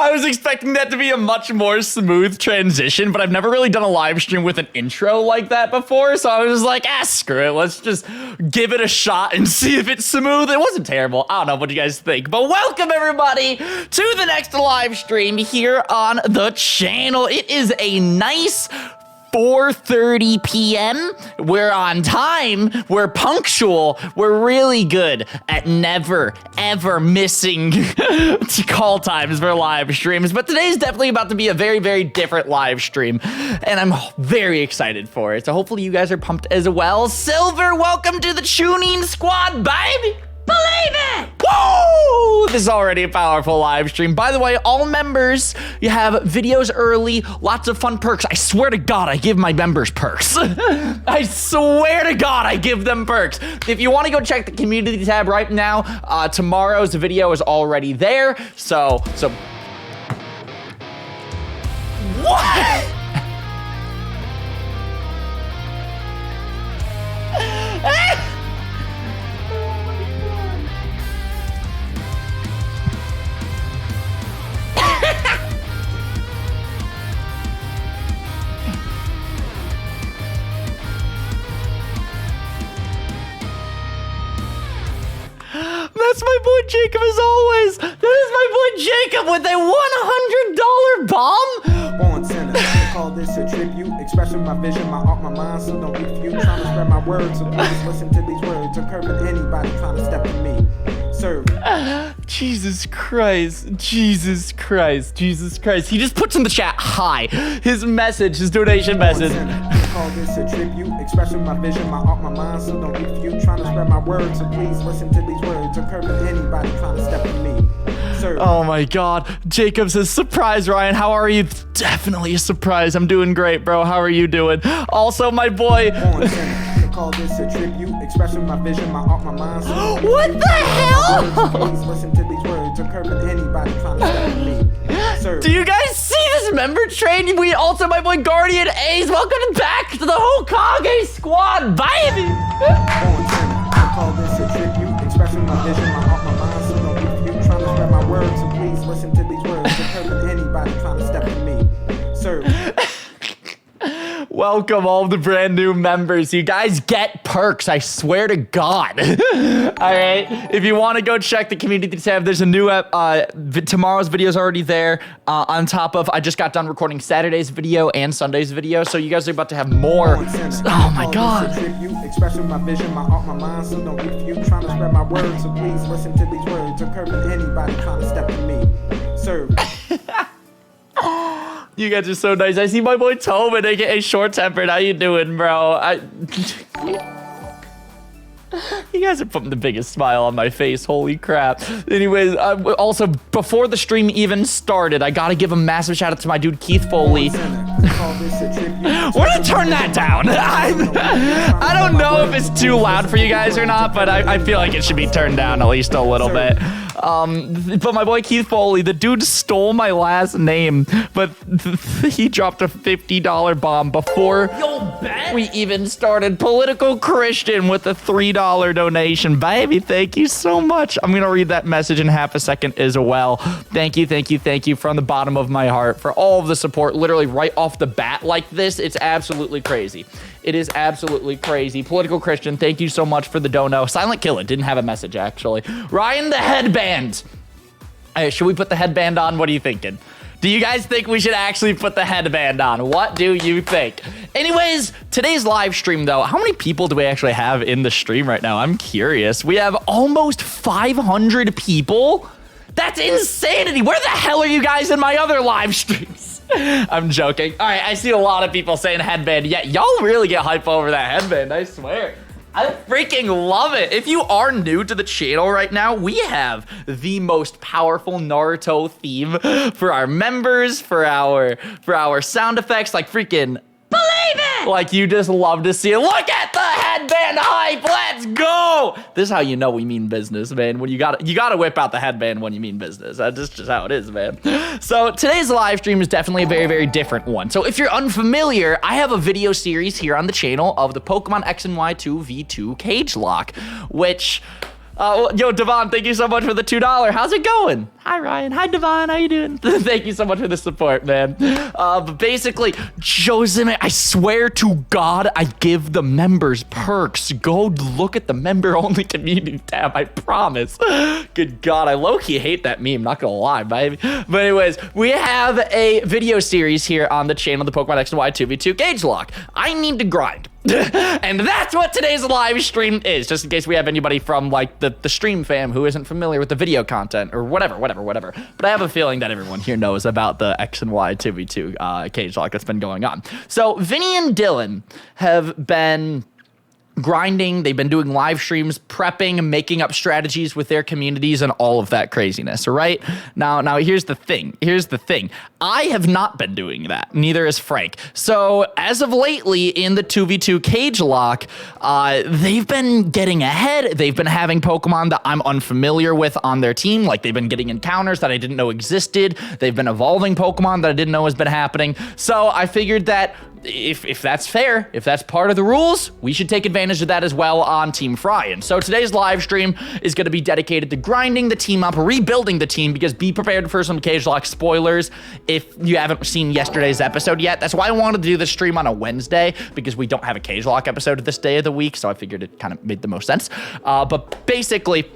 I was expecting that to be a much more smooth transition, but I've never really done a live stream with an intro like that before, so I was just like, screw it. Let's just give it a shot and see if it's smooth. It wasn't terrible. I don't know what you guys think, but welcome everybody to the next live stream here on the channel. It is a nice 4:30 p.m. We're on time. We're punctual. We're really good at never, ever missing call times for live streams. But today's definitely about to be a very, very different live stream. And I'm very excited for it. So hopefully you guys are pumped as well. Silver, welcome to the tuning squad, baby. Believe it! Woo! This is already a powerful live stream. By the way, all members, you have videos early, lots of fun perks. I swear to God, I give my members perks. I swear to God, I give them perks. If you want to go check the community tab right now, tomorrow's video is already there. So, what? That's my boy Jacob as always. That is my boy Jacob with a $100 bomb. Born sinner, I call this a tribute, expressing my vision, my art, my mind, so don't refute. Trying to spread my words, so please listen to these words. I'm curving anybody trying to step to me. Serve. Jesus Christ, Jesus Christ, Jesus Christ. He just puts in the chat, hi. His message, his donation message. I call this a tribute, expressing my vision, my art, my mind, so don't refute. Trying to spread my words, so please listen to these words. I'm curving anybody trying to step to me. Serve. Oh my God. Jacob says, surprise, Ryan. How are you? Definitely a surprise. I'm doing great, bro. How are you doing? Also, my boy. Call this a tribute, expressing my vision, my art, my mind. So what the hell? Please listen to these words. I'm curving anybody trying to step to me. Serve. Do you guys see this member train? We also, my boy Guardian Ace. Welcome back to the Hokage squad, baby. Call this a tribute, expressing my vision, my art, my mind. So don't refute, trying to spread my words. So please listen to these words. I'm curving anybody trying to step to me. Serve. Welcome all the brand new members. You guys get perks, I swear to God. All right, if you want to go check the community tab, there's a new tomorrow's video is already there. On top of, I just got done recording Saturday's video and Sunday's video, so you guys are about to have more. Oh my God. Expressing my vision, my art, my mind, so don't refute, trying to spread my words, so please listen to these words. I'm curving anybody trying to step to me. Serve. You guys are so nice. I see my boy Tobin, aka Short Tempered. How you doing, bro? You guys are putting the biggest smile on my face. Holy crap. Anyways, also, before the stream even started, I gotta give a massive shout out to my dude Keith Foley. We're gonna turn that down. I don't know if it's too loud for you guys or not, but I feel like it should be turned down at least a little bit. But my boy Keith Foley, the dude stole my last name, but he dropped a $50 bomb before we even started. Political Christian with a $3 donation. Baby, thank you so much. I'm gonna read that message in half a second as well. Thank you, thank you, thank you from the bottom of my heart for all of the support, literally right off the bat like this. It's absolutely crazy. It is absolutely crazy. Political Christian, thank you so much for the dono. Silent Killer didn't have a message, actually. Ryan the headband. Hey, should we put the headband on? What are you thinking? Do you guys think we should actually put the headband on? What do you think? Anyways, today's live stream, though, how many people do we actually have in the stream right now? I'm curious. We have almost 500 people. That's insanity. Where the hell are you guys in my other live streams? I'm joking. All right, I see a lot of people saying headband. Yeah, y'all really get hype over that headband, I swear. I freaking love it. If you are new to the channel right now, we have the most powerful Naruto theme for our members, for our sound effects, like freaking believe it! Like you just love to see it. Look at the headband hype. Let's go. This is how you know we mean business, man. When you gotta whip out the headband when you mean business. That's just how it is, man. So today's live stream is definitely a very, very different one. So if you're unfamiliar, I have a video series here on the channel of the Pokemon X and Y 2v2 Cagelocke, which Yo, Devon, thank you so much for the $2. How's it going? Hi, Ryan. Hi, Devon. How you doing? Thank you so much for the support, man. But basically, Josime, I swear to God, I give the members perks. Go look at the member-only community tab, I promise. Good God, I low-key hate that meme, not gonna lie, baby. But anyways, we have a video series here on the channel, the Pokemon X and Y 2v2 Cagelocke. I need to grind. And that's what today's live stream is, just in case we have anybody from like the stream fam who isn't familiar with the video content or whatever. But I have a feeling that everyone here knows about the X and Y 2v2 Cagelocke that's been going on. So Vinny and Dylan have been grinding, they've been doing live streams, prepping, making up strategies with their communities and all of that craziness, all right? Now here's the thing. I have not been doing that, neither has Frank. So as of lately in the 2v2 Cagelocke, they've been getting ahead. They've been having Pokemon that I'm unfamiliar with on their team. Like they've been getting encounters that I didn't know existed. They've been evolving Pokemon that I didn't know has been happening. So I figured that if that's fair, if that's part of the rules, we should take advantage of that as well on Team Fryan. So today's live stream is going to be dedicated to grinding the team up, rebuilding the team, because be prepared for some Cagelocke spoilers if you haven't seen yesterday's episode yet. That's why I wanted to do the stream on a Wednesday, because we don't have a Cagelocke episode this day of the week, so I figured it kind of made the most sense. But basically,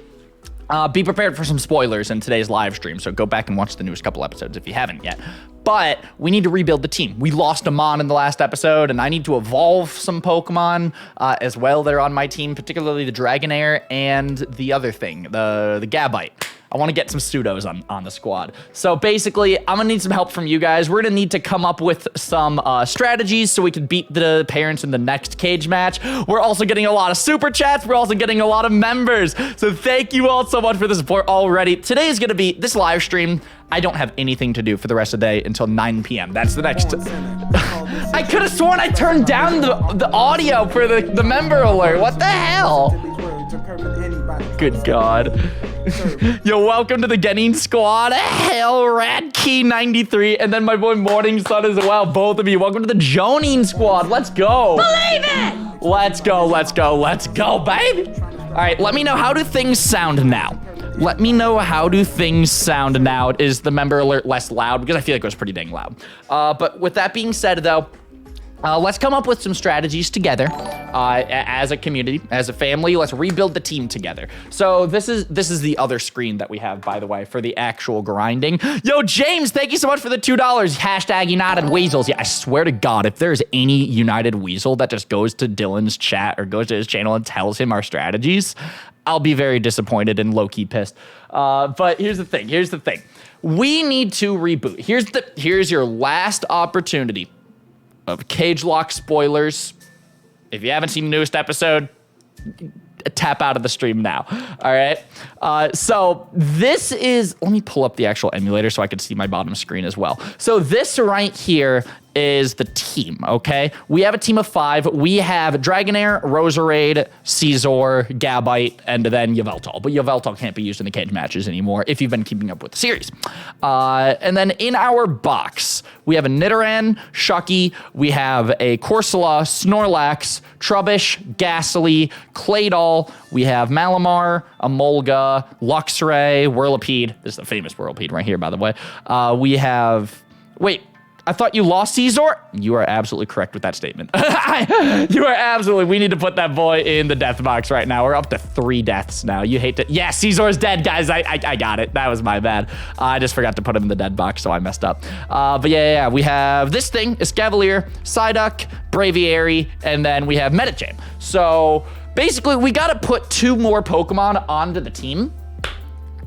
be prepared for some spoilers in today's live stream, so go back and watch the newest couple episodes if you haven't yet. But we need to rebuild the team. We lost Amon in the last episode, and I need to evolve some Pokemon as well that are on my team, particularly the Dragonair and the other thing, the Gabite. I want to get some pseudos on the squad. So basically, I'm gonna need some help from you guys. We're gonna need to come up with some strategies so we can beat the parents in the next cage match. We're also getting a lot of super chats. We're also getting a lot of members. So thank you all so much for the support already. Today is gonna be this live stream. I don't have anything to do for the rest of the day until 9 p.m. That's the next. I could have sworn I turned down the audio for the member alert. What the hell? Good God. Yo, welcome to the Genin squad. Hell, Radkey93, and then my boy Morning Sun as well. Both of you, welcome to the Jonin squad. Let's go. Believe it. Let's go, baby. All right, let me know, how do things sound now? Let me know, how do things sound now? Is the member alert less loud? Because I feel like it was pretty dang loud. But with that being said, though, let's come up with some strategies together as a community, as a family. Let's rebuild the team together. So this is the other screen that we have, by the way, for the actual grinding. Yo, James, thank you so much for the $2. Hashtag United Weasels. Yeah, I swear to God, if there's any United Weasel that just goes to Dylan's chat or goes to his channel and tells him our strategies, I'll be very disappointed and low-key pissed. But here's the thing. We need to reboot. Here's your last opportunity of Cagelocke spoilers. If you haven't seen the newest episode, tap out of the stream now. All right. So this is, let me pull up the actual emulator so I can see my bottom screen as well. So this right here is the team, okay? We have a team of 5. We have Dragonair, Roserade, Caesar, Gabite, and then Yveltal. But Yveltal can't be used in the cage matches anymore if you've been keeping up with the series. And then in our box, we have a Nidoran, Shucky, we have a Corsola, Snorlax, Trubbish, Ghastly, Claydol, we have Malamar, Emolga, Luxray, Whirlipede. This is the famous Whirlipede right here, by the way. We have, wait, I thought you lost Caesar? You are absolutely correct with that statement. You are absolutely, we need to put that boy in the death box right now. We're up to 3 deaths now. You hate to, yeah, Caesar's dead, guys. I got it. That was my bad. I just forgot to put him in the dead box, so I messed up. But yeah, we have this thing, Escavalier, Psyduck, Braviary, and then we have Medicham. So basically, we gotta put 2 more Pokemon onto the team.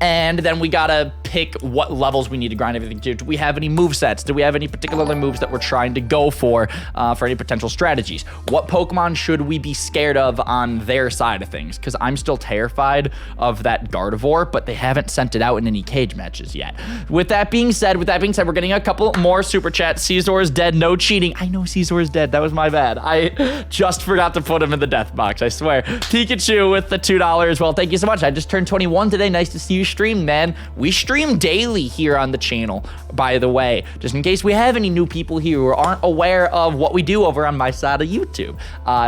And then we gotta pick what levels we need to grind everything to. Do we have any movesets? Do we have any particular moves that we're trying to go for any potential strategies? What Pokemon should we be scared of on their side of things? Because I'm still terrified of that Gardevoir, but they haven't sent it out in any cage matches yet. With that being said, we're getting a couple more super chats. Caesar is dead, no cheating. I know Caesar is dead, that was my bad. I just forgot to put him in the death box, I swear. Pikachu with the $2. Well, thank you so much. I just turned 21 today. Nice to see you stream, man. We stream stream daily here on the channel, by the way, just in case we have any new people here who aren't aware of what we do over on my side of YouTube.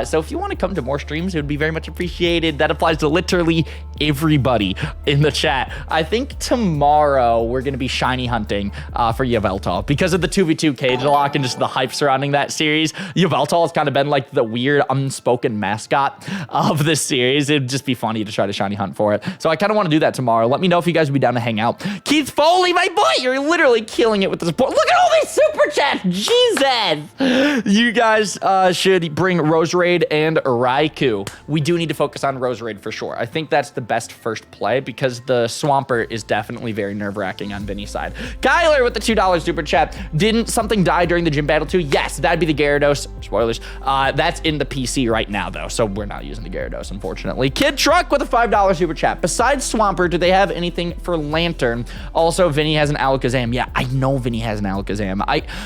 So if you want to come to more streams, it would be very much appreciated. That applies to literally everybody in the chat. I think tomorrow we're going to be shiny hunting for Yveltal because of the 2v2 Cagelocke and just the hype surrounding that series. Yveltal has kind of been like the weird unspoken mascot of this series. It'd just be funny to try to shiny hunt for it. So I kind of want to do that tomorrow. Let me know if you guys would be down to hang out. Keith Foley, my boy, you're literally killing it with the support. Look at all these super chats. Jesus. You guys should bring Roserade and Raikou. We do need to focus on Roserade for sure. I think that's the best first play because the Swampert is definitely very nerve-wracking on Vinny's side. Kyler with the $2 super chat. Didn't something die during the gym battle too? Yes, that'd be the Gyarados. Spoilers. That's in the PC right now though, so we're not using the Gyarados, unfortunately. Kid Truck with a $5 super chat. Besides Swampert, do they have anything for Lantern? Also, Vinny has an Alakazam. Yeah, I know Vinny has an Alakazam.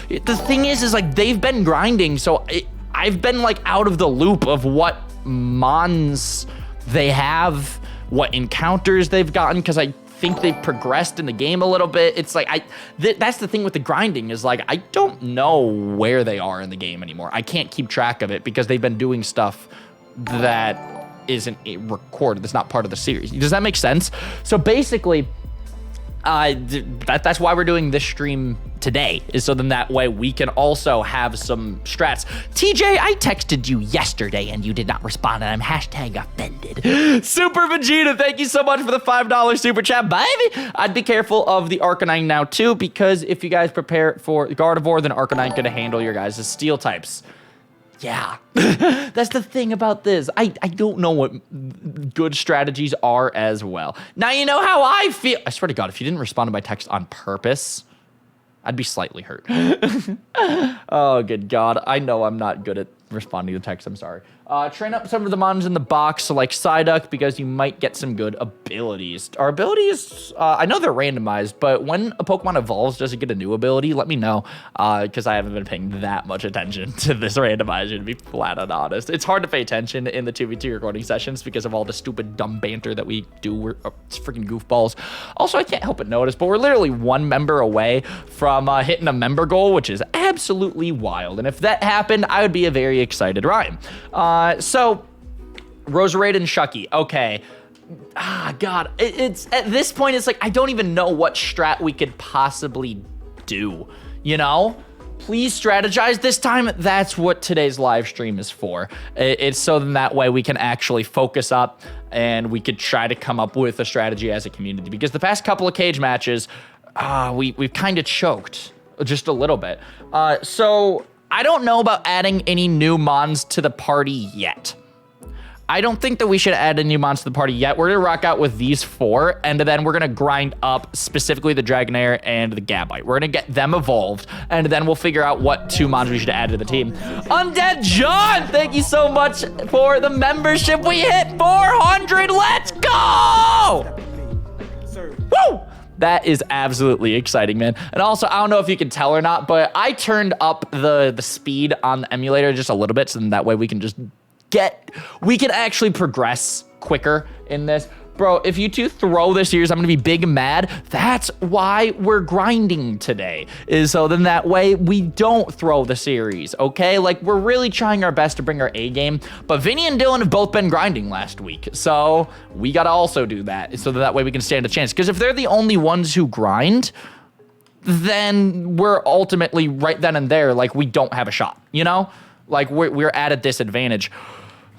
The thing is like they've been grinding, so I've been like out of the loop of what mons they have, what encounters they've gotten, because I think they've progressed in the game a little bit. It's like that's the thing with the grinding is like I don't know where they are in the game anymore. I can't keep track of it because they've been doing stuff that isn't recorded. That's not part of the series. Does that make sense? So basically, that's why we're doing this stream today, is so then that way we can also have some strats. TJ, I texted you yesterday and you did not respond, and I'm hashtag offended. Super Vegeta, thank you so much for the $5 super chat, baby. I'd be careful of the Arcanine now too, because if you guys prepare for Gardevoir, then Arcanine could handle your guys' steel types. Yeah, that's the thing about this. I don't know what good strategies are as well. Now you know how I feel. I swear to God, if you didn't respond to my text on purpose, I'd be slightly hurt. Oh, good God. I know I'm not good at responding to text. I'm sorry. Train up some of the mons in the box, so like Psyduck, because you might get some good abilities. Our abilities, I know they're randomized, but when a Pokemon evolves, does it get a new ability? Let me know, because I haven't been paying that much attention to this randomizer, to be flat and honest. It's hard to pay attention in the 2v2 recording sessions because of all the stupid, dumb banter that we do. We're freaking goofballs. Also, I can't help but notice, but we're literally one member away from hitting a member goal, which is absolutely wild. And if that happened, I would be a very excited Ryan. So Roserade and Shucky. Okay. God, it's at this point, it's like, I don't even know what strat we could possibly do, you know? Please strategize this time. That's what today's live stream is for. It's so then that way we can actually focus up and we could try to come up with a strategy as a community, because the past couple of cage matches, we've kind of choked just a little bit. So I don't know about adding any new mons to the party yet. I don't think that we should add a new mons to the party yet. We're gonna rock out with these 4, and then we're gonna grind up specifically the Dragonair and the Gabite. We're gonna get them evolved, and then we'll figure out what 2 mons we should add to the team. Undead John, thank you so much for the membership. We hit 400, let's go! Woo! That is absolutely exciting, man. And also, I don't know if you can tell or not, but I turned up the speed on the emulator just a little bit, so then that way we can just we can actually progress quicker in this. Bro, if you two throw this series, I'm gonna be big mad. That's why we're grinding today, is so then that way we don't throw the series, okay? Like, we're really trying our best to bring our A game, but Vinny and Dylan have both been grinding last week, so we gotta also do that, so that way we can stand a chance. Because if they're the only ones who grind, then we're ultimately right then and there, like, we don't have a shot, you know? Like, we're at a disadvantage.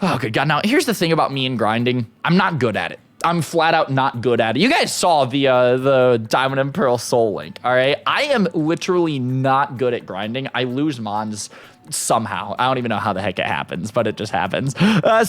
Oh, good God. Now, here's the thing about me and grinding. I'm not good at it. I'm flat out not good at it. You guys saw the Diamond and Pearl Soul Link, all right? I am literally not good at grinding. I lose mons somehow. I don't even know how the heck it happens, but it just happens.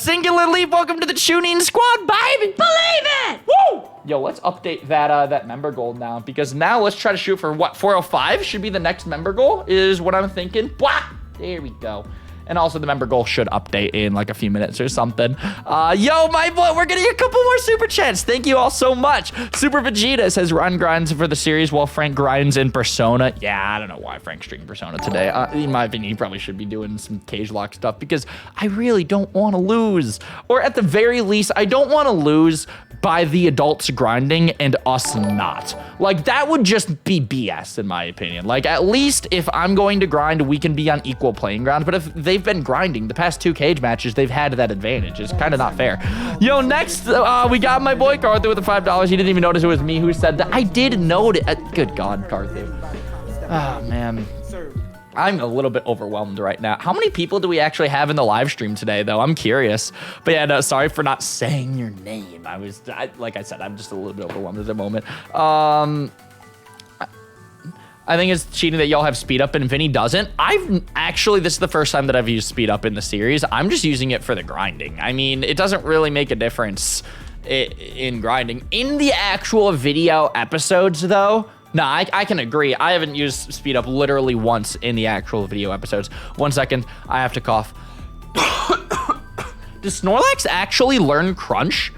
Singular Leap, welcome to the tuning squad, baby. Believe it! Woo! Yo, let's update that member goal now, because now let's try to shoot for what, 405 should be the next member goal, is what I'm thinking. Blah! There we go. And also the member goal should update in like a few minutes or something. Yo, my boy, we're getting a couple more super chats. Thank you all so much. Super Vegeta says Ryan grinds for the series while Frank grinds in Persona. Yeah, I don't know why Frank's streaming Persona today. In my opinion, he probably should be doing some Cagelocke stuff because I really don't want to lose. Or at the very least, I don't want to lose by the adults grinding and us not. Like, that would just be BS in my opinion. Like, at least if I'm going to grind, we can be on equal playing ground. But if they've been grinding the past 2 cage matches, they've had that advantage. It's kind of not fair. Yo, next, we got my boy Carthu with the $5. He didn't even notice it was me who said that. I did notice. Good God, Carthu. Oh, man. I'm a little bit overwhelmed right now. How many people do we actually have in the live stream today, though? I'm curious. But yeah, no, sorry for not saying your name. Like I said, I'm just a little bit overwhelmed at the moment. I think it's cheating that y'all have speed up and Vinny doesn't. This is the first time that I've used speed up in the series. I'm just using it for the grinding. I mean, it doesn't really make a difference in grinding. In the actual video episodes, though, no, I can agree. I haven't used speed up literally once in the actual video episodes. 1 second, I have to cough. Does Snorlax actually learn Crunch?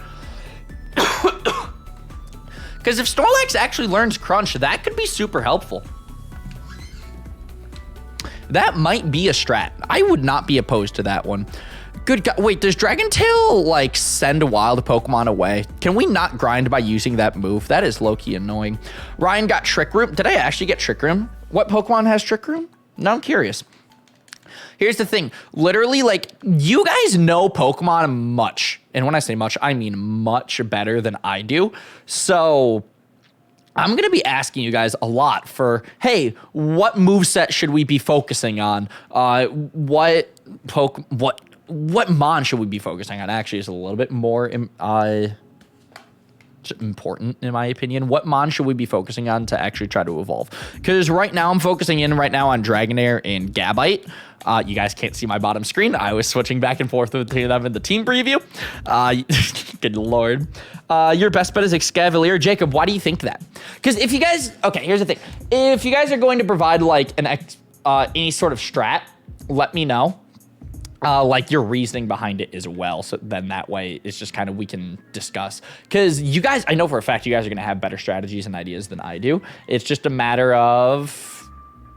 Because if Snorlax actually learns Crunch, that could be super helpful. That might be a strat. I would not be opposed to that one. Good God. Wait, does Dragon Tail, like, send a wild Pokemon away? Can we not grind by using that move? That is low-key annoying. Ryan got Trick Room. Did I actually get Trick Room? What Pokemon has Trick Room? Now I'm curious. Here's the thing. Literally, like, you guys know Pokemon much. And when I say much, I mean much better than I do. So I'm going to be asking you guys a lot for, hey, what moveset should we be focusing on? What Mon should we be focusing on? Actually, is a little bit more important in my opinion. What Mon should we be focusing on to actually try to evolve? Because right now I'm focusing in on Dragonair and Gabite. You guys can't see my bottom screen. I was switching back and forth between them in the team preview. Good Lord. Your best bet is Excavalier. Jacob, why do you think that? Because if you guys, okay, here's the thing. If you guys are going to provide like any sort of strat, let me know. Like your reasoning behind it as well. So then that way it's just kind of we can discuss. Because you guys, I know for a fact you guys are going to have better strategies and ideas than I do. It's just a matter of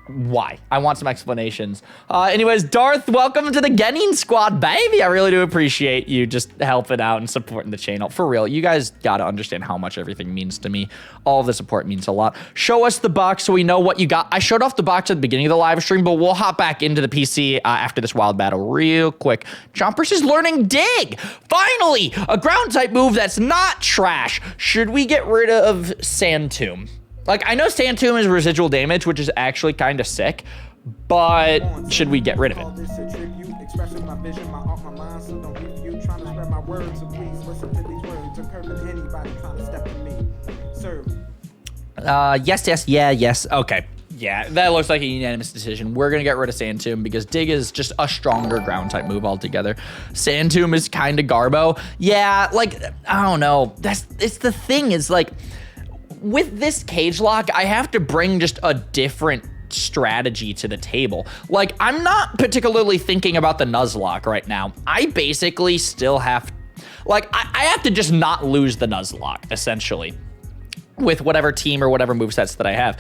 why. I want some explanations. Anyways, Darth, welcome to the Genin squad, baby. I really do appreciate you just helping out and supporting the channel. For real, you guys got to understand how much everything means to me. All of the support means a lot. Show us the box so we know what you got. I showed off the box at the beginning of the live stream, but we'll hop back into the PC after this wild battle real quick. Chompers is learning Dig. Finally, a ground type move that's not trash. Should we get rid of Sand Tomb? Like, I know Sand Tomb is residual damage, which is actually kind of sick, but should we get rid of it? Yes. Okay. Yeah, that looks like a unanimous decision. We're going to get rid of Sand Tomb because Dig is just a stronger ground type move altogether. Sand Tomb is kind of garbo. Yeah, like, I don't know. It's the thing is, like, with this Cagelocke, I have to bring just a different strategy to the table. Like, I'm not particularly thinking about the Nuzlocke right now. I basically still have, like, I have to just not lose the Nuzlocke, essentially, with whatever team or whatever movesets that I have.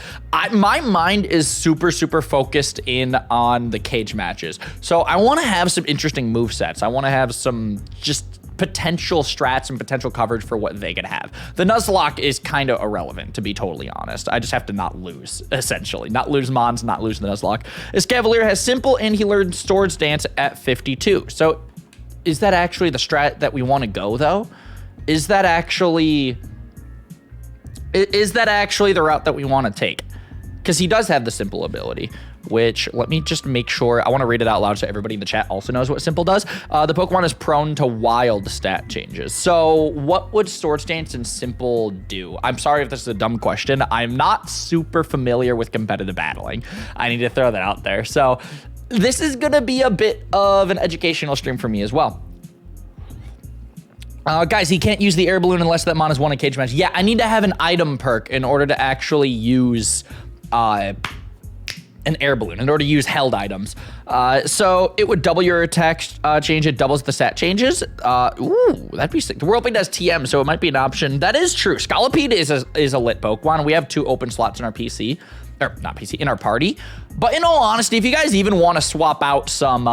My mind is super focused in on the cage matches. So I want to have some interesting movesets. I want to have some just potential strats and potential coverage for what they could have. The Nuzlocke is kind of irrelevant, to be totally honest. I just have to not lose, essentially. Not lose Mons, not lose the Nuzlocke. Escavalier has Simple, and he learned Swords Dance at 52. So is that actually the strat that we want to go, though? Is that actually the route that we want to take? Because he does have the Simple ability, which, let me just make sure, I want to read it out loud so everybody in the chat also knows what Simple does. The Pokemon is prone to wild stat changes. So what would Swords Dance and Simple do? I'm sorry if this is a dumb question. I'm not super familiar with competitive battling. I need to throw that out there. So this is going to be a bit of an educational stream for me as well. Guys, he can't use the air balloon unless that Mon has won a cage match. Yeah, I need to have an item perk in order to actually use an air balloon in order to use held items. So it would double your attack change. It doubles the stat changes. Ooh, that'd be sick. The Whirlwind does TM, so it might be an option. That is true. Scolipede is a lit Pokemon. We have 2 open slots in our PC. Or not PC, in our party. But in all honesty, if you guys even want to swap out some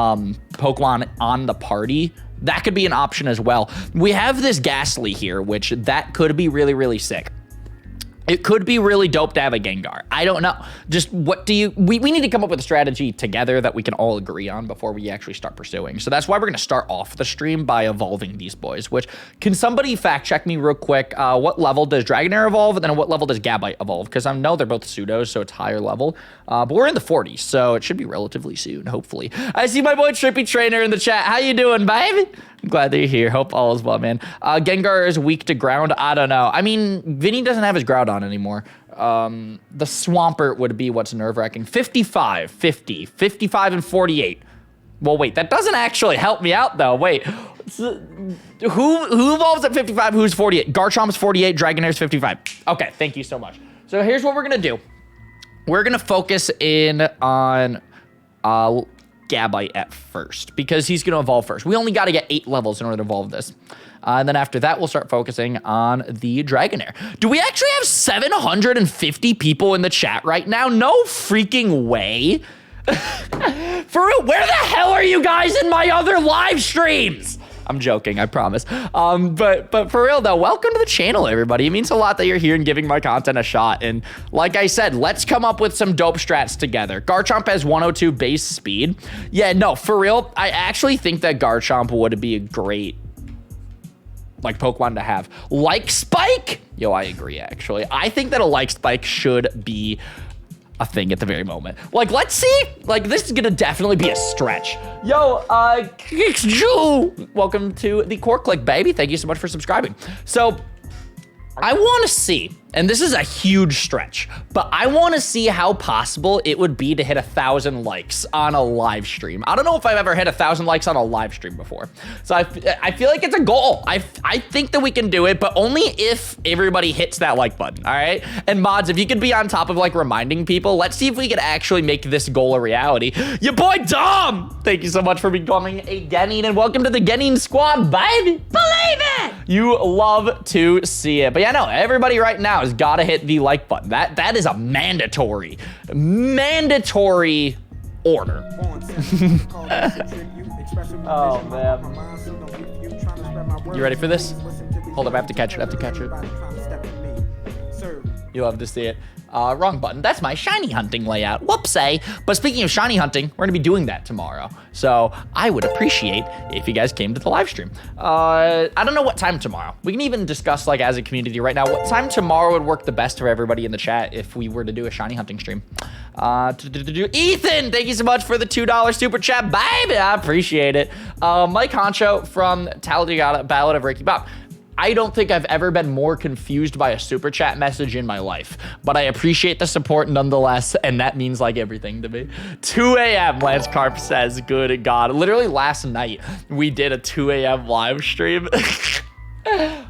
Pokemon on the party, that could be an option as well. We have this Ghastly here, which that could be really, really sick. It could be really dope to have a Gengar. I don't know. Just what do you... We need to come up with a strategy together that we can all agree on before we actually start pursuing. So that's why we're going to start off the stream by evolving these boys, which... Can somebody fact check me real quick? What level does Dragonair evolve? And then what level does Gabite evolve? Because I know they're both pseudos, so it's higher level. But we're in the 40s, so it should be relatively soon, hopefully. I see my boy Trippy Trainer in the chat. How you doing, baby? I'm glad that you're here. Hope all is well, man. Gengar is weak to ground. I don't know. I mean, Vinny doesn't have his Groudon anymore. The Swampert would be what's nerve-wracking. 55, 50, 55, and 48. Well, wait, that doesn't actually help me out, though. Wait, who evolves at 55? Who's 48? Garchomp's 48, Dragonair's 55. Okay, thank you so much. So here's what we're going to do. We're going to focus in on... Gabite at first, because he's going to evolve first. We only got to get 8 levels in order to evolve this. And then after that, we'll start focusing on the Dragonair. Do we actually have 750 people in the chat right now? No freaking way. For real, where the hell are you guys in my other live streams? I'm joking, I promise. But for real though, welcome to the channel, everybody. It means a lot that you're here and giving my content a shot. And like I said, let's come up with some dope strats together. Garchomp has 102 base speed. Yeah, no, for real, I actually think that Garchomp would be a great like Pokemon to have. Like Spike? Yo, I agree, actually. I think that a Like Spike should be a thing at the very moment. Like, let's see. Like, this is gonna definitely be a stretch. Yo, welcome to the Core Click, baby. Thank you so much for subscribing. So, I want to see, and this is a huge stretch, but I want to see how possible it would be to hit 1,000 likes on a live stream. I don't know if I've ever hit 1,000 likes on a live stream before. So I feel like it's a goal. I think that we can do it, but only if everybody hits that like button, all right? And mods, if you could be on top of like reminding people, let's see if we could actually make this goal a reality. Your boy Dom, thank you so much for becoming a Genin, and welcome to the Genin squad, baby. Believe it. You love to see it. But yeah, no, everybody right now has got to hit the like button. That is a mandatory order. Oh, man. You ready for this? Hold up, I have to catch it. You love to see it. Wrong button. That's my shiny hunting layout. Whoopsie. But speaking of shiny hunting, we're going to be doing that tomorrow. So I would appreciate if you guys came to the live stream. I don't know what time tomorrow. We can even discuss, like, as a community right now, what time tomorrow would work the best for everybody in the chat if we were to do a shiny hunting stream. Ethan, thank you so much for the $2 super chat, baby. I appreciate it. Mike Honcho from Talladega Ballad of Ricky Bob. I don't think I've ever been more confused by a super chat message in my life, but I appreciate the support nonetheless, and that means like everything to me. 2 a.m. Lance Carp says, good God. Literally last night, we did a 2 a.m. live stream.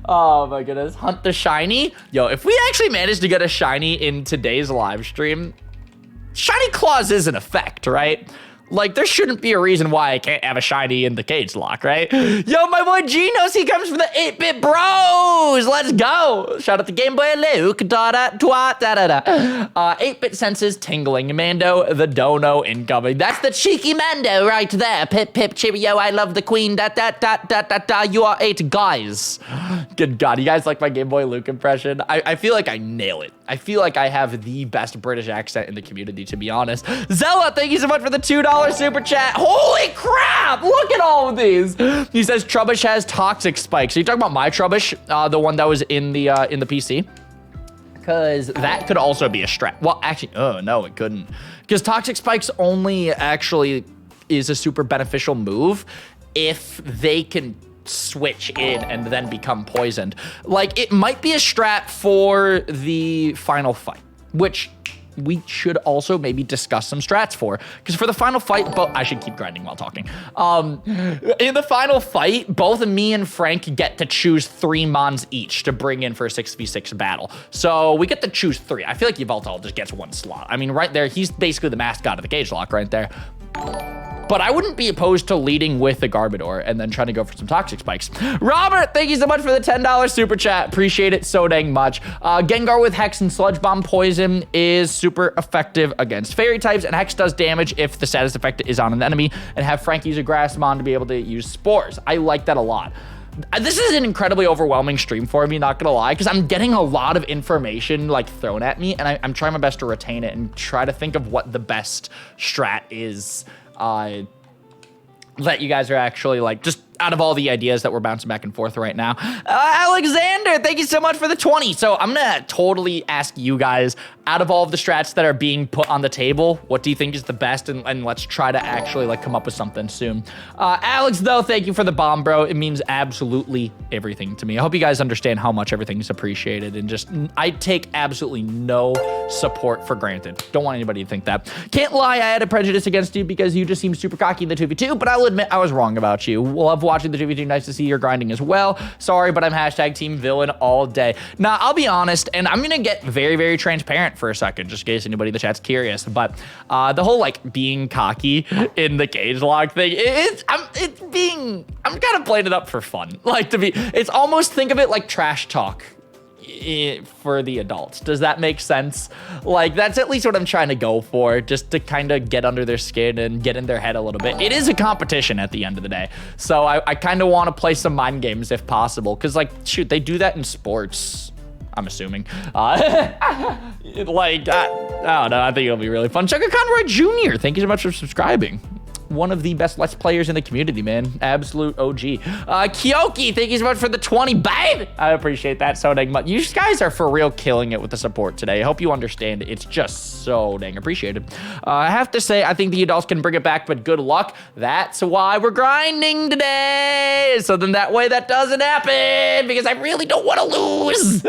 Oh my goodness. Hunt the shiny. Yo, if we actually managed to get a shiny in today's live stream, shiny clause is in effect, right? Like, there shouldn't be a reason why I can't have a shiny in the cage lock, right? Yo, my boy Genos, he comes from the 8-Bit Bros. Let's go. Shout out to Game Boy Luke. 8-Bit senses tingling. Mando, the dono incoming. That's the cheeky Mando right there. Pip, pip, cheerio, I love the queen. You are 8 guys. Good God, you guys like my Game Boy Luke impression? I feel like I nail it. I feel like I have the best British accent in the community, to be honest. Zella, thank you so much for the $2 super chat. Holy crap! Look at all of these. He says Trubbish has toxic spikes. Are you talking about my Trubbish, the one that was in the PC? Because that could also be a strat. Well, actually, oh no, it couldn't. Because toxic spikes only actually is a super beneficial move if they can switch in and then become poisoned. Like, it might be a strat for the final fight, which we should also maybe discuss some strats for. Because for the final fight, I should keep grinding while talking. In the final fight, both me and Frank get to choose 3 mons each to bring in for a 6v6 battle. So we get to choose 3. I feel like Yveltal just gets 1 slot. I mean, right there, he's basically the mascot of the Cagelocke right there. But I wouldn't be opposed to leading with the Garbodor and then trying to go for some Toxic Spikes. Robert, thank you so much for the $10 super chat. Appreciate it so dang much. Gengar with Hex and Sludge Bomb Poison is super effective against Fairy types, and Hex does damage if the status effect is on an enemy, and have Frank use a Grass Mon to be able to use Spores. I like that a lot. This is an incredibly overwhelming stream for me, not gonna lie, because I'm getting a lot of information like thrown at me, and I'm trying my best to retain it and try to think of what the best strat is that you guys are actually like, just out of all the ideas that we're bouncing back and forth right now. Alexander, thank you so much for the 20. So I'm gonna totally ask you guys, out of all of the strats that are being put on the table, what do you think is the best? And let's try to actually like come up with something soon. Alex, though, thank you for the bomb, bro. It means absolutely everything to me. I hope you guys understand how much everything's appreciated, and just, I take absolutely no support for granted. Don't want anybody to think that. Can't lie, I had a prejudice against you because you just seem super cocky in the 2v2, but I'll admit I was wrong about you. Love watching the 2v2, nice to see you're grinding as well. Sorry, but I'm hashtag team villain all day. Now, I'll be honest, and I'm gonna get very, very transparent for a second, just in case anybody in the chat's curious, but the whole like being cocky in the Cagelocke thing, I'm kind of playing it up for fun. Like, it's almost, think of it like trash talk for the adults. Does that make sense? Like, that's at least what I'm trying to go for, just to kind of get under their skin and get in their head a little bit. It is a competition at the end of the day, so I kind of want to play some mind games if possible, because like, shoot, they do that in sports, I'm assuming. I don't know, I think it'll be really fun. Chucker Conroy Jr., thank you so much for subscribing. One of the best Let's Players in the community, man. Absolute OG. Kyoki, thank you so much for the 20, babe. I appreciate that so dang much. You guys are for real killing it with the support today. I hope you understand. It's just so dang appreciated. I have to say, I think the adults can bring it back, but good luck. That's why we're grinding today. So then that way that doesn't happen, because I really don't want to lose.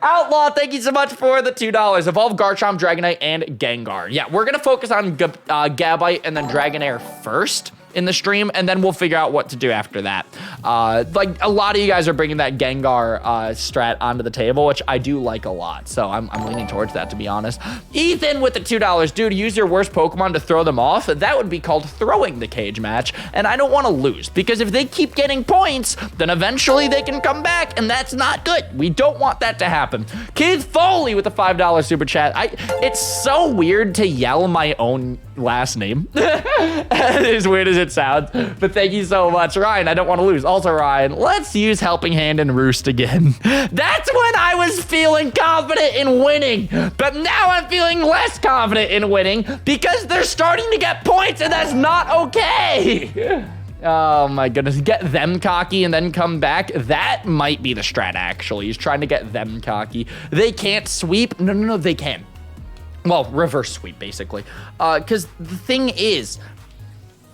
Outlaw, thank you so much for the $2. Evolve Garchomp, Dragonite, and Gengar. Yeah, we're going to focus on Gabite and then Dragonair first in the stream, and then we'll figure out what to do after that. Like, a lot of you guys are bringing that Gengar strat onto the table, which I do like a lot, so I'm leaning towards that, to be honest. Ethan with the $2. Dude, use your worst Pokemon to throw them off. That would be called throwing the cage match, and I don't want to lose, because if they keep getting points, then eventually they can come back, and that's not good. We don't want that to happen. Keith Foley with the $5 super chat. It's so weird to yell my own last name. As weird as it sounds, but thank you so much. Ryan, I don't want to lose. Also, Ryan, let's use Helping Hand and Roost again. That's when I was feeling confident in winning, but now I'm feeling less confident in winning because they're starting to get points, and that's not okay. Oh my goodness, get them cocky and then come back. That might be the strat, actually. He's trying to get them cocky. They can't sweep. No, they can. Well, reverse sweep, basically. Because the thing is,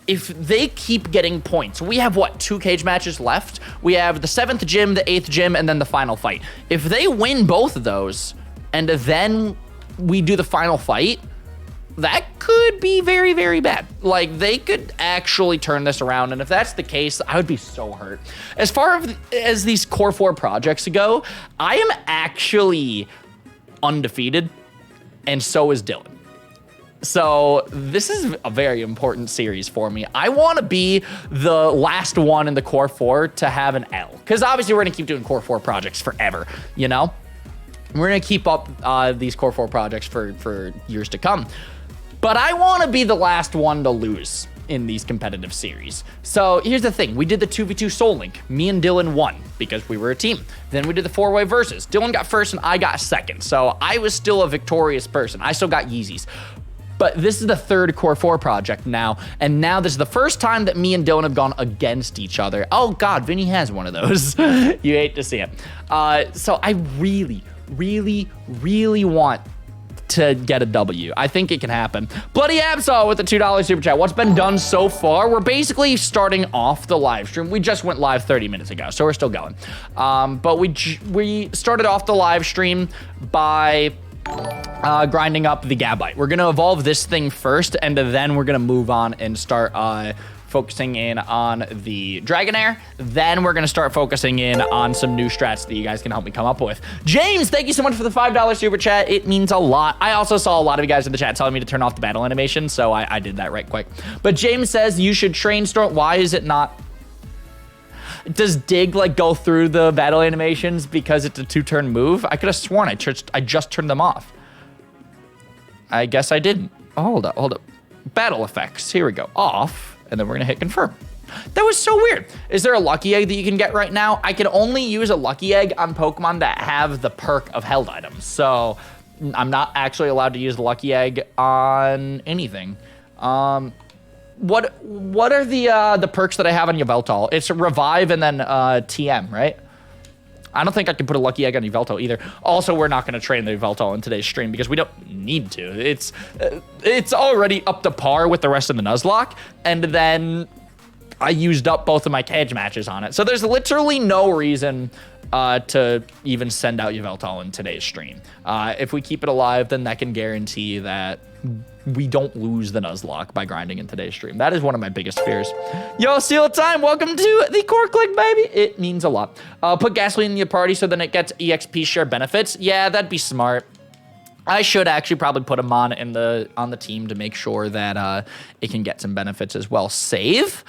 if they keep getting points, we have, what, 2 cage matches left? We have the 7th gym, the 8th gym, and then the final fight. If they win both of those, and then we do the final fight, that could be very, very bad. Like, they could actually turn this around, and if that's the case, I would be so hurt. As far as these core 4 projects go, I am actually undefeated, and so is Dylan. So this is a very important series for me. I want to be the last one in the core 4 to have an L, because obviously we're going to keep doing core 4 projects forever, you know? We're going to keep up these core 4 projects for years to come. But I want to be the last one to lose in these competitive series. So here's the thing. We did the 2v2 Soul Link. Me and Dylan won because we were a team. Then we did the 4-way versus. Dylan got first and I got second. So I was still a victorious person. I still got Yeezys. But this is the 3rd core 4 project now. And now this is the first time that me and Dylan have gone against each other. Oh God, Vinny has one of those. You hate to see it. So I really, really, really want to get a W. I think it can happen. Bloody Absol with the $2 super chat. What's been done so far? We're basically starting off the live stream. We just went live 30 minutes ago, so we're still going. But we started off the live stream by grinding up the Gabite. We're gonna evolve this thing first, and then we're gonna move on and start focusing in on the Dragonair. Then we're gonna start focusing in on some new strats that you guys can help me come up with. James, thank you so much for the $5 super chat. It means a lot. I also saw a lot of you guys in the chat telling me to turn off the battle animation, so I did that right quick. But James says you should train Storm. Why is it not? Does Dig like go through the battle animations because it's a 2-turn move? I could have sworn I just turned them off. I guess I didn't. Oh, hold up. Battle effects. Here we go. Off. And then we're gonna hit confirm. That was so weird. Is there a lucky egg that you can get right now? I can only use a lucky egg on Pokemon that have the perk of held items. So I'm not actually allowed to use the lucky egg on anything. What are the perks that I have on Yveltal? It's Revive and then TM, right? I don't think I can put a lucky egg on Yveltal either. Also, we're not going to train the Yveltal in today's stream because we don't need to. It's already up to par with the rest of the Nuzlocke, and then I used up both of my cage matches on it. So there's literally no reason to even send out Yveltal in today's stream. If we keep it alive, then that can guarantee that we don't lose the Nuzlocke by grinding in today's stream. That is one of my biggest fears. Yo, Seal Time, welcome to the core click, baby. It means a lot. Put gasoline in your party so then it gets EXP share benefits. Yeah, that'd be smart. I should actually probably put him on the team to make sure that it can get some benefits as well. Save?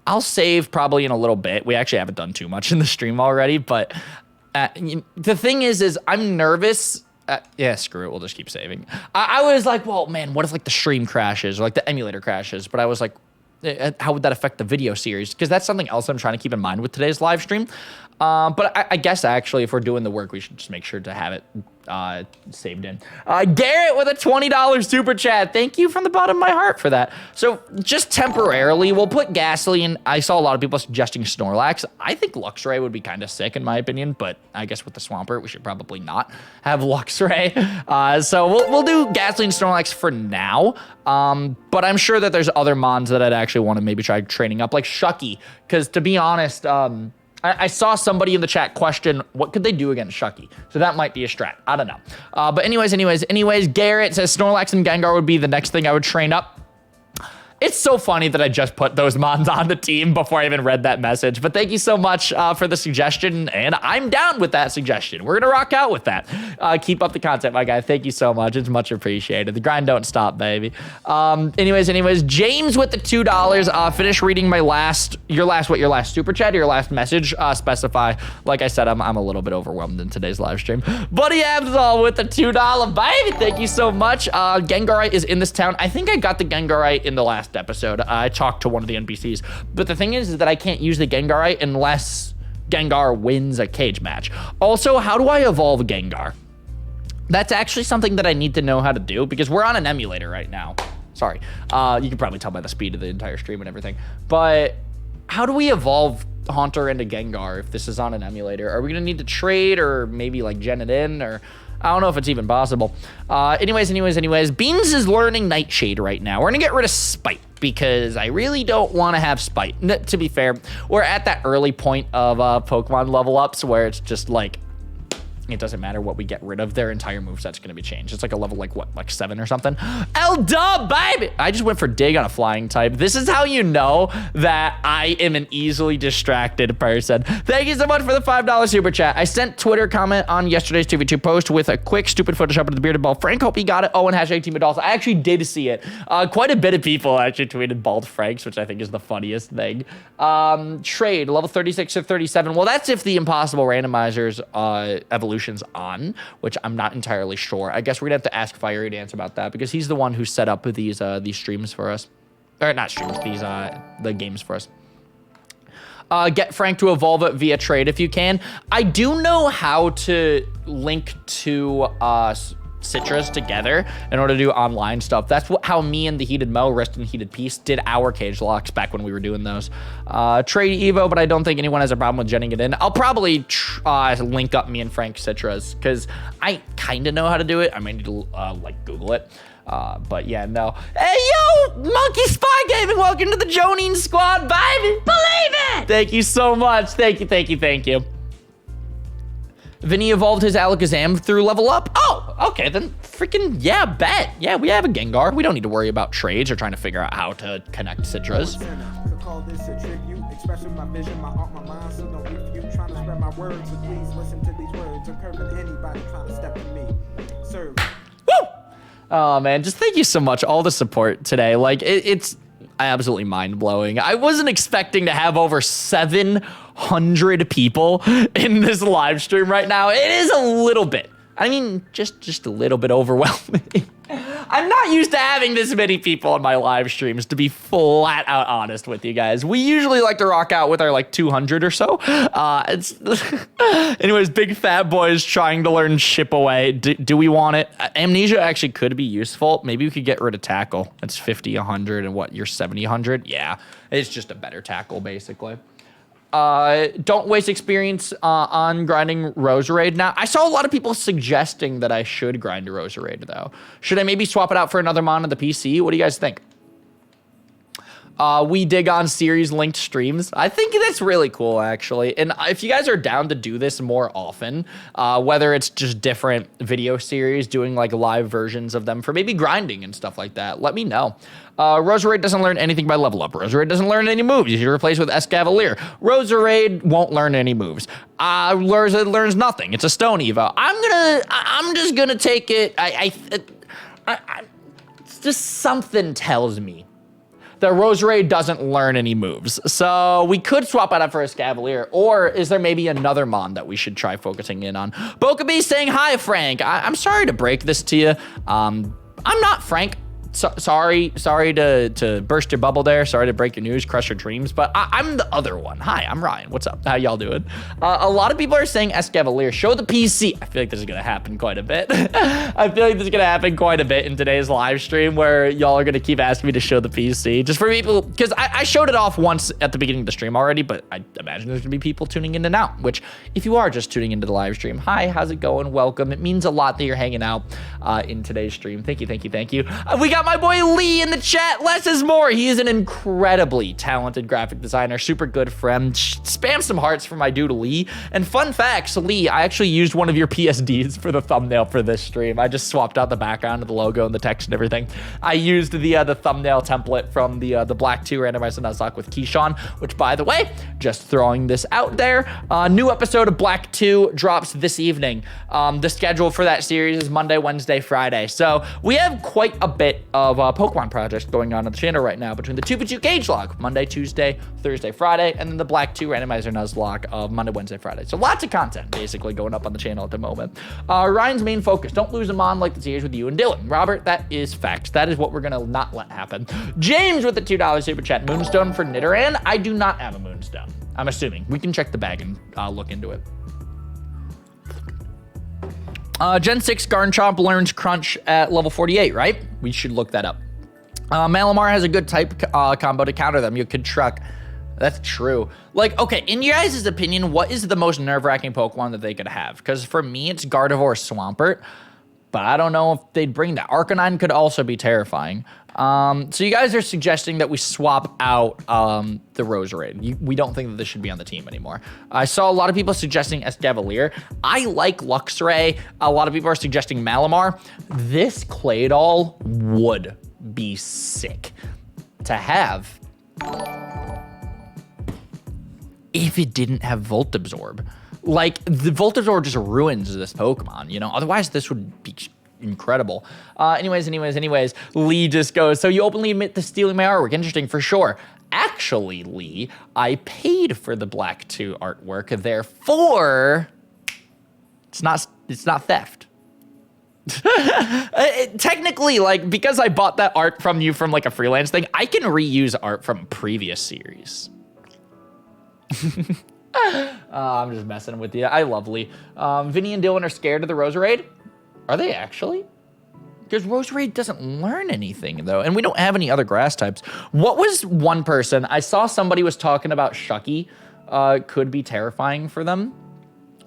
I'll save probably in a little bit. We actually haven't done too much in the stream already, but the thing is I'm nervous. Yeah, screw it. We'll just keep saving. I was like, well, man, what if like the stream crashes or like the emulator crashes? But I was like, how would that affect the video series? Because that's something else I'm trying to keep in mind with today's live stream. But I guess actually if we're doing the work, we should just make sure to have it saved in. Garrett with a $20 super chat. Thank you from the bottom of my heart for that. So just temporarily, we'll put gasoline. I saw a lot of people suggesting Snorlax. I think Luxray would be kind of sick in my opinion, but I guess with the Swampert, we should probably not have Luxray. So we'll do gasoline Snorlax for now. But I'm sure that there's other mons that I'd actually want to maybe try training up, like Shucky, because to be honest, I saw somebody in the chat question, what could they do against Shucky? So that might be a strat. I don't know. But anyways, Garrett says Snorlax and Gengar would be the next thing I would train up. It's so funny that I just put those mons on the team before I even read that message. But thank you so much for the suggestion, and I'm down with that suggestion. We're gonna rock out with that. Keep up the content, my guy. Thank you so much. It's much appreciated. The grind don't stop, baby. Anyways, James with the $2. Finish reading your last super chat or your last message. Specify. Like I said, I'm a little bit overwhelmed in today's live stream. Buddy Absol with the $2, baby. Thank you so much. Gengarite is in this town. I think I got the Gengarite in the last episode. I talked to one of the NPCs, but the thing is that I can't use the Gengarite unless Gengar wins a cage match. Also, how do I evolve Gengar? That's actually something that I need to know how to do because we're on an emulator right now. Sorry. You can probably tell by the speed of the entire stream and everything, but how do we evolve Haunter into Gengar if this is on an emulator? Are we gonna need to trade or maybe like gen it in, or I don't know if it's even possible. Anyways, Beans is learning Nightshade right now. We're gonna get rid of Spite because I really don't want to have Spite. To be fair, we're at that early point of Pokemon level ups where it's just like, it doesn't matter what we get rid of, their entire moveset's gonna be changed. It's like a level like 7 or something. L-Dub, baby! I just went for Dig on a flying type. This is how you know that I am an easily distracted person. Thank you so much for the $5 super chat. I sent Twitter comment on yesterday's TV2 post with a quick stupid Photoshop of the bearded ball. Frank, hope you got it. Oh, and hashtag Team Adults. I actually did see it. Quite a bit of people actually tweeted bald Franks, which I think is the funniest thing. Trade, level 36 or 37. Well, that's if the impossible randomizers evolutions on, which I'm not entirely sure. I guess we're gonna have to ask Fiery Dance about that because he's the one who set up these streams for us, or not streams, these the games for us. Get Frank to evolve it via trade if you can. I do know how to link to Citras together in order to do online stuff. That's how me and the Heated Mo, Rest in Heated Peace, did our cage locks back when we were doing those. Trade Evo, but I don't think anyone has a problem with genning it in. I'll probably link up me and Frank Citras because I kind of know how to do it. I may need to like Google it. But yeah, no. Hey, yo, Monkey Spy Gaming, welcome to the Jonine Squad, baby. Believe it. Thank you so much. Thank you. Vinny evolved his Alakazam through level up. Oh, Okay, then freaking, yeah, bet. Yeah, we have a Gengar. We don't need to worry about trades or trying to figure out how to connect Citras. Could call this a tribute, expressing my vision, my art, my mind, so don't refute. Trying to spread my words, so please listen to these words. Encouraging anybody trying to step to me. Serve. Woo! Oh, man, just thank you so much. All the support today. Like, it's absolutely mind-blowing. I wasn't expecting to have over 700 people in this live stream right now. It is a little bit. I mean, just a little bit overwhelming. I'm not used to having this many people on my live streams, to be flat out honest with you guys. We usually like to rock out with our like 200 or so. Anyways, big fat boys trying to learn Ship Away. Do we want it? Amnesia actually could be useful. Maybe we could get rid of Tackle. It's 50, 100, and what, you're 70, 100? Yeah, it's just a better Tackle, basically. Don't waste experience on grinding Roserade. Now, I saw a lot of people suggesting that I should grind a Roserade, though. Should I maybe swap it out for another mon on the PC? What do you guys think? We dig on series linked streams. I think that's really cool, actually. And if you guys are down to do this more often, whether it's just different video series, doing like live versions of them for maybe grinding and stuff like that, let me know. Roserade doesn't learn anything by level up. Roserade doesn't learn any moves. You should replace with Escavalier. Roserade won't learn any moves. Roserade learns nothing. It's a Stone Evo. I'm just gonna take it. It's just something tells me that Roserade doesn't learn any moves. So we could swap it out for a Escavalier, or is there maybe another mon that we should try focusing in on? Bokabee saying hi, Frank. I'm sorry to break this to you. I'm not Frank. Sorry to burst your bubble there. Sorry to break your news, crush your dreams, but I'm the other one. Hi, I'm Ryan. What's up? How y'all doing? A lot of people are saying Escavalier. Show the PC. I feel like this is going to happen quite a bit. I feel like this is going to happen quite a bit in today's live stream where y'all are going to keep asking me to show the PC. Just for people, because I showed it off once at the beginning of the stream already, but I imagine there's going to be people tuning in and out, which if you are just tuning into the live stream, hi, how's it going? Welcome. It means a lot that you're hanging out in today's stream. Thank you. We got my boy Lee in the chat. Less is more. He is an incredibly talented graphic designer, super good friend. Spam some hearts for my dude Lee. And fun facts, Lee, I actually used one of your PSDs for the thumbnail for this stream. I just swapped out the background of the logo and the text and everything. I used the thumbnail template from the Black 2 Randomized Nuzleaf with Keyshawn, which, by the way, just throwing this out there, new episode of Black 2 drops this evening. The schedule for that series is Monday, Wednesday, Friday. So we have quite a bit of Pokemon projects going on the channel right now between the 2v2 Cagelocke, Monday, Tuesday, Thursday, Friday, and then the Black 2 Randomizer Nuzleaf of Monday, Wednesday, Friday. So lots of content basically going up on the channel at the moment. Ryan's main focus, don't lose him on like the series with you and Dylan. Robert, that is facts. That is what we're gonna not let happen. James with the $2 super chat. Moonstone for Nidoran. I do not have a Moonstone. I'm assuming. We can check the bag and look into it. Gen 6 Garchomp learns Crunch at level 48, right? We should look that up. Malamar has a good type combo to counter them. You could truck. That's true. Like, okay, in your guys' opinion, what is the most nerve-wracking Pokemon that they could have? Because for me, it's Gardevoir Swampert, but I don't know if they'd bring that. Arcanine could also be terrifying. So you guys are suggesting that we swap out the Roserade. We don't think that this should be on the team anymore. I saw a lot of people suggesting Escavalier. I like Luxray. A lot of people are suggesting Malamar. This Claydol would be sick to have if it didn't have Volt Absorb. Like, the Volt Absorb just ruins this Pokemon, you know? Otherwise, this would be incredible. Anyways, Lee just goes, so you openly admit to stealing my artwork. Interesting, for sure. Actually, Lee, I paid for the Black 2 artwork, therefore, it's not theft. Technically, like, because I bought that art from you from like a freelance thing, I can reuse art from previous series. I'm just messing with you. I love Lee. Vinny and Dylan are scared of the Roserade. Are they actually? Because Roserade doesn't learn anything, though, and we don't have any other grass types. What was one person? I saw somebody was talking about Shucky could be terrifying for them.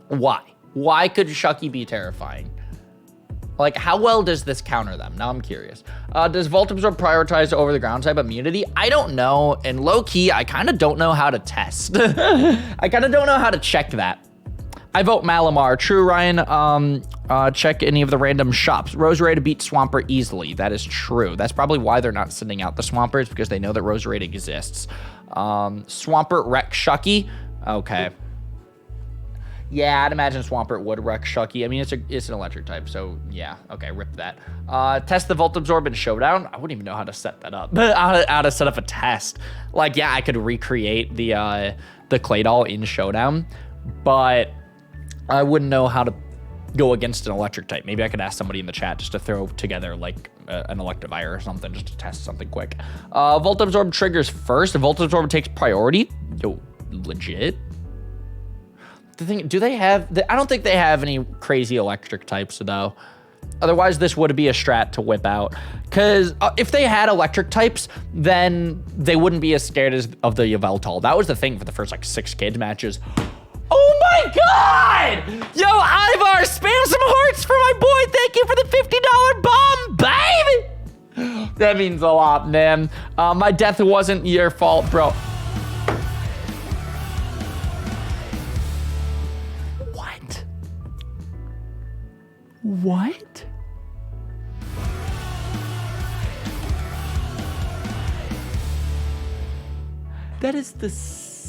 Why? Why could Shucky be terrifying? Like, how well does this counter them? Now I'm curious. Does Volt Absorb prioritize over the ground type immunity? I don't know, and low-key, I kind of don't know how to test. I kind of don't know how to check that. I vote Malamar. True, Ryan. check any of the random shops. Roserade beat Swampert easily. That is true. That's probably why they're not sending out the Swampers, because they know that Roserade exists. Swampert wreck Shucky. Okay. Yeah, I'd imagine Swampert would wreck Shucky. I mean, it's an electric type, so yeah. Okay, rip that. Test the Volt Absorb in Showdown. I wouldn't even know how to set that up. How to set up a test. Like, yeah, I could recreate the Claydol in Showdown, but I wouldn't know how to go against an electric type. Maybe I could ask somebody in the chat just to throw together like an Electivire or something, just to test something quick. Volt Absorb triggers first. Volt Absorb takes priority. Yo, legit. The thing, do they have? I don't think they have any crazy electric types though. Otherwise, this would be a strat to whip out. Because if they had electric types, then they wouldn't be as scared of the Yveltal. That was the thing for the first like 6 cage matches. Oh my God! Yo, Ivar, spam some hearts for my boy. Thank you for the $50 bomb, baby. That means a lot, man. My death wasn't your fault, bro. What? That is the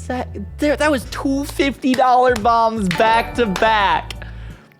that was 2 $50 bombs back to back.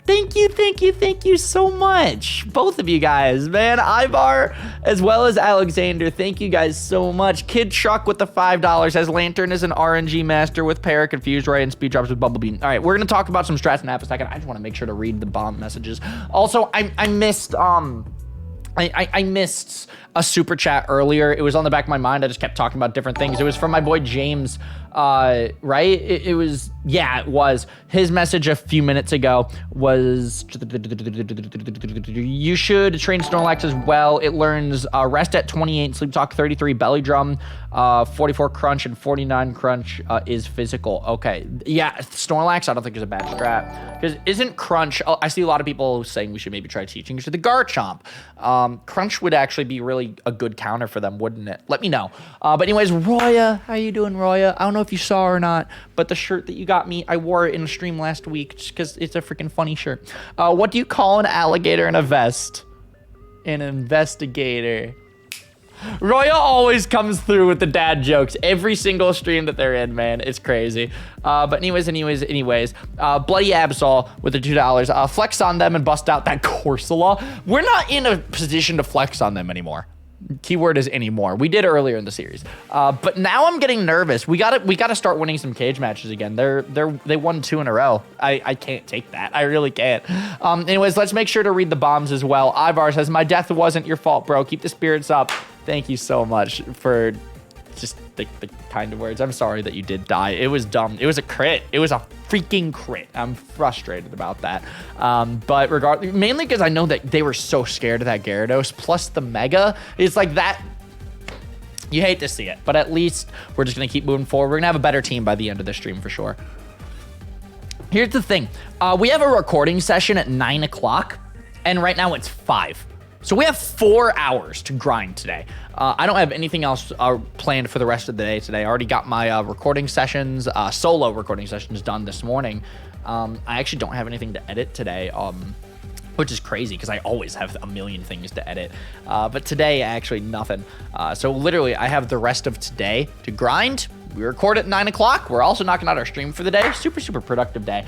Thank you so much. Both of you guys, man. Ivar as well as Alexander, thank you guys so much. Kid Truck with the $5 says Lantern is an RNG master with Para, Confused Ray, and Speed Drops with Bumblebee. All right, we're gonna talk about some strats in half a second. I just wanna make sure to read the bomb messages. Also, I missed I missed a super chat earlier. It was on the back of my mind. I just kept talking about different things. It was from my boy James, right? It was, yeah, it was. His message a few minutes ago was, you should train Snorlax as well. It learns rest at 28, sleep talk 33, belly drum, 44 crunch, and 49 crunch is physical. Okay, yeah, Snorlax I don't think is a bad strat. Because isn't crunch, I see a lot of people saying we should maybe try teaching to the Garchomp. Crunch would actually be really a good counter for them, wouldn't it? Let me know. But anyways, Roya, how you doing, Roya? I don't know if you saw or not, but the shirt that you got me, I wore it in a stream last week just because it's a freaking funny shirt. What do you call an alligator in a vest? An investigator. Roya always comes through with the dad jokes every single stream that they're in, man. It's crazy. But anyways, Bloody Absol with the $2. Flex on them and bust out that Corsola. We're not in a position to flex on them anymore. Keyword is anymore. We did earlier in the series. But now I'm getting nervous. We gotta start winning some cage matches again. They won 2 in a row. I can't take that. I really can't. Anyways, let's make sure to read the bombs as well. Ivar says, my death wasn't your fault, bro. Keep the spirits up. Thank you so much for just the kind of words. I'm sorry that you did die. It was dumb. It was a crit. It was a freaking crit. I'm frustrated about that. But mainly because I know that they were so scared of that Gyarados, plus the Mega. It's like that. You hate to see it, but at least we're just going to keep moving forward. We're going to have a better team by the end of the stream for sure. Here's the thing. We have a recording session at 9 o'clock, and right now it's 5. So we have 4 hours to grind today. I don't have anything else planned for the rest of the day today. I already got my recording sessions, solo recording sessions done this morning. I actually don't have anything to edit today, which is crazy because I always have a million things to edit. But today, actually nothing. So literally, I have the rest of today to grind. We record at 9 o'clock. We're also knocking out our stream for the day. Super, super productive day,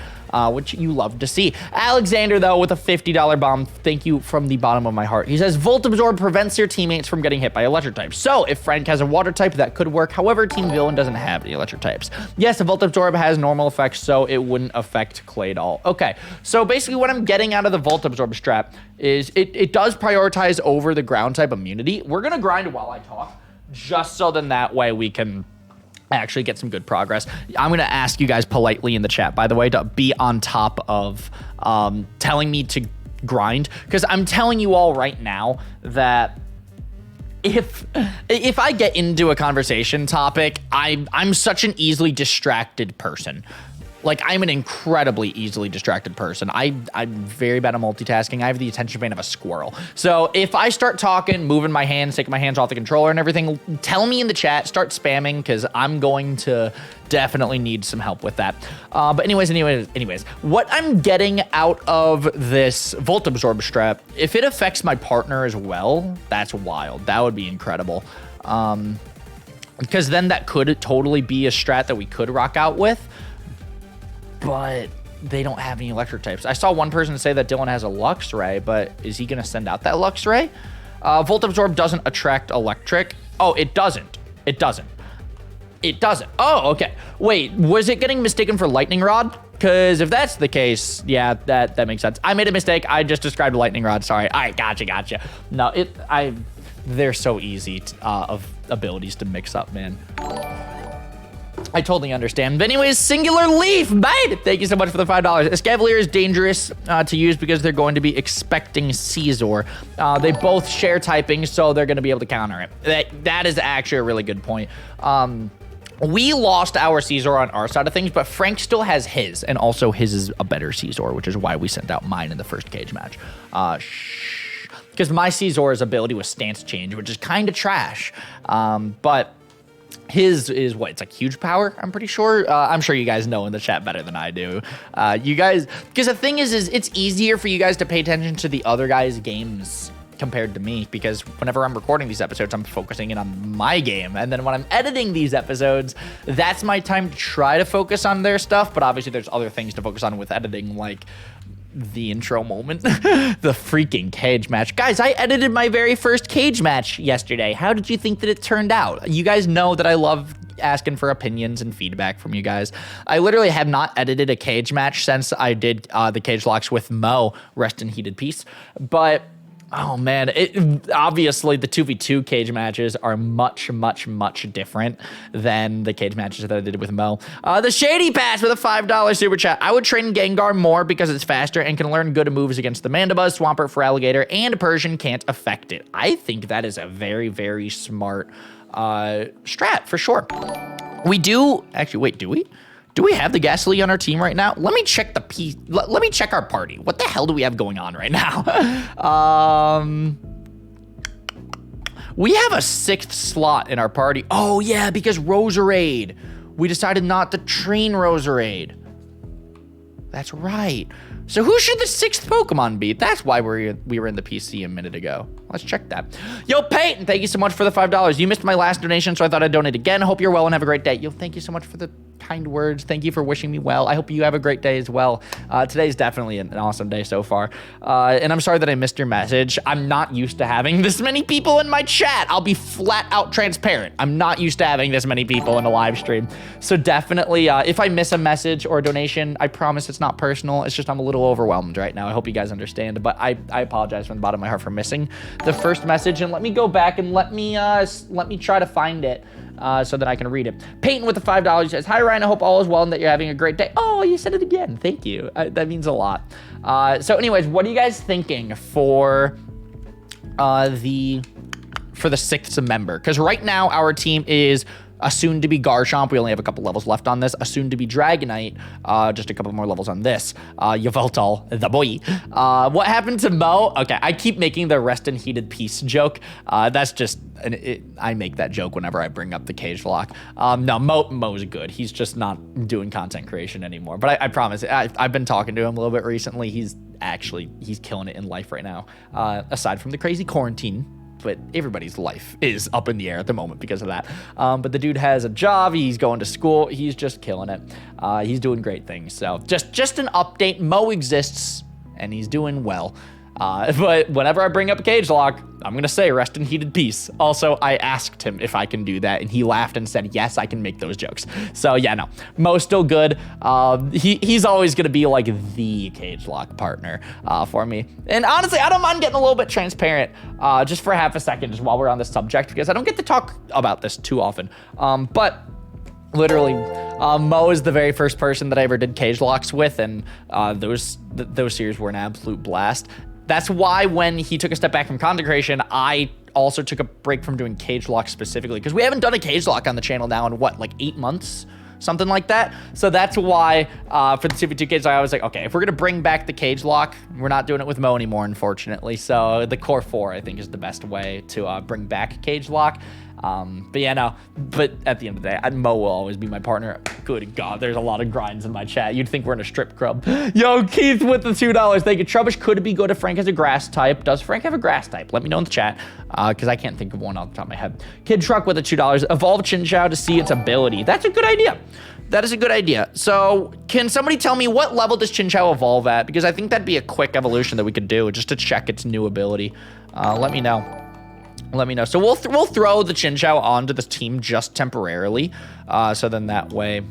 which you love to see. Alexander, though, with a $50 bomb. Thank you from the bottom of my heart. He says, Volt Absorb prevents your teammates from getting hit by electric types. So if Frank has a water type, that could work. However, Team Villain doesn't have any electric types. Yes, a Volt Absorb has normal effects, so it wouldn't affect Claydol. Okay, so basically what I'm getting out of the Volt Absorb strat is it does prioritize over the ground type immunity. We're going to grind while I talk, just so then that way we can actually get some good progress. I'm going to ask you guys politely in the chat, by the way, to be on top of telling me to grind, because I'm telling you all right now that if I get into a conversation topic, I'm such an easily distracted person. Like, I'm an incredibly easily distracted person. I'm very bad at multitasking. I have the attention span of a squirrel. So if I start talking, moving my hands, taking my hands off the controller and everything, tell me in the chat, start spamming, because I'm going to definitely need some help with that. But anyways, what I'm getting out of this Volt Absorb strat, if it affects my partner as well, that's wild. That would be incredible. Because then that could totally be a strat that we could rock out with. But they don't have any electric types. I saw one person say that Dylan has a Lux Ray, but is he going to send out that Lux Ray? Volt Absorb doesn't attract electric. Oh, it doesn't. It doesn't. It doesn't. Oh, okay. Wait, was it getting mistaken for Lightning Rod? Because if that's the case, yeah, that makes sense. I made a mistake. I just described a Lightning Rod. Sorry. All right, gotcha. No, they're so easy of abilities to mix up, man. I totally understand. But anyways, Singular Leaf, mate! Thank you so much for the $5. Escavalier is dangerous to use because they're going to be expecting Caesar. They both share typing, so they're going to be able to counter it. That is actually a really good point. We lost our Caesar on our side of things, but Frank still has his, and also his is a better Caesar, which is why we sent out mine in the first cage match. Because my Caesar's ability was stance change, which is kind of trash. But his is what? It's like huge power, I'm pretty sure. I'm sure you guys know in the chat better than I do. You guys, because the thing is it's easier for you guys to pay attention to the other guys' games compared to me, because whenever I'm recording these episodes, I'm focusing in on my game. And then when I'm editing these episodes, that's my time to try to focus on their stuff. But obviously there's other things to focus on with editing, like the intro moment, the freaking cage match. Guys, I edited my very first cage match yesterday. How did you think that it turned out? You guys know that I love asking for opinions and feedback from you guys. I literally have not edited a cage match since I did the Cagelocks with Mo, rest in heated peace. But oh man, obviously the 2v2 cage matches are much different than the cage matches that I did with Mo. The Shady Pass with a $5 super chat. I would train Gengar more because it's faster and can learn good moves against the Mandibuzz, Swampert for Alligator, and Persian can't affect it. I think that is a very smart strat for sure. We do, actually, wait, do we? Do we have the Ghastly on our team right now? Let me check let me check our party. What the hell do we have going on right now? We have a 6th slot in our party. Oh yeah, because Roserade. We decided not to train Roserade. That's right. So who should the 6th Pokemon be? That's why we were in the PC a minute ago. Let's check that. Yo, Peyton, thank you so much for the $5. You missed my last donation, so I thought I'd donate again. Hope you're well and have a great day. Yo, thank you so much for the kind words. Thank you for wishing me well. I hope you have a great day as well. Today's definitely an awesome day so far. And I'm sorry that I missed your message. I'm not used to having this many people in my chat. I'll be flat out transparent. I'm not used to having this many people in a live stream. So definitely, if I miss a message or a donation, I promise it's not personal. It's just I'm a little overwhelmed right now. I hope you guys understand, but I apologize from the bottom of my heart for missing the first message. And let me go back and let me try to find it so that I can read it. Peyton with the $5 says, "Hi Ryan, I hope all is well and that you're having a great day." Oh, you said it again. Thank you. That means a lot. So anyways, what are you guys thinking for the 6th member? Because right now our team is a soon-to-be Garchomp. We only have a couple levels left on this. A soon-to-be Dragonite. Just a couple more levels on this. Yveltal, the boy. What happened to Mo? Okay, I keep making the rest in heated peace joke. That's just, I make that joke whenever I bring up the Cagelocke. No, Mo's good. He's just not doing content creation anymore. But I promise, I've been talking to him a little bit recently. He's killing it in life right now. Aside from the crazy quarantine. But everybody's life is up in the air at the moment because of that. But the dude has a job. He's going to school. He's just killing it. He's doing great things. So just an update. Mo exists, and he's doing well. But whenever I bring up a Cagelocke, I'm going to say rest in heated peace. Also, I asked him if I can do that, and he laughed and said, yes, I can make those jokes. So yeah, no, Mo's still good. He's always going to be like the Cagelocke partner for me. And honestly, I don't mind getting a little bit transparent just for half a second, just while we're on this subject, because I don't get to talk about this too often. But literally, Mo is the very first person that I ever did Cagelocks with, and those series were an absolute blast. That's why when he took a step back from content creation, I also took a break from doing Cagelocke specifically, because we haven't done a Cagelocke on the channel now in what, like 8 months? something like that. So that's why for the 2v2 cages, I was like, okay, if we're gonna bring back the Cagelocke, we're not doing it with Mo anymore, unfortunately. So the core 4, I think, is the best way to bring back Cagelocke. But yeah, no, but at the end of the day, Mo will always be my partner. Good God, there's a lot of grinds in my chat. You'd think we're in a strip club. Yo, Keith with the $2. Thank you. Trubbish, could it be good if Frank has a grass type? Does Frank have a grass type? Let me know in the chat, because I can't think of one off the top of my head. Kid Truck with the $2. Evolve Chinchou to see its ability. That's a good idea. That is a good idea. So can somebody tell me what level does Chinchou evolve at? Because I think that'd be a quick evolution that we could do just to check its new ability. Let me know. Let me know. So we'll throw the Chinchou onto the team just temporarily. So then that way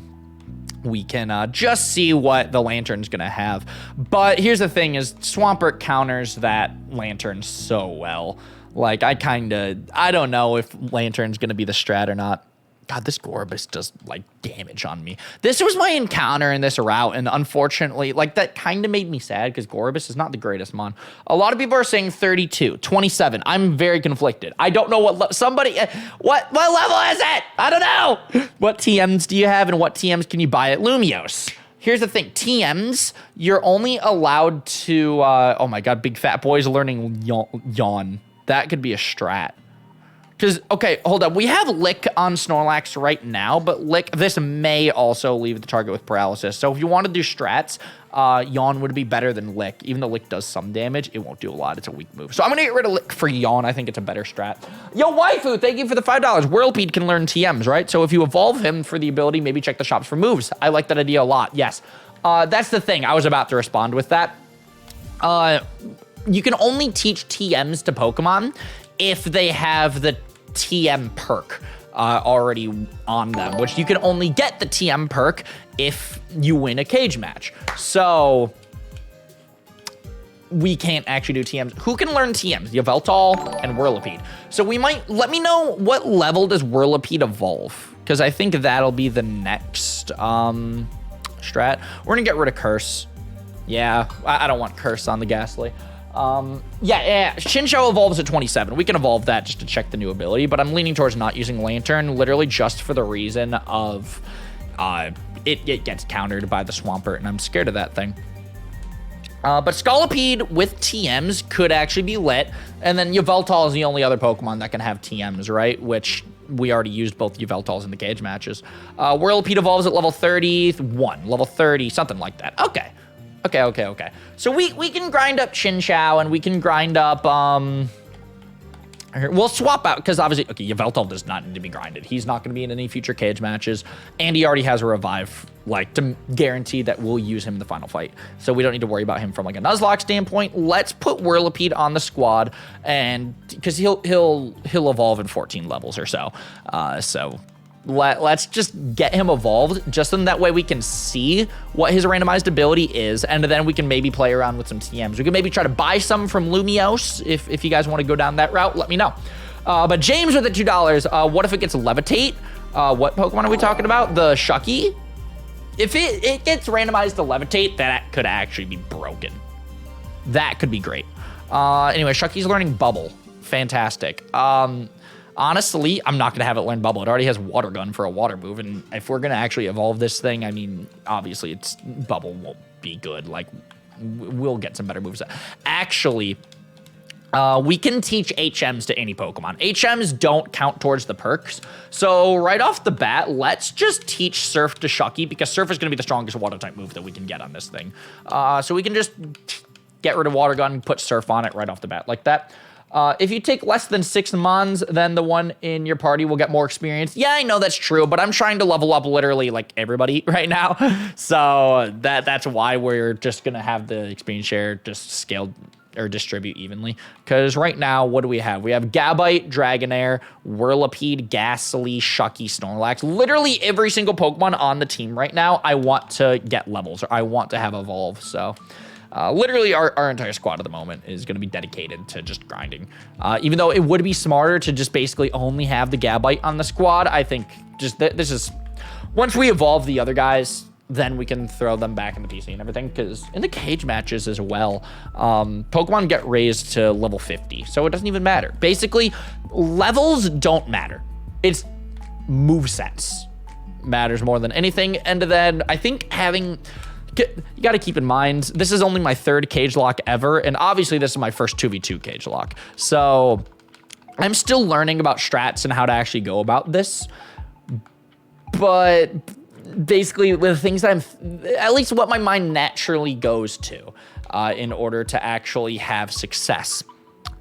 we can just see what the Lantern's gonna have. But here's the thing is Swampert counters that Lantern so well. Like I don't know if Lantern's gonna be the strat or not. God, this Gorbis does like damage on me. This was my encounter in this route, and unfortunately, like that kind of made me sad because Gorbis is not the greatest mon. A lot of people are saying 32, 27. I'm very conflicted. I don't know what what level is it? I don't know. What TMs do you have, and what TMs can you buy at Lumiose? Here's the thing, TMs, you're only allowed to, oh my God, big fat boys learning yawn. That could be a strat. Because, okay, hold up. We have Lick on Snorlax right now, but Lick, this may also leave the target with paralysis. So if you want to do strats, Yawn would be better than Lick. Even though Lick does some damage, it won't do a lot. It's a weak move. So I'm going to get rid of Lick for Yawn. I think it's a better strat. Yo, Waifu, thank you for the $5. Whirlpeed can learn TMs, right? So if you evolve him for the ability, maybe check the shops for moves. I like that idea a lot. Yes. That's the thing. I was about to respond with that. You can only teach TMs to Pokemon if they have the TM perk already on them, which you can only get the TM perk if you win a cage match. So we can't actually do TMs. Who can learn TMs? Yveltal and Whirlipede. So we might, let me know what level does Whirlipede evolve, because I think that'll be the next strat. We're gonna get rid of Curse. Yeah, I don't want Curse on the Ghastly. Yeah, Chinchou evolves at 27. We can evolve that just to check the new ability, but I'm leaning towards not using Lantern, literally just for the reason of it gets countered by the Swampert, and I'm scared of that thing. But Scolipede with TMs could actually be lit, and then Yveltal is the only other Pokemon that can have TMs, right? Which we already used both Yveltals in the cage matches. Whirlipede evolves at level 31, level 30, something like that. Okay. So we can grind up Chinchou, and we can grind up, we'll swap out, because obviously, okay, Yveltal does not need to be grinded. He's not going to be in any future cage matches, and he already has a revive, like, to guarantee that we'll use him in the final fight. So we don't need to worry about him from, like, a Nuzlocke standpoint. Let's put Whirlipede on the squad, and, because he'll evolve in 14 levels or so. Let's just get him evolved, just in that way we can see what his randomized ability is, and then we can maybe play around with some TMs. We can maybe try to buy some from Lumiose if you guys want to go down that route. Let me know. But James with the $2. What if it gets Levitate? What Pokemon are we talking about? The Shucky? If it gets randomized to Levitate, that could actually be broken. That could be great. Anyway, Shucky's learning Bubble. Fantastic. Honestly, I'm not going to have it learn Bubble. It already has Water Gun for a water move, and if we're going to actually evolve this thing, I mean, obviously, Bubble won't be good. Like, we'll get some better moves. Actually, we can teach HMs to any Pokemon. HMs don't count towards the perks, so right off the bat, let's just teach Surf to Shucky, because Surf is going to be the strongest water-type move that we can get on this thing. So we can just get rid of Water Gun and put Surf on it right off the bat like that. If you take less than 6 Mons, then the one in your party will get more experience. Yeah, I know that's true, but I'm trying to level up literally like everybody right now. So that's why we're just going to have the experience share just scaled or distribute evenly. Because right now, what do we have? We have Gabite, Dragonair, Whirlipede, Ghastly, Shucky, Snorlax. Literally every single Pokemon on the team right now, I want to get levels, or I want to have evolve, so... literally, our entire squad at the moment is going to be dedicated to just grinding. Even though it would be smarter to just basically only have the Gabite on the squad, I think just this is... Once we evolve the other guys, then we can throw them back in the PC and everything, because in the cage matches as well, Pokemon get raised to level 50, so it doesn't even matter. Basically, levels don't matter. It's movesets. matters more than anything. And then I think you got to keep in mind, this is only my 3rd Cagelocke ever, and obviously this is my first 2v2 Cagelocke. So I'm still learning about strats and how to actually go about this. But basically, with things that at least what my mind naturally goes to in order to actually have success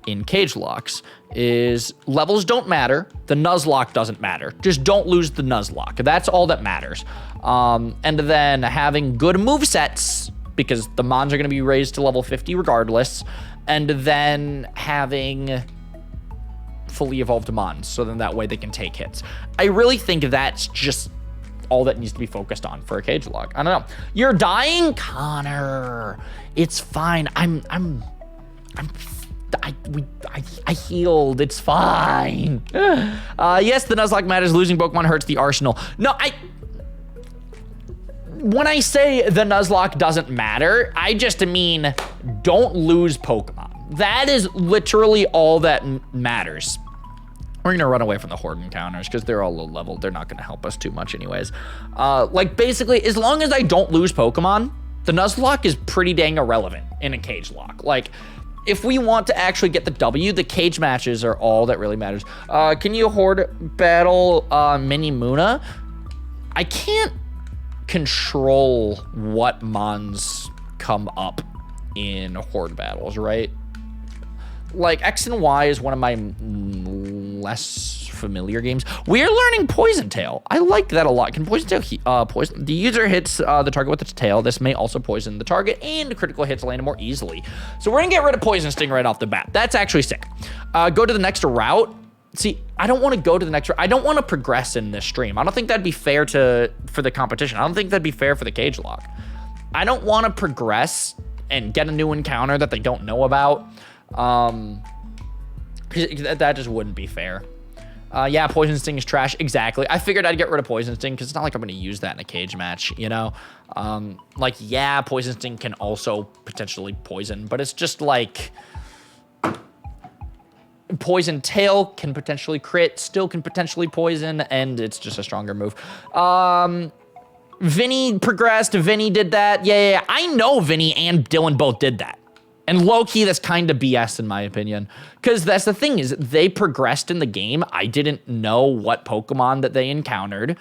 in Cagelocks is levels don't matter. The Nuzlocke doesn't matter. Just don't lose the Nuzlocke. That's all that matters. And then having good movesets, because the Mons are going to be raised to level 50 regardless. And then having fully evolved Mons, so then that way they can take hits. I really think that's just all that needs to be focused on for a Cagelocke. I don't know. You're dying, Connor. It's fine. I healed. It's fine. Yes, the Nuzlocke matters. Losing Pokemon hurts the arsenal. No, when I say the Nuzlocke doesn't matter, I just mean don't lose Pokemon. That is literally all that matters. We're gonna run away from the Horde encounters because they're all low level. They're not gonna help us too much anyways. Like basically, as long as I don't lose Pokemon, the Nuzlocke is pretty dang irrelevant in a Cagelocke. Like, if we want to actually get the W, the cage matches are all that really matters. Can you Horde battle Mini Muna? I can't control what Mons come up in Horde battles, right? Like, X and Y is one of my less familiar games. We are learning Poison Tail. I like that a lot. Can Poison Tail poison? The user hits the target with its tail. This may also poison the target, and critical hits land more easily. So we're gonna get rid of Poison Sting right off the bat. That's actually sick. Go to the next route. See, I don't want to go to the next route. I don't want to progress in this stream. I don't think that'd be fair for the competition. I don't think that'd be fair for the Cagelocke. I don't want to progress and get a new encounter that they don't know about. That just wouldn't be fair. Yeah, Poison Sting is trash. Exactly. I figured I'd get rid of Poison Sting because it's not like I'm going to use that in a cage match, you know? Like, yeah, Poison Sting can also potentially poison, but it's just like Poison Tail can potentially crit, still can potentially poison, and it's just a stronger move. Vinny progressed. Vinny did that. Yeah. I know Vinny and Dylan both did that. And low-key, that's kind of BS in my opinion. Because that's the thing is, they progressed in the game. I didn't know what Pokemon that they encountered.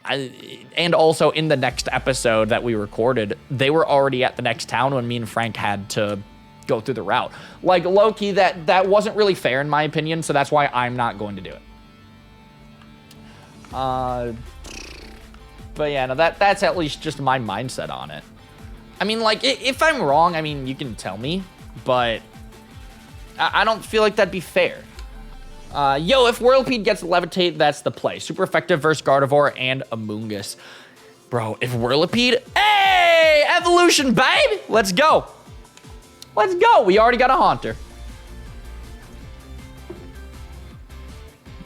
And also, in the next episode that we recorded, they were already at the next town when me and Frank had to go through the route. Like, low-key, that wasn't really fair in my opinion, so that's why I'm not going to do it. But yeah, no, that's at least just my mindset on it. I mean, like, if I'm wrong, I mean, you can tell me, but I don't feel like that'd be fair. Yo, if Whirlipede gets Levitate, that's the play. Super effective versus Gardevoir and Amoonguss. Bro, if Whirlipede... Hey! Evolution, babe! Let's go. Let's go. We already got a Haunter.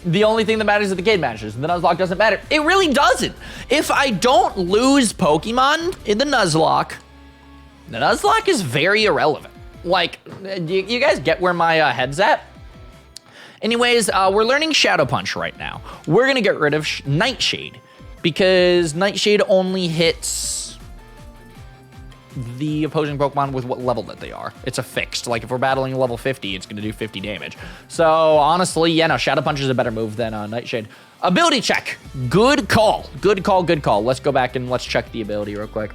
The only thing that matters is the game matches. The Nuzlocke doesn't matter. It really doesn't. If I don't lose Pokemon in the Nuzlocke is very irrelevant. Like, you guys get where my head's at? Anyways, we're learning Shadow Punch right now. We're going to get rid of Nightshade because Nightshade only hits the opposing Pokemon with what level that they are. It's a fixed. Like, if we're battling level 50, it's going to do 50 damage. So, honestly, yeah, no, Shadow Punch is a better move than Nightshade. Ability check. Good call. Good call, good call. Let's go back and let's check the ability real quick.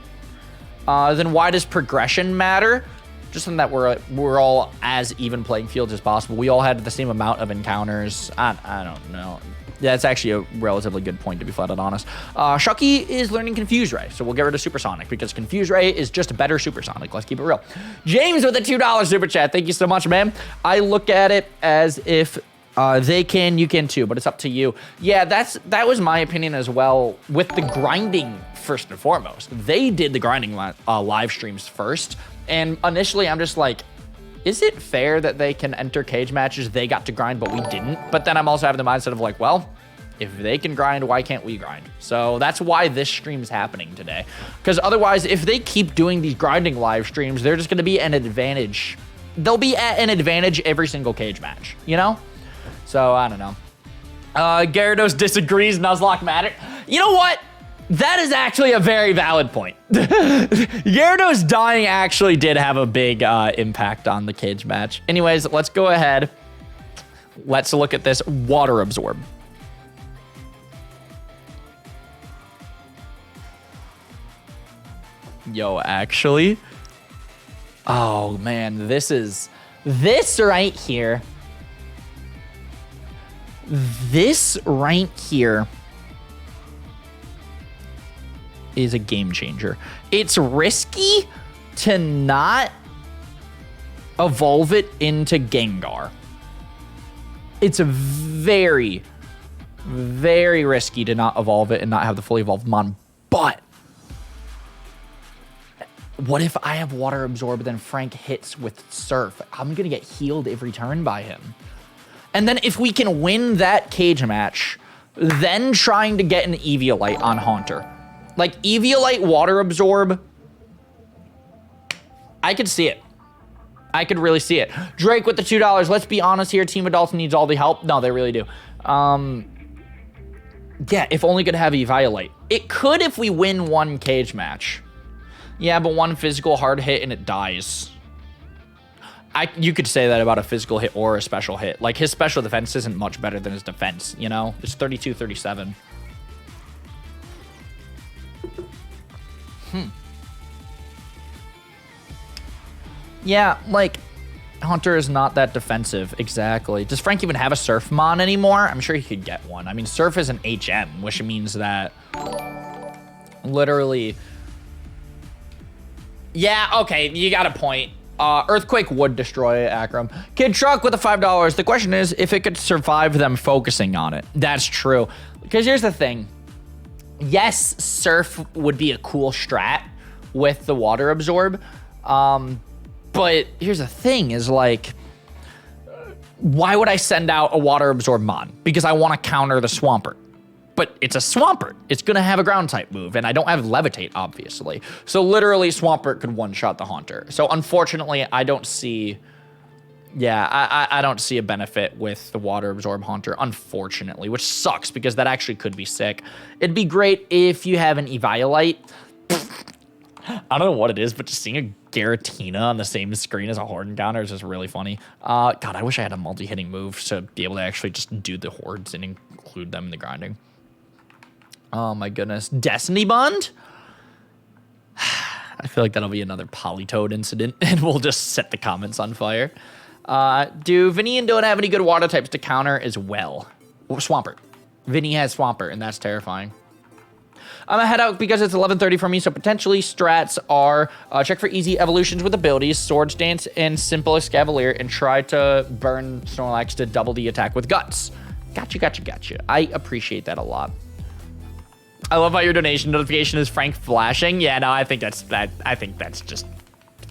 Then why does progression matter? Just in that we're all as even playing fields as possible. We all had the same amount of encounters. I don't know. That's actually a relatively good point, to be flat out honest. Shucky is learning Confuse Ray, so we'll get rid of Supersonic because Confuse Ray is just a better Supersonic. Let's keep it real. James with a $2 super chat. Thank you so much, man. I look at it as if they can, you can too, but it's up to you. Yeah, that was my opinion as well with the grinding first and foremost. They did the grinding live streams first, and initially I'm just like, is it fair that they can enter cage matches? They got to grind, but we didn't. But then I'm also having the mindset of like, well, if they can grind, why can't we grind? So that's why this stream is happening today. Because otherwise, if they keep doing these grinding live streams, they're just going to be an advantage. They'll be at an advantage every single cage match, you know? So I don't know. Gyarados disagrees. Nuzlocke matter. You know what? That is actually a very valid point. Gyarados dying actually did have a big impact on the cage match. Anyways, let's go ahead. Let's look at this water absorb. Yo, actually. Oh, man, this right here. This right here is a game changer. It's risky to not evolve it into Gengar. It's very, very risky to not evolve it and not have the fully evolved Mon. But what if I have Water Absorb, then Frank hits with Surf? I'm going to get healed every turn by him. And then if we can win that cage match, then trying to get an Eviolite on Haunter. Like, Eviolite Water Absorb, I could see it. I could really see it. Drake with the $2. Let's be honest here. Team Adults needs all the help. No, they really do. Yeah, if only could have Eviolite. It could if we win one cage match. Yeah, but one physical hard hit and it dies. You could say that about a physical hit or a special hit. Like, his special defense isn't much better than his defense, you know? It's 32-37. Yeah, like, Haunter is not that defensive. Exactly. Does Frank even have a Surf Mon anymore? I'm sure he could get one. I mean, Surf is an HM, which means that literally... Yeah, okay, you got a point. Earthquake would destroy Akram. Kid Truck with the $5. The question is if it could survive them focusing on it. That's true. Because here's the thing. Yes, Surf would be a cool strat with the Water Absorb. But here's the thing is, like, why would I send out a Water Absorb Mon? Because I want to counter the Swampert. But it's a Swampert. It's going to have a ground type move, and I don't have Levitate, obviously. So literally, Swampert could one-shot the Haunter. So unfortunately, I don't see... Yeah, I don't see a benefit with the Water Absorb Haunter, unfortunately, which sucks because that actually could be sick. It'd be great if you have an Eviolite. I don't know what it is, but just seeing a Giratina on the same screen as a Horde encounter is just really funny. God, I wish I had a multi-hitting move to be able to actually just do the Hordes and include them in the grinding. Oh my goodness. Destiny Bond? I feel like that'll be another Politoed incident, and we'll just set the comments on fire. Do Vinny and don't have any good water types to counter as well? Swampert. Vinny has Swampert, and that's terrifying. I'm gonna head out because it's 11:30 for me, so potentially strats are check for easy evolutions with abilities, Swords Dance, and Simple Escavalier, and try to burn Snorlax to double the attack with Guts. Gotcha. I appreciate that a lot. I love how your donation notification is Frank flashing. Yeah, no, I think that's just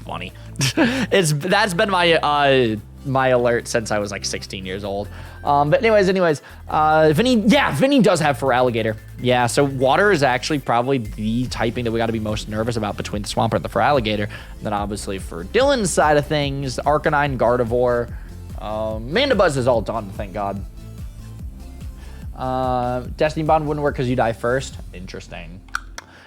funny. That's been my alert since I was like 16 years old. But anyways, Vinny does have Feraligatr. Yeah, so water is actually probably the typing that we got to be most nervous about between the Swampert and the Feraligatr. And then obviously for Dylan's side of things, Arcanine, Gardevoir, Mandibuzz is all done, thank God. Destiny Bond wouldn't work because you die first. Interesting.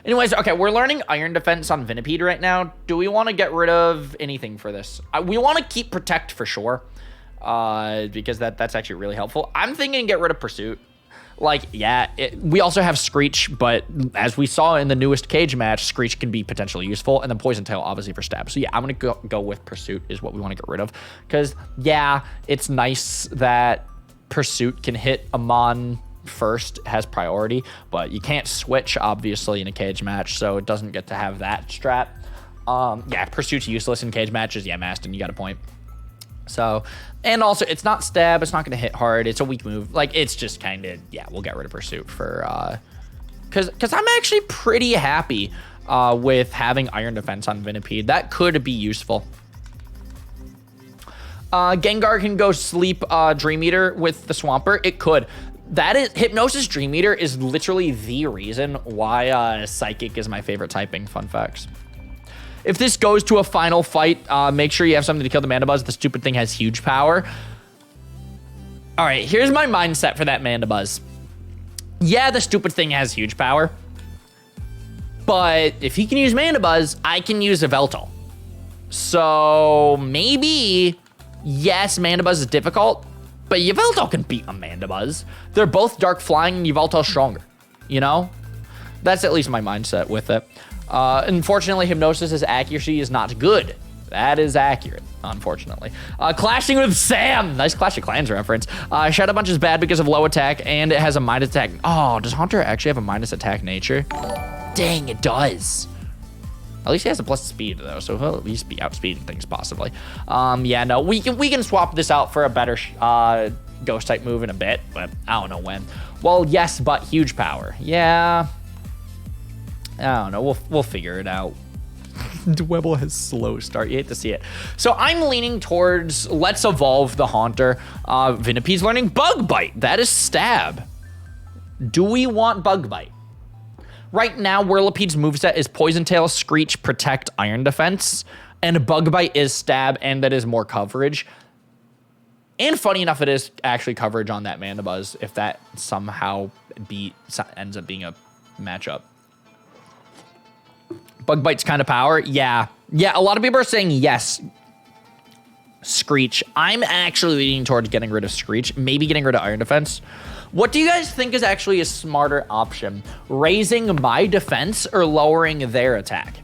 Anyways, okay, we're learning Iron Defense on Venipede right now. Do we want to get rid of anything for this? We want to keep Protect for sure, because that's actually really helpful. I'm thinking get rid of Pursuit. Like, yeah, we also have Screech, but as we saw in the newest cage match, Screech can be potentially useful, and then Poison Tail, obviously, for stab. So yeah, I'm going to go with Pursuit is what we want to get rid of, because, yeah, it's nice that Pursuit can hit a Mon first, has priority, but you can't switch obviously in a cage match, so it doesn't get to have that strat. Yeah, Pursuit's useless in cage matches. Yeah, Maston, you got a point. So, and also it's not stab, it's not going to hit hard, it's a weak move. Like, it's just kind of, yeah, we'll get rid of Pursuit for because I'm actually pretty happy with having Iron Defense on Venipede. That could be useful. Gengar can go sleep Dream Eater with the Swampert. It could. That is, Hypnosis Dream Eater is literally the reason why Psychic is my favorite typing. Fun facts. If this goes to a final fight, make sure you have something to kill the Mandibuzz. The stupid thing has huge power. All right, here's my mindset for that Mandibuzz. Yeah, the stupid thing has huge power. But if he can use Mandibuzz, I can use Yveltal. So maybe, yes, Mandibuzz is difficult, but Yveltal can beat a Mandibuzz. They're both dark flying and Yveltal's stronger, you know? That's at least my mindset with it. Unfortunately, Hypnosis's accuracy is not good. That is accurate, unfortunately. Clashing with Sam. Nice Clash of Clans reference. Shadow Punch is bad because of low attack, and it has a minus attack. Oh, does Haunter actually have a minus attack nature? Dang, it does. At least he has a plus speed, though, so he'll at least be outspeeding things, possibly. Yeah, no, we can swap this out for a better Ghost-type move in a bit, but I don't know when. Well, yes, but huge power. Yeah. I don't know. We'll figure it out. Dwebble has slow start. You hate to see it. So I'm leaning towards let's evolve the Haunter. Vinnipede's learning Bug Bite. That is Stab. Do we want Bug Bite? Right now, Whirlipede's moveset is Poison Tail, Screech, Protect, Iron Defense. And Bug Bite is Stab, and that is more coverage. And funny enough, it is actually coverage on that Mandibuzz if that somehow ends up being a matchup. Bug Bite's kind of power. Yeah. Yeah, a lot of people are saying yes. Screech. I'm actually leaning towards getting rid of Screech. Maybe getting rid of Iron Defense. What do you guys think is actually a smarter option? Raising my defense or lowering their attack?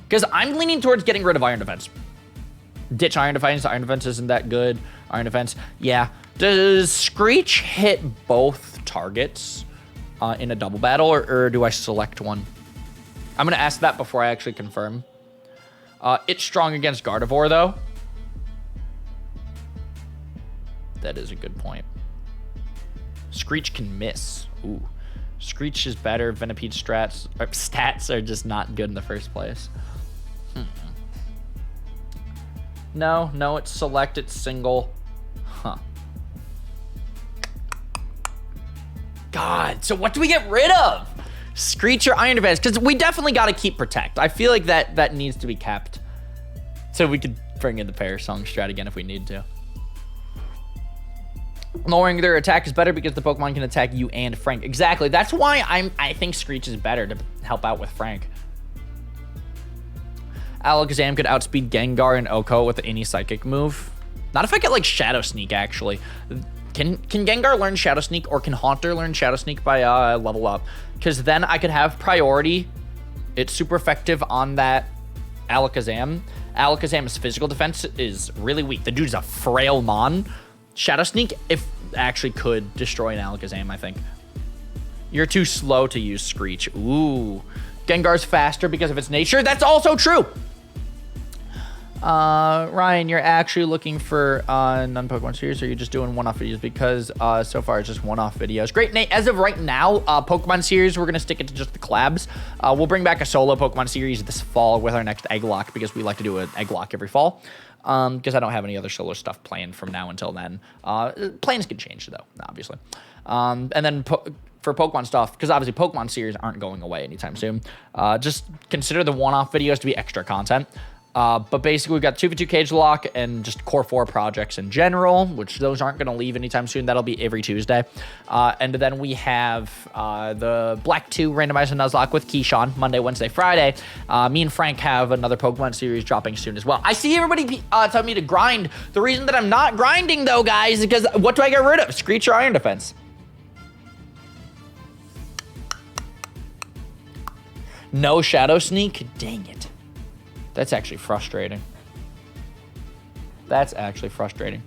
Because I'm leaning towards getting rid of Iron Defense. Ditch Iron Defense. Iron Defense isn't that good. Iron Defense. Yeah. Does Screech hit both targets? In a double battle, or do I select one? I'm gonna ask that before I actually confirm. It's strong against Gardevoir, though. That is a good point. Screech can miss. Ooh. Screech is better. Vinnipede's stats are just not good in the first place. No, it's select, it's single. Huh. God, so what do we get rid of? Screech or Iron Defense? Because we definitely got to keep Protect. I feel like that needs to be kept. So we could bring in the Pair Song strat again if we need to. Lowering their attack is better because the Pokemon can attack you and Frank. Exactly. That's why I think Screech is better to help out with Frank. Alakazam could outspeed Gengar and Oko with any Psychic move. Not if I get like Shadow Sneak, actually. Can Gengar learn Shadow Sneak, or can Haunter learn Shadow Sneak by level up? Because then I could have priority. It's super effective on that Alakazam. Alakazam's physical defense is really weak. The dude's a frail mon. Shadow Sneak, if actually could destroy an Alakazam, I think. You're too slow to use Screech. Ooh. Gengar's faster because of its nature. That's also true. Ryan, you're actually looking for non-Pokemon series, or you're just doing one-off videos? Because so far it's just one-off videos. Great, Nate. As of right now, Pokemon series, we're gonna stick it to just the collabs. We'll bring back a solo Pokemon series this fall with our next Egglocke, because we like to do an Egglocke every fall. Because I don't have any other solo stuff planned from now until then. Plans can change though, obviously. And then for Pokemon stuff, because obviously Pokemon series aren't going away anytime soon. Just consider the one-off videos to be extra content. But basically, we've got 2v2 Cagelocke and just Core 4 projects in general, which those aren't going to leave anytime soon. That'll be every Tuesday. And then we have the Black 2 Randomized Nuzlocke with Keyshawn, Monday, Wednesday, Friday. Me and Frank have another Pokemon series dropping soon as well. I see everybody telling me to grind. The reason that I'm not grinding, though, guys, is because what do I get rid of? Screech or Iron Defense? No Shadow Sneak? Dang it. That's actually frustrating. That's actually frustrating.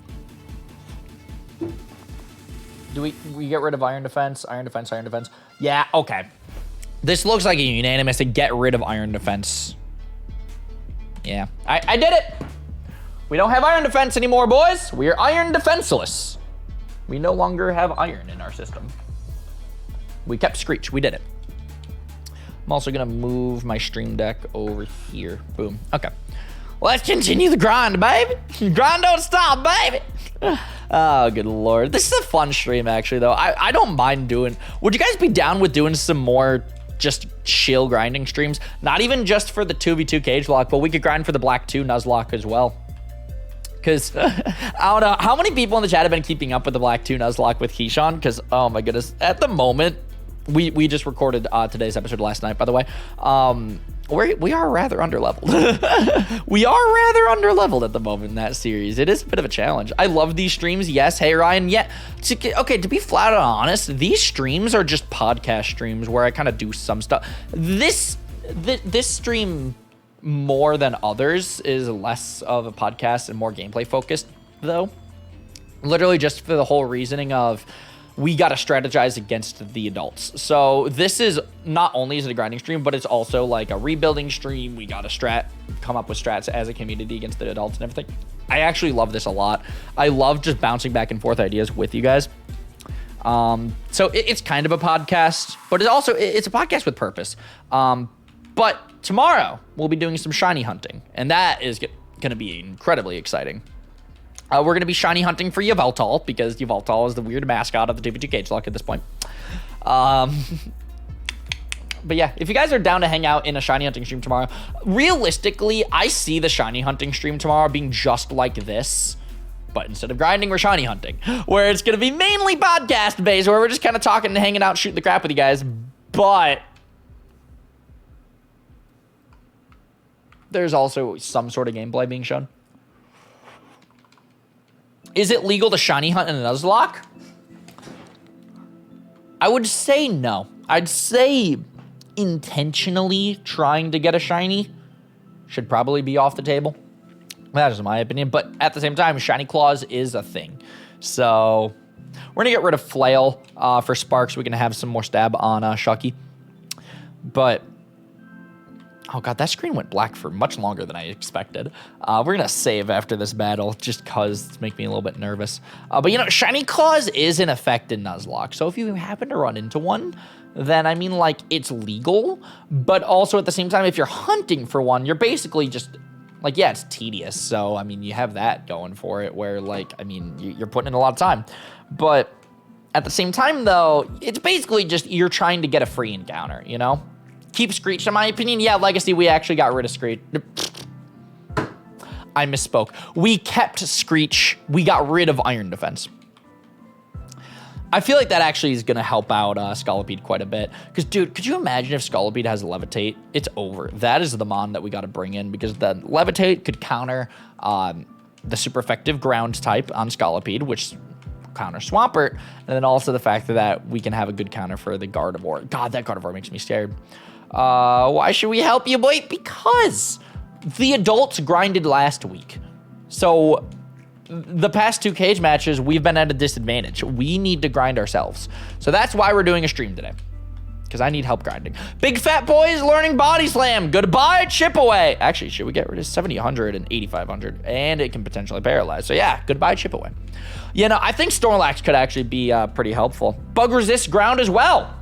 Do we get rid of Iron Defense? Iron Defense, Iron Defense. Yeah, okay. This looks like a unanimous to get rid of Iron Defense. Yeah, I did it. We don't have Iron Defense anymore, boys. We are Iron Defenseless. We no longer have Iron in our system. We kept Screech. We did it. I'm also gonna move my stream deck over here. Boom. Okay. Let's continue the grind, baby. Grind don't stop, baby. Oh, good lord. This is a fun stream, actually, though. I don't mind doing... Would you guys be down with doing some more just chill grinding streams? Not even just for the 2v2 Cagelocke, but we could grind for the Black 2 Nuzlocke as well. Because I don't know. How many people in the chat have been keeping up with the Black 2 Nuzlocke with Keyshawn? Because, oh my goodness. At the moment... We just recorded today's episode last night, by the way. We are rather underleveled. We are rather underleveled at the moment in that series. It is a bit of a challenge. I love these streams. Yes, hey Ryan. Yeah. To be flat out honest, these streams are just podcast streams where I kind of do some stuff. This stream, more than others, is less of a podcast and more gameplay focused, though. Literally just for the whole reasoning of we got to strategize against the adults. So this is not only is it a grinding stream, but it's also like a rebuilding stream. We got to come up with strats as a community against the adults and everything. I actually love this a lot. I love just bouncing back and forth ideas with you guys. So it's kind of a podcast, but it's a podcast with purpose. But tomorrow we'll be doing some shiny hunting, and that is going to be incredibly exciting. We're going to be shiny hunting for Yveltal, because Yveltal is the weird mascot of the 2v2 Cagelocke at this point. But yeah, if you guys are down to hang out in a shiny hunting stream tomorrow, realistically, I see the shiny hunting stream tomorrow being just like this. But instead of grinding, we're shiny hunting, where it's going to be mainly podcast based, where we're just kind of talking and hanging out, shooting the crap with you guys. But there's also some sort of gameplay being shown. Is it legal to shiny hunt in a Nuzleaf? I would say no. I'd say intentionally trying to get a shiny should probably be off the table. That is my opinion. But at the same time, shiny claws is a thing. So we're going to get rid of Flail for Sparks. We can have some more stab on Shucky. But oh god, that screen went black for much longer than I expected. We're going to save after this battle just because it's making me a little bit nervous. But you know, Shiny Claws is in effect in Nuzleaf. So if you happen to run into one, then I mean, like, it's legal. But also at the same time, if you're hunting for one, you're basically just, like, yeah, it's tedious. So, I mean, you have that going for it where, like, I mean, you're putting in a lot of time. But at the same time, though, it's basically just you're trying to get a free encounter, you know? Keep Screech, in my opinion. Yeah, Legacy, we actually got rid of Screech. I misspoke. We kept Screech. We got rid of Iron Defense. I feel like that actually is going to help out Scolipede quite a bit. Because, dude, could you imagine if Scolipede has Levitate? It's over. That is the mon that we got to bring in, because the Levitate could counter the super effective ground type on Scolipede, which counter Swampert, and then also the fact that we can have a good counter for the Gardevoir. God, that Gardevoir makes me scared. Why should we help you, boy? Because the adults grinded last week. So the past 2 cage matches, we've been at a disadvantage. We need to grind ourselves. So that's why we're doing a stream today, because I need help grinding. Big Fat Boy is learning Body Slam. Goodbye, Chip Away. Actually, should we get rid of 7000 and 8500? And it can potentially paralyze. So yeah, goodbye, Chip Away. You know, I think Snorlax could actually be pretty helpful. Bug resist ground as well.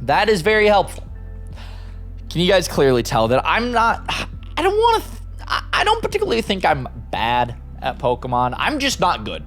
That is very helpful. Can you guys clearly tell that I'm not, I don't particularly think I'm bad at Pokemon. I'm just not good.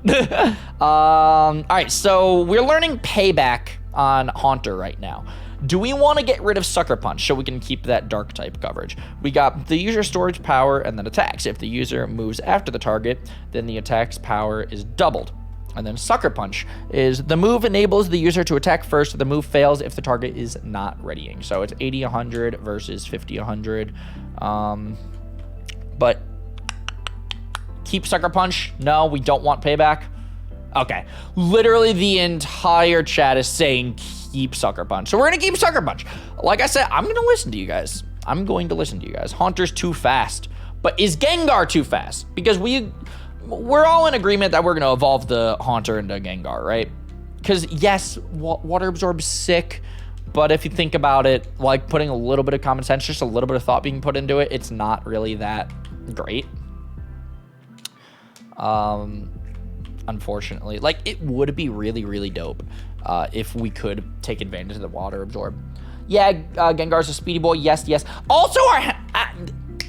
All right, so we're learning Payback on Haunter right now. Do we want to get rid of Sucker Punch so we can keep that dark type coverage? We got the user storage power and then attacks. If the user moves after the target, then the attack's power is doubled. And then Sucker Punch is the move enables the user to attack first. The move fails if the target is not readying. So it's 80-100 versus 50-100. But keep Sucker Punch. No, we don't want Payback. Okay. Literally the entire chat is saying keep Sucker Punch. So we're going to keep Sucker Punch. Like I said, I'm going to listen to you guys. Haunter's too fast. But is Gengar too fast? Because we're all in agreement that we're going to evolve the Haunter into Gengar, right? Because, yes, Water Absorb's sick, but if you think about it, like putting a little bit of common sense, just a little bit of thought being put into it, it's not really that great. Unfortunately. Like, it would be really, really dope if we could take advantage of the Water Absorb. Yeah, Gengar's a speedy boy. Yes, yes. Also,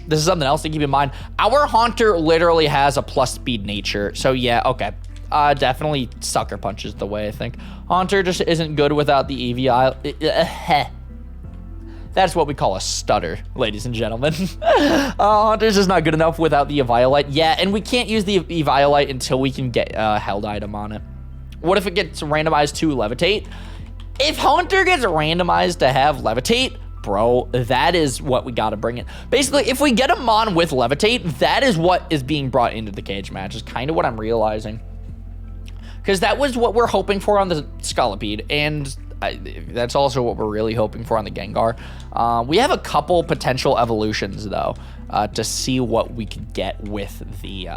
this is something else to keep in mind. Our Haunter literally has a plus speed nature. So yeah, okay. Definitely Sucker Punch is the way, I think. Haunter just isn't good without the EVI. That's what we call a stutter, ladies and gentlemen. Haunter's just not good enough without the Eviolite. Yeah, and we can't use the Eviolite until we can get a held item on it, What if it gets randomized to Levitate? If Hunter gets randomized to have Levitate, bro, that is what we gotta bring in. Basically, if we get a Mon with Levitate, that is what is being brought into the cage match, is kind of what I'm realizing. Because that was what we're hoping for on the Scolipede, and that's also what we're really hoping for on the Gengar. We have a couple potential evolutions, though, to see what we could get with the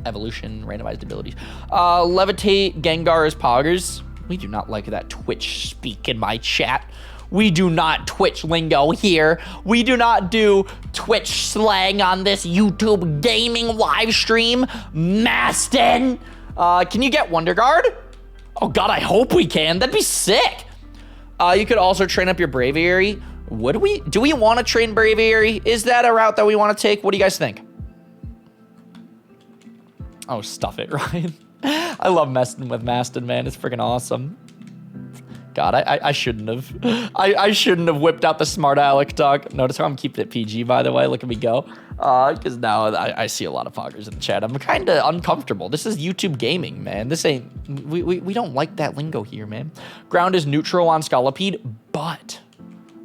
evolution randomized abilities. Levitate, Gengar is Poggers. We do not like that Twitch speak in my chat. We do not Twitch lingo here. We do not do Twitch slang on this YouTube gaming live stream. Maston, can you get Wonder Guard? Oh God, I hope we can. That'd be sick. You could also train up your Braviary. Do we want to train Braviary? Is that a route that we want to take? What do you guys think? Oh, stuff it, Ryan. I love messing with Maston, man. It's freaking awesome. God, I shouldn't have. I shouldn't have whipped out the smart aleck talk. Notice how I'm keeping it PG, by the way. Look at me go. Because now I see a lot of poggers in the chat. I'm kind of uncomfortable. This is YouTube gaming, man. This ain't... We don't like that lingo here, man. Ground is neutral on Scolipede, but...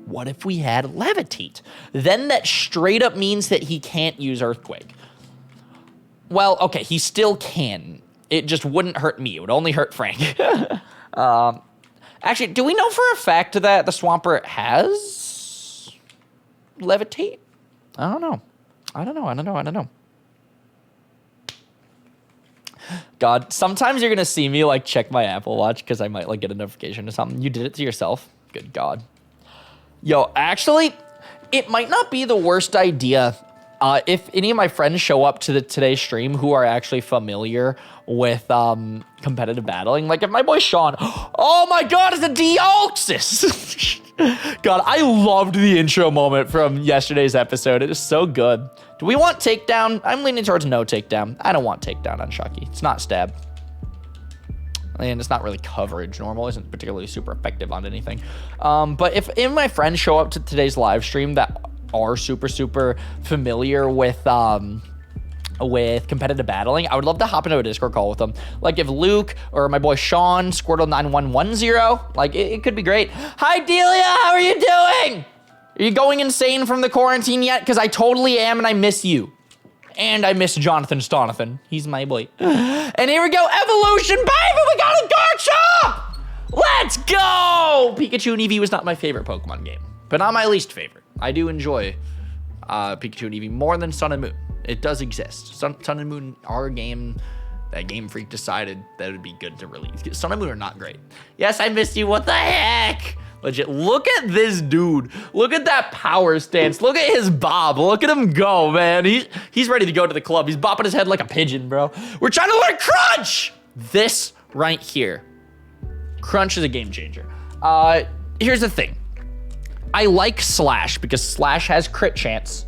what if we had Levitate? Then that straight up means that he can't use Earthquake. Well, okay, he still can. It just wouldn't hurt me. It would only hurt Frank. Actually, do we know for a fact that the Swampert has Levitate? I don't know. God, sometimes you're gonna see me like check my Apple Watch because I might like get a notification or something. You did it to yourself. Good God. Yo, actually, it might not be the worst idea if any of my friends show up to today's stream who are actually familiar with competitive battling. Like if my boy Sean, oh my God, it's a Deoxys. God, I loved the intro moment from yesterday's episode. It is so good. Do we want takedown? I'm leaning towards no takedown. I don't want takedown on Chucky. It's not stab. And it's not really coverage. Normal isn't particularly super effective on anything. But if any of my friends show up to today's live stream that are super familiar with competitive battling, I would love to hop into a Discord call with them. Like if Luke or my boy Sean, Squirtle9110, like it could be great. Hi Delia, how are you doing? Are you going insane from the quarantine yet? Because I totally am, and I miss you. And I miss Jonathan Stonathan. He's my boy. And here we go, evolution, baby! We got a Garchomp! Let's go! Pikachu and Eevee was not my favorite Pokemon game, but not my least favorite. I do enjoy Pikachu and Eevee more than Sun and Moon. It does exist. Sun and Moon are a game that Game Freak decided that it would be good to release. Sun and Moon are not great. Yes, I missed you. What the heck? Legit. Look at this dude. Look at that power stance. Look at his bob. Look at him go, man. He's ready to go to the club. He's bopping his head like a pigeon, bro. We're trying to learn Crunch. This right here. Crunch is a game changer. Here's the thing. I like Slash because Slash has crit chance.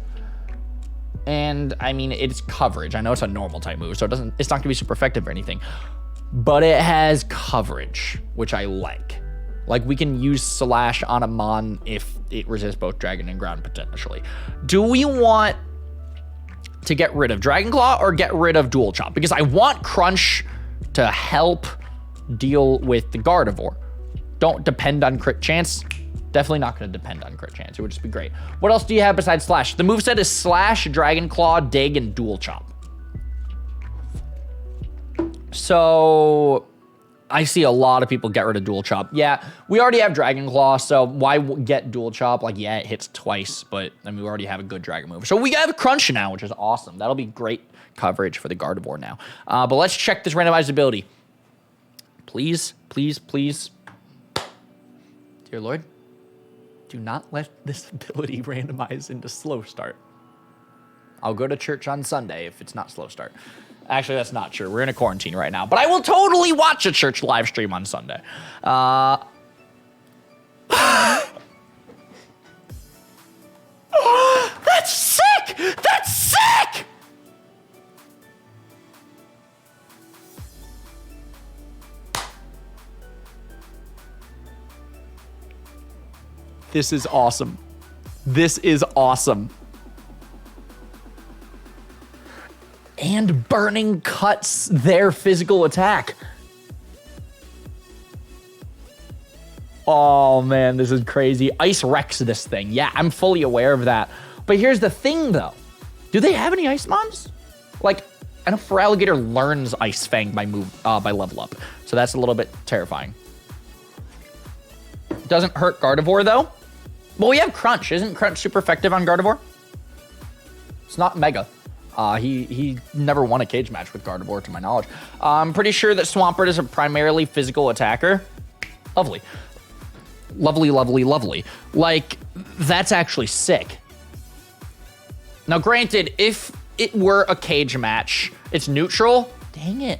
And I mean, it's coverage. I know it's a normal type move, so it's not gonna be super effective or anything. But it has coverage, which I like. Like we can use Slash on a Mon if it resists both Dragon and Ground potentially. Do we want to get rid of Dragon Claw or get rid of Dual Chop? Because I want Crunch to help deal with the Gardevoir. Don't depend on crit chance. Definitely not going to depend on crit chance. It would just be great. What else do you have besides Slash? The moveset is Slash, Dragon Claw, Dig, and Dual Chop. So I see a lot of people get rid of Dual Chop. Yeah, we already have Dragon Claw, so why get Dual Chop? Like, yeah, it hits twice, but I mean, we already have a good Dragon move. So we have Crunch now, which is awesome. That'll be great coverage for the Gardevoir now. But let's check this randomized ability. Please, please, please. Dear Lord, do not let this ability randomize into slow start. I'll go to church on Sunday if it's not slow start. Actually, that's not true. We're in a quarantine right now, but I will totally watch a church live stream on Sunday. That's sick! That's sick! This is awesome. This is awesome. And burning cuts their physical attack. Oh man, this is crazy. Ice wrecks this thing. Yeah, I'm fully aware of that. But here's the thing though. Do they have any ice mons? Like, I know Feraligatr learns Ice Fang by level up. So that's a little bit terrifying. Doesn't hurt Gardevoir though. Well, we have Crunch. Isn't Crunch super effective on Gardevoir? It's not Mega. He never won a cage match with Gardevoir to my knowledge. I'm pretty sure that Swampert is a primarily physical attacker. Lovely. Lovely, lovely, lovely. Like, that's actually sick. Now, granted, if it were a cage match, it's neutral. Dang it.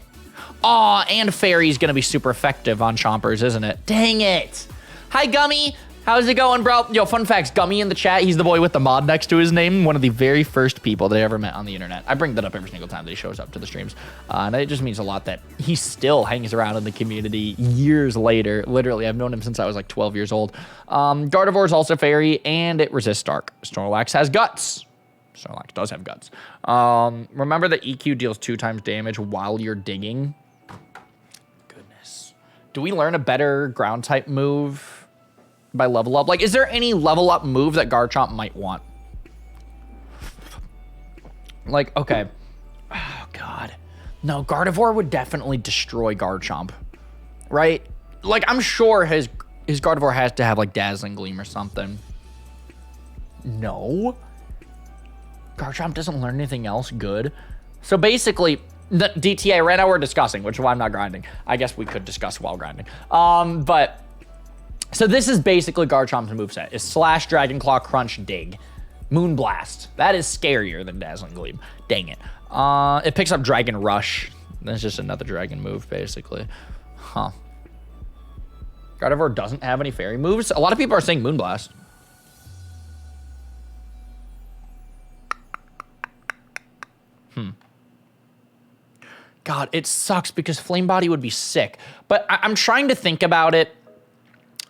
Aw, and Fairy's gonna be super effective on Chompers, isn't it? Dang it. Hi, Gummy. How's it going, bro? Yo, fun facts, Gummy in the chat, he's the boy with the mod next to his name, one of the very first people that I ever met on the internet. I bring that up every single time that he shows up to the streams. And it just means a lot that he still hangs around in the community years later. Literally, I've known him since I was like 12 years old. Gardevoir is also Fairy, and it resists Dark. Snorlax has Guts. Snorlax does have Guts. Remember that EQ deals 2 times damage while you're digging? Goodness. Do we learn a better ground type move by level up? Like, is there any level up move that Garchomp might want? Like, okay. Oh, God. No, Gardevoir would definitely destroy Garchomp. Right? Like, I'm sure his Gardevoir has to have, like, Dazzling Gleam or something. No. Garchomp doesn't learn anything else good. So, basically, the DTA right now we're discussing, which is why I'm not grinding. I guess we could discuss while grinding. But... So this is basically Garchomp's moveset. Is Slash, Dragon Claw, Crunch, Dig. Moonblast. That is scarier than Dazzling Gleam. Dang it. It picks up Dragon Rush. That's just another dragon move, basically. Huh. Gardevoir doesn't have any fairy moves. A lot of people are saying Moonblast. God, it sucks because Flame Body would be sick. But I'm trying to think about it.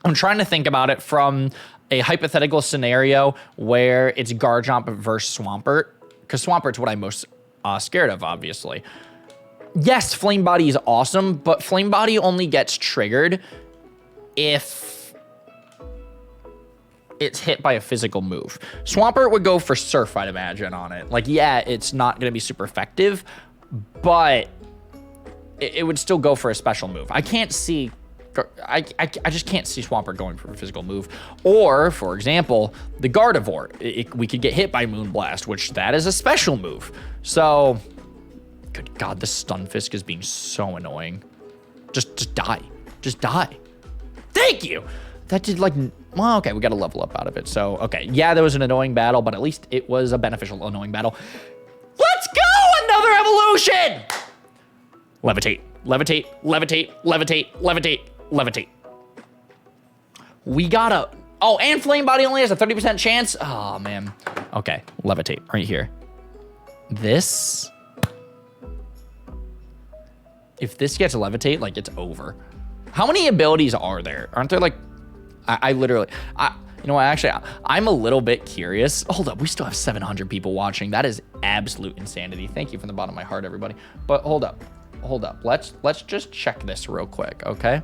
I'm trying to think about it from a hypothetical scenario where it's Garchomp versus Swampert, because Swampert's what I'm most scared of, obviously. Yes, Flame Body is awesome, but Flame Body only gets triggered if it's hit by a physical move. Swampert would go for Surf, I'd imagine, on it. Like, yeah, it's not going to be super effective, but it would still go for a special move. I can't see... I just can't see Swampert going for a physical move. Or, for example, the Gardevoir. We could get hit by Moonblast, which that is a special move. So, good God, this Stunfisk is being so annoying. Just die. Just die. Thank you! That did like, well, okay, we got a level up out of it. So, okay, yeah, there was an annoying battle, but at least it was a beneficial annoying battle. Let's go! Another evolution! Levitate, levitate, levitate, levitate, levitate. Levitate. We gotta... Oh, and Flame Body only has a 30% chance? Oh, man. Okay, Levitate right here. This... If this gets Levitate, like, it's over. How many abilities are there? Aren't there, like... I literally... you know what, actually, I'm a little bit curious. Hold up, we still have 700 people watching. That is absolute insanity. Thank you from the bottom of my heart, everybody. But hold up. Hold up. Let's just check this real quick, okay?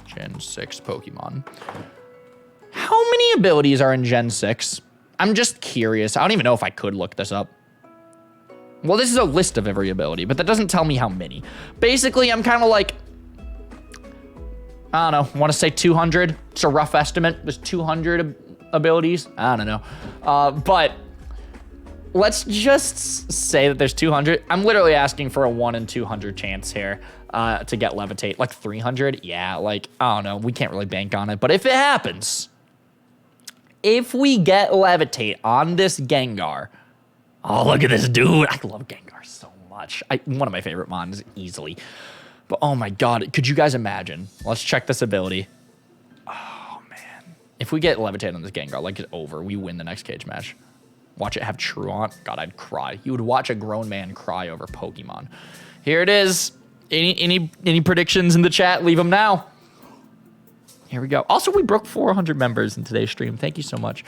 Gen 6 Pokemon. How many abilities are in Gen 6? I'm just curious. I don't even know if I could look this up. Well, this is a list of every ability, but that doesn't tell me how many. Basically, I'm kind of like, I don't know, want to say 200? It's a rough estimate. There's 200 abilities. I don't know. But let's just say that there's 200. I'm literally asking for a 1 in 200 chance here. To get Levitate, like 300, yeah, like, I don't know, we can't really bank on it, but if it happens, if we get Levitate on this Gengar, oh, look at this dude, I love Gengar so much, one of my favorite mons, easily, but oh my God, could you guys imagine, let's check this ability, oh man, if we get Levitate on this Gengar, like, it's over, we win the next cage match, watch it have Truant, God, I'd cry, you would watch a grown man cry over Pokemon, here it is. Any predictions in the chat? Leave them now. Here we go. Also, we broke 400 members in today's stream. Thank you so much.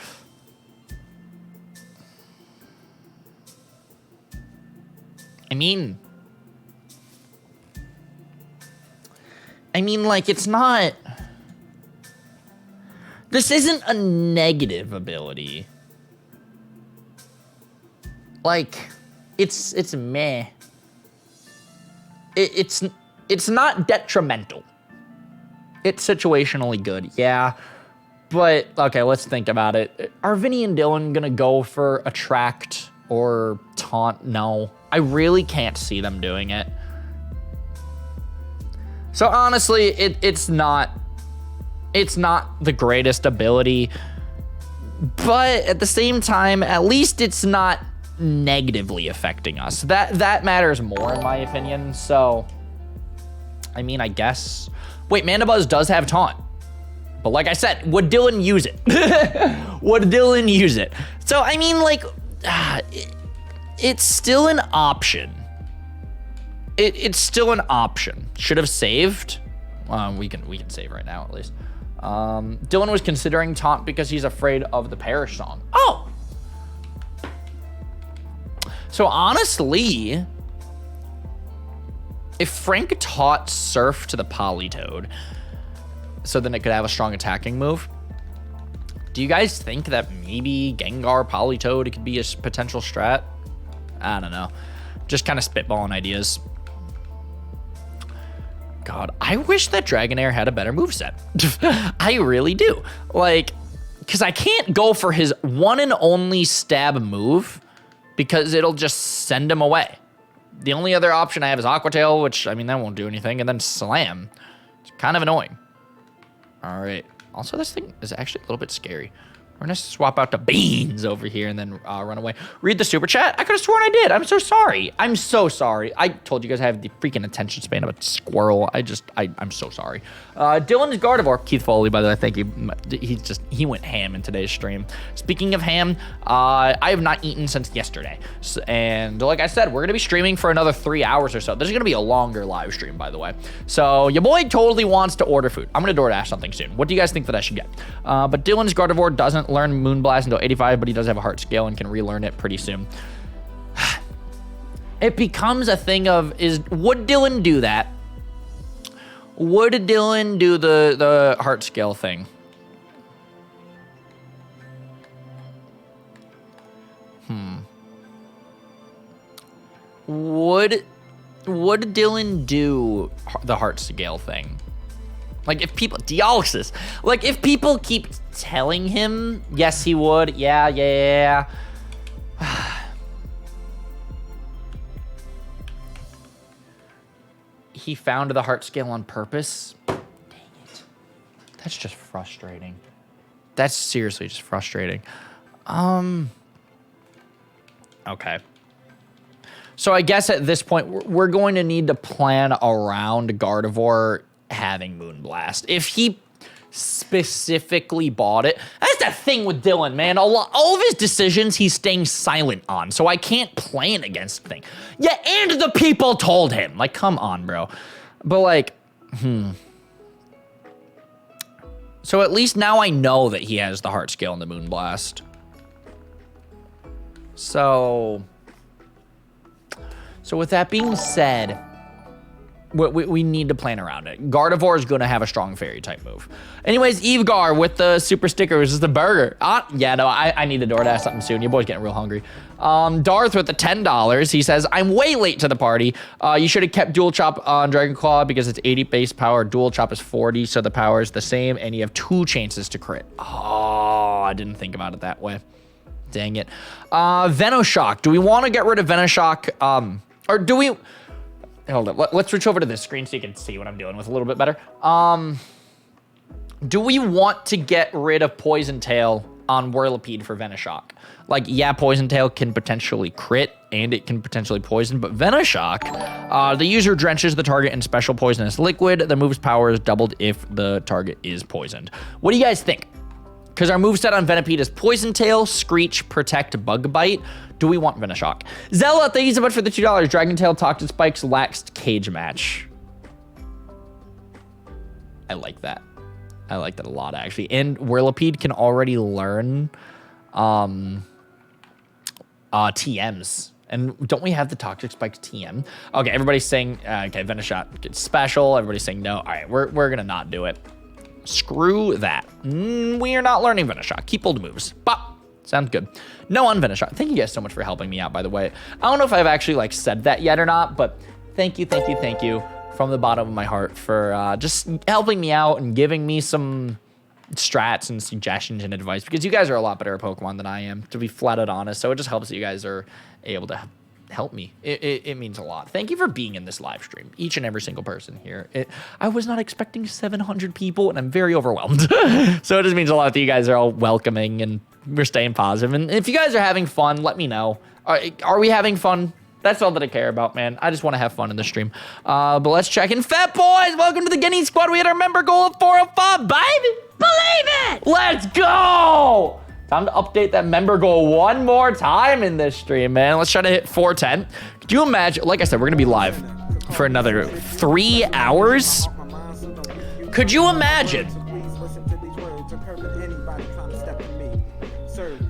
I mean, like, it's not... This isn't a negative ability. Like, it's meh. It's not detrimental. It's situationally good, yeah. But, okay, let's think about it. Are Vinny and Dylan gonna go for Attract or Taunt? No. I really can't see them doing it. So honestly, it's not the greatest ability, but at the same time, at least it's not negatively affecting us. That matters more in my opinion. So, I mean, I guess. Wait, Mandibuzz does have Taunt. But like I said, would Dylan use it? Would Dylan use it? So, I mean, like, it's still an option. It's still an option. Should have saved. We can save right now at least. Dylan was considering Taunt because he's afraid of the Perish Song. Oh! So honestly, if Frank taught Surf to the Politoed, so then it could have a strong attacking move, do you guys think that maybe Gengar, Politoed could be a potential strat? I don't know. Just kind of spitballing ideas. God, I wish that Dragonair had a better moveset. I really do. Like, because I can't go for his one and only stab move because it'll just send him away. The only other option I have is Aqua Tail, which, I mean, that won't do anything, and then Slam. It's kind of annoying. All right. Also, this thing is actually a little bit scary. We're going to swap out to Beans over here and then run away. Read the super chat? I could have sworn I did. I'm so sorry. I'm so sorry. I told you guys I have the freaking attention span of a squirrel. I'm so sorry. Dylan's Gardevoir. Keith Foley, by the way, thank you. He went ham in today's stream. Speaking of ham, I have not eaten since yesterday. And like I said, we're going to be streaming for another 3 hours or so. This is going to be a longer live stream, by the way. So your boy totally wants to order food. I'm going to DoorDash something soon. What do you guys think that I should get? But Dylan's Gardevoir doesn't learn Moonblast until 85, but he does have a heart scale and can relearn it pretty soon. It becomes a thing of, would Dylan do that? Would Dylan do the heart scale thing? Would Dylan do the heart scale thing? Like, if people, Dialysis, like, if people keep telling him, yes, he would, yeah. He found the heart scale on purpose. Dang it. That's just frustrating. That's seriously just frustrating. Okay. So I guess at this point, we're going to need to plan around Gardevoir having Moonblast. If he specifically bought it, that's the thing with Dylan, man. All of his decisions he's staying silent on, so I can't plan against the thing. Yeah, and the people told him. Like, come on, bro. But like, So at least now I know that he has the heart scale and the Moonblast. So with that being said, we need to plan around it. Gardevoir is going to have a strong fairy type move. Anyways, Evegar with the super sticker. Is this the burger? Yeah, no, I need to DoorDash something soon. Your boy's getting real hungry. Darth with the $10. He says, I'm way late to the party. You should have kept Dual Chop on Dragon Claw because it's 80 base power. Dual Chop is 40, so the power is the same, and you have 2 chances to crit. Oh, I didn't think about it that way. Dang it. Venoshock. Do we want to get rid of Venoshock? Or do we... Hold up. Let's switch over to this screen so you can see what I'm dealing with a little bit better. Do we want to get rid of Poison Tail on Whirlipede for Venoshock? Like, yeah, Poison Tail can potentially crit and it can potentially poison, but Venoshock, the user drenches the target in special poisonous liquid. The move's power is doubled if the target is poisoned. What do you guys think? Because our moveset on Venipede is Poison Tail, Screech, Protect, Bug Bite. Do we want Venoshock? Zella, thank you so much for the $2. Dragon Tail, Toxic Spikes, Laxed Cagematch. I like that. I like that a lot, actually. And Whirlipede can already learn TMs And don't we have the Toxic Spikes TM? Okay, everybody's saying, okay, Venushot gets special. Everybody's saying no. All right, we're gonna not do it. Screw that. We are not learning Venushot. Keep old moves. Bop. Sounds good. No on Venushot. Thank you guys so much for helping me out, by the way. I don't know if I've actually like said that yet or not, but thank you from the bottom of my heart for just helping me out and giving me some strats and suggestions and advice, because you guys are a lot better at Pokemon than I am, to be flat out honest. So it just helps that you guys are able to help me. It means a lot. Thank you for being in this live stream, each and every single person here. I was not expecting 700 people, and I'm very overwhelmed. So it just means a lot that you guys are all welcoming and we're staying positive. And if you guys are having fun, let me know. Are we having fun? That's all that I care about, man. I just want to have fun in the stream. But let's check in. Fat boys, welcome to the Guinea Squad. We had our member goal of 405, baby. Believe it! Let's go! Time to update that member goal one more time in this stream, man. Let's try to hit 410. Could you imagine? Like I said, we're going to be live for another 3 hours. Could you imagine?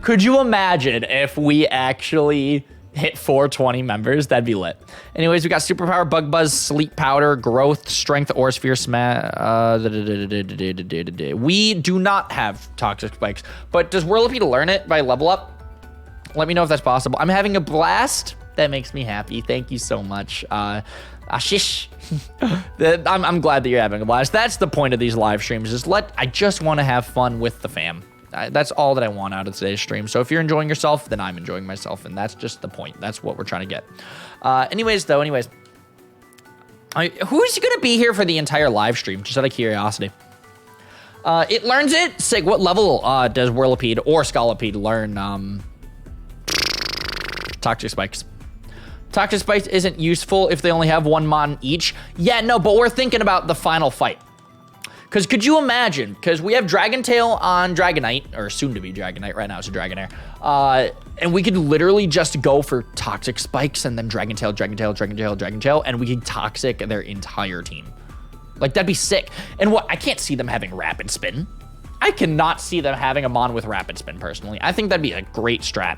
Could you imagine if we actually hit 420 members? That'd be lit. Anyways, we got Superpower, Bug Buzz, Sleep Powder, Growth, Strength, Aura Sphere, Smash. We do not have Toxic Spikes, but does Whirlipede learn it by level up? Let me know if that's possible. I'm having a blast. That makes me happy. Thank you so much. Ashish. I'm glad that you're having a blast. That's the point of these live streams, I just want to have fun with the fam. That's all that I want out of today's stream. So if you're enjoying yourself, then I'm enjoying myself, and that's just the point. That's what we're trying to get. Anyways, who's gonna be here for the entire live stream? Just out of curiosity. It learns it. Sig, what level does Whirlipede or Scolipede learn Toxic Spikes? Toxic Spikes isn't useful if they only have one mon each. Yeah, no, but we're thinking about the final fight. Because could you imagine, because we have Dragon Tail on Dragonite, or soon to be Dragonite, right now it's a Dragonair, and we could literally just go for Toxic Spikes and then Dragon Tail, and we could Toxic their entire team. Like, that'd be sick. And what, I can't see them having Rapid Spin. I cannot see them having a mon with Rapid Spin, personally. I think that'd be a great strat.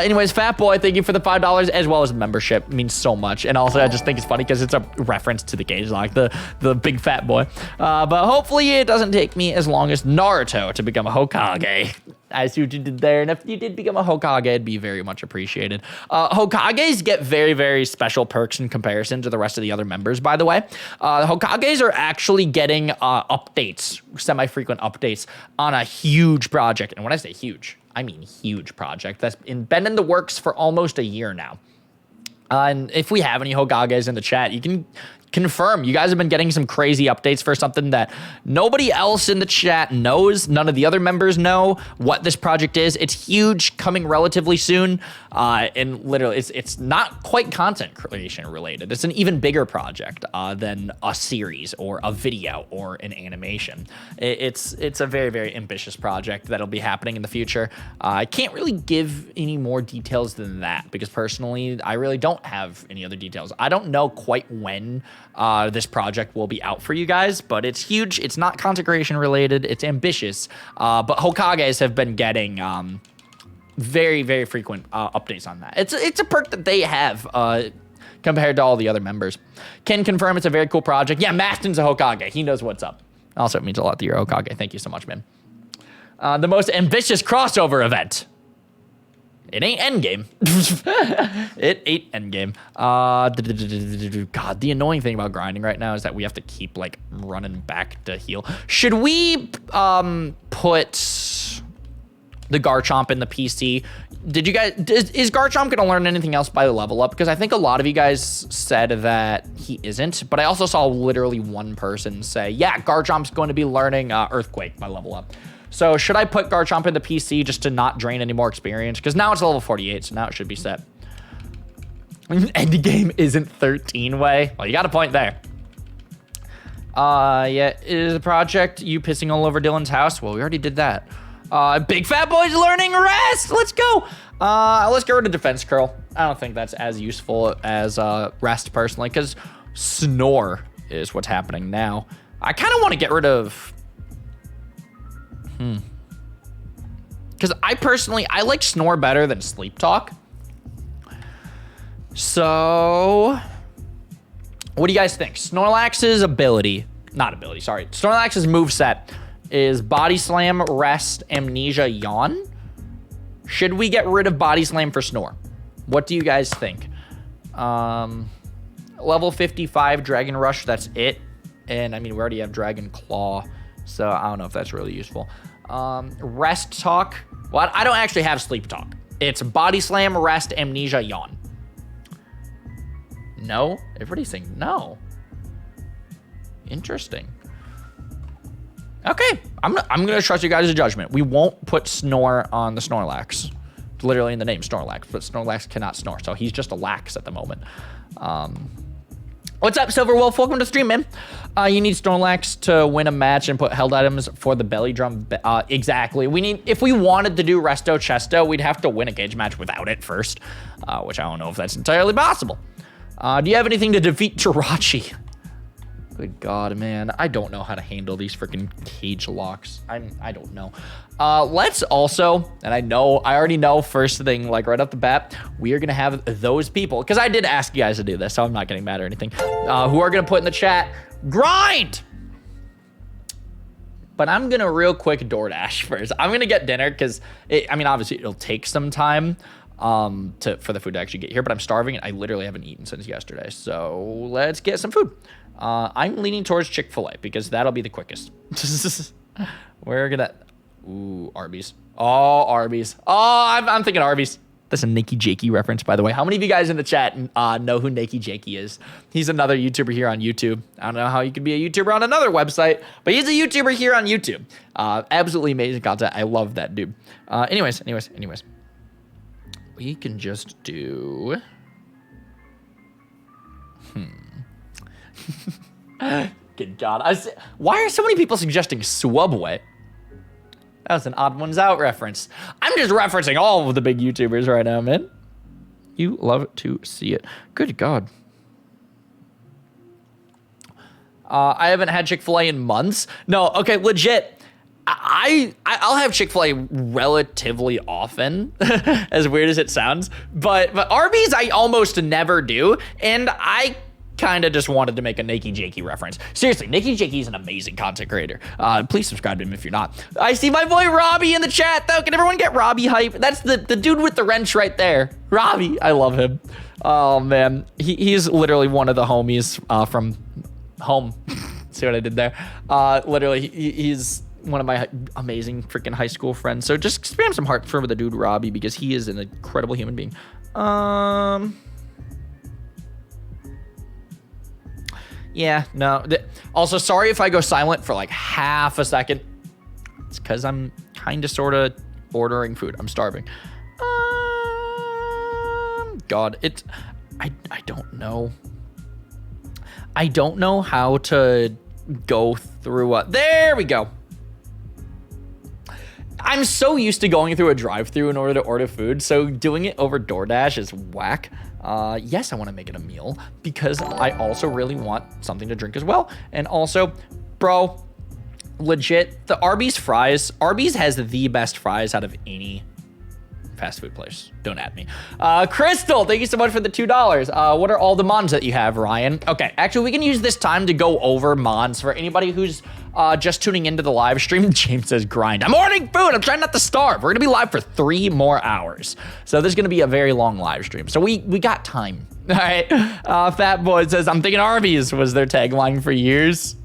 Anyways, Fat Boy, thank you for the $5, as well as membership. It means so much. And also, I just think it's funny because it's a reference to the Cagelocke, the big fat boy. But hopefully, it doesn't take me as long as Naruto to become a Hokage. I see what you did there. And if you did become a Hokage, it'd be very much appreciated. Hokages get very, very special perks in comparison to the rest of the other members, by the way. Hokages are actually getting updates, semi-frequent updates on a huge project. And when I say huge, I mean huge project that's been in the works for almost a year now. And if we have any Hokages in the chat, you can confirm you guys have been getting some crazy updates for something that nobody else in the chat knows. None of the other members know what this project is. It's huge, coming relatively soon, and literally it's not quite content creation related. It's an even bigger project than a series or a video or an animation. It's a very, very ambitious project that'll be happening in the future. I can't really give any more details than that because personally I really don't have any other details. I don't know quite when this project will be out for you guys, but it's huge. It's not content creation related. It's ambitious. But Hokages have been getting very, very frequent updates on that. It's a perk that they have compared to all the other members. Can confirm it's a very cool project. Yeah, Maston's a Hokage. He knows what's up. Also, it means a lot that you're a Hokage. Thank you so much, man. The most ambitious crossover event. It ain't Endgame. It ain't Endgame. God, the annoying thing about grinding right now is that we have to keep, like, running back to heal. Should we put the Garchomp in the PC? Did you guys... Is Garchomp going to learn anything else by the level up? Because I think a lot of you guys said that he isn't. But I also saw literally one person say, yeah, Garchomp's going to be learning Earthquake by level up. So should I put Garchomp in the PC just to not drain any more experience? Because now it's level 48, so now it should be set. Endgame isn't 13 way. Well, you got a point there. Yeah, is the project you pissing all over Dylan's house? Well, we already did that. Big Fat Boy's learning rest. Let's go. Let's get rid of Defense Curl. I don't think that's as useful as rest personally, because Snore is what's happening now. I kind of want to get rid of... Because I like Snore better than Sleep Talk. So, what do you guys think? Snorlax's Snorlax's moveset is Body Slam, Rest, Amnesia, Yawn. Should we get rid of Body Slam for Snore? What do you guys think? Level 55 Dragon Rush, that's it. And I mean, we already have Dragon Claw, so I don't know if that's really useful. Rest Talk. Well, I don't actually have Sleep Talk. It's Body Slam, Rest, Amnesia, Yawn. No? Everybody's saying no. Interesting. Okay, I'm gonna trust you guys' judgment. We won't put Snore on the Snorlax. It's literally in the name, Snorlax, but Snorlax cannot snore, so he's just a lax at the moment. What's up, Silver Wolf? Welcome to the stream, man. You need Snorlax to win a match and put held items for the belly drum. Exactly. If we wanted to do Resto Chesto, we'd have to win a cage match without it first, which I don't know if that's entirely possible. Do you have anything to defeat Jirachi? Good God, man. I don't know how to handle these freaking cage locks. I don't know. Let's also, and I already know first thing, like right off the bat, we are going to have those people, because I did ask you guys to do this, so I'm not getting mad or anything, who are going to put in the chat, grind! But I'm going to real quick DoorDash first. I'm going to get dinner, because, obviously it'll take some time for the food to actually get here, but I'm starving, and I literally haven't eaten since yesterday, so let's get some food. I'm leaning towards Chick-fil-A because that'll be the quickest. We're gonna... Ooh, Arby's. Oh, Arby's. Oh, I'm thinking Arby's. That's a Nakey Jakey reference, by the way. How many of you guys in the chat know who Nakey Jakey is? He's another YouTuber here on YouTube. I don't know how you could be a YouTuber on another website, but he's a YouTuber here on YouTube. Absolutely amazing content. I love that dude. Anyways. We can just do... Good God. Why are so many people suggesting Swubway? That was an Odd Ones Out reference. I'm just referencing all of the big YouTubers right now, man. You love to see it. Good God. I haven't had Chick-fil-A in months. No, okay, legit. I'll have Chick-fil-A relatively often, as weird as it sounds. But Arby's I almost never do, and I kind of just wanted to make a Nakey Jakey reference. Seriously, Nakey Jakey is an amazing content creator. Please subscribe to him if you're not. I see my boy Robbie in the chat, though. Can everyone get Robbie hype? That's the dude with the wrench right there. Robbie, I love him. Oh, man. He's literally one of the homies from home. See what I did there? Literally, he's one of my amazing freaking high school friends. So just spam some heart for the dude Robbie because he is an incredible human being. Yeah, no. Also, sorry if I go silent for like half a second. It's because I'm kind of sort of ordering food. I'm starving. God, I don't know. I don't know how to go through there we go. I'm so used to going through a drive-thru in order to order food, so doing it over DoorDash is whack. Yes, I want to make it a meal because I also really want something to drink as well. And also, bro, legit, the Arby's fries, Arby's has the best fries out of any fast food place. Don't at me. Crystal, thank you so much for the $2. What are all the mons that you have, Ryan? Okay, actually, we can use this time to go over mons for anybody who's just tuning into the live stream. James says grind. I'm ordering food. I'm trying not to starve. We're gonna be live for 3 more hours. So this is gonna be a very long live stream. So we got time. All right. Fat Boy says, I'm thinking Arby's was their tagline for years.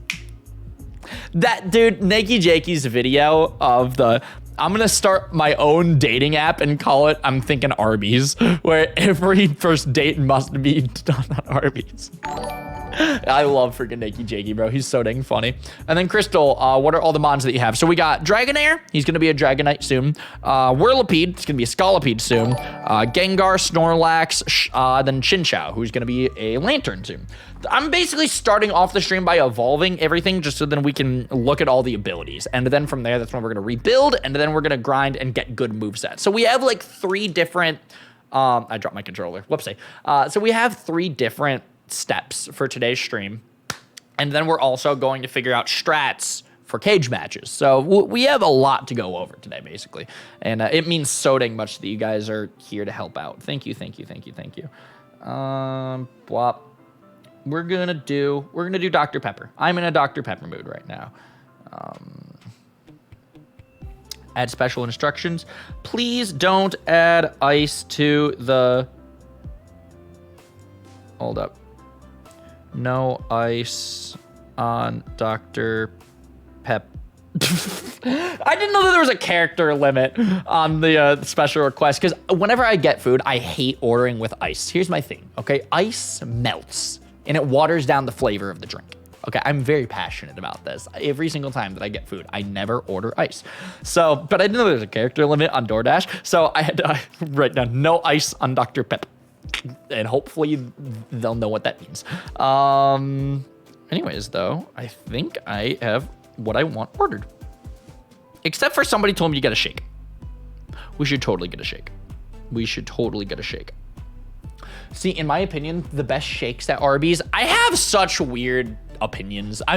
That dude, Nakey Jakey's video of I'm gonna start my own dating app and call it I'm Thinking Arby's, where every first date must be done on Arby's. I love freaking Nakey Jakey, bro. He's so dang funny. And then Crystal, what are all the mons that you have? So we got Dragonair. He's gonna be a Dragonite soon. Whirlipede. It's gonna be a Scolipede soon. Gengar, Snorlax, then Chinchou, who's gonna be a Lantern soon. I'm basically starting off the stream by evolving everything just so then we can look at all the abilities. And then from there, that's when we're going to rebuild. And then we're going to grind and get good movesets. So we have like 3 different... I dropped my controller. Whoopsie. So we have 3 different steps for today's stream. And then we're also going to figure out strats for cage matches. So we have a lot to go over today, basically. And it means so dang much that you guys are here to help out. Thank you. Bwop. We're gonna do Dr. Pepper. I'm in a Dr. Pepper mood right now. Add special instructions. Please don't add ice to the... Hold up. No ice on Dr. Pep. I didn't know that there was a character limit on the special request, because whenever I get food, I hate ordering with ice. Here's my thing, okay? Ice melts, and it waters down the flavor of the drink. Okay, I'm very passionate about this. Every single time that I get food, I never order ice. So, but I didn't know there's a character limit on DoorDash, so I had to write down no ice on Dr. Pep. And hopefully they'll know what that means. Anyways, though, I think I have what I want ordered. Except for somebody told me to get a shake. We should totally get a shake. We should totally get a shake. See, in my opinion, the best shakes at Arby's, I have such weird opinions. I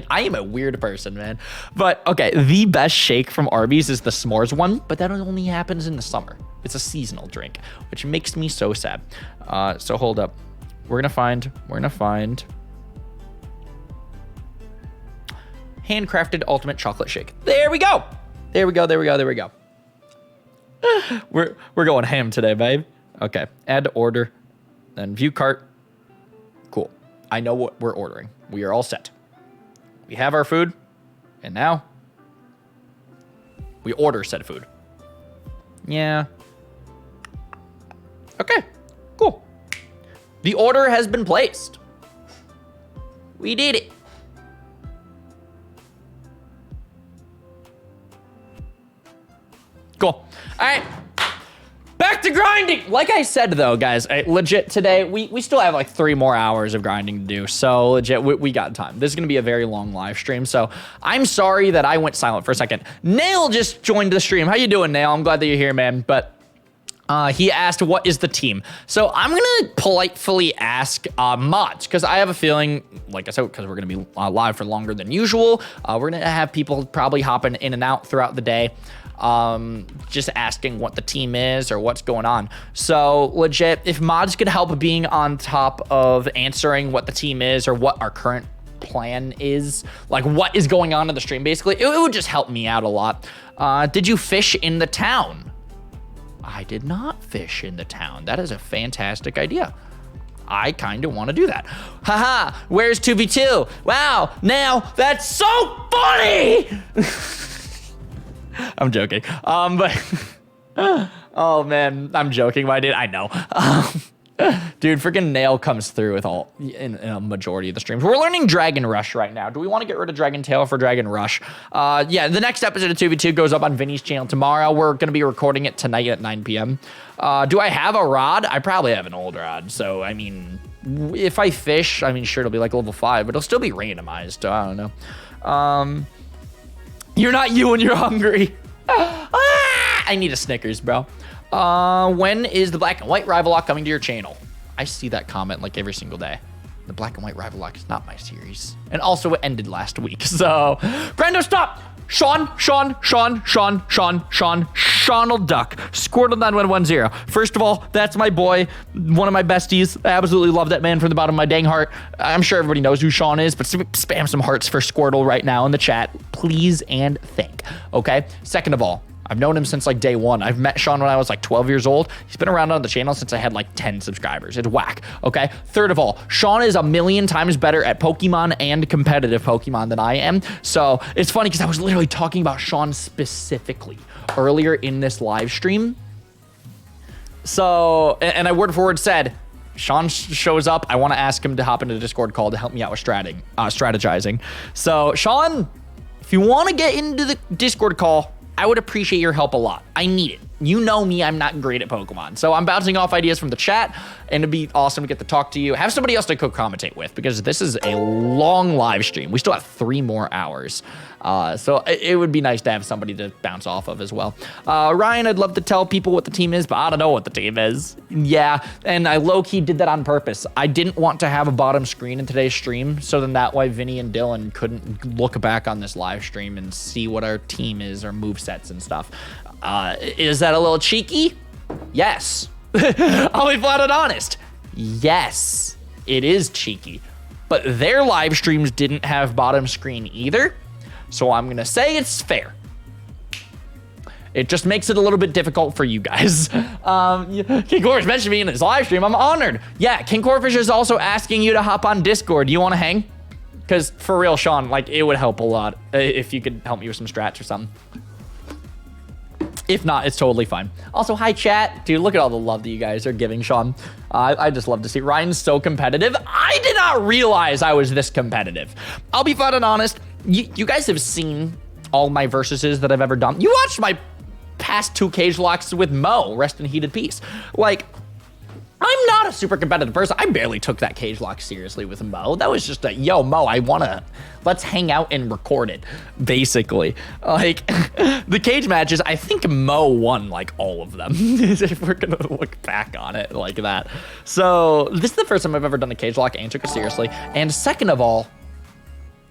am a weird person, man. But okay, the best shake from Arby's is the s'mores one, but that only happens in the summer. It's a seasonal drink, which makes me so sad. So hold up. We're gonna find handcrafted ultimate chocolate shake. There we go. There we go. We're going ham today, babe. Okay, add to order. Then view cart. Cool. I know what we're ordering. We are all set. We have our food. And now we order said food. Yeah. Okay, cool. The order has been placed. We did it. Cool. All right. Back to grinding. Like I said, though, guys, legit today, we still have like 3 more hours of grinding to do. So legit, we got time. This is going to be a very long live stream. So I'm sorry that I went silent for a second. Nail just joined the stream. How you doing, Nail? I'm glad that you're here, man. But he asked, what is the team? So I'm going to politely ask mods, because I have a feeling, like I said, because we're going to be live for longer than usual, we're going to have people probably hopping in and out throughout the day. Just asking what the team is or what's going on. So legit, if mods could help being on top of answering what the team is or what our current plan is, like what is going on in the stream, basically, it would just help me out a lot. Did you fish in the town? I did not fish in the town. That is a fantastic idea. I kind of want to do that. Haha, where's 2v2? Wow, now that's so funny! I'm joking. But oh man, I'm joking. Why did I know? Dude, freaking Nail comes through with all in a majority of the streams. We're learning Dragon Rush right now. Do we want to get rid of Dragon Tail for Dragon Rush? Yeah, the next episode of 2v2 goes up on Vinny's channel tomorrow. We're gonna be recording it tonight at 9 p.m. Do I have a rod? I probably have an old rod. So I mean, if I fish, I mean, sure, it'll be like level 5, but it'll still be randomized. I don't know. You're not you when you're hungry. I need a Snickers, bro. When is the Black and White Cagelocke coming to your channel? I see that comment like every single day. The Black and White Cagelocke is not my series. And also it ended last week, so. Brando, stop! Sean'll duck. Squirtle9110. First of all, that's my boy, one of my besties. I absolutely love that man from the bottom of my dang heart. I'm sure everybody knows who Sean is, but spam some hearts for Squirtle right now in the chat, please and thank. Okay? Second of all, I've known him since like day 1. I've met Sean when I was like 12 years old. He's been around on the channel since I had like 10 subscribers. It's whack, okay? Third of all, Sean is a million times better at Pokemon and competitive Pokemon than I am. So it's funny because I was literally talking about Sean specifically earlier in this live stream. So, and I word for word said, Sean shows up. I want to ask him to hop into the Discord call to help me out with strategizing. So Sean, if you want to get into the Discord call, I would appreciate your help a lot. I need it. You know me, I'm not great at Pokemon. So I'm bouncing off ideas from the chat, and it'd be awesome to get to talk to you. Have somebody else to co-commentate with, because this is a long live stream. We still have 3 more hours. So it would be nice to have somebody to bounce off of as well. Ryan, I'd love to tell people what the team is, but I don't know what the team is. Yeah, and I low-key did that on purpose. I didn't want to have a bottom screen in today's stream, so then that way Vinny and Dylan couldn't look back on this live stream and see what our team is, our movesets and stuff. Is that a little cheeky? Yes. I'll be flat and honest. yes, it is cheeky, but their live streams didn't have bottom screen either. So I'm going to say it's fair. It just makes it a little bit difficult for you guys. KingCorphish mentioned me in his live stream. I'm honored. Yeah, KingCorphish is also asking you to hop on Discord. Do you want to hang? Because for real, Sean, like, it would help a lot if you could help me with some strats or something. If not, it's totally fine. Also, hi, chat. Dude, look at all the love that you guys are giving, Sean. I just love to see. Ryan's so competitive. I did not realize I was this competitive. I'll be fun and honest. You guys have seen all my versuses that I've ever done. You watched my past 2 Cagelocks with Mo, rest in heated peace. Like, I'm not a super competitive person. I barely took that Cagelock seriously with Mo. That was just a, yo, Mo, let's hang out and record it, basically. Like, the cage matches, I think Mo won, like, all of them, if we're gonna look back on it like that. So, this is the first time I've ever done a Cagelock and took it seriously. And second of all,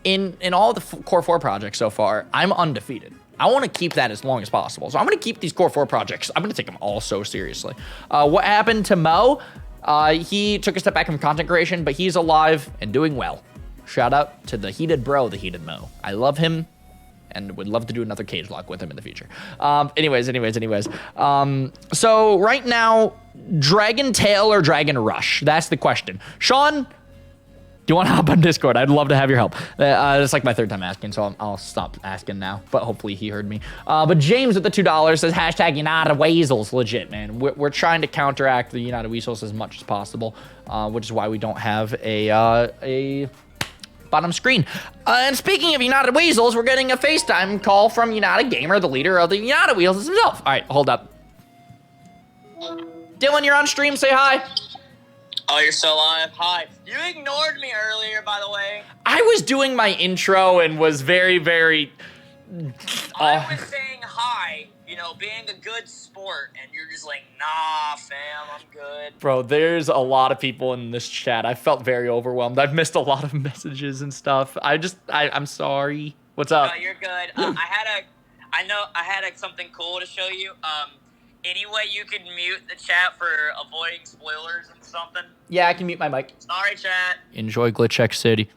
in all the Core 4 projects so far, I'm undefeated. I want to keep that as long as possible. So I'm going to keep these Core 4 projects. I'm going to take them all so seriously. What happened to Mo? He took a step back from content creation, but he's alive and doing well. Shout out to the heated bro, the heated Mo. I love him and would love to do another Cagelocke with him in the future. Anyways. So right now, Dragon Tail or Dragon Rush? That's the question. Sean, do you want to hop on Discord? I'd love to have your help. It's like my 3rd time asking, so I'll stop asking now. But hopefully he heard me. But James with the $2 says, hashtag United Weasels. Legit, man. We're trying to counteract the United Weasels as much as possible, which is why we don't have a bottom screen. And speaking of United Weasels, we're getting a FaceTime call from United Gamer, the leader of the United Weasels himself. All right, hold up. Dylan, you're on stream. Say hi. Oh, you're still live? Hi. You ignored me earlier, by the way. I was doing my intro and was very, very... I was saying hi, you know, being a good sport, and you're just like, nah, fam, I'm good. Bro, there's a lot of people in this chat. I felt very overwhelmed. I've missed a lot of messages and stuff. I'm sorry. What's up? No, you're good. I had something cool to show you. Any way you could mute the chat for avoiding spoilers and something? Yeah, I can mute my mic. Sorry, chat. Enjoy Glitch X City.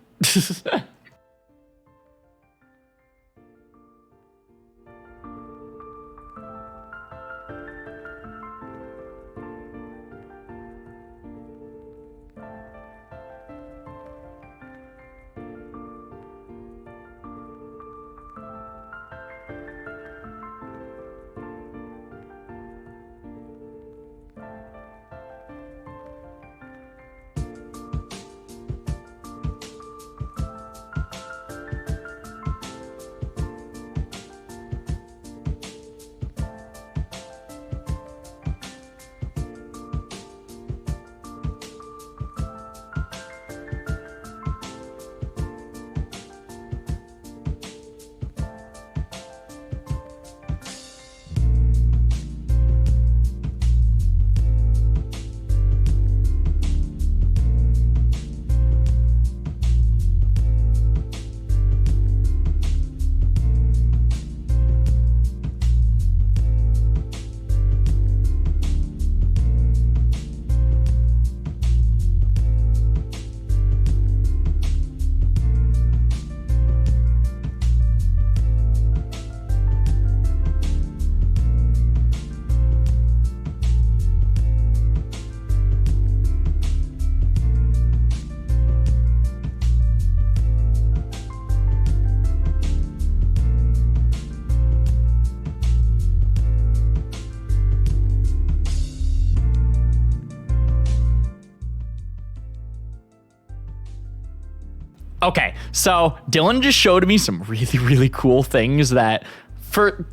Okay, so Dylan just showed me some really, really cool things that for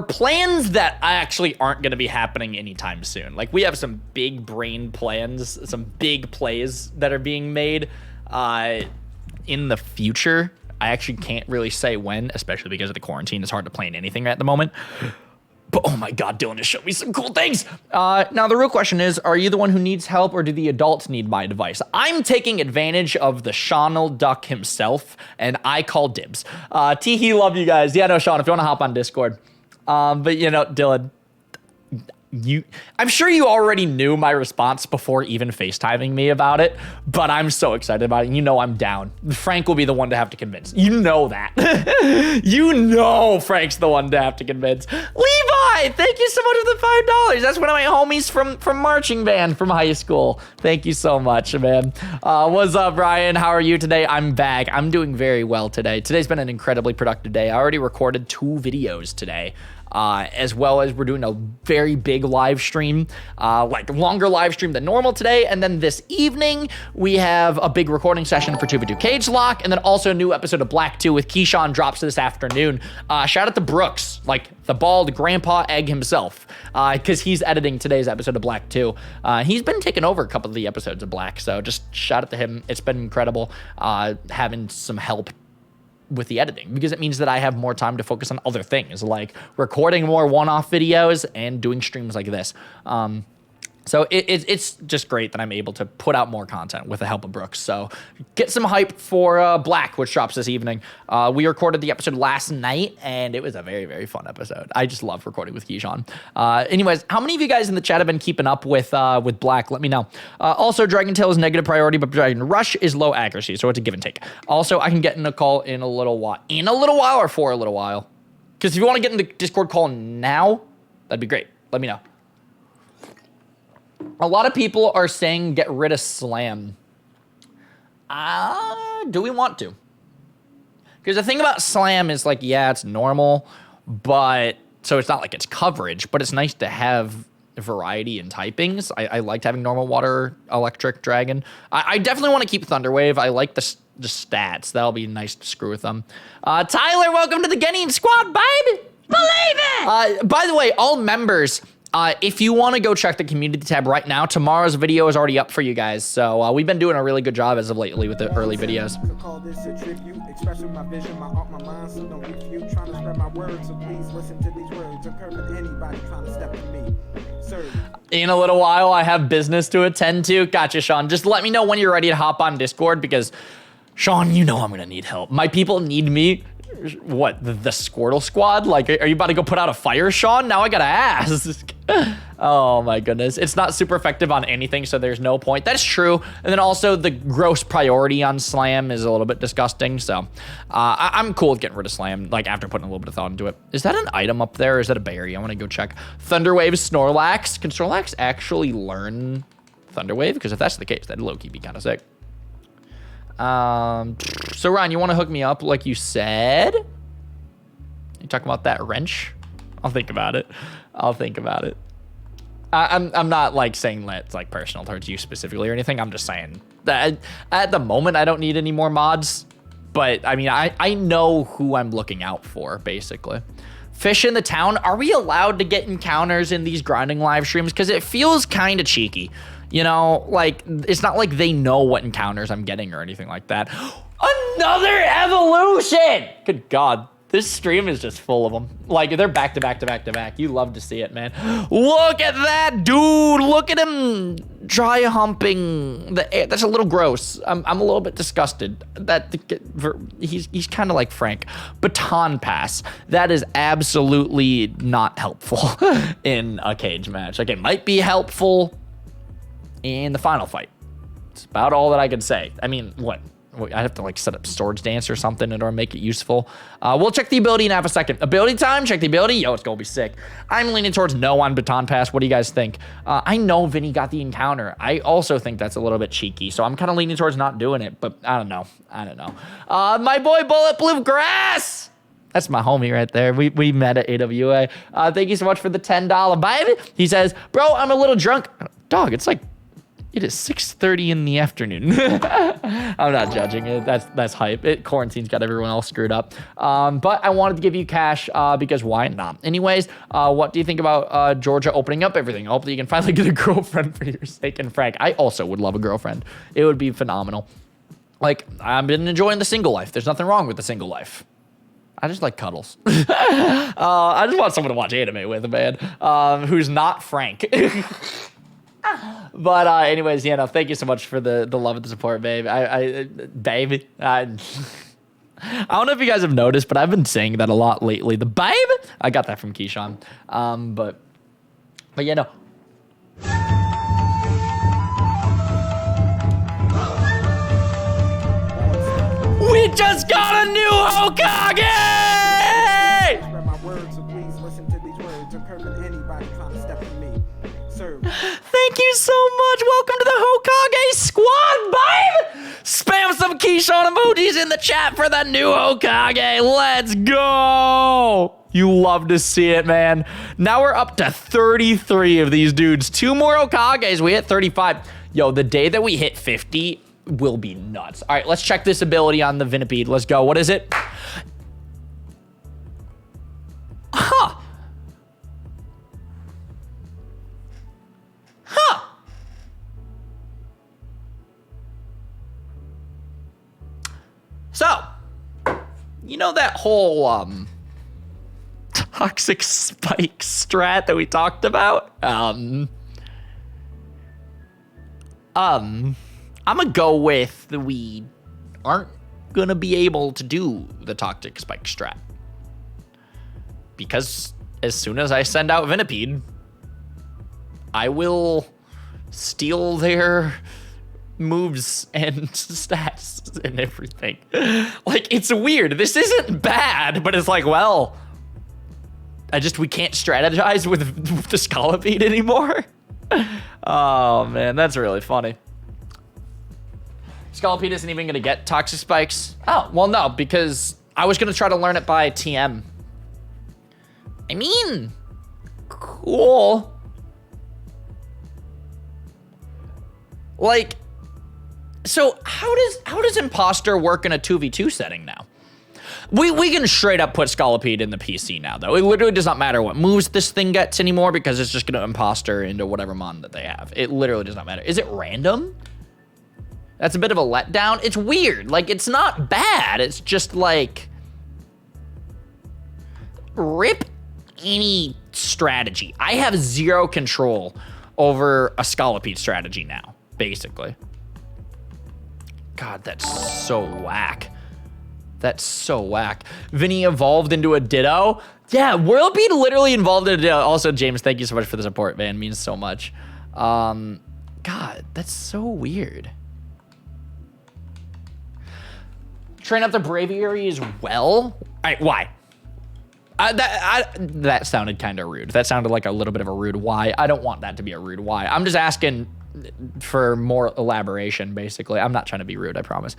plans that actually aren't going to be happening anytime soon. Like, we have some big brain plans, some big plays that are being made in the future. I actually can't really say when, especially because of the quarantine. It's hard to plan anything at the moment. But oh my God, Dylan just showed me some cool things. Now the real question is, are you the one who needs help or do the adults need my advice? I'm taking advantage of the Seanal Duck himself and I call dibs. Teehee, love you guys. Yeah, no, Sean, if you want to hop on Discord. But you know, Dylan, I'm sure you already knew my response before even FaceTiming me about it, but I'm so excited about it. You know I'm down. Frank will be the one to have to convince. You know that. You know Frank's the one to have to convince. Levi, thank you so much for the $5. That's one of my homies from marching band from high school. Thank you so much, man. What's up, Ryan? How are you today? I'm back. I'm doing very well today. Today's been an incredibly productive day. I already recorded 2 videos today. As well as we're doing a very big live stream, like longer live stream than normal today. And then this evening, we have a big recording session for 2 v 2 Cagelocke, and then also a new episode of Black 2 with Keyshawn drops this afternoon. Shout out to Brooks, like the bald grandpa egg himself, because he's editing today's episode of Black 2. He's been taking over a couple of the episodes of Black, so just shout out to him. It's been incredible having some help with the editing, because it means that I have more time to focus on other things like recording more one-off videos and doing streams like this. So it's just great that I'm able to put out more content with the help of Brooks. So get some hype for Black, which drops this evening. We recorded the episode last night, and it was a very, very fun episode. I just love recording with Keyshawn. Anyways, how many of you guys in the chat have been keeping up with Black? Let me know. Also, Dragon Tail is negative priority, but Dragon Rush is low accuracy, so it's a give and take. Also, I can get in a call in a little while. In a little while or for a little while? Because if you want to get in the Discord call now, that'd be great. Let me know. A lot of people are saying get rid of Slam. Do we want to? Because the thing about Slam is like, yeah, it's normal, but so it's not like it's coverage, but it's nice to have variety in typings. I liked having normal, water, electric, dragon. I definitely want to keep Thunderwave. I like the stats. That'll be nice to screw with them. Tyler, welcome to the Gengar squad, baby. Believe it. By the way, all members, if you want to go check the community tab right now, tomorrow's video is already up for you guys. So we've been doing a really good job as of lately with the early videos. Call this a tribute, expressing my vision, my art, my mind, so don't refute, trying to spread my words, so please listen to these words, occur with anybody trying to step to me. Sir. In a little while, I have business to attend to. Gotcha, Sean. Just let me know when you're ready to hop on Discord, because Sean, you know I'm gonna need help. My people need me. What, the Squirtle squad? Like, are you about to go put out a fire, Sean? Now I gotta ask. Oh my goodness. It's not super effective on anything, so there's no point. That's true. And then also the gross priority on Slam is a little bit disgusting, so I'm cool with getting rid of Slam, like after putting a little bit of thought into it. Is that an item up there, or is that a berry? I want to go check. Thunderwave, Snorlax. Can Snorlax actually learn Thunderwave? Because if that's the case, that'd low-key be kind of sick. So Ryan, you want to hook me up like you said? You talking about that wrench? I'll think about it. I'll think about it. I'm not like saying that it's like personal towards you specifically or anything. I'm just saying that at the moment I don't need any more mods, but I mean I know who I'm looking out for basically. Fish in the town. Are we allowed to get encounters in these grinding live streams? Because it feels kind of cheeky. You know, like, it's not like they know what encounters I'm getting or anything like that. Another evolution! Good God. This stream is just full of them. Like, they're back to back to back to back. You love to see it, man. Look at that, dude. Look at him dry humping the air. That's a little gross. I'm a little bit disgusted. He's kind of like Frank. Baton pass. That is absolutely not helpful in a cage match. Like, it might be helpful in the final fight. It's about all that I can say. I mean, what? I have to like set up Swords Dance or something in order to make it useful. We'll check the ability in half a second. Ability time, check the ability. Yo, it's gonna be sick. I'm leaning towards no on Baton Pass. What do you guys think? I know Vinny got the encounter. I also think that's a little bit cheeky, so I'm kind of leaning towards not doing it, but I don't know. My boy Bullet Blue Grass. That's my homie right there. We met at AWA. Thank you so much for the $10, baby. He says, bro, I'm a little drunk. Dog, it is 6:30 in the afternoon. I'm not judging it. That's hype. Quarantine's got everyone else screwed up. But I wanted to give you cash because why not? Anyways, what do you think about Georgia opening up everything? Hopefully you can finally get a girlfriend for your sake. And Frank, I also would love a girlfriend. It would be phenomenal. Like, I've been enjoying the single life. There's nothing wrong with the single life. I just like cuddles. I just want someone to watch anime with, man, who's not Frank. But anyways, yeah, no, thank you so much for the love and the support, babe. I don't know if you guys have noticed, but I've been saying that a lot lately. The babe, I got that from Keyshawn. But But yeah, no. We just got a new Hokage! Spread my words, so please listen to these words. I'm permanent anybody trying to step on me. Serve. Thank you so much. Welcome to the Hokage squad, babe! Spam some Keyshawn emojis in the chat for the new Hokage. Let's go! You love to see it, man. Now we're up to 33 of these dudes. 2 more Hokages. We hit 35. Yo, the day that we hit 50 will be nuts. All right, let's check this ability on the Vinnipede. Let's go. What is it? Huh. Huh. So, you know that whole toxic spike strat that we talked about? I'm gonna go with we aren't gonna be able to do the toxic spike strat. Because as soon as I send out Vinnipede, I will steal their moves and stats and everything. Like, it's weird. This isn't bad, but it's like, well, we can't strategize with the Scolipede anymore. Oh man, that's really funny. Scolipede isn't even gonna get toxic spikes. Oh, well no, because I was gonna try to learn it by TM. I mean, cool. Like, so how does Imposter work in a 2v2 setting now? We can straight up put Scolipede in the PC now, though. It literally does not matter what moves this thing gets anymore because it's just going to Imposter into whatever mon that they have. It literally does not matter. Is it random? That's a bit of a letdown. It's weird. Like, it's not bad. It's just like, rip any strategy. I have zero control over a Scolipede strategy now, basically. God, that's so whack. That's so whack. Vinny evolved into a Ditto. Yeah, Whirlpeed literally evolved into a Ditto. Also, James, thank you so much for the support, man. It means so much. God, that's so weird. Train up the Braviary as well? All right, why? That sounded kind of rude. That sounded like a little bit of a rude why. I don't want that to be a rude why. I'm just asking for more elaboration, basically. I'm not trying to be rude, I promise.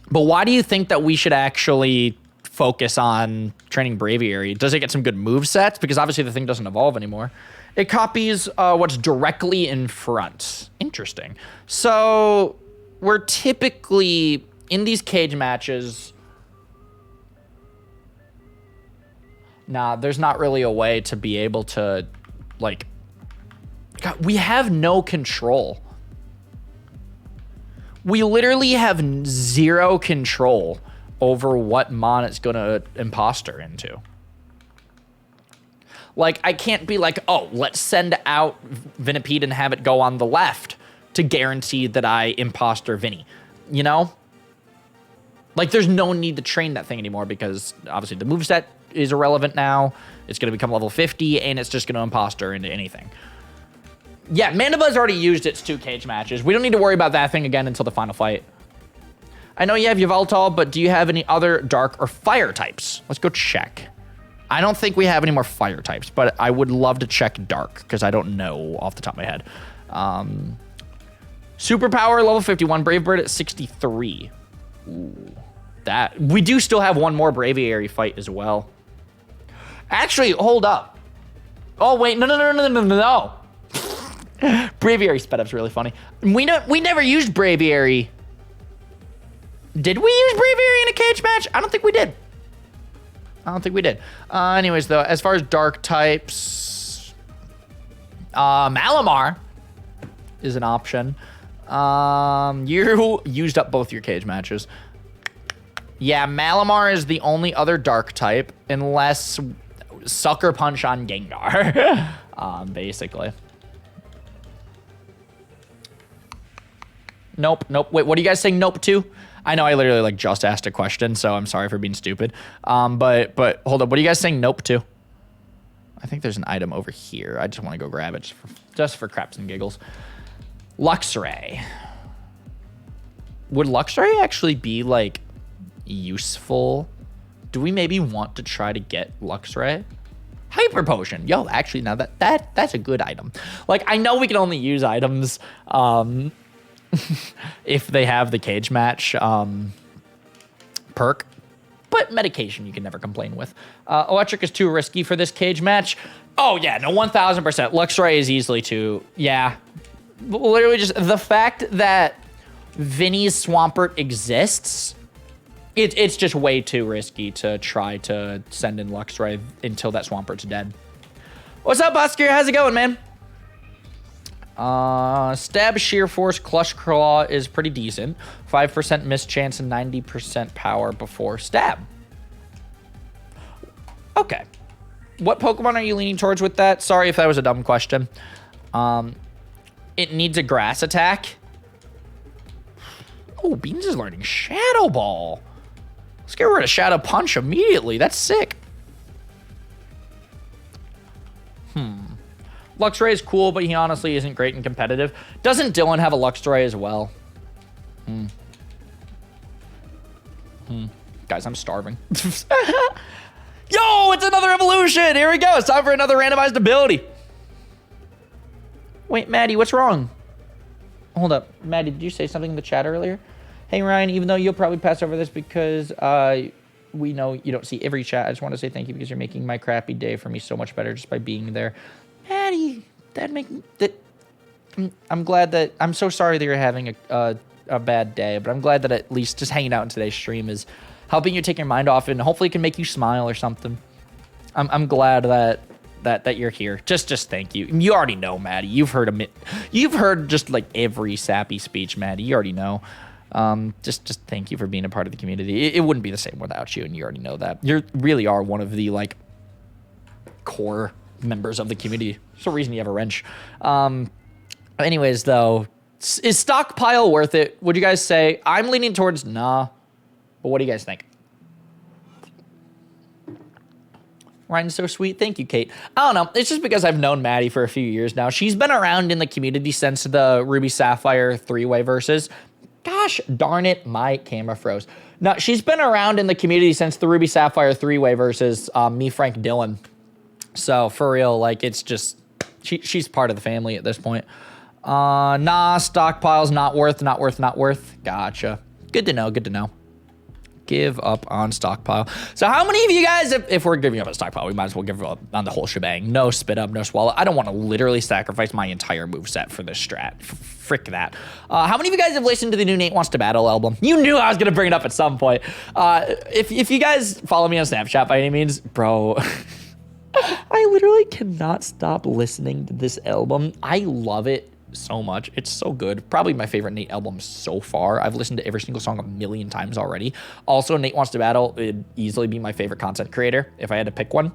But why do you think that we should actually focus on training Braviary? Does it get some good move sets? Because obviously the thing doesn't evolve anymore. It copies what's directly in front. Interesting. So we're typically, in these cage matches, nah, there's not really a way to be able to, like, God, we have no control. We literally have zero control over what mon it's gonna imposter into. Like, I can't be like, oh, let's send out Vinnipede and have it go on the left to guarantee that I imposter Vinny, you know? Like, there's no need to train that thing anymore because obviously the moveset is irrelevant now. It's gonna become level 50 and it's just gonna imposter into anything. Yeah, Mandibuzz already used its 2 cage matches. We don't need to worry about that thing again until the final fight. I know you have Yveltal, but do you have any other dark or fire types? Let's go check. I don't think we have any more fire types, but I would love to check dark because I don't know off the top of my head. Superpower, level 51. Brave Bird at 63. Ooh, that. We do still have one more Braviary fight as well. Actually, hold up. Oh, wait. No. Braviary sped up's really funny. We never used Braviary. Did we use Braviary in a cage match? I don't think we did. Anyways, though, as far as dark types, Malamar is an option. You used up both your cage matches. Yeah, Malamar is the only other dark type, unless Sucker Punch on Gengar, basically. Nope. Wait, what are you guys saying nope to? I know I literally like just asked a question, so I'm sorry for being stupid. But hold up, what are you guys saying nope to? I think there's an item over here. I just want to go grab it just for craps and giggles. Luxray. Would Luxray actually be, like, useful? Do we maybe want to try to get Luxray? Hyper Potion. Yo, actually, now that's a good item. Like, I know we can only use items if they have the cage match perk, but medication you can never complain with. Electric is too risky for this cage match. Oh, yeah, no, 1,000%. Luxray is easily too, yeah. Literally just the fact that Vinny's Swampert exists, it's just way too risky to try to send in Luxray until that Swampert's dead. What's up, Busker? How's it going, man? Stab, Sheer Force, Clutch Claw is pretty decent. 5% miss chance and 90% power before stab. Okay. What Pokemon are you leaning towards with that? Sorry if that was a dumb question. It needs a grass attack. Oh, Beans is learning Shadow Ball. Let's get rid of Shadow Punch immediately. That's sick. Luxray is cool, but he honestly isn't great and competitive. Doesn't Dylan have a Luxray as well? Guys, I'm starving. Yo, it's another evolution. Here we go. It's time for another randomized ability. Wait, Maddie, what's wrong? Hold up. Maddie, did you say something in the chat earlier? Hey, Ryan, even though you'll probably pass over this because we know you don't see every chat, I just want to say thank you because you're making my crappy day for me so much better just by being there. Maddie, I'm glad that, I'm so sorry that you're having a bad day, but I'm glad that at least just hanging out in today's stream is helping you take your mind off and hopefully it can make you smile or something. I'm glad that you're here. Just thank you. You already know, Maddie. You've heard just like every sappy speech, Maddie. You already know. Just thank you for being a part of the community. It wouldn't be the same without you, and you already know that. You really are one of the like core members of the community. There's a reason you have a wrench. Anyways, though, is stockpile worth it? Would you guys say? I'm leaning towards nah. But what do you guys think? Ryan's so sweet. Thank you, Kate. I don't know. It's just because I've known Maddie for a few years now. She's been around in the community since the Ruby Sapphire 3-way versus. Gosh darn it, my camera froze. No, she's been around in the community since the Ruby Sapphire 3-way versus me, Frank, Dylan. So for real, like it's just she's part of the family at this point. Nah, stockpile's not worth. Gotcha. Good to know. Give up on stockpile. So how many of you guys, if we're giving up on stockpile, we might as well give up on the whole shebang. No spit up, no swallow. I don't want to literally sacrifice my entire moveset for this strat. Frick that. How many of you guys have listened to the new Nate Wants to Battle album? You knew I was going to bring it up at some point. If you guys follow me on Snapchat by any means, bro, I literally cannot stop listening to this album. I love it so much. It's so good. Probably my favorite Nate album so far. I've listened to every single song a million times already. Also, Nate Wants to Battle would easily be my favorite content creator if I had to pick one.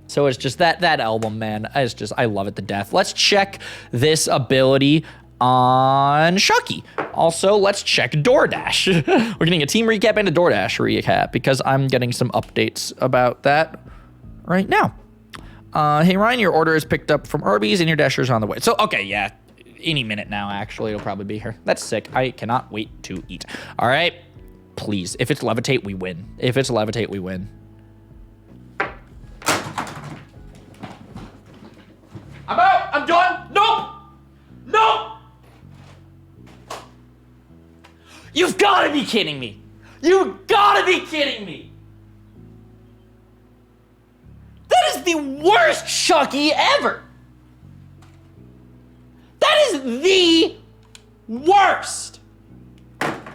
So it's just that album, man. I love it to death. Let's check this ability on Shucky. Also, let's check DoorDash. We're getting a team recap and a DoorDash recap because I'm getting some updates about that right now. Hey, Ryan, your order is picked up from Arby's and your Dasher's on the way. So, okay, yeah, any minute now, actually, it'll probably be here. That's sick. I cannot wait to eat. All right, please. If it's Levitate, we win. I'm out. I'm done. Nope. You've got to be kidding me. That is the worst Shucky ever. That is the worst.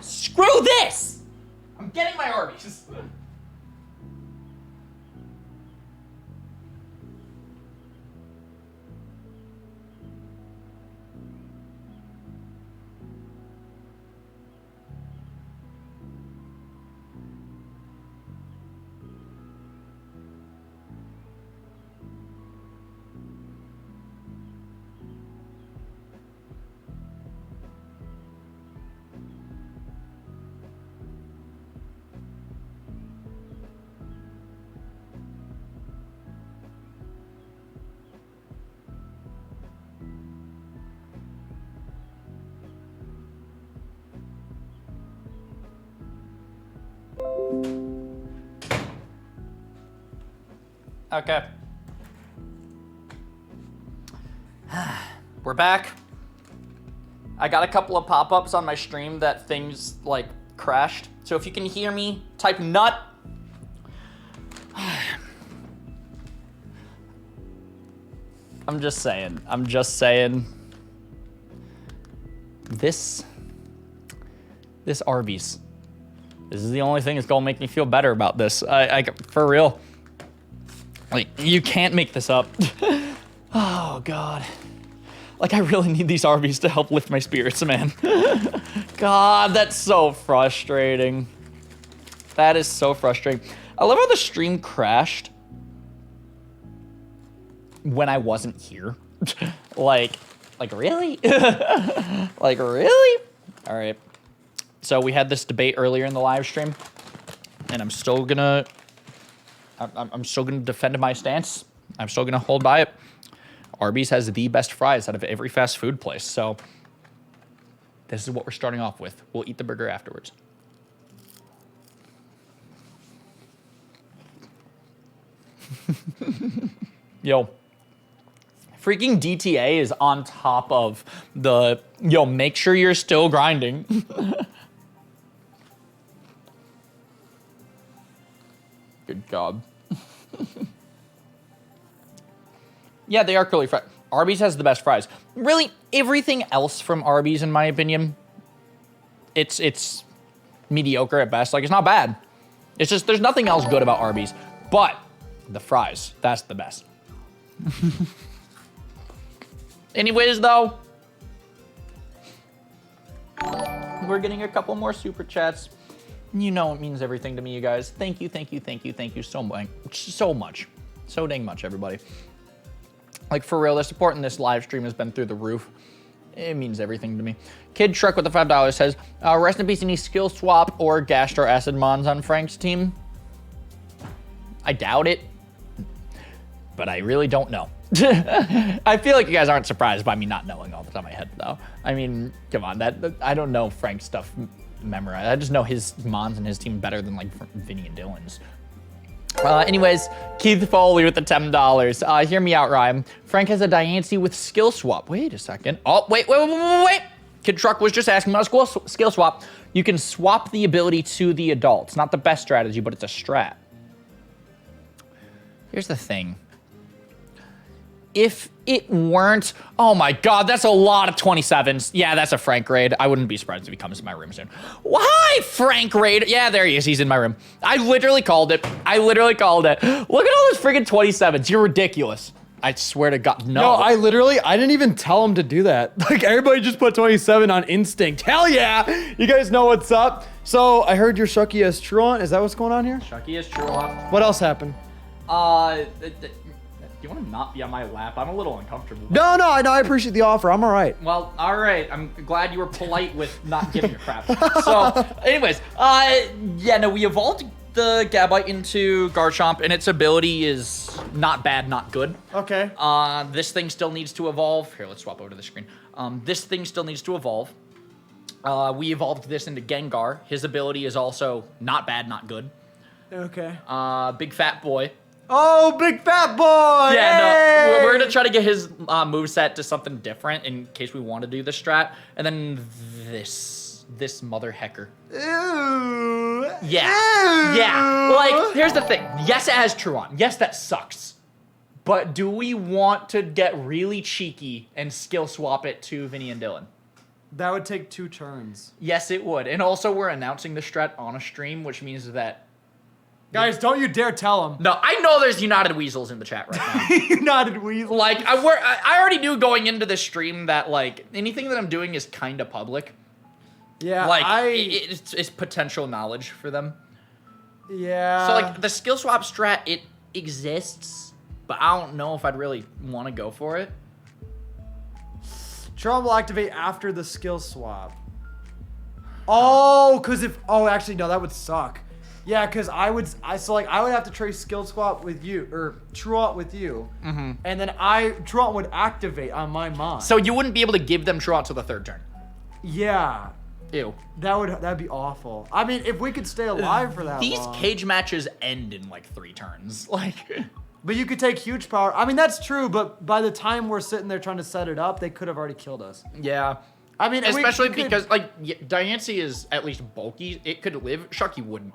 Screw this. I'm getting my Arby's. Okay. We're back. I got a couple of pop-ups on my stream that things like crashed. So if you can hear me, type nut. I'm just saying. This Arby's. This is the only thing that's gonna make me feel better about this. I for real. Like, you can't make this up. Oh, God. Like, I really need these Arby's to help lift my spirits, man. God, that's so frustrating. That is so frustrating. I love how the stream crashed when I wasn't here. like really? Like, really? All right. So we had this debate earlier in the live stream, and I'm still gonna defend my stance. I'm still gonna hold by it. Arby's has the best fries out of every fast food place. So this is what we're starting off with. We'll eat the burger afterwards. Yo, freaking DTA is on top of the, yo, make sure you're still grinding. Good God. Yeah, they are curly fries. Arby's has the best fries. Really, everything else from Arby's, in my opinion, it's mediocre at best. Like, it's not bad. It's just, there's nothing else good about Arby's. But the fries, that's the best. Anyways, though, we're getting a couple more super chats. You know it means everything to me, you guys. Thank you so much. So dang much, everybody. Like, for real, the support in this live stream has been through the roof. It means everything to me. Kid Truck with the $5 says, rest in peace, any skill swap or gastro acid mons on Frank's team? I doubt it, but I really don't know. I feel like you guys aren't surprised by me not knowing off the top of my head, though. I mean, come on, I don't know Frank's stuff memorized. I just know his mons and his team better than, like, Vinny and Dylan's. Anyways, Keith Foley with the $10. Hear me out, Ryan. Frank has a Diancie with skill swap. Wait a second. Oh, wait. Kid Truck was just asking about a skill swap. You can swap the ability to the adult. It's not the best strategy, but it's a strat. Here's the thing. If it weren't, oh my God, that's a lot of 27s. Yeah, that's a Frank raid. I wouldn't be surprised if he comes to my room soon. Why, Frank raid? Yeah, there he is. He's in my room. I literally called it. Look at all those friggin' 27s. You're ridiculous. I swear to God, no. No, I didn't even tell him to do that. Like, everybody just put 27 on instinct. Hell yeah! You guys know what's up. So, I heard your Shucky as Truant. Is that what's going on here? Shucky is Truant. What else happened? You want to not be on my lap? I'm a little uncomfortable. No, I appreciate the offer. I'm all right. Well, all right. I'm glad you were polite with not giving a crap. So, anyways, yeah, no, we evolved the Gabite into Garchomp, and its ability is not bad, not good. Okay. This thing still needs to evolve. Here, let's swap over to the screen. This thing still needs to evolve. We evolved this into Gengar. His ability is also not bad, not good. Okay. Big fat boy. Oh, big fat boy! Yeah, no, we're gonna try to get his moveset to something different in case we want to do the strat. And then this mother hecker. Ew. Yeah. Like, here's the thing. Yes, it has Truant. Yes, that sucks. But do we want to get really cheeky and skill swap it to Vinny and Dylan? That would take 2 turns. Yes, it would. And also, we're announcing the strat on a stream, which means that... Guys, don't you dare tell him. No, I know there's United Weasels in the chat right now. United Weasels. Like, I already knew going into this stream that, like, anything that I'm doing is kind of public. Yeah, like, it's potential knowledge for them. Yeah. So, like, the skill swap strat, it exists, but I don't know if I'd really want to go for it. Charm will activate after the skill swap. Oh, actually, no, that would suck. Yeah, because I would have to trace skill swap with you, or Truant with you, and then Truant would activate on my mon. So you wouldn't be able to give them Truant till the 3rd turn. Yeah. Ew. That'd be awful. I mean, if we could stay alive for that These long. cage matches end in like 3 turns. Like, But you could take huge power. I mean, that's true, but by the time we're sitting there trying to set it up, they could have already killed us. Yeah. I mean, especially we could- because like Diancie is at least bulky. It could live. Sharky wouldn't.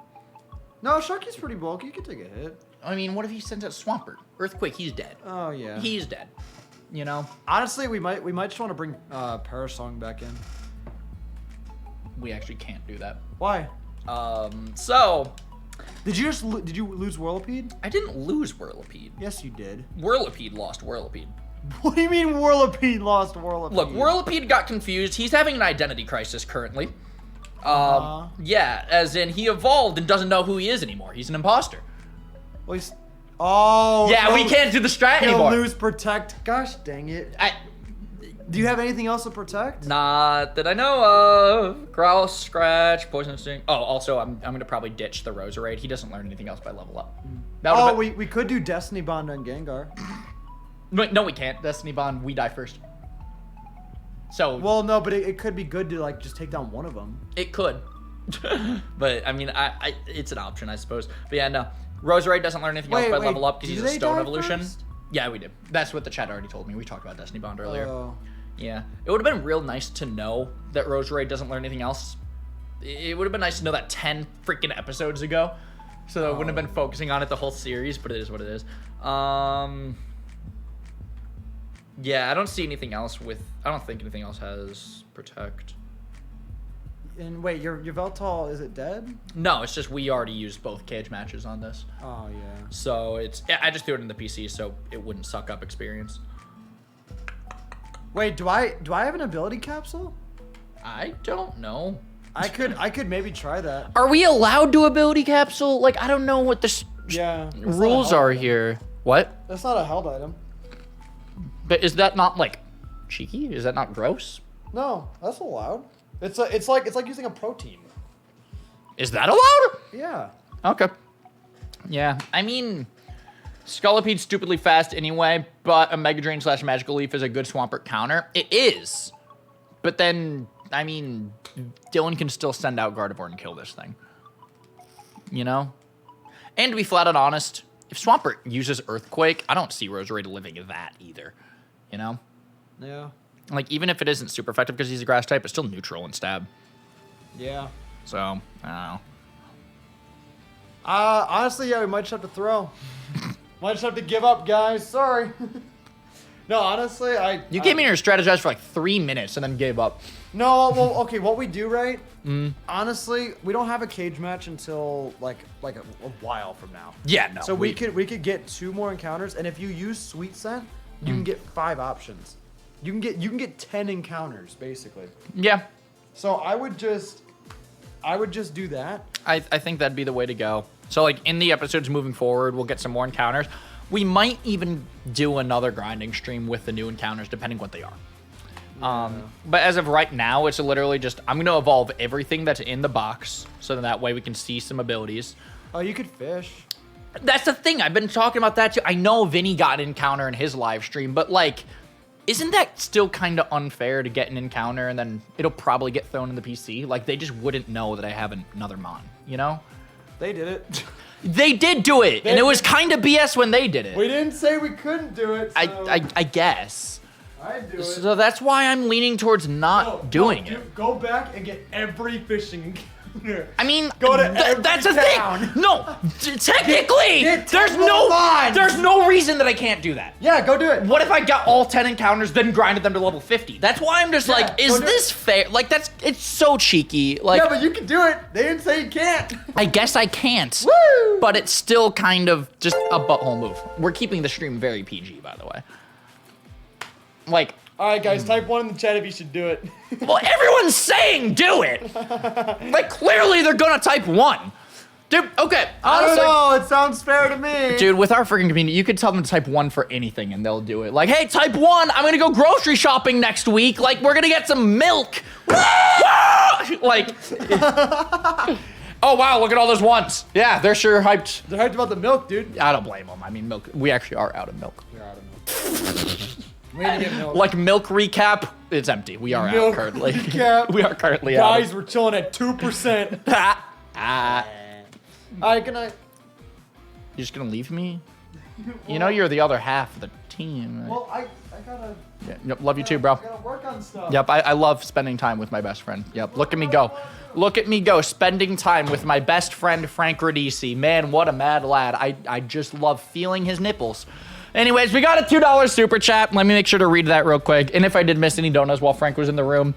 No, Sharky's pretty bulky. You could take a hit. I mean, what if he sends out Swampert? Earthquake, he's dead. Oh yeah. He's dead. You know? Honestly, we might just want to bring Parasong back in. We actually can't do that. Why? So Did you lose Whirlipede? I didn't lose Whirlipede. Yes, you did. Whirlipede lost Whirlipede. What do you mean Whirlipede lost Whirlipede? Look, Whirlipede got confused. He's having an identity crisis currently. Yeah, as in he evolved and doesn't know who he is anymore. He's an imposter. Well, he's... Oh. Yeah, we can't do the strat He'll anymore. lose Protect. Gosh dang it. Do you have anything else to protect? Not that I know of. Growl, Scratch, Poison Sting. Oh, also, I'm gonna probably ditch the Roserade. He doesn't learn anything else by level up. That Oh, would've we could do Destiny Bond on Gengar. been... No, we can't. Destiny Bond, we die first. So... Well, no, but it could be good to, like, just take down one of them. It could. But, I mean, it's an option, I suppose. But yeah, no. Roserade doesn't learn anything else by level up because do he's a they stone die evolution. first? Yeah, we did. That's what the chat already told me. We talked about Destiny Bond earlier. Oh. Yeah. It would have been real nice to know that Roserade doesn't learn anything else. It would have been nice to know that 10 freaking episodes ago. So I wouldn't have been focusing on it the whole series, but it is what it is. Yeah, I don't see anything else with... I don't think anything else has Protect. And wait, your Veltal, is it dead? No, it's just we already used both cage matches on this. Oh, yeah. So it's... I just threw it in the PC so it wouldn't suck up experience. Wait, do I have an ability capsule? I don't know. I could maybe try that. Are we allowed to ability capsule? Like, I don't know what the Yeah. rules are here. What? That's not a held item. But is that not, like, cheeky? Is that not gross? No, that's allowed. It's like using a protein. Is that allowed? Yeah. Okay. Yeah, I mean, Scolipede's stupidly fast anyway, but a Mega Drain / Magical Leaf is a good Swampert counter. It is. But then, I mean, Dylan can still send out Gardevoir and kill this thing. You know? And to be flat out honest, if Swampert uses Earthquake, I don't see Roserade living that either. You know? Yeah. Like, even if it isn't super effective because he's a grass type, it's still neutral and stab. Yeah. So, I don't know. Honestly, yeah, we might just have to throw. Might just have to give up, guys. Sorry. No, honestly, You came in here and strategized for like 3 minutes and then gave up. No, well, okay, what we do, right? Honestly, we don't have a cage match until like a while from now. Yeah, no. So we could get 2 more encounters, and if you use Sweet Scent, you can get 5 options. You can get 10 encounters basically. Yeah. So I would just do that. I think that'd be the way to go. So like in the episodes moving forward, we'll get some more encounters. We might even do another grinding stream with the new encounters, depending what they are. But as of right now, it's literally just, I'm going to evolve everything that's in the box so that way we can see some abilities. Oh, you could fish. That's the thing. I've been talking about that too. I know Vinny got an encounter in his live stream, but like, isn't that still kind of unfair to get an encounter and then it'll probably get thrown in the PC? Like, they just wouldn't know that I have another Mon, you know? They did it. They did do it, and it was kind of BS when they did it. We didn't say we couldn't do it. So I guess. I'd do it. So that's why I'm leaning towards not doing it. Go back and get every fishing encounter. I mean, Go to every that's the town. thing. No, technically, Get there's 10 little mines. there's no reason that I can't do that. Yeah, go do it. What if I got all 10 encounters, then grinded them to level 50? That's why I'm just Yeah, like, go is do this fair? Like, it's so cheeky. Like, Yeah, but you can do it. They didn't say you can't. I guess I can't. Woo! But it's still kind of just a butthole move. We're keeping the stream very PG, by the way. Like, All right, guys, type 1 in the chat if you should do it. well, everyone's saying do it. Like, clearly they're gonna type 1. Dude, okay, I don't honestly. know. It sounds fair to me. Dude, with our freaking community, you could tell them to type 1 for anything and they'll do it. Like, hey, type 1, I'm gonna go grocery shopping next week. Like, we're gonna get some milk. Like, oh wow, look at all those ones. Yeah, they're sure hyped. They're hyped about the milk, dude. I don't blame them. I mean, milk, we actually are out of milk. We're out of milk. We need to get milk. Like, milk recap, it's empty. We are Milk out currently. recap. We are currently Guys, out. we're chilling at 2%. Ah. All right, good night. You're just gonna leave me? You know you're the other half of the team. Right? Well, I gotta. Yeah, yep, love you too, bro. I gotta work on stuff. Yep, I love spending time with my best friend. Yep, look at me go. Look at me go, spending time with my best friend, Frank Radici. Man, what a mad lad. I just love feeling his nipples. Anyways, we got a $2 super chat. Let me make sure to read that real quick. And if I did miss any donuts while Frank was in the room,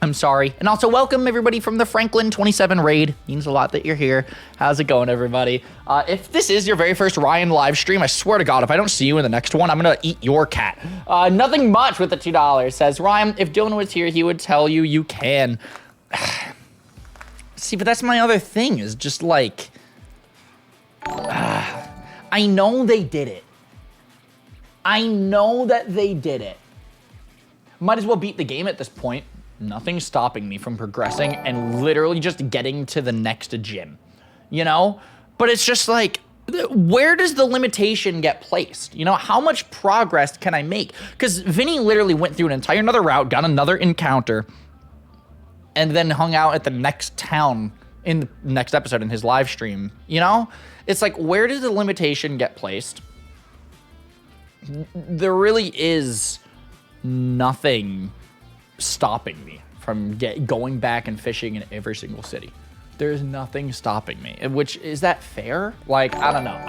I'm sorry. And also welcome everybody from the Franklin 27 raid. Means a lot that you're here. How's it going, everybody? If this is your very first Ryan live stream, I swear to God, if I don't see you in the next one, I'm gonna eat your cat. Nothing much with the $2. Says, Ryan, if Dylan was here, he would tell you you can. See, but that's my other thing, is just like, I know they did it. I know that they did it. Might as well beat the game at this point. Nothing's stopping me from progressing and literally just getting to the next gym, you know? But it's just like, where does the limitation get placed? You know, how much progress can I make? Because Vinny literally went through an entire another route, got another encounter, and then hung out at the next town in the next episode in his live stream, you know? It's like, where does the limitation get placed? There really is nothing stopping me from going back and fishing in every single city. There's nothing stopping me. Which, is that fair? Like, I don't know.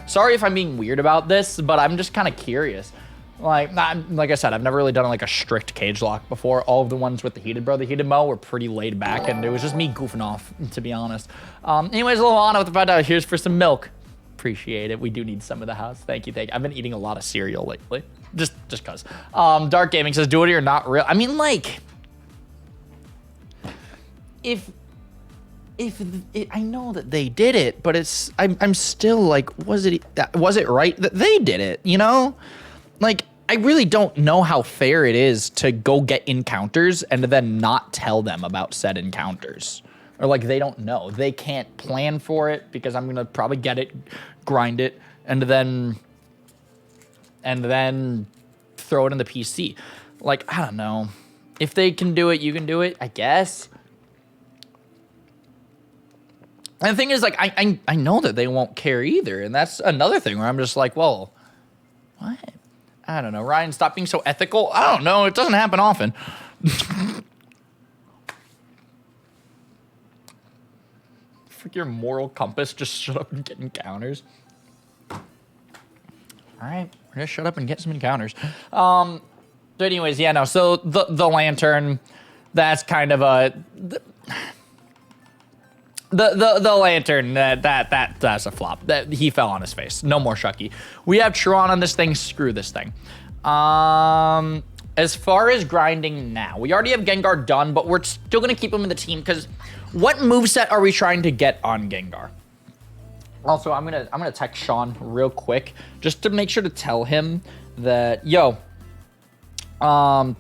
Sorry if I'm being weird about this, but I'm just kind of curious. Like I said, I've never really done like a strict cage lock before. All of the ones with the heated mo were pretty laid back, and it was just me goofing off, to be honest. Anyways, Luana with the $5. Here's for some milk. Appreciate it. We do need some of the house. Thank you. I've been eating a lot of cereal lately. Just cause. Dark Gaming says, do it or not real. I mean, like, if I know that they did it, but I'm still like, was it right that they did it? You know, like, I really don't know how fair it is to go get encounters and then not tell them about said encounters. Or like, they don't know. They can't plan for it because I'm gonna probably get it, grind it, and then throw it in the PC. Like, I don't know. If they can do it, you can do it, I guess. And the thing is, like, I know that they won't care either, and that's another thing where I'm just like, well, what? I don't know. Ryan, stop being so ethical. I don't know. It doesn't happen often. Your moral compass, just shut up and get encounters. All right, we're gonna shut up and get some encounters. So anyways, yeah, no. So the lantern, that's kind of a the lantern that's a flop. That he fell on his face. No more Shucky. We have Tron on this thing. Screw this thing. As far as grinding now, we already have Gengar done, but we're still gonna keep him in the team because. What moveset are we trying to get on Gengar? Also, I'm gonna text Sean real quick just to make sure to tell him that I'm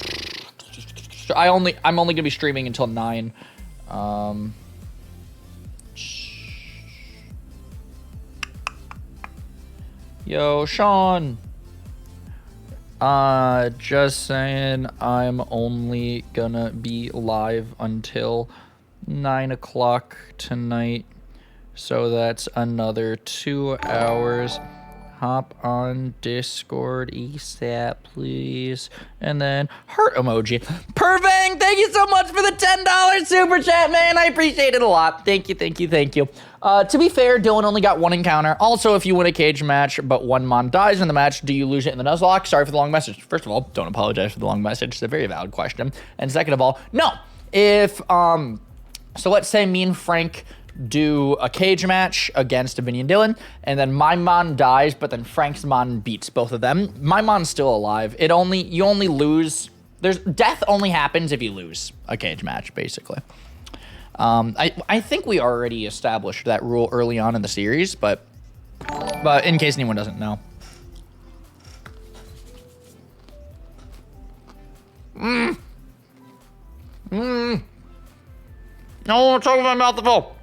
only gonna be streaming until 9. Yo, Sean. Just saying, I'm only gonna be live until 9 o'clock tonight, so that's another 2 hours. Hop on Discord ASAP, please. And then heart emoji. Purvang, thank you so much for the $10 super chat, man. I appreciate it a lot. Thank you. To be fair, Dylan only got 1 encounter. Also, if you win a cage match, but 1 mon dies in the match, do you lose it in the Nuzleaf? Sorry for the long message. First of all, don't apologize for the long message. It's a very valid question. And second of all, no. If, so let's say me and Frank do a cage match against Vinny and Dylan, and then my mon dies, but then Frank's mon beats both of them. My mon's still alive. You only lose. Death only happens if you lose a cage match, basically. I think we already established that rule early on in the series, but in case anyone doesn't know. No, I'm talking about my mouth full.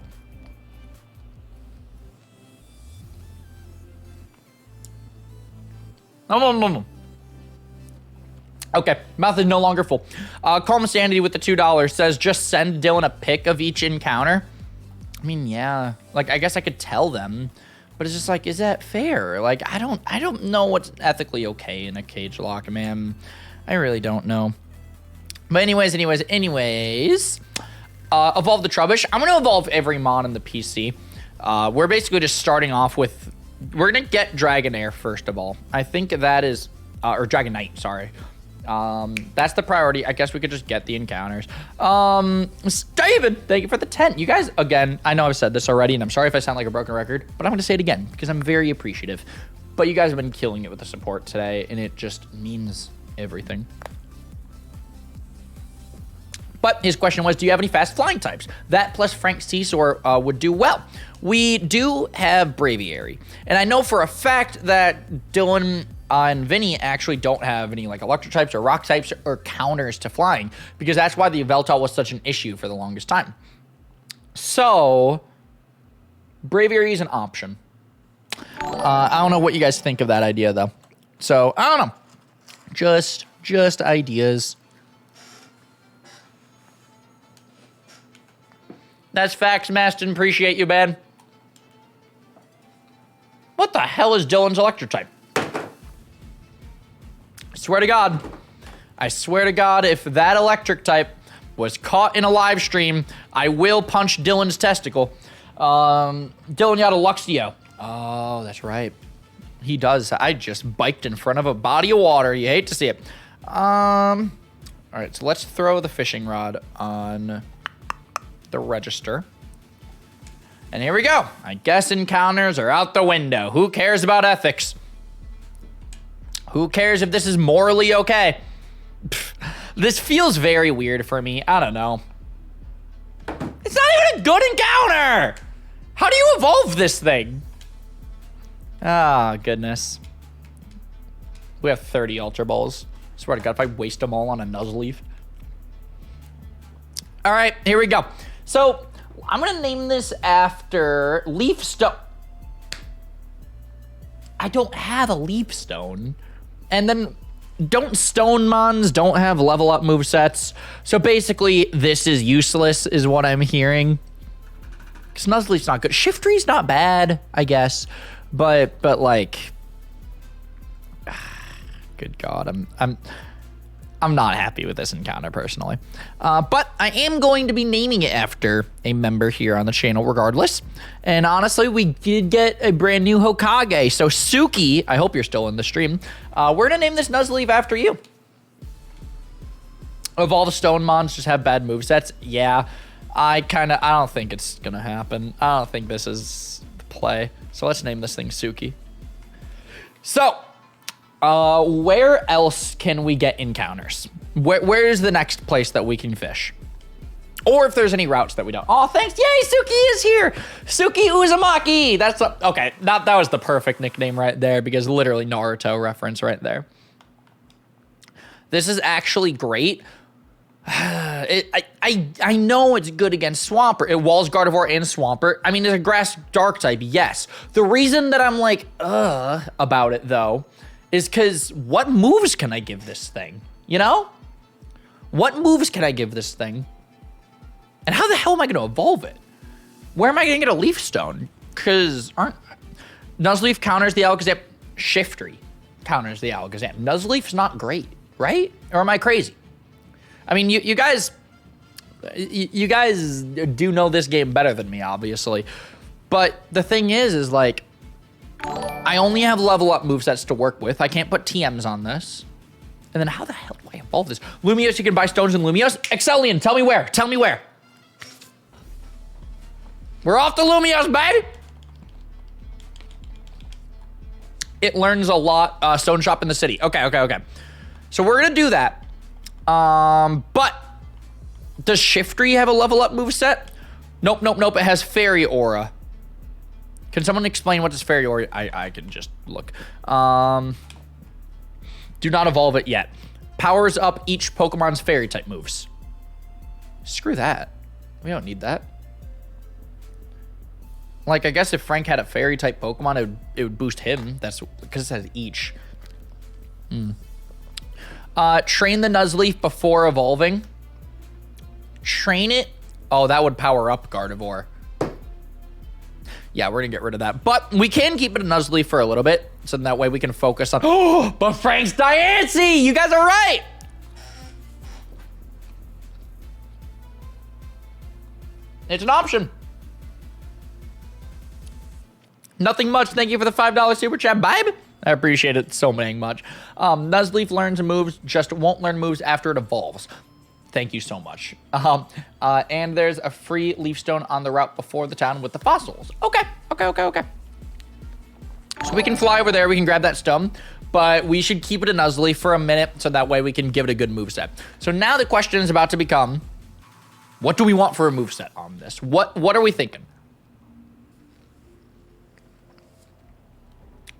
Okay, mouth is no longer full. Calm Sanity with the $2 says, just send Dylan a pic of each encounter. I mean, yeah. Like, I guess I could tell them, But it's just like, is that fair? Like, I don't know what's ethically okay in a cage lock, man. I really don't know. But anyways, evolve the Trubbish. I'm gonna evolve every mon in the PC. We're basically just starting off with, we're gonna get Dragonair first of all. I think that is, or Dragonite, sorry. That's the priority. I guess we could just get the encounters. David, thank you for the 10. You guys, again, I know I've said this already, and I'm sorry if I sound like a broken record, but I'm going to say it again because I'm very appreciative. But you guys have been killing it with the support today, and it just means everything. But his question was, do you have any fast flying types? That plus Frank Seesaw would do well. We do have Braviary, and I know for a fact that Dylan and Vinny actually don't have any like electric types or rock types or counters to flying, because that's why the Yveltal was such an issue for the longest time. So Braviary is an option. I don't know what you guys think of that idea though. So I don't know. Just ideas. That's facts, Maston. Appreciate you, man. What the hell is Dylan's electric type? I swear to God, if that electric type was caught in a live stream, I will punch Dylan's testicle. Dylan got a Luxio. Oh, that's right. He does. I just biked in front of a body of water. You hate to see it. All right, so let's throw the fishing rod on the register. And here we go. I guess encounters are out the window. Who cares about ethics? Who cares if this is morally okay? Pfft, this feels very weird for me. I don't know. It's not even a good encounter. How do you evolve this thing? Ah, goodness. We have 30 Ultra Balls. Swear to God, if I waste them all on a Nuzleaf. All right, here we go. So I'm gonna name this after Leaf Stone. I don't have a Leaf Stone. And then don't Stone Mons don't have level up movesets. So basically this is useless is what I'm hearing. Because Nuzleaf's not good. Shiftry's not bad, I guess. But like, good God, I'm not happy with this encounter personally. But I am going to be naming it after a member here on the channel regardless. And honestly, we did get a brand new Hokage. So Suki, I hope you're still in the stream. We're gonna name this Nuzleaf after you. Evolve Stone Mons just have bad movesets. Yeah, I don't think it's gonna happen. I don't think this is the play. So let's name this thing Suki. So, where else can we get encounters? Where is the next place that we can fish? Or if there's any routes that we don't. Oh, thanks. Yay, Suki is here. Suki Uzumaki. That's okay. That was the perfect nickname right there because literally Naruto reference right there. This is actually great. I know it's good against Swampert. It walls Gardevoir and Swampert. I mean, it's a grass dark type, yes. The reason that I'm like, about it though, is because what moves can I give this thing? You know? What moves can I give this thing? And how the hell am I going to evolve it? Where am I going to get a Leaf Stone? Because Nuzleaf counters the Alakazam. Shiftry counters the Alakazam. Nuzleaf's not great, right? Or am I crazy? I mean, you guys do know this game better than me, obviously. But the thing is like, I only have level up movesets to work with. I can't put TMs on this. And then how the hell do I evolve this? Lumiose, you can buy stones in Lumiose. Excellion, tell me where. Tell me where. We're off to Lumiose, baby. It learns a lot. Stone shop in the city. Okay. So we're gonna do that. But does Shiftry have a level up moveset? Nope. It has Fairy Aura. Can someone explain what this Fairy Aura? I can just look. Do not evolve it yet. Powers up each Pokemon's Fairy type moves. Screw that. We don't need that. Like, I guess if Frank had a Fairy type Pokemon, it would boost him. That's because it says each. Train the Nuzleaf before evolving. Train it. Oh, that would power up Gardevoir. Yeah, we're gonna get rid of that. But we can keep it a Nuzleaf for a little bit, so that way we can focus on. Oh, but Frank's Diancie! You guys are right! It's an option. Nothing much. Thank you for the $5 super chat, babe. I appreciate it so dang much. Nuzleaf learns moves, just won't learn moves after it evolves. Thank you so much. And there's a free leaf stone on the route before the town with the fossils. Okay. So we can fly over there. We can grab that stone, but we should keep it a Nuzleaf for a minute so that way we can give it a good moveset. So now the question is about to become, what do we want for a moveset on this? What are we thinking?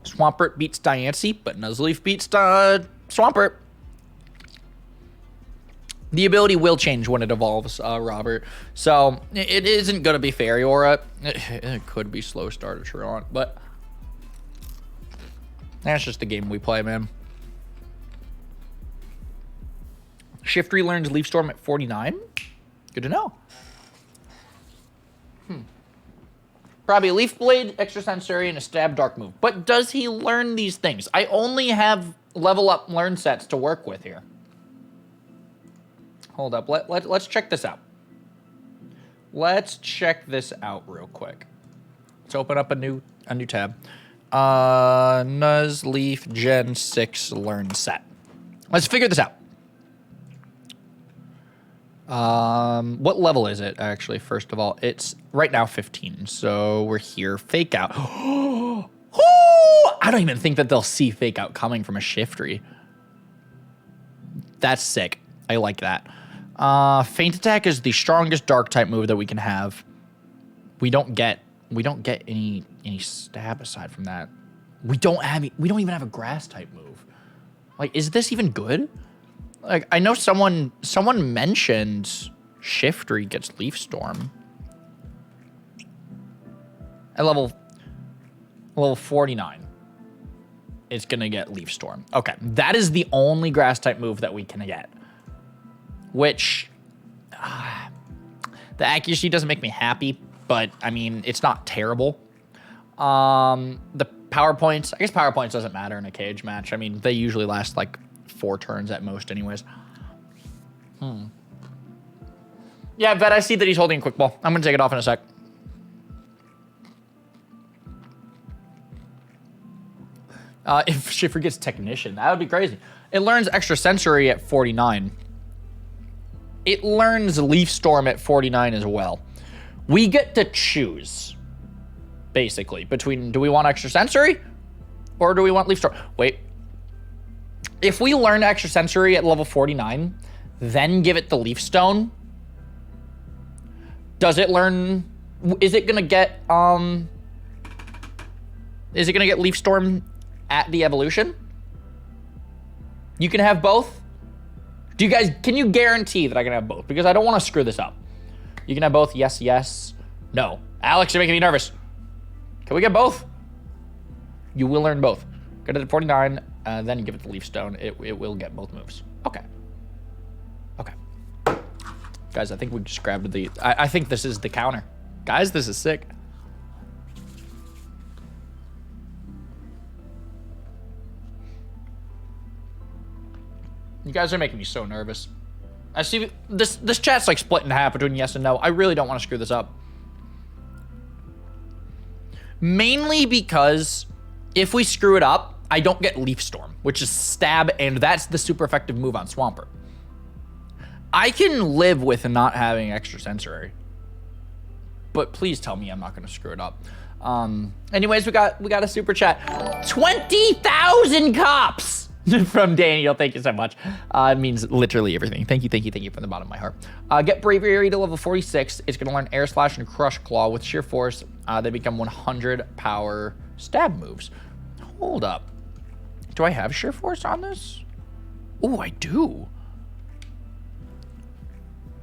Swampert beats Diancie, but Nuzleaf beats Swampert. The ability will change when it evolves, Robert. So it isn't going to be Fairy Aura. It could be Slow Start or Truant, but that's just the game we play, man. Shiftry learns Leaf Storm at 49. Good to know. Probably a Leaf Blade, Extrasensory, and a Stab Dark move. But does he learn these things? I only have level up learn sets to work with here. Hold up. Let's check this out. Let's check this out real quick. Let's open up a new tab. Nuzleaf Gen 6 learn set. Let's figure this out. What level is it, actually, first of all? It's right now 15, so we're here. Fake Out. I don't even think that they'll see Fake Out coming from a Shiftry. That's sick. I like that. Feint Attack is the strongest Dark-type move that we can have. We don't get any stab aside from that. We don't even have a Grass-type move. Like, is this even good? Like, I know someone mentioned Shiftry gets Leaf Storm. At level 49, it's gonna get Leaf Storm. Okay, that is the only Grass type move that we can get. Which, the accuracy doesn't make me happy, but I mean, it's not terrible. The power points, I guess power points doesn't matter in a cage match. I mean, they usually last like 4 turns at most anyways. Yeah, Vet, I see that he's holding a quick ball. I'm gonna take it off in a sec. If Shiftry gets Technician, that would be crazy. It learns Extrasensory at 49. It learns Leaf Storm at 49 as well. We get to choose, basically, between do we want Extrasensory or do we want Leaf Storm? Wait. If we learn Extrasensory at level 49, then give it the Leaf Stone, does it learn... Is it gonna get Leaf Storm at the evolution? You can have both? Do you guys... Can you guarantee that I can have both? Because I don't want to screw this up. You can have both? Yes, yes. No. Alex, you're making me nervous. Can we get both? You will learn both. Get it at 49, then give it the Leaf Stone. It will get both moves. Okay. Okay. Guys, I think we just grabbed the... I think this is the counter. Guys, this is sick. You guys are making me so nervous. I see this chat's like split in half between yes and no. I really don't want to screw this up. Mainly because if we screw it up, I don't get Leaf Storm, which is stab, and that's the super effective move on Swampert. I can live with not having Extrasensory, but please tell me I'm not going to screw it up. Anyways, we got a super chat. 20,000 cops from Daniel. Thank you so much. It means literally everything. Thank you from the bottom of my heart. Get Bravery to level 46. It's going to learn Air Slash and Crush Claw with Sheer Force. They become 100 power stab moves. Hold up. Do I have Sheer Force on this? Oh, I do.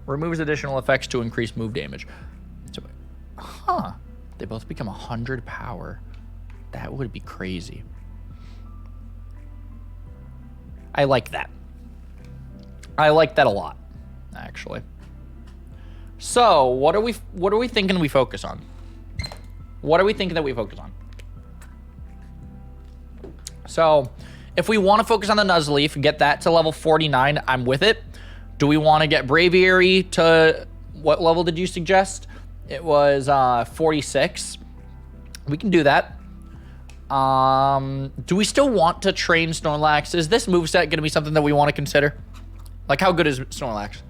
Removes additional effects to increase move damage. So, they both become 100 power. That would be crazy. I like that. I like that a lot, actually. So, what are we thinking we focus on? What are we thinking that we focus on? So, if we want to focus on the Nuzleaf, get that to level 49, I'm with it. Do we want to get Braviary to, what level did you suggest? It was 46. We can do that. Do we still want to train Snorlax? Is this moveset going to be something that we want to consider? Like, how good is Snorlax?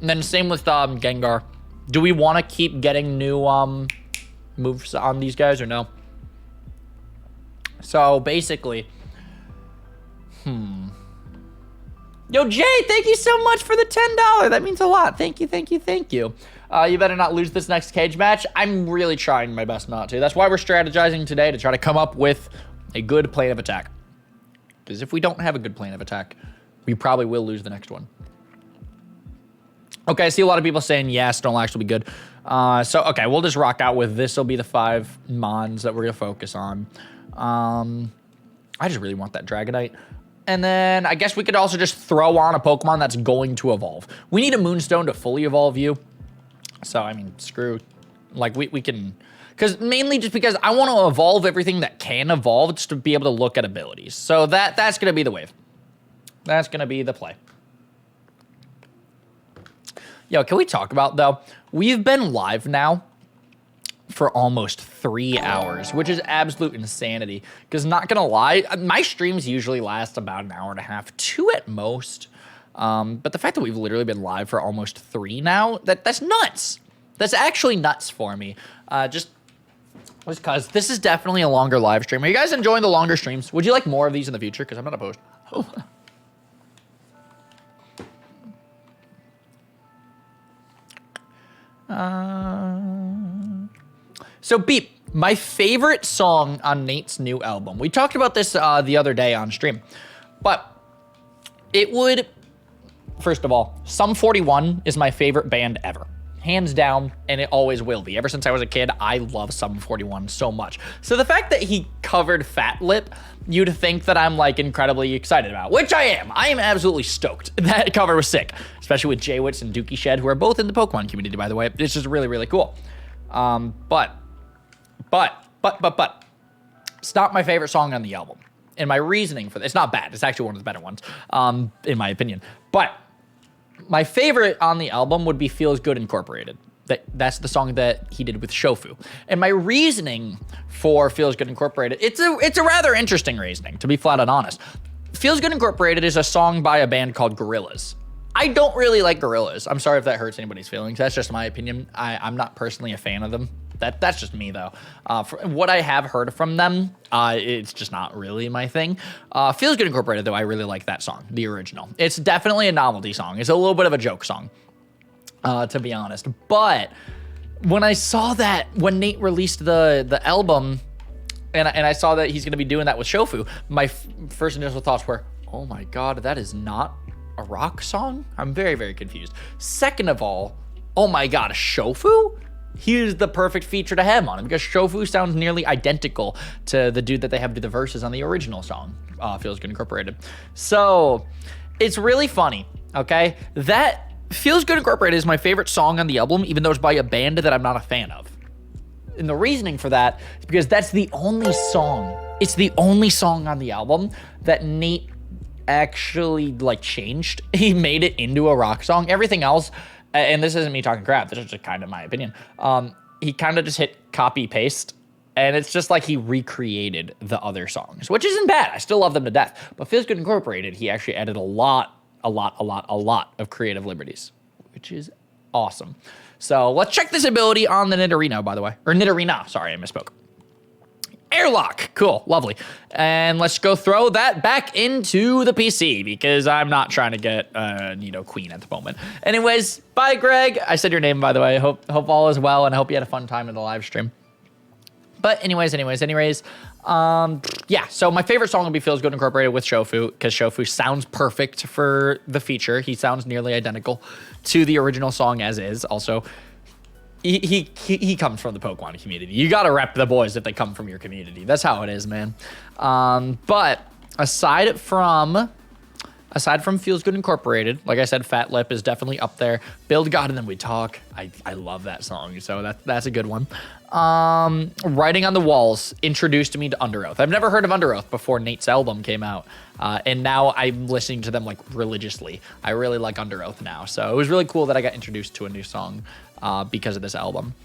And then same with Gengar. Do we want to keep getting new moves on these guys or no? So basically, Yo, Jay, thank you so much for the $10. That means a lot. Thank you, thank you, thank you. You better not lose this next cage match. I'm really trying my best not to. That's why we're strategizing today, to try to come up with a good plan of attack. Because if we don't have a good plan of attack, we probably will lose the next one. Okay, I see a lot of people saying, yeah, Snorlax will be good. So, okay, we'll just rock out with this will be the 5 Mons that we're going to focus on. I just really want that Dragonite. And then I guess we could also just throw on a Pokemon that's going to evolve. We need a Moonstone to fully evolve you. So, I mean, screw. Like, we can... Because mainly just because I want to evolve everything that can evolve just to be able to look at abilities. So that's going to be the wave. That's going to be the play. Yo, can we talk about, though? We've been live now for almost 3 hours, which is absolute insanity. Because not gonna lie, my streams usually last about an hour and a half, 2 at most. But the fact that we've literally been live for almost 3 now, that's nuts. That's actually nuts for me. Just because this is definitely a longer live stream. Are you guys enjoying the longer streams? Would you like more of these in the future? Because I'm not opposed. Oh. So, Beep, my favorite song on Nate's new album. We talked about this the other day on stream. But it would, first of all, Sum 41 is my favorite band ever. Hands down, and it always will be. Ever since I was a kid, I love Sum 41 so much. So the fact that he covered Fat Lip, you'd think that I'm, like, incredibly excited about, which I am. I am absolutely stoked. That cover was sick, especially with Jaywitz and Dookie Shed, who are both in the Pokemon community, by the way. It's just really, really cool. But, it's not my favorite song on the album. And my reasoning for this, it's not bad. It's actually one of the better ones, in my opinion. But my favorite on the album would be Feels Good Incorporated. That's the song that he did with Shofu. And my reasoning for Feels Good Incorporated, it's a rather interesting reasoning, to be flat out honest. Feels Good Incorporated is a song by a band called Gorillaz. I don't really like Gorillaz. I'm sorry if that hurts anybody's feelings. That's just my opinion. I'm not personally a fan of them. That's just me, though. For what I have heard from them, it's just not really my thing. Feels Good Incorporated, though, I really like that song, the original. It's definitely a novelty song. It's a little bit of a joke song, to be honest. But when I saw that, when Nate released the album, and I saw that he's going to be doing that with Shofu, my first initial thoughts were, oh my god, that is not a rock song? I'm very, very confused. Second of all, oh my god, Shofu? He's the perfect feature to have on it because Shofu sounds nearly identical to the dude that they have do the verses on the original song, Feels Good Incorporated. So it's really funny, okay? That Feels Good Incorporated is my favorite song on the album, even though it's by a band that I'm not a fan of. And the reasoning for that is because that's the only song, it's the only song on the album that Nate actually like changed. He made it into a rock song. Everything else, and this isn't me talking crap, this is just kind of my opinion, he kind of just hit copy paste, and it's just like he recreated the other songs, which isn't bad. I still love them to death. But Feels Good Incorporated, he actually added a lot of creative liberties, which is awesome. So let's check this ability on the Nidorino, by the way. Or Nidorina, sorry, I misspoke. Airlock, cool, lovely. And let's go throw that back into the PC because I'm not trying to get Nido Queen at the moment. Anyways, bye, Greg. I said your name, by the way. I hope all is well, and I hope you had a fun time in the live stream. But anyways, yeah, so my favorite song would be Feels Good Incorporated with Shofu, because Shofu sounds perfect for the feature. He sounds nearly identical to the original song as is. Also, he comes from the Pokemon community. You gotta rep the boys if they come from your community. That's how it is, man. But aside from aside from Feels Good Incorporated, like I said, Fat Lip is definitely up there. Build God and Then We Talk. I love that song, so that's a good one. Writing on the Walls introduced me to Under Oath. I've never heard of Under Oath before Nate's album came out, and now I'm listening to them like religiously. I really like Under Oath now, so it was really cool that I got introduced to a new song because of this album.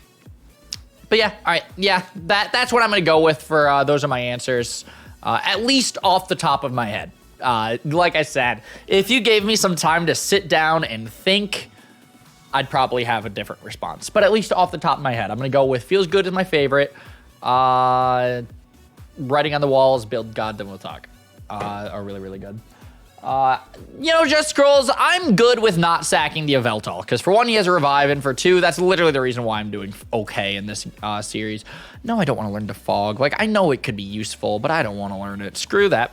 But yeah, all right, yeah, that's what I'm gonna go with for those are my answers, at least off the top of my head. Like I said, if you gave me some time to sit down and think, I'd probably have a different response. But at least off the top of my head, I'm going to go with Feels Good as my favorite. Writing on the Walls, Build God, Then We'll Talk are really, really good. Just Scrolls, I'm good with not sacking the Yveltal, because for one, he has a revive, and for two, that's literally the reason why I'm doing okay in this series. No, I don't want to learn to Fog. Like, I know it could be useful, but I don't want to learn it. Screw that.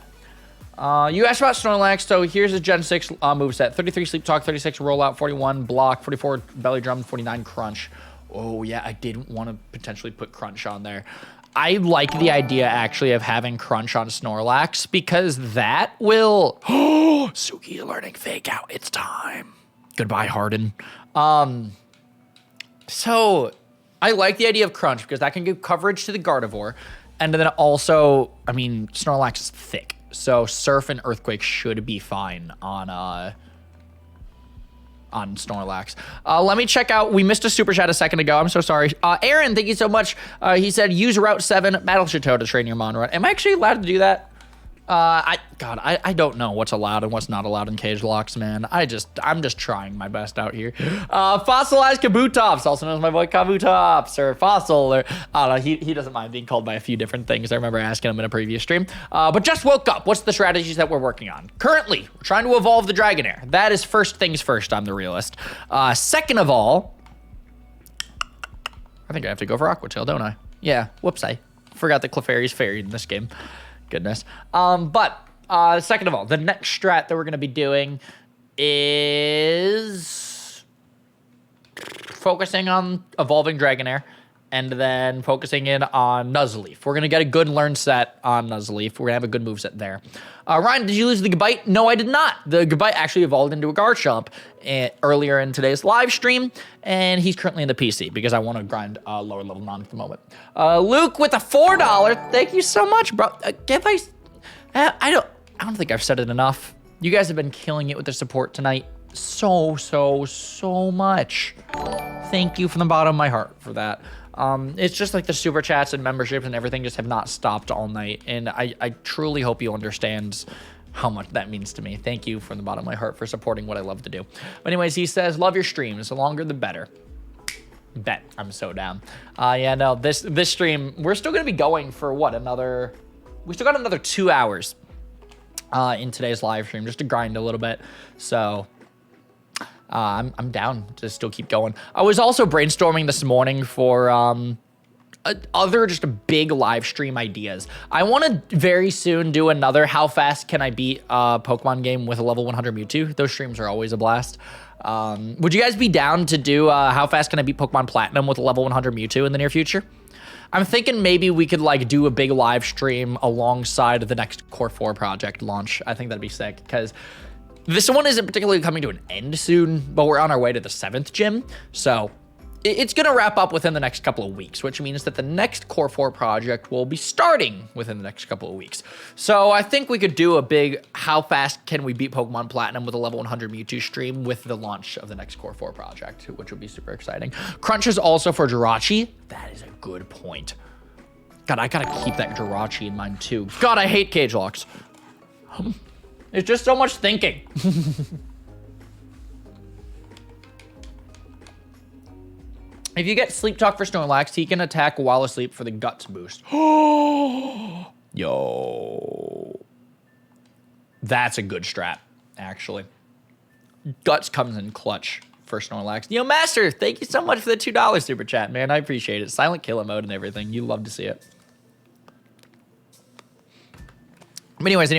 You asked about Snorlax, so here's a Gen 6 moveset. 33 Sleep Talk, 36 Rollout, 41 Block, 44 Belly Drum, 49 Crunch. Oh, yeah, I didn't want to potentially put Crunch on there. I like the idea, actually, of having Crunch on Snorlax, because that will... Oh, Suki's learning Fake Out. It's time. Goodbye, Harden. So, I like the idea of Crunch, because that can give coverage to the Gardevoir. And then also, I mean, Snorlax is thick. So Surf and Earthquake should be fine on Snorlax. Let me check out. We missed a super chat a second ago. I'm so sorry. Aaron, thank you so much. He said use Route 7 Battle Chateau to train your Monrun. Am I actually allowed to do that? I don't know what's allowed and what's not allowed in Cagelocks, man. I'm just trying my best out here. Fossilized Kabutops, also known as my boy Kabutops, or Fossil, or I don't know, he doesn't mind being called by a few different things. I remember asking him in a previous stream. But just woke up. What's the strategies that we're working on? Currently, we're trying to evolve the Dragonair. That is first things first, I'm the realist. Second of all, I think I have to go for Aquatail, don't I? Yeah, whoops, I forgot that Clefairy's fairy in this game. Goodness. But second of all, the next strat that we're going to be doing is focusing on evolving Dragonair and then focusing in on Nuzleaf. We're going to get a good learn set on Nuzleaf. We're going to have a good moveset there. Ryan, did you lose the Gabite? No, I did not. The Gabite actually evolved into a Garchomp earlier in today's live stream, and he's currently in the PC because I want to grind lower level non at the moment. Luke with a $4. Thank you so much, bro. I don't think I've said it enough. You guys have been killing it with the support tonight. So much. Thank you from the bottom of my heart for that. It's just like the super chats and memberships and everything just have not stopped all night. And I truly hope you understand how much that means to me. Thank you from the bottom of my heart for supporting what I love to do. But anyways, he says, love your streams. The longer, the better. Bet. I'm so down. Yeah, no, this stream, we're still going to be going for what, we still got another 2 hours in today's live stream just to grind a little bit. So I'm down to still keep going. I was also brainstorming this morning for other just big live stream ideas. I want to very soon do another how fast can I beat a Pokemon game with a level 100 Mewtwo. Those streams are always a blast. Would you guys be down to do how fast can I beat Pokemon Platinum with a level 100 Mewtwo in the near future? I'm thinking maybe we could like do a big live stream alongside the next Core 4 project launch. I think that'd be sick because this one isn't particularly coming to an end soon, but we're on our way to the 7th gym. So it's going to wrap up within the next couple of weeks, which means that the next Core 4 project will be starting within the next couple of weeks. So I think we could do a big how fast can we beat Pokemon Platinum with a level 100 Mewtwo stream with the launch of the next Core 4 project, which would be super exciting. Crunch is also for Jirachi. That is a good point. God, I got to keep that Jirachi in mind too. God, I hate Cagelocks. It's just so much thinking. If you get Sleep Talk for Snorlax, he can attack while asleep for the Guts boost. Yo. That's a good strat, actually. Guts comes in clutch for Snorlax. Yo, Master, thank you so much for the $2 super chat, man. I appreciate it. Silent killer mode and everything. You love to see it. But anyways.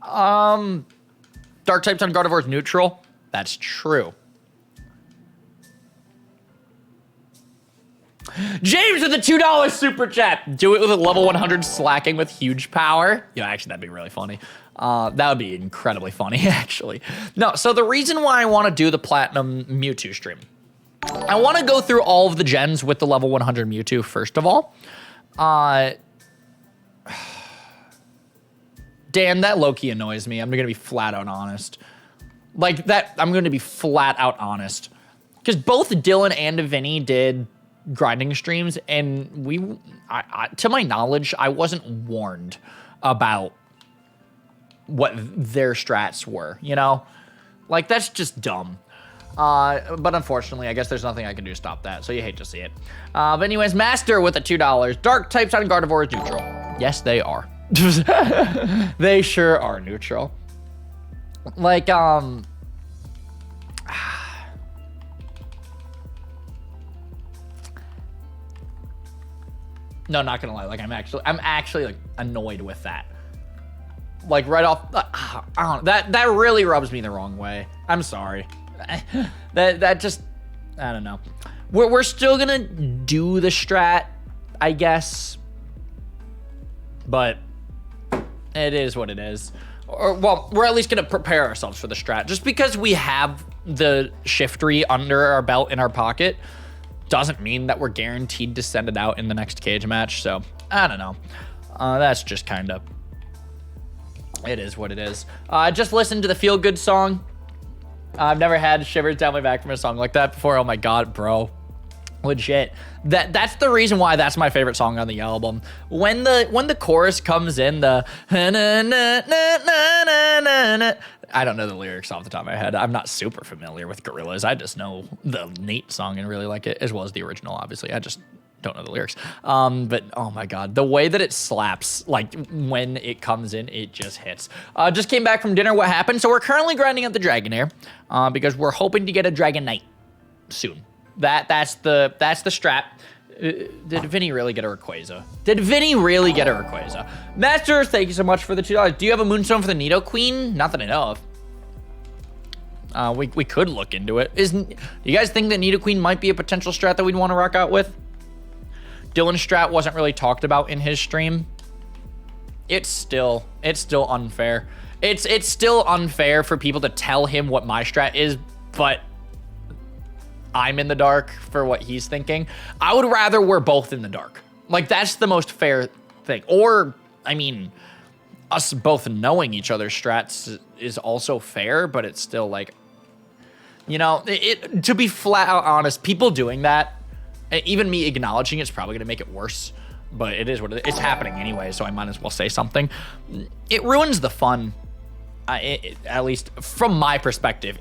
Dark types on Gardevoir is neutral. That's true. James with the $2 super chat. Do it with a level 100 slacking with huge power. Yeah, actually, that'd be really funny. That would be incredibly funny, actually. No, so the reason why I want to do the Platinum Mewtwo stream, I want to go through all of the gens with the level 100 Mewtwo, first of all. Dan, that low-key annoys me. I'm going to be flat out honest. Like, that, I'm going to be flat out honest. Because both Dylan and Vinny did grinding streams, and to my knowledge, I wasn't warned about what their strats were, you know? Like, that's just dumb. But unfortunately, I guess there's nothing I can do to stop that, so you hate to see it. But anyways, Master with the $2. Dark types on Gardevoir is neutral. Yes, they are. They sure are neutral. Like, no, not gonna lie. Like, I'm actually like annoyed with that. Like right off, I don't know, that really rubs me the wrong way. I'm sorry. that just, I don't know. We're still gonna do the strat, I guess, but it is what it is. Or, well, we're at least gonna prepare ourselves for the strat. Just because we have the Shiftry under our belt in our pocket doesn't mean that we're guaranteed to send it out in the next cage match. So I don't know. That's just kind of, it is what it is. Just listen to the Feel Good song. I've never had shivers down my back from a song like that before. Oh my God, bro. Legit. That's the reason why that's my favorite song on the album. When the chorus comes in, the I don't know the lyrics off the top of my head. I'm not super familiar with Gorillaz. I just know the Nate song and really like it, as well as the original, obviously. I just don't know the lyrics. But oh my God, the way that it slaps, like when it comes in, it just hits. Just came back from dinner. What happened? So we're currently grinding up the Dragonair because we're hoping to get a Dragonite soon. That's the strat. Did Vinny really get a Rayquaza? Did Vinny really get a Rayquaza? Master, thank you so much for the $2. Do you have a Moonstone for the Nidoqueen? Not that I know of. We could look into it. Do you guys think that Nidoqueen might be a potential strat that we'd want to rock out with? Dylan's strat wasn't really talked about in his stream. It's still unfair. It's still unfair for people to tell him what my strat is, but I'm in the dark for what he's thinking. I would rather we're both in the dark. Like, that's the most fair thing. Or, I mean, us both knowing each other's strats is also fair, but it's still like, you know, to be flat out honest, people doing that, even me acknowledging it's probably gonna make it worse, but it is what it is. It's happening anyway, so I might as well say something. It ruins the fun, at least from my perspective.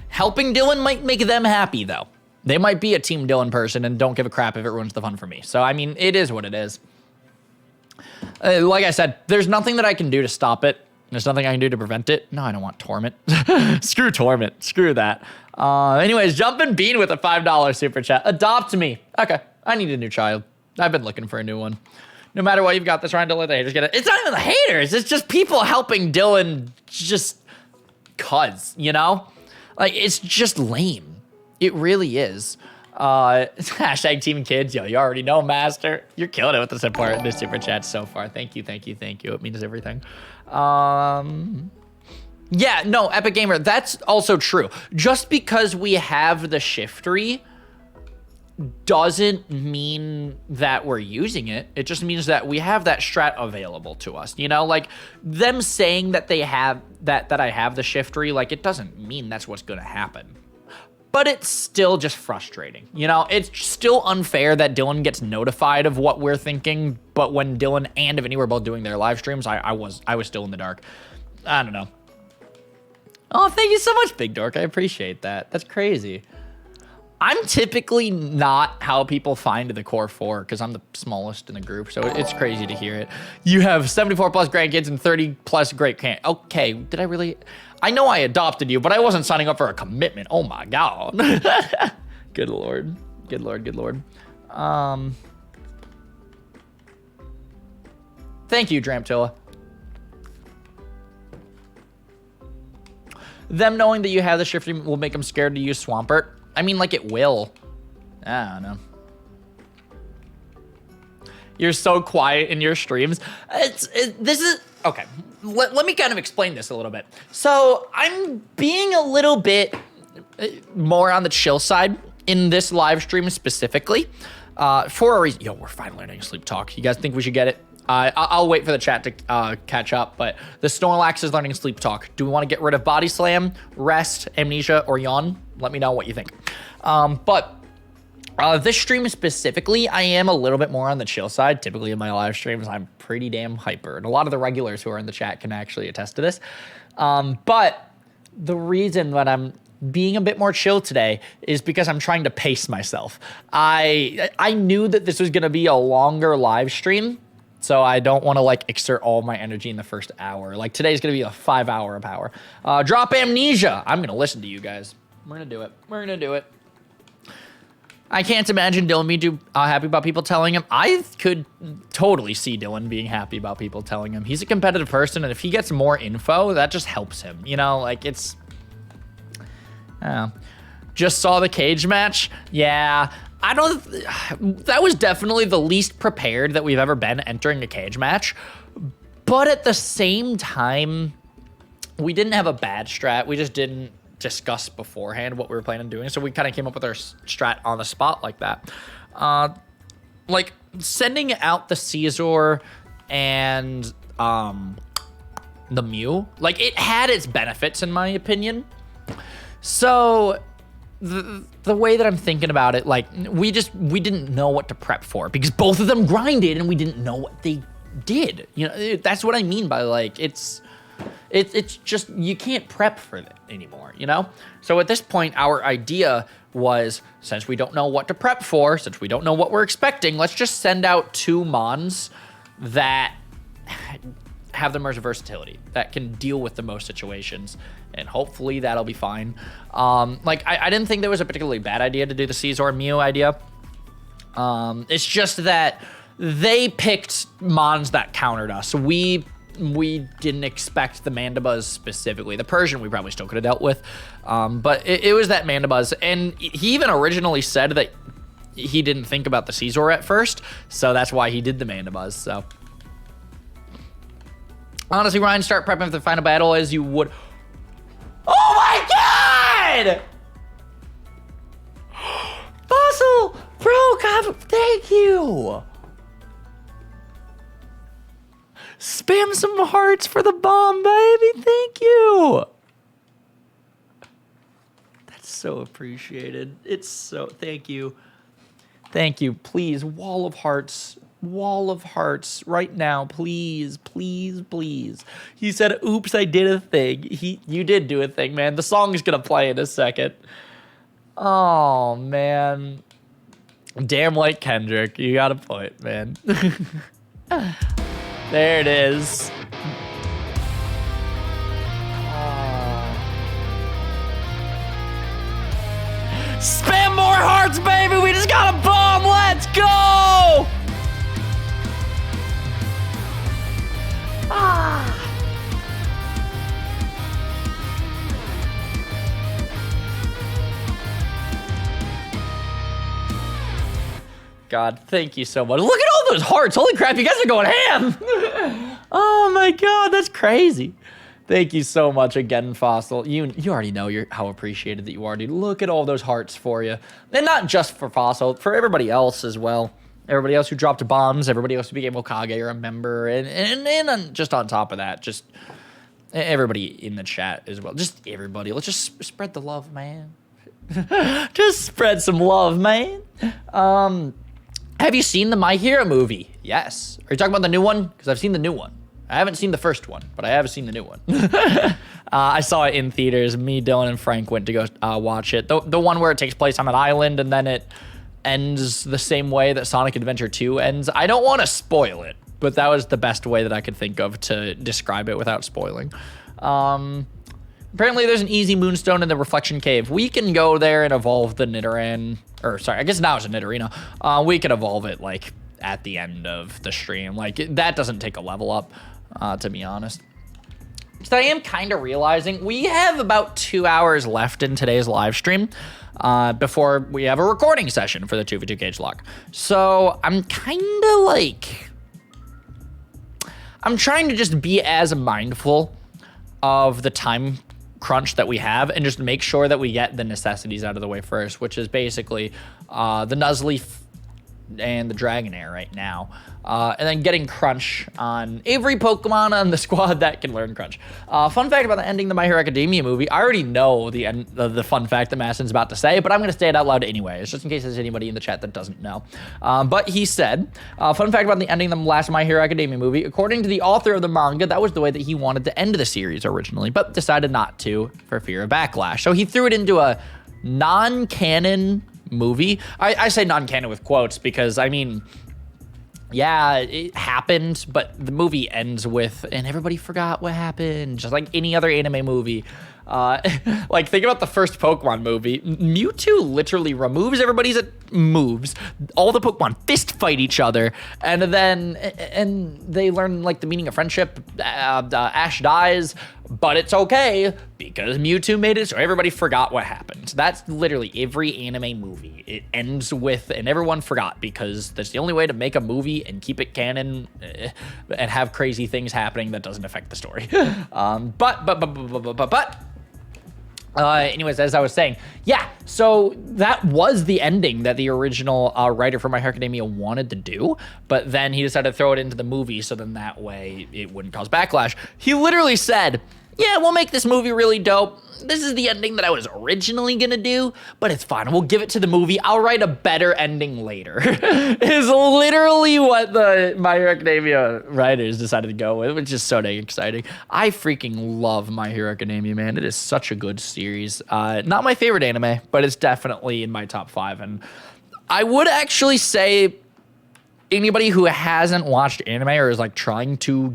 Helping Dylan might make them happy, though. They might be a Team Dylan person and don't give a crap if it ruins the fun for me. So, I mean, it is what it is. Like I said, there's nothing that I can do to stop it. There's nothing I can do to prevent it. No, I don't want Torment. Screw Torment. Screw that. Anyways, Jumpin' Bean with a $5 super chat. Adopt me. Okay, I need a new child. I've been looking for a new one. No matter what you've got, that's trying to let the haters get it. It's not even the haters. It's just people helping Dylan just cuz, you know? Like, it's just lame. It really is. Hashtag Team Kids. Yo, you already know, Master. You're killing it with the support in this super chat so far. Thank you, thank you, thank you. It means everything. Yeah, no, Epic Gamer, that's also true. Just because we have the Shiftry doesn't mean that we're using it. It just means that we have that strat available to us. You know, like them saying that they have that I have the Shiftry, like it doesn't mean that's what's gonna happen. But it's still just frustrating. You know, it's still unfair that Dylan gets notified of what we're thinking, but when Dylan and Vinny were both doing their live streams, I was still in the dark. I don't know. Oh, thank you so much, Big Dork. I appreciate that. That's crazy. I'm typically not how people find the core 4 because I'm the smallest in the group, so it's crazy to hear it. You have 74 plus grandkids and 30 plus great okay, did I really? I know I adopted you, but I wasn't signing up for a commitment. Oh my God. Good Lord. Good Lord, good Lord. Thank you, Dramtilla. Them knowing that you have the Shifty will make them scared to use Swampert. I mean, like, it will. I don't know. You're so quiet in your streams. This is... Okay. let me kind of explain this a little bit. So I'm being a little bit more on the chill side in this live stream specifically for a reason. Yo, we're finally learning sleep talk. You guys think we should get it? I'll wait for the chat to catch up, but the Snorlax is learning sleep talk. Do we want to get rid of Body Slam, Rest, Amnesia, or Yawn? Let me know what you think. But this stream specifically, I am a little bit more on the chill side. Typically in my live streams, I'm pretty damn hyper. And a lot of the regulars who are in the chat can actually attest to this. But the reason that I'm being a bit more chill today is because I'm trying to pace myself. I knew that this was going to be a longer live stream, so I don't want to like exert all my energy in the first hour. Like today's going to be a 5 hour of power. Drop Amnesia. I'm going to listen to you guys. We're going to do it. We're going to do it. I can't imagine Dylan being too happy about people telling him. I could totally see Dylan being happy about people telling him. He's a competitive person, and if he gets more info, that just helps him. You know, like it's... Just saw the cage match. Yeah, I don't... That was definitely the least prepared that we've ever been entering a cage match. But at the same time, we didn't have a bad strat. We just didn't discuss beforehand what we were planning on doing. So we kind of came up with our strat on the spot like that. Like, sending out the Caesar and the Mew, like, it had its benefits, in my opinion. So... The way that I'm thinking about it, like, we didn't know what to prep for because both of them grinded and we didn't know what they did. You know, that's what I mean by, like, it's just, you can't prep for that anymore, you know? So at this point, our idea was, since we don't know what to prep for, since we don't know what we're expecting, let's just send out 2 Mons that have the most versatility, that can deal with the most situations, and hopefully that'll be fine. Like, I didn't think that was a particularly bad idea to do the Caesar Mew idea. It's just that they picked Mons that countered us. We didn't expect the Mandibuzz specifically. The Persian we probably still could have dealt with, but it was that Mandibuzz, and he even originally said that he didn't think about the Caesar at first, so that's why he did the Mandibuzz, so... Honestly, Ryan, start prepping for the final battle as you would... Oh my god! Fossil! Bro, God, thank you! Spam some hearts for the bomb, baby! Thank you! That's so appreciated. It's so... Thank you. Thank you. Please, wall of hearts. Wall of hearts right now, please, please, please. He said, oops, I did a thing. You did do a thing, man. The song is gonna play in a second. Oh, man. Damn like Kendrick. You got a point, man. There it is. Spam more hearts, baby! We just got a bomb! Let's go! God, thank you so much. Look at all those hearts. Holy crap, you guys are going ham. Oh my God, that's crazy. Thank you so much again, Fossil. You already know how appreciated that you are, dude. Look at all those hearts for you. And not just for Fossil, for everybody else as well. Everybody else who dropped bombs, everybody else who became Hokage or a member, and just on top of that, just everybody in the chat as well. Just everybody. Let's just spread the love, man. Just spread some love, man. Have you seen the My Hero movie? Yes. Are you talking about the new one? Because I've seen the new one. I haven't seen the first one, but I have seen the new one. I saw it in theaters. Me, Dylan, and Frank went to go watch it. The one where it takes place on an island and then it ends the same way that Sonic Adventure 2 ends. I don't want to spoil it, but that was the best way that I could think of to describe it without spoiling. Apparently there's an easy moonstone in the Reflection Cave. We can go there and evolve the Nidoran, or sorry, I guess now it's a Nidorino. We can evolve it like at the end of the stream. Like that doesn't take a level up, to be honest. So I am kind of realizing we have about 2 hours left in today's live stream before we have a recording session for the 2v2 Cagelocke. So I'm kind of like, I'm trying to just be as mindful of the time crunch that we have and just make sure that we get the necessities out of the way first, which is basically the Nuzleaf and the Dragonair right now. And then getting Crunch on every Pokemon on the squad that can learn Crunch. Fun fact about the ending of the My Hero Academia movie, I already know the fun fact that Maston's about to say, but I'm going to say it out loud anyway. It's just in case there's anybody in the chat that doesn't know. But he said, fun fact about the ending of the last My Hero Academia movie, according to the author of the manga, that was the way that he wanted to end the series originally, but decided not to for fear of backlash. So he threw it into a non-canon movie. I say non-canon with quotes because, I mean, yeah, it happened, but the movie ends with, and everybody forgot what happened, just like any other anime movie. Like, think about the first Pokemon movie. Mewtwo literally removes everybody's moves. All the Pokemon fist fight each other, and then they learn like the meaning of friendship. Ash dies, but it's okay because Mewtwo made it so everybody forgot what happened. That's literally every anime movie. It ends with, and everyone forgot because that's the only way to make a movie and keep it canon and have crazy things happening that doesn't affect the story. Anyways, as I was saying, yeah, so that was the ending that the original writer for My Hero Academia wanted to do, but then he decided to throw it into the movie so then that way it wouldn't cause backlash. He literally said, yeah, we'll make this movie really dope. This is the ending that I was originally gonna do, but it's fine. We'll give it to the movie. I'll write a better ending later. Is literally what the My Hero Academia writers decided to go with, which is so dang exciting. I freaking love My Hero Academia, man. It is such a good series. Not my favorite anime, but it's definitely in my top 5. And I would actually say anybody who hasn't watched anime or is like trying to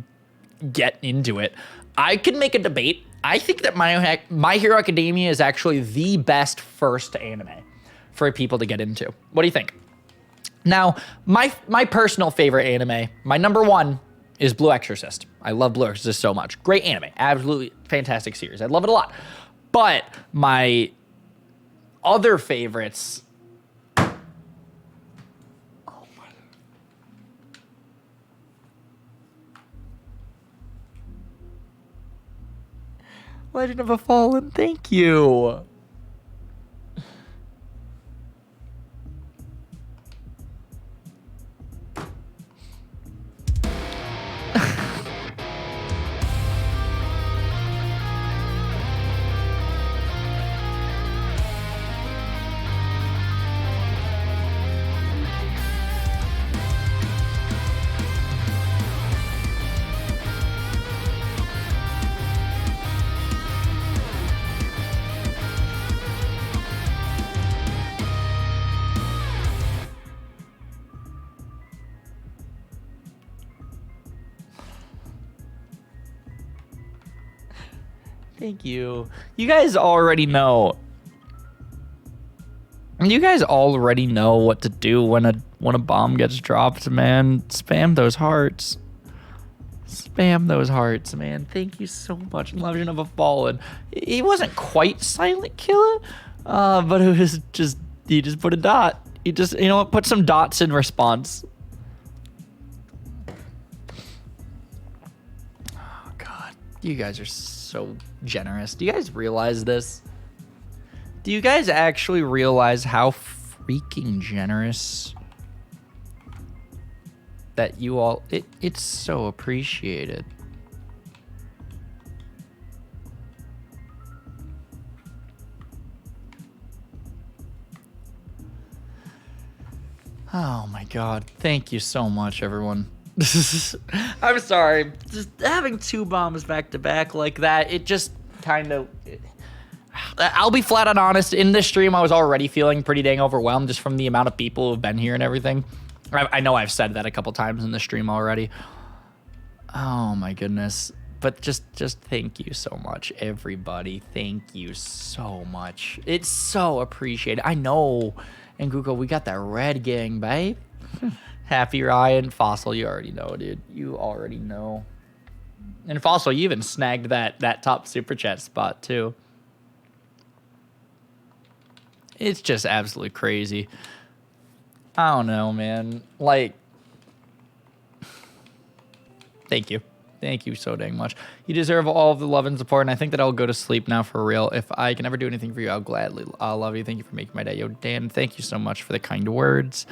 get into it, I could make a debate. I think that My Hero Academia is actually the best first anime for people to get into. What do you think? Now, my personal favorite anime, my number 1 is Blue Exorcist. I love Blue Exorcist so much. Great anime. Absolutely fantastic series. I love it a lot. But my other favorites... Legend of a Fallen, thank you. Thank you. You guys already know. You guys already know what to do when a bomb gets dropped, man. Spam those hearts. Spam those hearts, man. Thank you so much, Legend of a Fallen. He wasn't quite Silent Killer, but it was just, he just put a dot. He just, you know what, put some dots in response. Oh, God. You guys are so generous. Do you guys realize this? Do you guys actually realize how freaking generous that you all... It's so appreciated. Oh my God. Thank you so much, everyone. I'm sorry. Just having 2 bombs back to back like that, it just kind of... I'll be flat out honest. In this stream, I was already feeling pretty dang overwhelmed just from the amount of people who've been here and everything. I know I've said that a couple times in the stream already. Oh my goodness. But just thank you so much, everybody. Thank you so much. It's so appreciated. I know. And Google, we got that red gang, babe. Happy Ryan. Fossil, you already know, dude. You already know. And Fossil, you even snagged that top super chat spot, too. It's just absolutely crazy. I don't know, man. Like, thank you. Thank you so dang much. You deserve all of the love and support, and I think that I'll go to sleep now for real. If I can ever do anything for you, I'll gladly love you. Thank you for making my day. Yo, Dan, thank you so much for the kind words.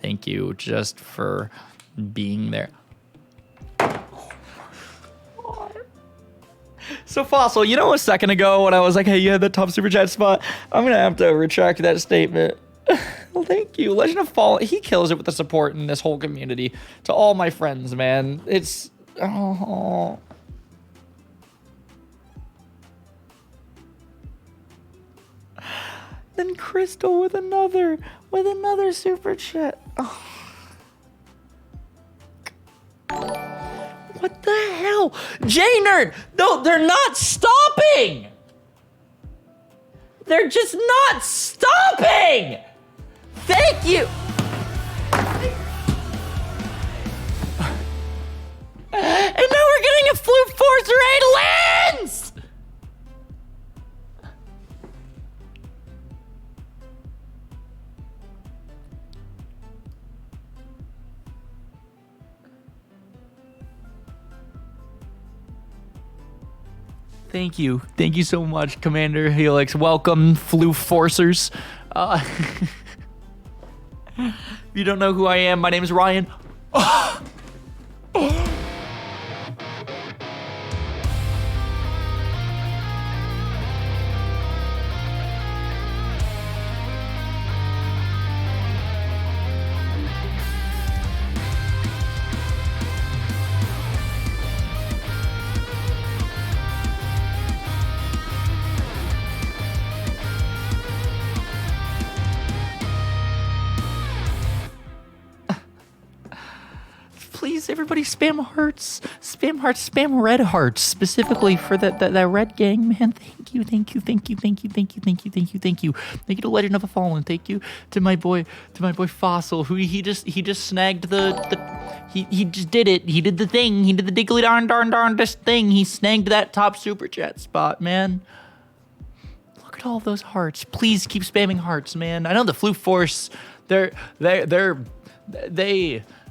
Thank you just for being there. So, Fossil, you know a second ago when I was like, hey, you had the top super chat spot? I'm going to have to retract that statement. Well, thank you. Legend of Fallen, he kills it with the support in this whole community. To all my friends, man. It's... Oh. Then Crystal with another super chat. Oh. What the hell? J-Nerd! No, they're not stopping! They're just not stopping! Thank you! And now we're getting a Flute Force 8 lens! Thank you. Thank you so much, Commander Helix. Welcome, Flute Forcers. If you don't know who I am, my name is Ryan. Please, everybody, spam hearts, spam red hearts, specifically for that red gang, man. Thank you to Legend of a Fallen. Thank you to my boy Fossil, who he just snagged he just did it. He did the thing. He did the diggly darn this thing. He snagged that top super chat spot, man. Look at all of those hearts. Please keep spamming hearts, man. I know the Flute Force.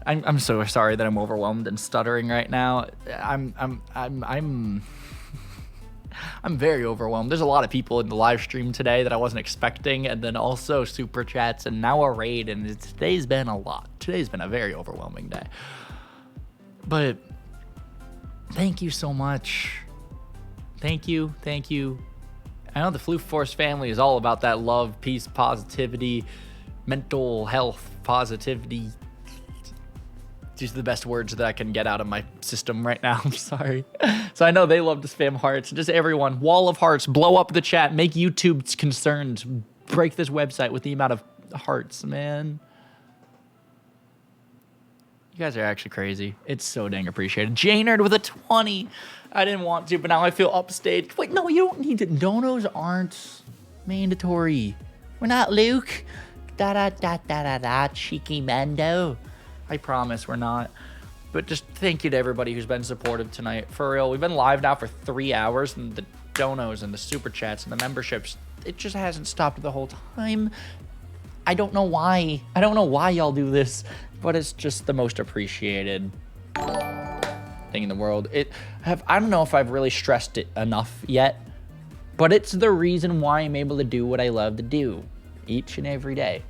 I'm so sorry that I'm overwhelmed and stuttering right now. I'm very overwhelmed. There's a lot of people in the live stream today that I wasn't expecting, and then also super chats, and now a raid, and today's been a lot. Today's been a very overwhelming day. But thank you so much. Thank you. I know the Flute Force family is all about that love, peace, positivity, mental health, positivity. These are the best words that I can get out of my system right now. I'm sorry. So I know they love to spam hearts. Just everyone, wall of hearts, blow up the chat, make YouTube concerned, break this website with the amount of hearts, man. You guys are actually crazy. It's so dang appreciated. J-Nerd with a 20. I didn't want to, but now I feel upstage. Like, no, you don't need to. Donos aren't mandatory. We're not Luke. Cheeky Mando. I promise we're not. But just thank you to everybody who's been supportive tonight. For real, we've been live now for 3 hours, and the donos and the super chats and the memberships, it just hasn't stopped the whole time. I don't know why. I don't know why y'all do this, but it's just the most appreciated thing in the world. I don't know if I've really stressed it enough yet, but it's the reason why I'm able to do what I love to do each and every day.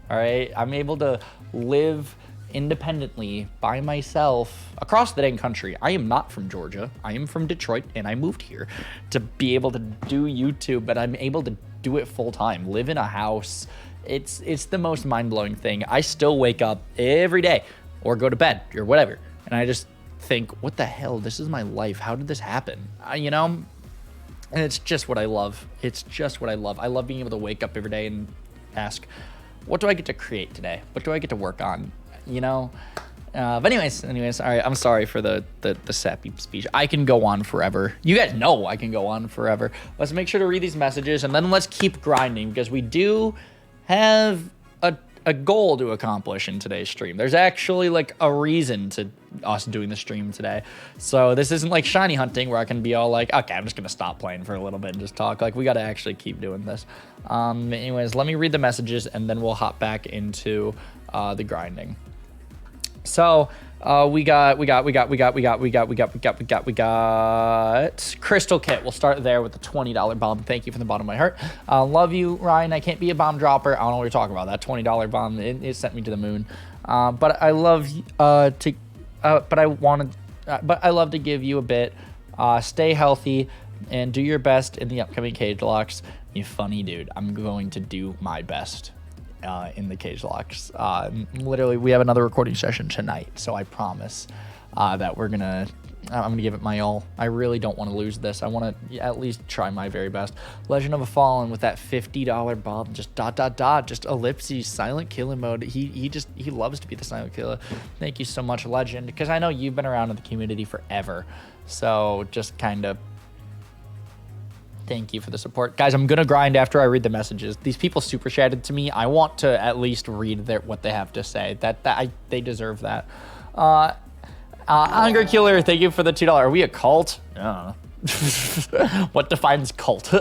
All right? I'm able to live independently by myself across the dang country. I am not from Georgia. I am from Detroit, and I moved here to be able to do YouTube, but I'm able to do it full time, live in a house. It's the most mind-blowing thing. I still wake up every day or go to bed or whatever, and I just think, what the hell? This is my life. How did this happen? And it's just what I love. It's just what I love. I love being able to wake up every day and ask, what do I get to create today? What do I get to work on? But anyways, all right, I'm sorry for the sappy speech. I can go on forever. You guys know I can go on forever. Let's make sure to read these messages, and then let's keep grinding, because we do have a goal to accomplish in today's stream. There's actually like a reason to us doing the stream today. So this isn't like shiny hunting where I can be all like, okay, I'm just gonna stop playing for a little bit and just talk. Like, we gotta actually keep doing this. Anyways, let me read the messages, and then we'll hop back into the grinding. So we got Crystal Kit. We'll start there with the $20 bomb. Thank you from the bottom of my heart. Love you, Ryan. I can't be a bomb dropper. I don't know what you're talking about. That $20 bomb, it sent me to the moon. But I love but I love to give you a bit. Stay healthy and do your best in the upcoming Cagelocks. You funny dude. I'm going to do my best. In the Cagelocks. Literally, we have another recording session tonight, so I promise that I'm gonna give it my all. I really don't want to lose this. I want to at least try my very best. Legend of a Fallen with that $50 bomb, just ... just ellipses, silent killer mode. He loves to be the silent killer. Thank you so much, Legend, because I know you've been around in the community forever. So just kind of thank you for the support. Guys, I'm going to grind after I read the messages. These people super chatted to me. I want to at least read what they have to say. They deserve that. Hunger Killer, thank you for the $2. Are we a cult? I don't know. What defines cult?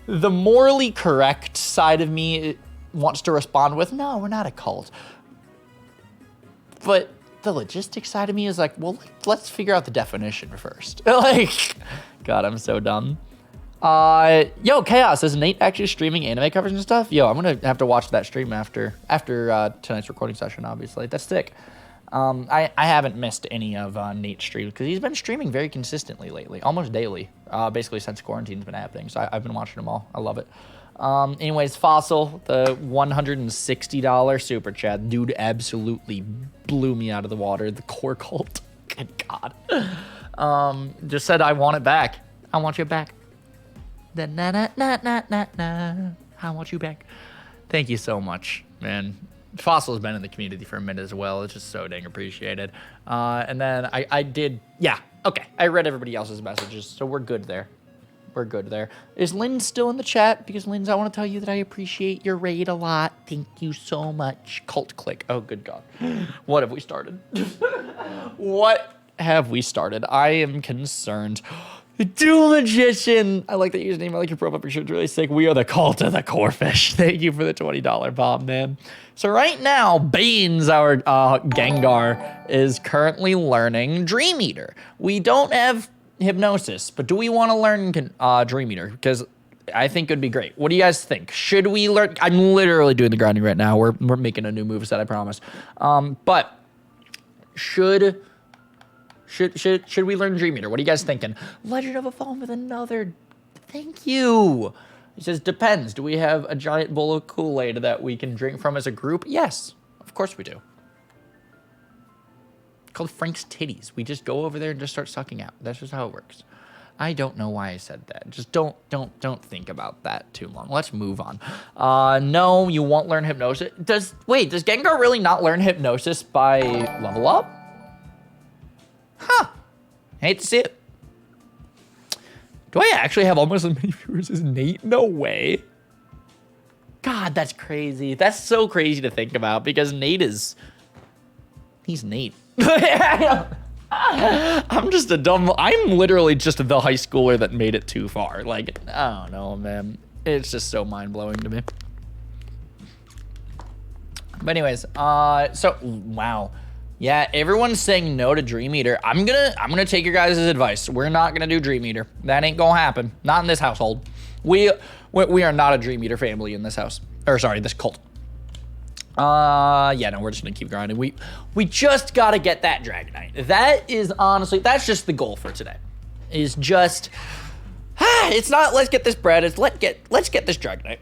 The morally correct side of me wants to respond with, no, we're not a cult. But the logistics side of me is like, well, let's figure out the definition first. Like, God, I'm so dumb. Yo, Chaos, is Nate actually streaming anime covers and stuff? Yo, I'm gonna have to watch that stream after tonight's recording session, obviously. That's sick. I haven't missed any of Nate's streams because he's been streaming very consistently lately, almost daily, basically since quarantine's been happening. So I've been watching them all. I love it. Anyways, Fossil, the $160 super chat. Dude absolutely blew me out of the water. The core cult. Good God. Just said, I want it back. I want you back. I want you back. Thank you so much, man. Fossil's been in the community for a minute as well. It's just so dang appreciated. And then I did, yeah, okay. I read everybody else's messages, so we're good there. We're good there. Is Lynn still in the chat? Because Lynn, I want to tell you that I appreciate your raid a lot. Thank you so much. Cult click. Oh, good God. What have we started? What have we started? I am concerned. Dual Magician. I like that username. I like your profile picture. It's really sick. We are the cult of the Corphish. Thank you for the $20 bomb, man. So right now, Baines, our Gengar, is currently learning Dream Eater. We don't have Hypnosis, but do we want to learn Dream Eater? Because I think it'd be great. What do you guys think? Should we learn? I'm literally doing the grinding right now. We're making a new moveset, I promise. But should we learn Dream Eater? What are you guys thinking? Legend of a Fallen with another. Thank you. He says, depends. Do we have a giant bowl of Kool-Aid that we can drink from as a group? Yes, of course we do. Called Frank's Titties. We just go over there and just start sucking out. That's just how it works. I don't know why I said that. Just don't think about that too long. Let's move on. No, you won't learn Hypnosis. Does Gengar really not learn Hypnosis by level up? Huh. Hate to see it. Do I actually have almost as many viewers as Nate? No way. God, that's crazy. That's so crazy to think about because he's Nate. I'm just I'm literally just the high schooler that made it too far. Like, I don't know, man. It's just so mind-blowing to me. But anyways, so, wow. Yeah, everyone's saying no to Dream Eater. I'm gonna take your guys' advice. We're not gonna do Dream Eater. That ain't gonna happen. Not in this household. We are not a Dream Eater family in this house. Or sorry, this cult. Yeah, no, we're just gonna keep grinding. We just gotta get that Dragonite. That is honestly, that's just the goal for today. Is just, it's not let's get this bread. It's let's get this Dragonite.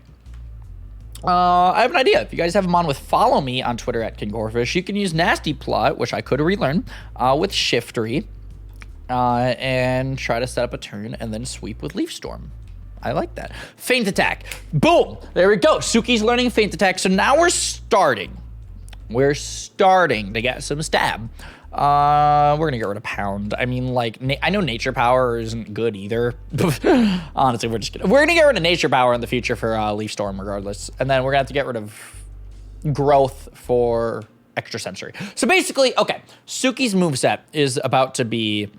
I have an idea. If you guys have them on with follow me on Twitter at KingCorphish, you can use Nasty Plot, which I could relearn, with Shiftry, and try to set up a turn and then sweep with Leaf Storm. I like that. Feint Attack. Boom. There we go. Suki's learning Feint Attack. So now we're starting. We're starting to get some stab. We're going to get rid of Pound. I mean, like, I know Nature Power isn't good either. Honestly, we're going to get rid of Nature Power in the future for Leaf Storm regardless. And then we're going to have to get rid of Growth for Extra Sensory. So basically, okay, Suki's moveset is about to be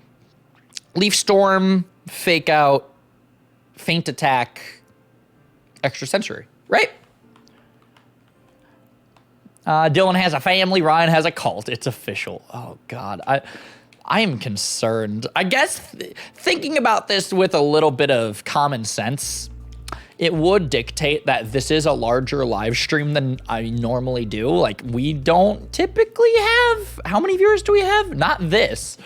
Leaf Storm, Fake Out, Feint Attack, Extra Sensory, right? Dylan has a family. Ryan has a cult. It's official. Oh, God. I am concerned. I guess thinking about this with a little bit of common sense, it would dictate that this is a larger live stream than I normally do. Like, we don't typically have, how many viewers do we have? Not this,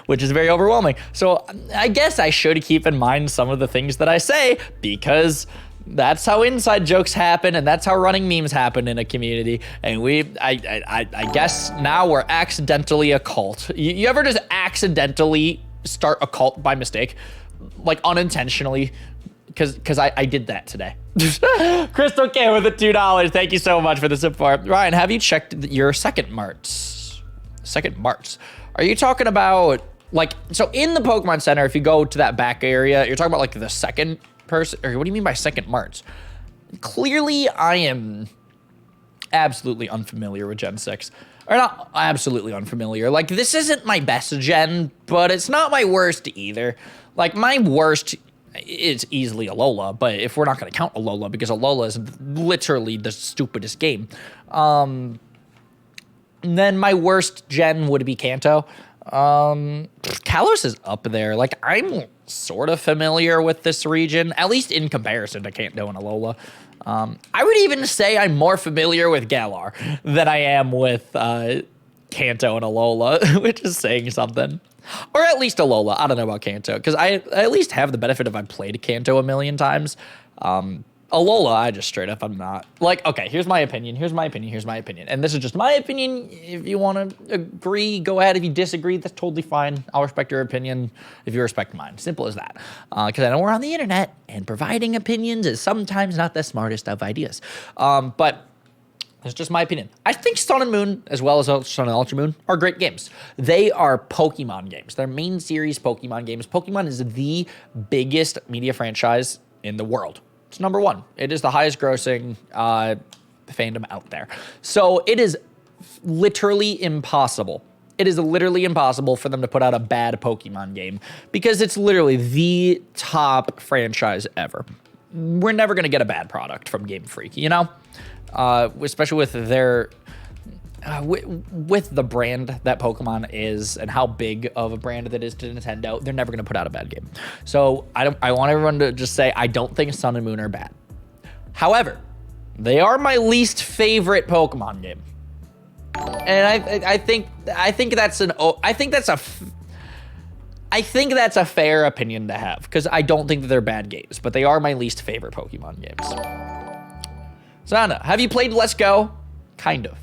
which is very overwhelming. So I guess I should keep in mind some of the things that I say, because that's how inside jokes happen, and that's how running memes happen in a community. And I guess now we're accidentally a cult. You ever just accidentally start a cult by mistake? Like unintentionally? Because I did that today. Crystal K with the $2. Thank you so much for the support. Ryan, have you checked your second marts? Second marts. Are you talking about, like, so in the Pokemon Center, if you go to that back area, you're talking about like the second person, or what do you mean by second marts? Clearly, I am absolutely unfamiliar with Gen 6. Or not absolutely unfamiliar. Like, this isn't my best gen, but it's not my worst either. Like, my worst is easily Alola, but if we're not going to count Alola, because Alola is literally the stupidest game, then my worst gen would be Kanto. Kalos is up there. Like, I'm sort of familiar with this region, at least in comparison to Kanto and Alola. I would even say I'm more familiar with Galar than I am with Kanto and Alola, which is saying something. Or at least Alola. I don't know about Kanto, because I at least have the benefit of I've played Kanto a million times. Alola, I just straight up, I'm not. Like, okay, here's my opinion, here's my opinion, here's my opinion. And this is just my opinion. If you want to agree, go ahead. If you disagree, that's totally fine. I'll respect your opinion if you respect mine. Simple as that. Because I know we're on the internet, and providing opinions is sometimes not the smartest of ideas. But it's just my opinion. I think Sun and Moon, as well as Sun and Ultra Moon, are great games. They are Pokemon games. They're main series Pokemon games. Pokemon is the biggest media franchise in the world. It's number one. It is the highest grossing fandom out there. So it is literally impossible. It is literally impossible for them to put out a bad Pokemon game, because it's literally the top franchise ever. We're never going to get a bad product from Game Freak, you know? Especially with their... with the brand that Pokemon is and how big of a brand that is to Nintendo, they're never going to put out a bad game. So I want everyone to just say I don't think Sun and Moon are bad. However, they are my least favorite Pokemon game, and I think that's a fair opinion to have, because I don't think that they're bad games, but they are my least favorite Pokemon games. Sana, have you played Let's Go? Kind of.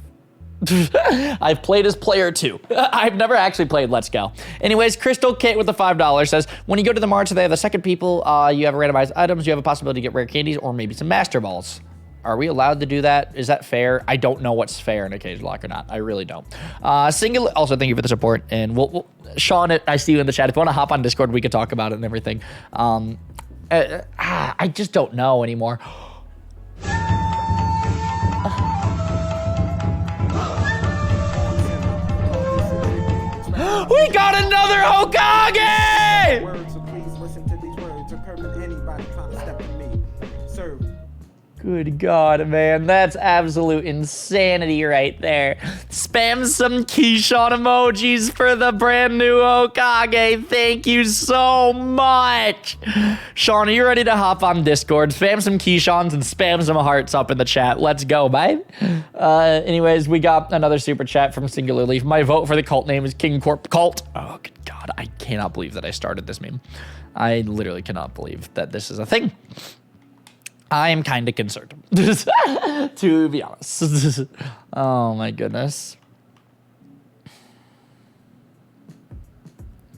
I've played as player 2. I've never actually played Let's Go. Anyways, Crystal Kit with the $5 says, when you go to the marts, they have the second people, you have randomized items, you have a possibility to get rare candies or maybe some Master Balls. Are we allowed to do that? Is that fair? I don't know what's fair in a Cagelocke or not. I really don't. Also, thank you for the support. And we'll Sean, I see you in the chat. If you want to hop on Discord, we could talk about it and everything. I just don't know anymore. We got another Hokage! Words, so please listen to these words. Or permit anybody trying to step to me. Serve. Good God, man. That's absolute insanity right there. Spam some Keyshawn emojis for the brand new Hokage. Thank you so much. Sean, are you ready to hop on Discord? Spam some Keyshawns and spam some hearts up in the chat. Let's go, babe. Anyways, we got another super chat from Singular Leaf. My vote for the cult name is KingCorp Cult. Oh, good God. I cannot believe that I started this meme. I literally cannot believe that this is a thing. I am kind of concerned, to be honest. Oh, my goodness.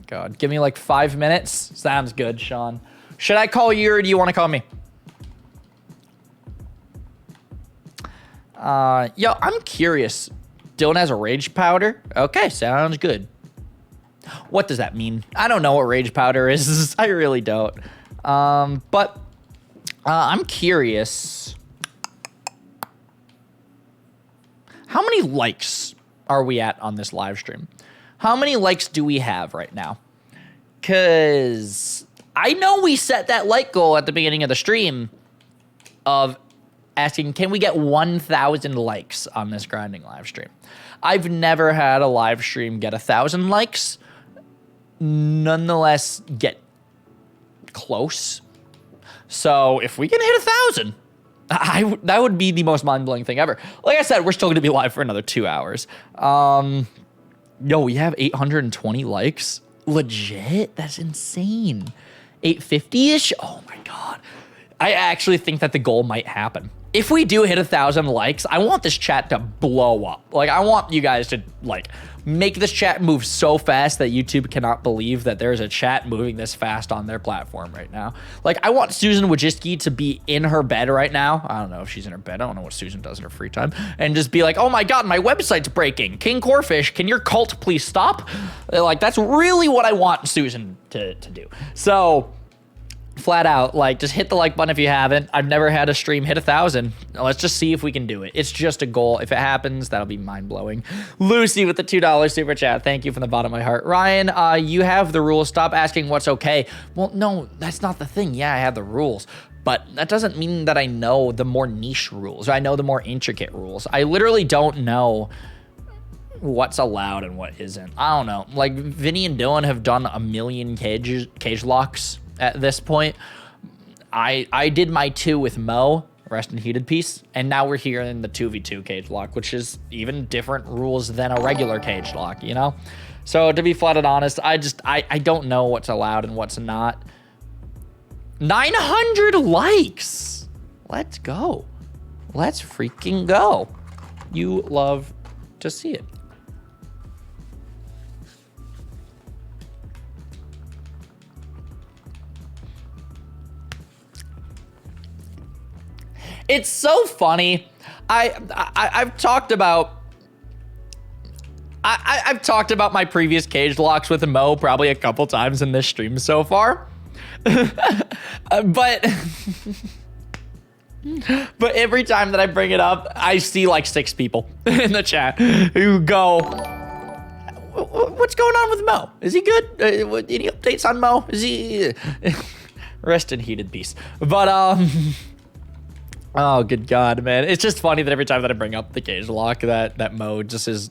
God, give me like 5 minutes. Sounds good, Sean. Should I call you or do you want to call me? Yo, I'm curious. Dylan has a rage powder? Okay, sounds good. What does that mean? I don't know what rage powder is. I really don't. But... I'm curious. How many likes are we at on this live stream? How many likes do we have right now? Because I know we set that like goal at the beginning of the stream of asking, can we get 1,000 likes on this grinding live stream? I've never had a live stream get 1,000 likes. Nonetheless, get close. So if we can hit 1,000, that would be the most mind-blowing thing ever. Like I said, we're still going to be live for another 2 hours. Yo, we have 820 likes. Legit? That's insane. 850-ish? Oh my God. I actually think that the goal might happen. If we do hit 1,000 likes, I want this chat to blow up. Like, I want you guys to, like, make this chat move so fast that YouTube cannot believe that there's a chat moving this fast on their platform right now. Like, I want Susan Wojcicki to be in her bed right now. I don't know if she's in her bed. I don't know what Susan does in her free time. And just be like, oh my God, my website's breaking. KingCorphish, can your cult please stop? Like, that's really what I want Susan to do. So, flat out, like, just hit the like button if you haven't. I've never had a stream hit 1,000. Let's just see if we can do it. It's just a goal. If it happens, that'll be mind-blowing. Lucy with the $2 super chat. Thank you from the bottom of my heart. Ryan, you have the rules. Stop asking what's okay. Well, no, that's not the thing. Yeah, I have the rules. But that doesn't mean that I know the more niche rules. Or I know the more intricate rules. I literally don't know what's allowed and what isn't. I don't know. Like, Vinny and Dylan have done a million cage locks at this point. I did my 2 with Mo, rest in heated peace, and now we're here in the 2v2 cage lock, which is even different rules than a regular cage lock, you know? So to be flat out honest, I don't know what's allowed and what's not. 900 likes. Let's go. Let's freaking go. You love to see it. It's so funny. I've talked about I've talked about my previous cage locks with Mo probably a couple times in this stream so far. but every time that I bring it up, I see like 6 people in the chat who go, what's going on with Mo? Is he good? Any updates on Mo? Is he rest in heated peace. But oh, good God, man. It's just funny that every time that I bring up the cage lock, that Mo just is,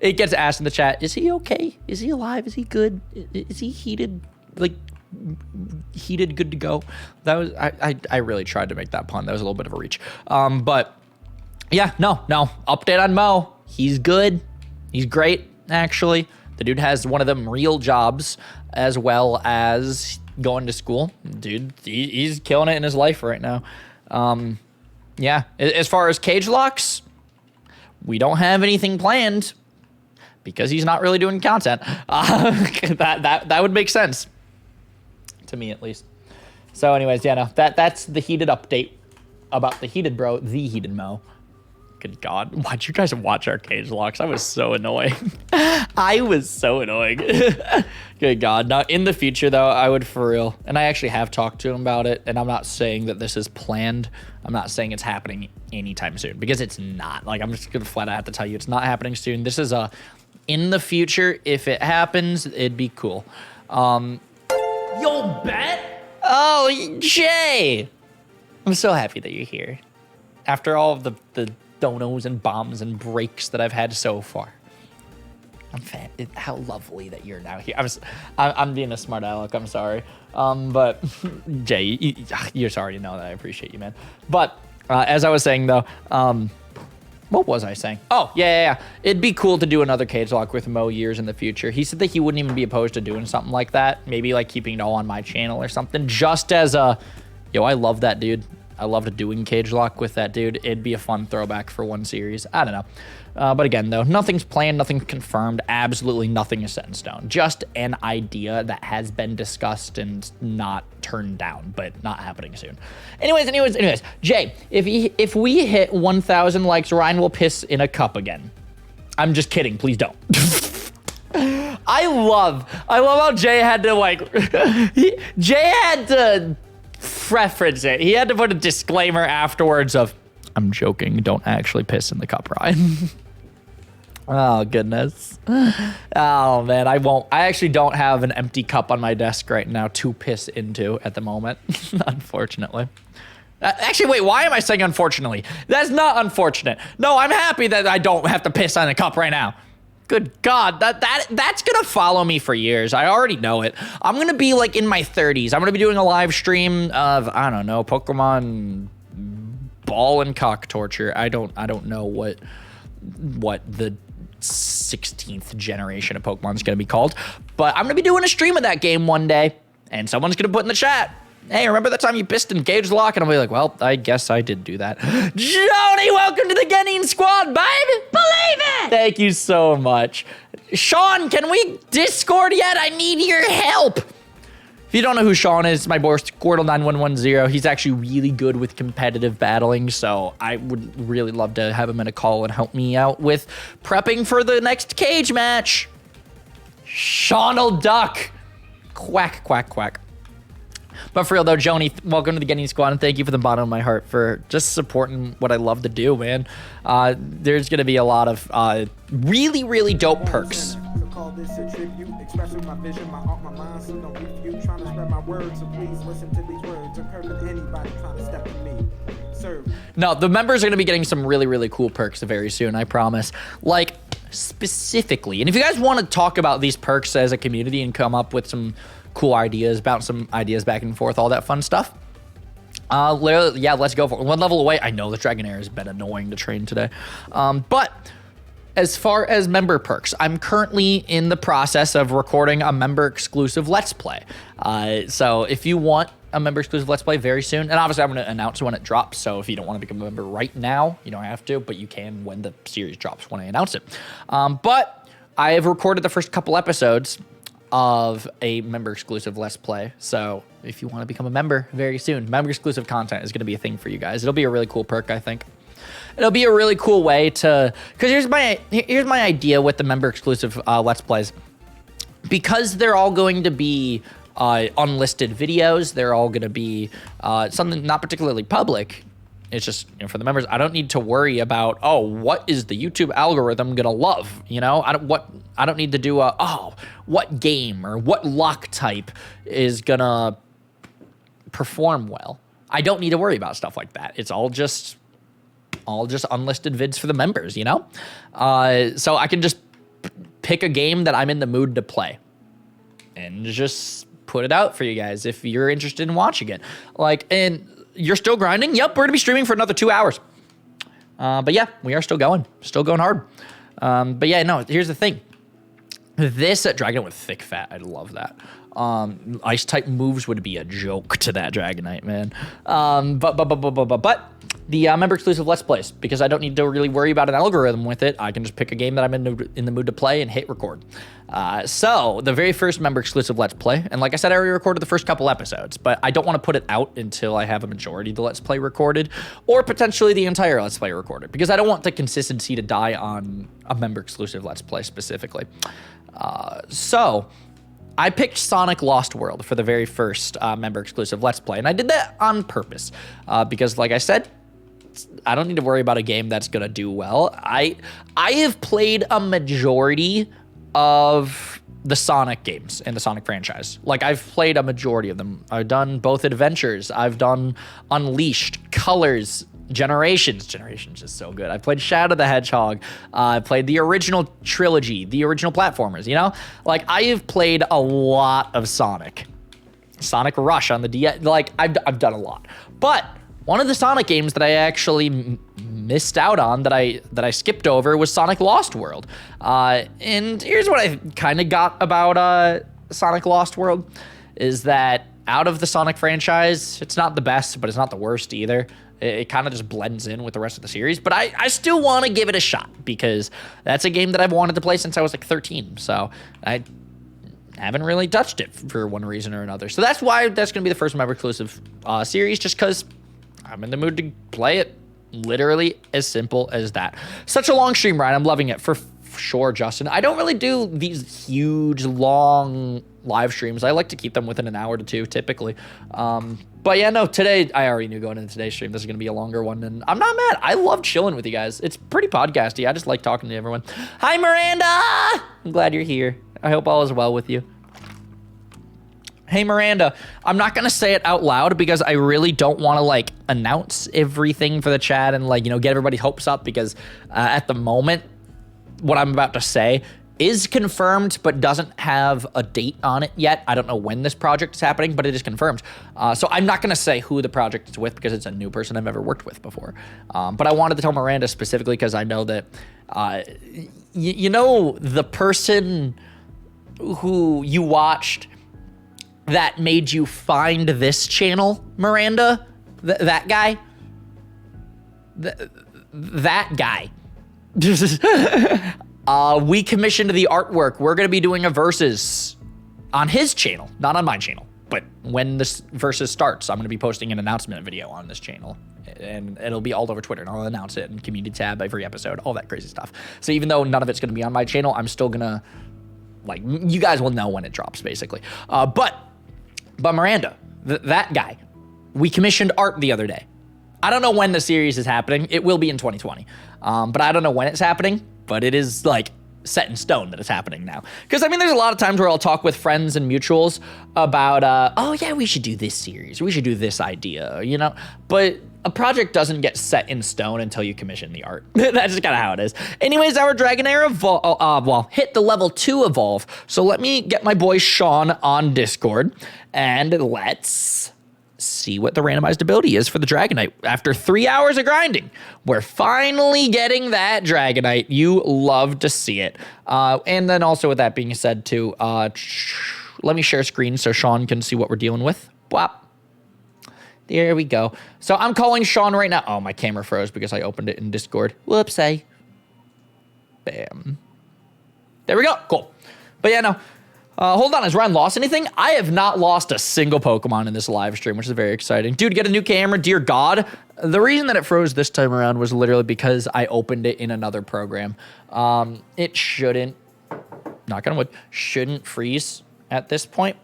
it gets asked in the chat, is he okay? Is he alive? Is he good? Is he heated? Like, heated, good to go? That was, I really tried to make that pun. That was a little bit of a reach. But yeah, no. Update on Mo. He's good. He's great, actually. The dude has one of them real jobs as well as going to school. Dude, he's killing it in his life right now. Yeah, as far as cage locks, we don't have anything planned because he's not really doing content. That would make sense to me, at least. So anyways, yeah, no, that's the heated update about the heated bro, the heated Mo. Good God, why'd you guys watch our cage locks? I was so annoying. I was so annoying. Good God. Now, in the future, though, I would for real, and I actually have talked to him about it, and I'm not saying that this is planned. I'm not saying it's happening anytime soon, because it's not. Like, I'm just going to flat out have to tell you it's not happening soon. This is in the future, if it happens, it'd be cool. Yo, bet? Oh, Jay! I'm so happy that you're here. After all of the donos and bombs and breaks that I've had so far. How lovely that you're now here. I'm being a smart aleck, I'm sorry. But Jay, you just already know that I appreciate you, man. But as I was saying though, what was I saying? Oh, yeah. It'd be cool to do another cage lock with Mo years in the future. He said that he wouldn't even be opposed to doing something like that. Maybe like keeping it all on my channel or something, just as a, yo, I love that dude. I loved doing cage lock with that dude. It'd be a fun throwback for one series. I don't know. But again, though, nothing's planned, nothing's confirmed. Absolutely nothing is set in stone. Just an idea that has been discussed and not turned down, but not happening soon. Anyways, Jay, if we hit 1,000 likes, Ryan will piss in a cup again. I'm just kidding. Please don't. I love how Jay had to Jay had to preference it. He had to put a disclaimer afterwards of, I'm joking, don't actually piss in the cup, Ryan. Oh, goodness. Oh, man, I won't. I actually don't have an empty cup on my desk right now to piss into at the moment, unfortunately. Actually, wait, why am I saying unfortunately? That's not unfortunate. No, I'm happy that I don't have to piss on a cup right now. Good God, that's gonna follow me for years. I already know it. I'm gonna be like in my 30s. I'm gonna be doing a live stream of, I don't know, Pokemon ball and cock torture. I don't know what the 16th generation of Pokemon is gonna be called, but I'm gonna be doing a stream of that game one day, and someone's gonna put in the chat, hey, remember that time you pissed in Cagelocke? And I'll be like, well, I guess I did do that. Joni, welcome to the Genning Squad, baby! Believe it! Thank you so much. Sean, can we Discord yet? I need your help. If you don't know who Sean is, my boy Squirtle9110. He's actually really good with competitive battling, so I would really love to have him in a call and help me out with prepping for the next cage match. Sean'll duck. Quack, quack, quack. But for real though, Joni, welcome to the Genning Squad, and thank you from the bottom of my heart for just supporting what I love to do, man. There's gonna be a lot of really, really dope perks. So call this a tribute, expressing my vision, my art, my mind, so don't refute. Trying to spread my words, so please listen to these words. I'm perfect anybody trying to step to me. Serve. No, the members are gonna be getting some really, really cool perks very soon, I promise. Like, specifically, and if you guys want to talk about these perks as a community and come up with some cool ideas, bounce some ideas back and forth, all that fun stuff. Literally, yeah, let's go for it. One level away. I know the Dragonair has been annoying to train today. But as far as member perks, I'm currently in the process of recording a member exclusive Let's Play. So if you want a member exclusive Let's Play very soon, and obviously I'm going to announce when it drops, so if you don't want to become a member right now, you don't have to, but you can when the series drops, when I announce it. But I have recorded the first couple episodes of a member exclusive Let's Play. So if you want to become a member very soon, member exclusive content is going to be a thing for you guys. It'll be a really cool perk, I think. It'll be a really cool way to, because here's my idea with the member exclusive Let's Plays. Because they're all going to be unlisted videos, they're all going to be something not particularly public. It's just, you know, for the members, I don't need to worry about, oh, what is the YouTube algorithm gonna love? You know, I don't need to do what game or what lock type is gonna perform well. I don't need to worry about stuff like that. It's all just unlisted vids for the members, you know? So I can just pick a game that I'm in the mood to play and just put it out for you guys if you're interested in watching it. Like, and you're still grinding? Yep, we're gonna be streaming for another 2 hours. But yeah, we are still going hard. But yeah, no, here's the thing. This Dragonite with thick fat, I love that. Ice type moves would be a joke to that Dragonite, man. But the member exclusive Let's Plays, because I don't need to really worry about an algorithm with it. I can just pick a game that I'm in the mood to play and hit record. So the very first member exclusive Let's Play, and like I said, I already recorded the first couple episodes, but I don't want to put it out until I have a majority of the Let's Play recorded, or potentially the entire Let's Play recorded, because I don't want the consistency to die on a member exclusive Let's Play specifically. So I picked Sonic Lost World for the very first member exclusive Let's Play, and I did that on purpose, because like I said, I don't need to worry about a game that's gonna do well. I have played a majority of the Sonic games in the Sonic franchise. Like, I've played a majority of them. I've done both Adventures. I've done Unleashed, Colors, Generations. Generations is so good. I played Shadow the Hedgehog. I played the original trilogy, the original platformers, you know? Like, I have played a lot of Sonic. Sonic Rush on the DS. Like, I've done a lot. But one of the Sonic games that I actually missed out on, that I skipped over, was Sonic Lost World. And here's what I kind of got about Sonic Lost World, is that out of the Sonic franchise, it's not the best, but it's not the worst either. It kind of just blends in with the rest of the series. But I still want to give it a shot, because that's a game that I've wanted to play since I was like 13. So I haven't really touched it for one reason or another. So that's why that's going to be the first member exclusive series, just because I'm in the mood to play it. Literally as simple as that. Such a long stream, Ryan. I'm loving it for sure, Justin. I don't really do these huge, long live streams. I like to keep them within an hour to two, typically. But yeah, no, today, I already knew going into today's stream, this is going to be a longer one, and I'm not mad. I love chilling with you guys. It's pretty podcasty. I just like talking to everyone. Hi, Miranda! I'm glad you're here. I hope all is well with you. Hey, Miranda, I'm not going to say it out loud because I really don't want to, like, announce everything for the chat and, like, you know, get everybody's hopes up because at the moment, what I'm about to say is confirmed but doesn't have a date on it yet. I don't know when this project is happening, but it is confirmed. So I'm not going to say who the project is with because it's a new person I've never worked with before. But I wanted to tell Miranda specifically because I know that, you know, the person who you watched that made you find this channel, Miranda? That guy? That guy. We commissioned the artwork. We're going to be doing a versus on his channel, not on my channel. But when this versus starts, I'm going to be posting an announcement video on this channel. And it'll be all over Twitter, and I'll announce it in community tab every episode, all that crazy stuff. So even though none of it's going to be on my channel, I'm still going to, like, you guys will know when it drops, basically. But Miranda, that guy, we commissioned art the other day. I don't know when the series is happening. It will be in 2020. But I don't know when it's happening, but it is, like, set in stone that it's happening now. Because, I mean, there's a lot of times where I'll talk with friends and mutuals about, oh, yeah, we should do this series. We should do this idea, you know? But a project doesn't get set in stone until you commission the art. That's just kind of how it is. Anyways, our Dragonair hit the level 2 evolve. So let me get my boy Sean on Discord, and let's see what the randomized ability is for the Dragonite. After 3 hours of grinding, we're finally getting that Dragonite. You love to see it. And then also with that being said too, let me share screen so Sean can see what we're dealing with. Bwop. There we go. So I'm calling Sean right now. Oh, my camera froze because I opened it in Discord. Whoopsie. Bam. There we go. Cool. But yeah, no. Hold on. Has Ryan lost anything? I have not lost a single Pokemon in this live stream, which is very exciting. Dude, get a new camera. Dear God. The reason that it froze this time around was literally because I opened it in another program. It shouldn't, knock on wood, shouldn't freeze at this point.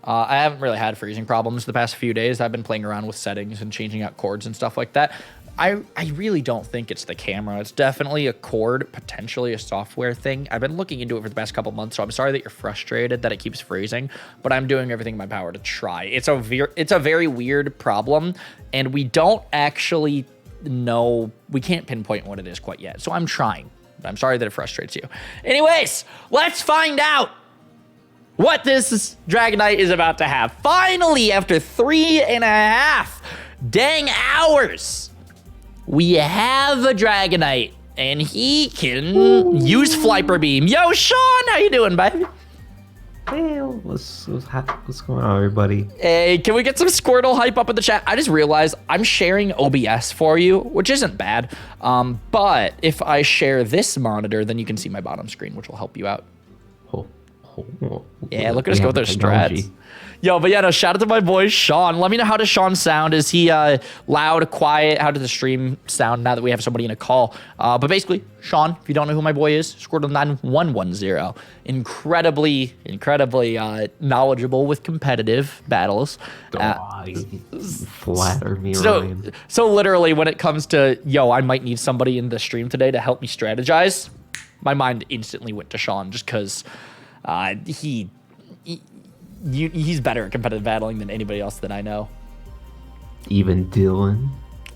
I haven't really had freezing problems the past few days. I've been playing around with settings and changing out cords and stuff like that. I really don't think it's the camera. It's definitely a cord, potentially a software thing. I've been looking into it for the past couple months, so I'm sorry that you're frustrated that it keeps freezing, but I'm doing everything in my power to try. It's a very weird problem, and we don't actually know, we can't pinpoint what it is quite yet, so I'm trying. I'm sorry that it frustrates you. Anyways, let's find out what this Dragonite is about to have. Finally, after 3.5 dang hours, we have a Dragonite, and he can use Flyper Beam. Yo, Sean, how you doing, baby? Hey, what's going on, everybody? Hey, can we get some Squirtle hype up in the chat? I just realized I'm sharing OBS for you, which isn't bad. But if I share this monitor, then you can see my bottom screen, which will help you out. Yeah, look at us go with their strats. Yo, but yeah, no, shout out to my boy Sean. Let me know, how does Sean sound? Is he loud, quiet? How does the stream sound now that we have somebody in a call? But basically, Sean, if you don't know who my boy is, Squirtle9110. Incredibly knowledgeable with competitive battles. Flatter me, Ryan. So literally, when it comes to, yo, I might need somebody in the stream today to help me strategize, my mind instantly went to Sean just because he's better at competitive battling than anybody else that I know. Even Dylan?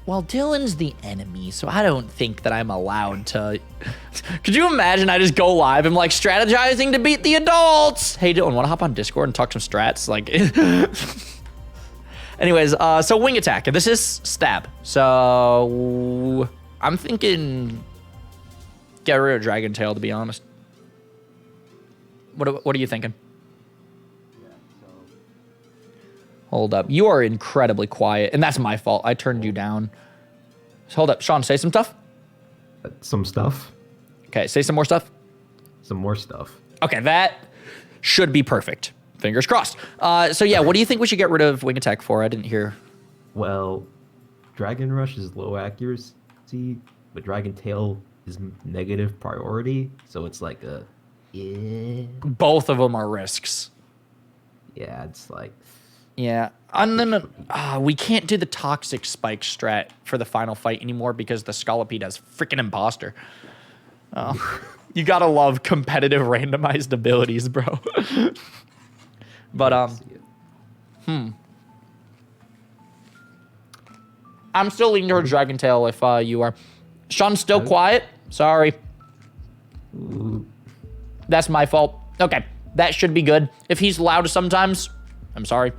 Well, Dylan's the enemy, so I don't think that I'm allowed to. Could you imagine I just go live and like strategizing to beat the adults? Hey, Dylan, want to hop on Discord and talk some strats? Like, anyways, so wing attack. This is stab. So I'm thinking get rid of Dragon Tail, to be honest. What are you thinking? Hold up. You are incredibly quiet, and that's my fault. I turned you down. So hold up. Sean, say some stuff. Some stuff. Okay, say some more stuff. Some more stuff. Okay, that should be perfect. Fingers crossed. So yeah, what do you think we should get rid of wing attack for? I didn't hear. Well, Dragon Rush is low accuracy, but Dragon Tail is negative priority, so it's like a yeah. Both of them are risks. Yeah, it's like. Yeah, and then we can't do the toxic spike strat for the final fight anymore because the Scolipede has freaking imposter. You gotta love competitive randomized abilities, bro. But I'm still leaning towards Dragon Tail if you are. Sean's still quiet. Sorry. That's my fault. Okay, that should be good. If he's loud sometimes, I'm sorry.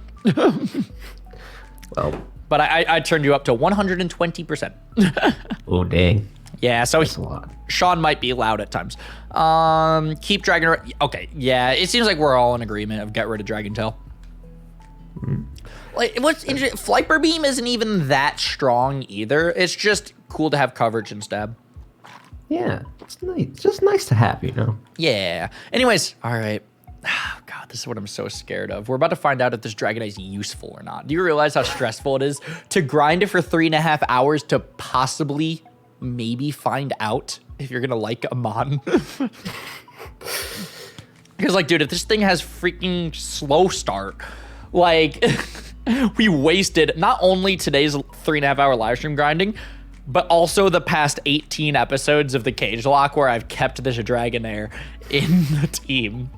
Well, but I turned you up to 120%. oh dang. Yeah, so That's a lot. Sean might be loud at times. Keep Dragon. Okay, yeah, it seems like we're all in agreement of get rid of Dragon Tail. Like, what's interesting, Fliper Beam isn't even that strong either. It's just cool to have coverage and stab. Yeah, it's nice. It's just nice to have, you know. Yeah. Anyways, all right. Oh, God, this is what I'm so scared of. We're about to find out if this Dragonite is useful or not. Do you realize how stressful it is to grind it for 3.5 hours to possibly, maybe find out if you're gonna like a mon? Because, like, dude, if this thing has freaking slow start, like, we wasted not only today's 3.5 hour live stream grinding, but also the past 18 episodes of the Cagelocke where I've kept this Dragonair in the team.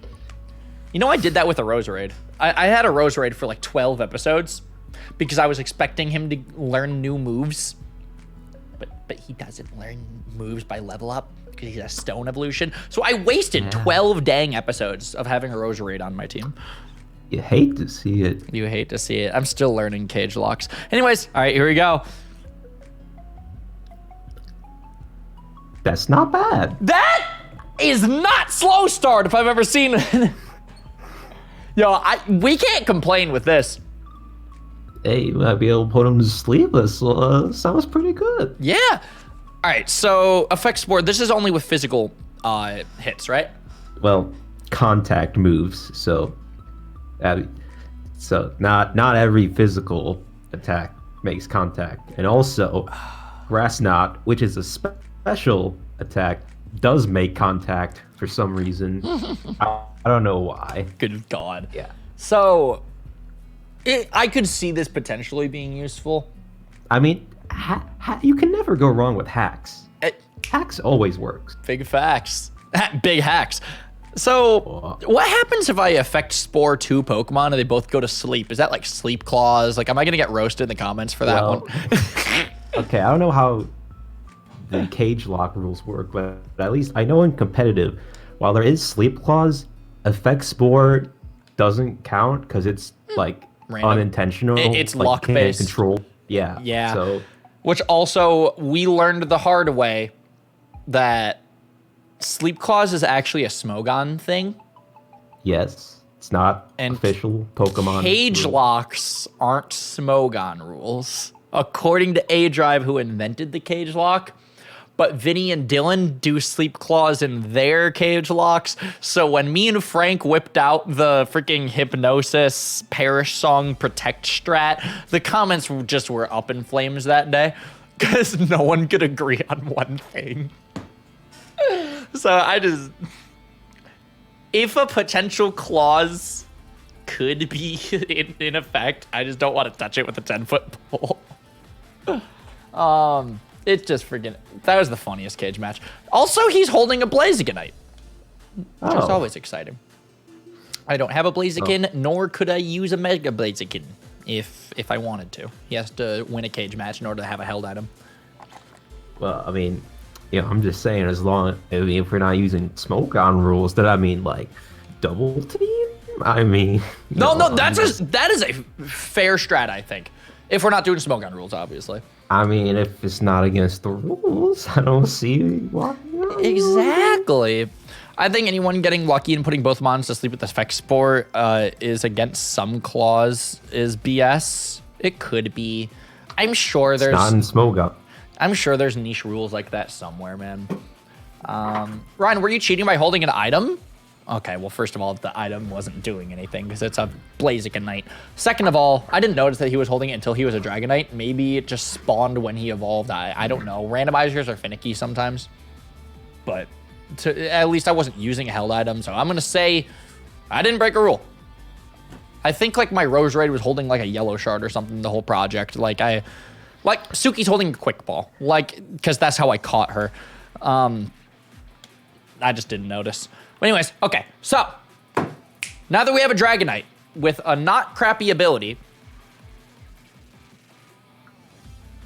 You know, I did that with a Roserade. I had a Roserade for like 12 episodes because I was expecting him to learn new moves. But he doesn't learn moves by level up because he's a stone evolution. So I wasted 12 dang episodes of having a Roserade on my team. You hate to see it. You hate to see it. I'm still learning Cagelocks. Anyways, all right, here we go. That's not bad. That is not slow start if I've ever seen it. Yo, we can't complain with this. Hey, you might be able to put him to sleep. That sounds pretty good. Yeah. All right, so effect sport. This is only with physical hits, right? Well, contact moves. So not every physical attack makes contact, and also Grass Knot, which is a special attack, does make contact for some reason. I don't know why. Good God. Yeah. So I could see this potentially being useful. I mean, you can never go wrong with hacks. Hacks always works. Big facts. Big hacks. So what happens if I affect Spore 2 Pokemon and they both go to sleep? Is that like Sleep Claws? Like, am I going to get roasted in the comments for that one? Okay, I don't know how the Cagelocke rules work, but at least I know in competitive, while there is Sleep Claws, Effect Spore doesn't count because it's like Random. unintentional. It's like, luck-based. can't control. Yeah. Yeah. So Which also, we learned the hard way that Sleep Claws is actually a Smogon thing. yes, it's not And official Pokemon. Cagelocks aren't Smogon rules, according to A-Drive, who invented the Cagelocke. But Vinny and Dylan do Sleep Claws in their Cagelocks. So when me and Frank whipped out the freaking Hypnosis Parish Song Protect strat, the comments just were up in flames that day because no one could agree on one thing. So if a potential clause could be in effect, I just don't want to touch it with a 10-foot pole. It's just freaking, that was the funniest cage match. Also, he's holding a Blazikenite, which is always exciting. I don't have a Blaziken, nor could I use a Mega Blaziken if I wanted to. He has to win a cage match in order to have a held item. Well, I mean, I'm just saying, if we're not using Smogon rules, that like double team. I mean, that is a fair strat, I think. If we're not doing Smogon rules, obviously. I mean, if it's not against the rules, I don't see why. Exactly. I think anyone getting lucky and putting both mons to sleep with the Effect Spore is against some clause is BS. It could be. I'm sure there's not in Smogon. I'm sure there's niche rules like that somewhere, man. Ryan, were you cheating by holding an item? Okay, well, first of all, the item wasn't doing anything because it's a Blazikenite. Second of all, I didn't notice that he was holding it until he was a Dragonite. Maybe it just spawned when he evolved. I don't know. Randomizers are finicky sometimes. But at least I wasn't using a held item, so I'm going to say I didn't break a rule. I think like my Roserade was holding like a yellow shard or something the whole project. Like Suki's holding a quick ball, because that's how I caught her. I just didn't notice. But anyways, okay, so now that we have a Dragonite, with a not crappy ability.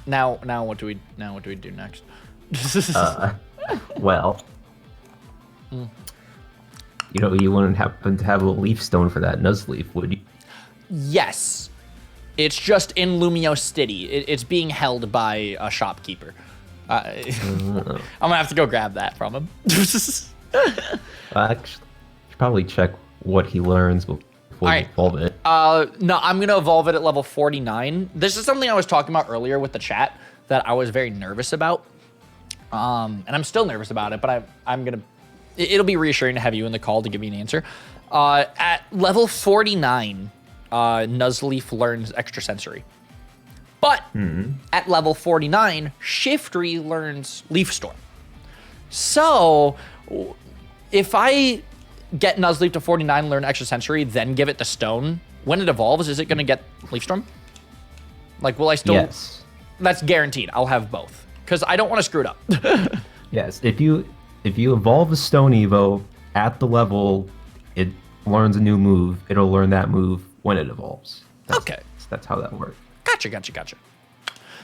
Now what do we do next? Well, you wouldn't happen to have a leaf stone for that Nuzleaf, would you? Yes. It's just in Lumiose City. It's being held by a shopkeeper. I'm gonna have to go grab that from him. Actually, you should probably check what he learns before you evolve it. No, I'm gonna evolve it at level 49. This is something I was talking about earlier with the chat that I was very nervous about. And I'm still nervous about it, but it'll be reassuring to have you in the call to give me an answer. At level 49, Nuzleaf learns extrasensory. But at level 49, Shiftry learns Leaf Storm. So if I get Nuzleaf to 49, learn extrasensory, then give it the stone, when it evolves, is it going to get Leaf Storm? Like, will I still? Yes. That's guaranteed. I'll have both because I don't want to screw it up. Yes. If you evolve a Stone Evo at the level it learns a new move, it'll learn that move when it evolves. That's how that works. Gotcha.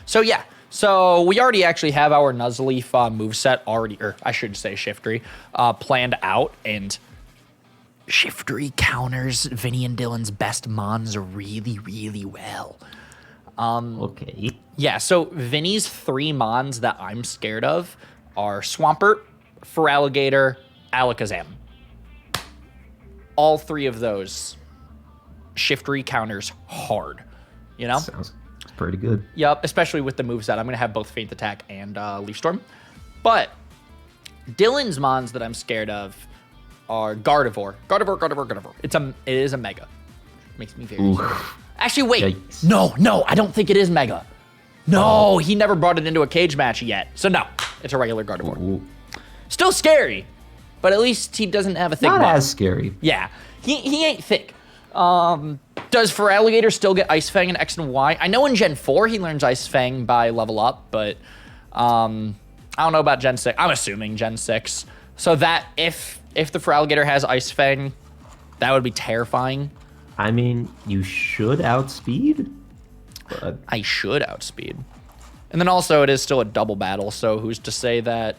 So yeah, so we already actually have our Nuzleaf moveset already, or I should say Shiftry, planned out, and Shiftry counters Vinny and Dylan's best mons really, really well. Okay. Yeah, so Vinny's 3 mons that I'm scared of are Swampert, Feraligatr, Alakazam. All 3 of those Shiftry counters hard, you know? Sounds pretty good. Yep, especially with the moveset. I'm going to have both Feint Attack and Leaf Storm. But Dylan's mons that I'm scared of are Gardevoir. Gardevoir. It is a Mega. Makes me very scared. Actually, wait. Yikes. No, I don't think it is Mega. No, he never brought it into a cage match yet. So no, it's a regular Gardevoir. Ooh. Still scary, but at least he doesn't have a thick Not mon. as scary. Yeah, he ain't thick. Does Feraligatr still get Ice Fang in X and Y? I know in Gen 4 he learns Ice Fang by level up, but I don't know about Gen 6. I'm assuming Gen 6. So that if the Feraligatr has Ice Fang, that would be terrifying. I mean, you should outspeed, but I should outspeed. And then also it is still a double battle, so who's to say that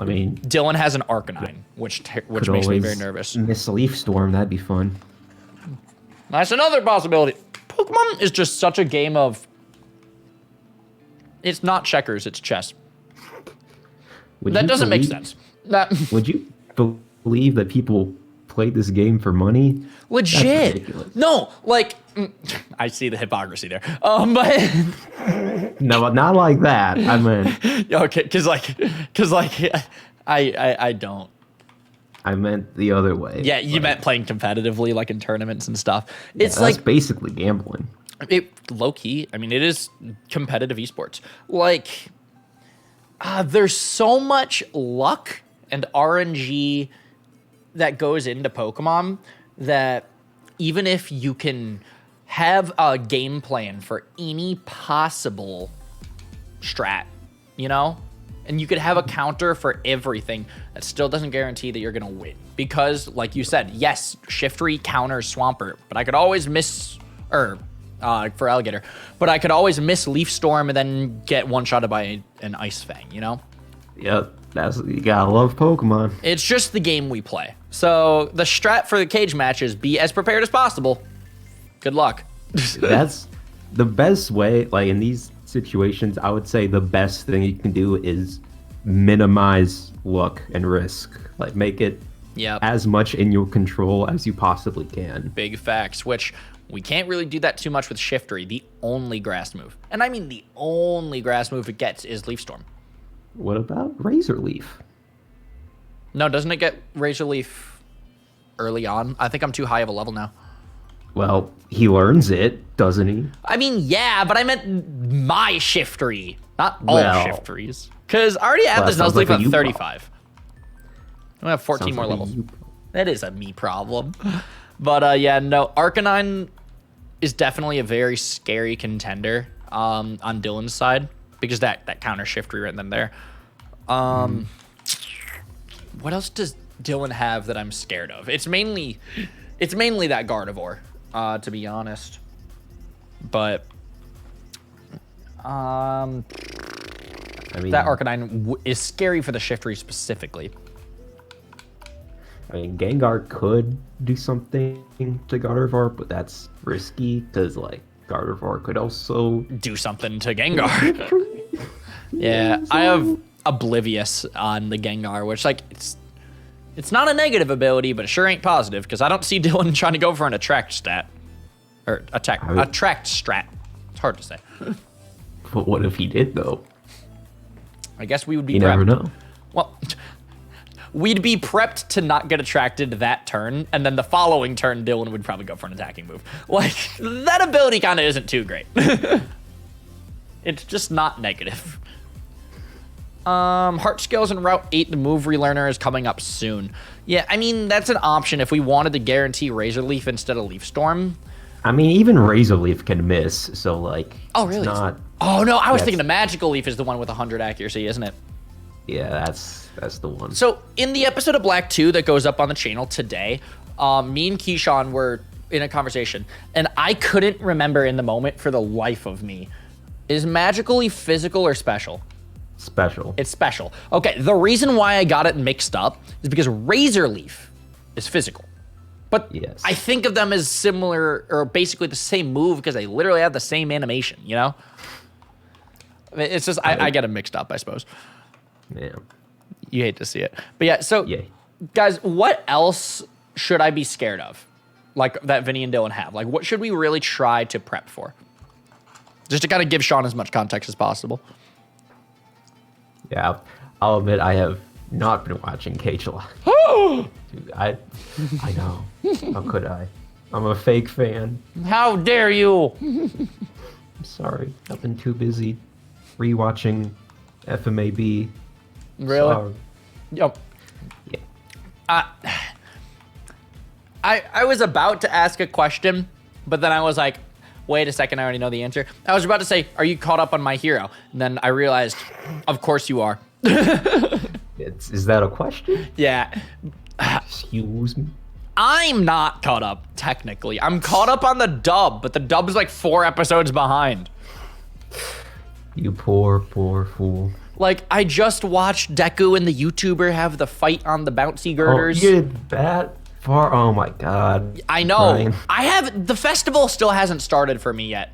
I mean, Dylan has an Arcanine, which makes me very nervous. Miss Leaf Storm, that'd be fun. That's another possibility. Pokemon is just such a game of... It's not checkers, it's chess. That doesn't make sense. Would you believe that people play this game for money? Legit. No, like... I see the hypocrisy there. But... No, not like that. I meant... Okay, because I don't. I meant the other way. Yeah, you meant playing competitively, like in tournaments and stuff. Yeah, It's that's like basically gambling. low key. I mean, it is competitive esports. Like, there's so much luck and RNG that goes into Pokemon that even if you can have a game plan for any possible strat, you know? And you could have a counter for everything. That still doesn't guarantee that you're going to win. Because, like you said, yes, Shiftry counters Swampert, but I could always miss, for Alligator, but I could always miss Leaf Storm and then get one-shotted by an Ice Fang, you know? Yep, you gotta love Pokemon. It's just the game we play. So the strat for the cage match is be as prepared as possible. Good luck. That's the best way, like in these situations, I would say the best thing you can do is minimize luck and risk. Like make it as much in your control as you possibly can. Big facts, which we can't really do that too much with Shiftry, the only grass move. And I mean the only grass move it gets is Leaf Storm. What about Razor Leaf? No, doesn't it get Razor Leaf early on? I think I'm too high of a level now. Well, he learns it, doesn't he? I mean, yeah, but I meant my Shiftry, not all Shiftries. Because I already have this Nuzleaf at 35. I have 14 more levels. That is a me problem. But yeah, no, Arcanine is definitely a very scary contender on Dylan's side. Because that counter Shiftry right then there. What else does Dylan have that I'm scared of? It's mainly that Gardevoir. to be honest. But I mean, that Arcanine is scary for the Shiftry specifically. I mean, Gengar could do something to Gardevoir, but that's risky because like Gardevoir could also Do something to Gengar. Yeah, I have Oblivious on the Gengar, which like it's not a negative ability, but it sure ain't positive because I don't see Dylan trying to go for an attract stat or attract strat. It's hard to say. But what if he did though? I guess we would be You prepped. never know. Well, we'd be prepped to not get attracted that turn, and then the following turn, Dylan would probably go for an attacking move. Like, that ability kind of isn't too great. It's just not negative. Heart Scales in Route 8, the move relearner is coming up soon. Yeah, I mean, that's an option if we wanted to guarantee Razor Leaf instead of Leaf Storm. I mean, even Razor Leaf can miss, so like. Oh, really? It's not. Oh, no, I was Yes. thinking the Magical Leaf is the one with 100 accuracy, isn't it? Yeah, that's the one. So in the episode of Black 2 that goes up on the channel today, me and Keyshawn were in a conversation, and I couldn't remember in the moment for the life of me. Is Magical Leaf physical or special? Special. It's special. Okay, the reason why I got it mixed up is because Razor Leaf is physical. But Yes. I think of them as similar or basically the same move because they literally have the same animation, you know? It's just, I get them mixed up, I suppose. Yeah. You hate to see it. But yeah, so Yeah. guys, what else should I be scared of? Like that Vinny and Dylan have? Like what should we really try to prep for? Just to kind of give Sean as much context as possible. Yeah. I'll admit I have not been watching Cagelocke. Dude, I know. How could I? I'm a fake fan. How dare you? I'm sorry. I've been too busy rewatching FMAB. Really? Sorry. Yep. Yeah. I was about to ask a question, but then I was like, wait a second, I already know the answer. I was about to say, are you caught up on My Hero? And then I realized, of course you are. Is that a question? Yeah. Excuse me. I'm not caught up, technically. I'm caught up on the dub, but the dub is like 4 episodes behind. You poor fool. Like, I just watched Deku and the YouTuber have the fight on the bouncy girders. Oh, you did that far? Oh my god. I know. Ryan. The festival still hasn't started for me yet.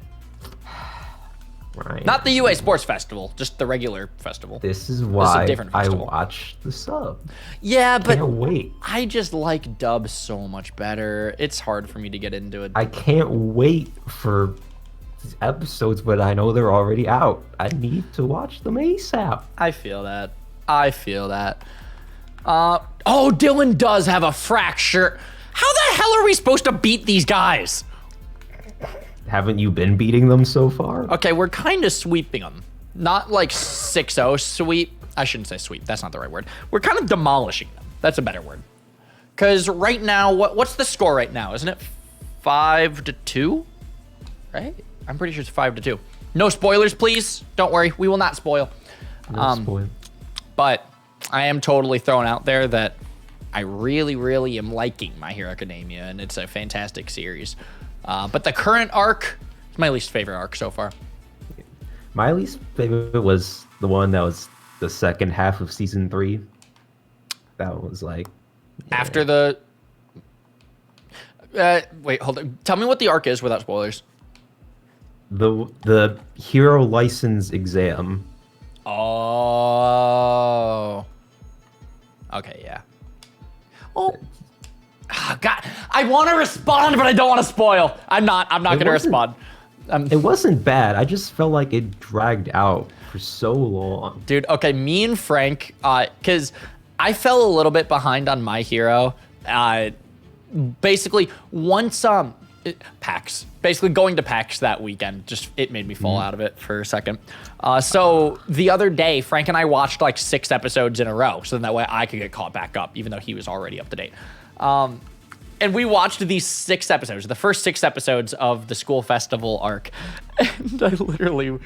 Ryan. Not the UA Sports Festival, just the regular festival. This is why different I festival. watch the sub. Yeah, but Can't wait. I just like dub so much better. It's hard for me to get into it. I can't wait for these episodes, but I know they're already out. I need to watch them ASAP. I feel that. Oh, Dylan does have a fracture. How the hell are we supposed to beat these guys? Haven't you been beating them so far? Okay, we're kind of sweeping them. Not like 6-0 sweep. I shouldn't say sweep. That's not the right word. We're kind of demolishing them. That's a better word. Because right now, what's the score right now? Isn't it 5-2? Right? I'm pretty sure it's 5-2. No spoilers, please. Don't worry. We will not spoil. No spoil. But I am totally throwing out there that I really, really am liking My Hero Academia, and it's a fantastic series. But the current arc is my least favorite arc so far. My least favorite was the one that was the second half of season 3. That was like After the... wait, hold on. Tell me what the arc is without spoilers. the hero license exam. Oh. Okay, yeah. Oh. God, I want to respond, but I don't want to spoil. I'm not going to respond. It wasn't bad. I just felt like it dragged out for so long. Dude, okay, me and Frank, because I fell a little bit behind on My Hero. Basically, once PAX, basically going to PAX that weekend, just it made me fall out of it for a second. So the other day, Frank and I watched like 6 episodes in a row, so then that way I could get caught back up, even though he was already up to date. And we watched these 6 episodes, the first 6 episodes of the school festival arc. And I literally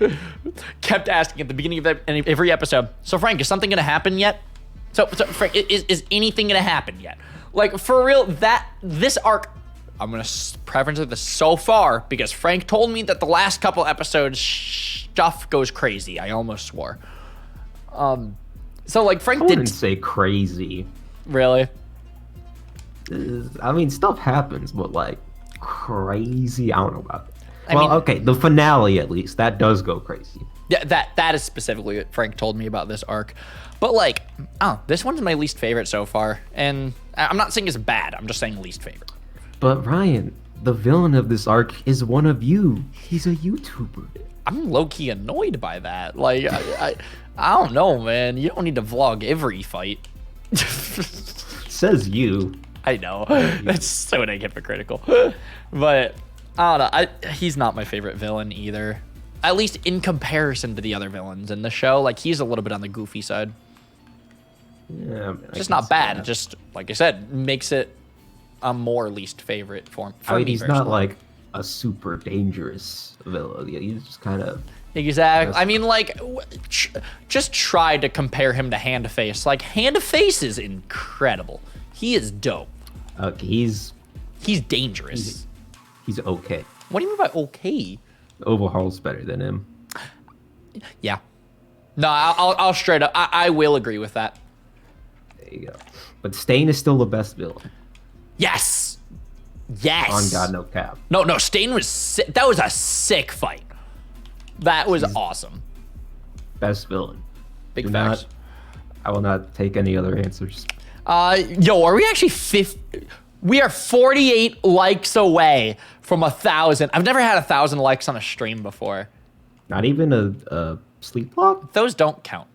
kept asking at the beginning of every episode, so Frank, is something going to happen yet? So Frank, is anything going to happen yet? Like, for real, this arc I'm gonna preference this so far because Frank told me that the last couple episodes stuff goes crazy. I almost swore. So like Frank I wouldn't did say crazy. really. I mean, stuff happens, but like crazy, I don't know about it. I Well, mean- okay, the finale at least that does go crazy. Yeah, that is specifically what Frank told me about this arc. But like, this one's my least favorite so far, and I'm not saying it's bad. I'm just saying least favorite. But Ryan, the villain of this arc is one of you. He's a YouTuber. I'm low-key annoyed by that. Like, I don't know, man. You don't need to vlog every fight. Says you. I know. That's so dang hypocritical. But, I don't know. He's not my favorite villain either. At least in comparison to the other villains in the show. Like, he's a little bit on the goofy side. Yeah, I mean, Just not bad. It just, like I said, makes it a more least favorite for I mean, me he's personally. not like a super dangerous villain. He's just kind of. Exactly. I mean, like, just try to compare him to Hand-to-Face. Like, Hand-to-Face is incredible. He is dope. He's dangerous. he's okay. What do you mean by okay? Overhaul's better than him. Yeah. No, I'll straight up. I will agree with that. There you go. But Stain is still the best villain. Yes. Yes. On God No Cap. No, Stain was sick. That was a sick fight. That was awesome. Best villain. Big Do facts. I will not take any other answers. Yo, are we actually 50? We are 48 likes away from 1,000. I've never had 1,000 likes on a stream before. Not even a sleep block? Those don't count.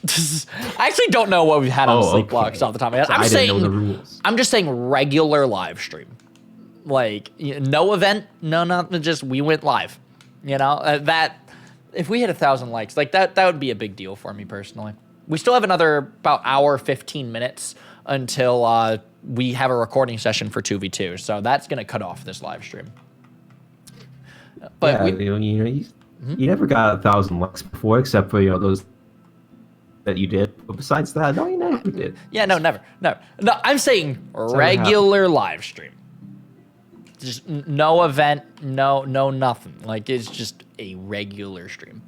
I actually don't know what we've had on sleep okay. blocks off the top of my head. So I didn't know the rules. I'm just saying regular live stream. Like, no event, no nothing, just we went live. You know, that, if we hit 1,000 likes, like that would be a big deal for me personally. We still have another about hour, 15 minutes until we have a recording session for 2v2. So that's going to cut off this live stream. But Yeah, you never got 1,000 likes before, except for those that you did. But besides that, no, you never did. yeah, no, never. No, I'm saying regular live stream. Just no event, no nothing. Like, it's just a regular stream.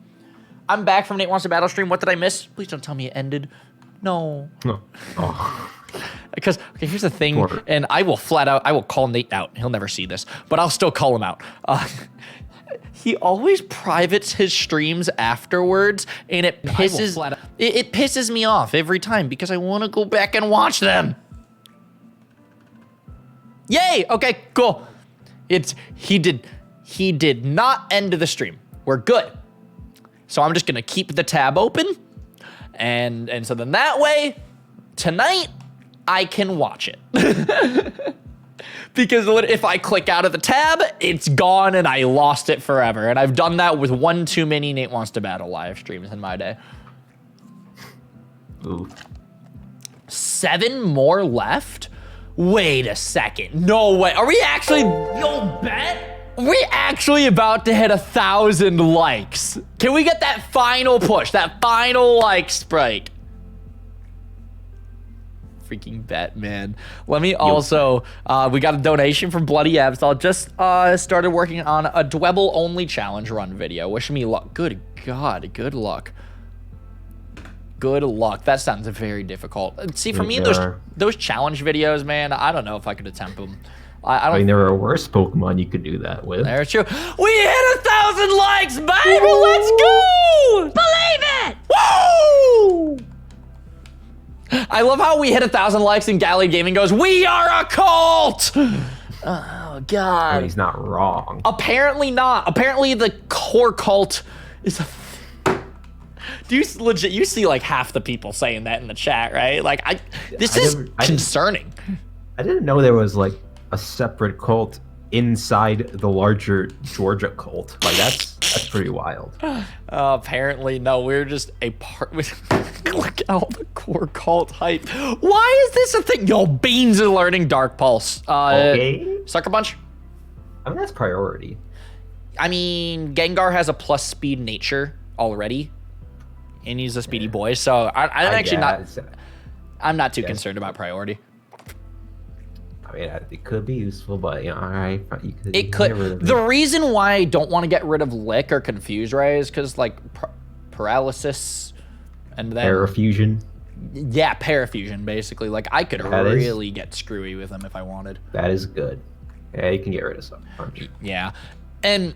I'm back from Nate Wants to Battle stream. What did I miss? Please don't tell me it ended. No. No. Oh. Because, okay, here's the thing, Poor. and I will call Nate out. He'll never see this, but I'll still call him out. He always privates his streams afterwards, and it pisses me off every time because I want to go back and watch them. Yay! Okay, cool. He did not end the stream. We're good. So I'm just gonna keep the tab open, and so then that way, tonight I can watch it. Because if I click out of the tab, it's gone and I lost it forever. And I've done that with one too many Nate Wants to Battle live streams in my day. Ooh. 7 more left? Wait a second. No way. Are we actually... Yo, bet? Are we actually about to hit 1,000 likes? Can we get that final push? That final like spike? Freaking bet, man. Let me also... we got a donation from Bloody Absol. Just started working on a Dwebble only challenge run video. Wish me luck. Good God. Good luck. Good luck. That sounds very difficult. See, for me, those challenge videos, man, I don't know if I could attempt them. I mean, there are worse Pokemon you could do that with. That's true. We hit 1,000 likes, baby! Let's go! Believe it! Woo! I love how we hit 1,000 likes and Galley Gaming goes, "We are a cult!" Oh, God. I mean, he's not wrong. Apparently not. Apparently the core cult is a... Do you legit? You see like half the people saying that in the chat, right? Like, this is concerning. I didn't know there was like a separate cult inside the larger Georgia cult. Like that's pretty wild. Apparently, no. We're just a part. Look at all the core cult hype. Why is this a thing? Yo, Beans is learning Dark Pulse. Okay. Sucker Punch. I mean, that's priority. I mean, Gengar has a plus speed nature already. And he's a speedy boy, so I'm actually not. I'm not too concerned about priority. I mean, it could be useful, but all right, you could. It could. The reason why I don't want to get rid of Lick or Confuse Ray is because like paralysis, and then Parafusion. Yeah, parafusion basically. Like I could really get screwy with them if I wanted. That is good. Yeah, you can get rid of some. Yeah, and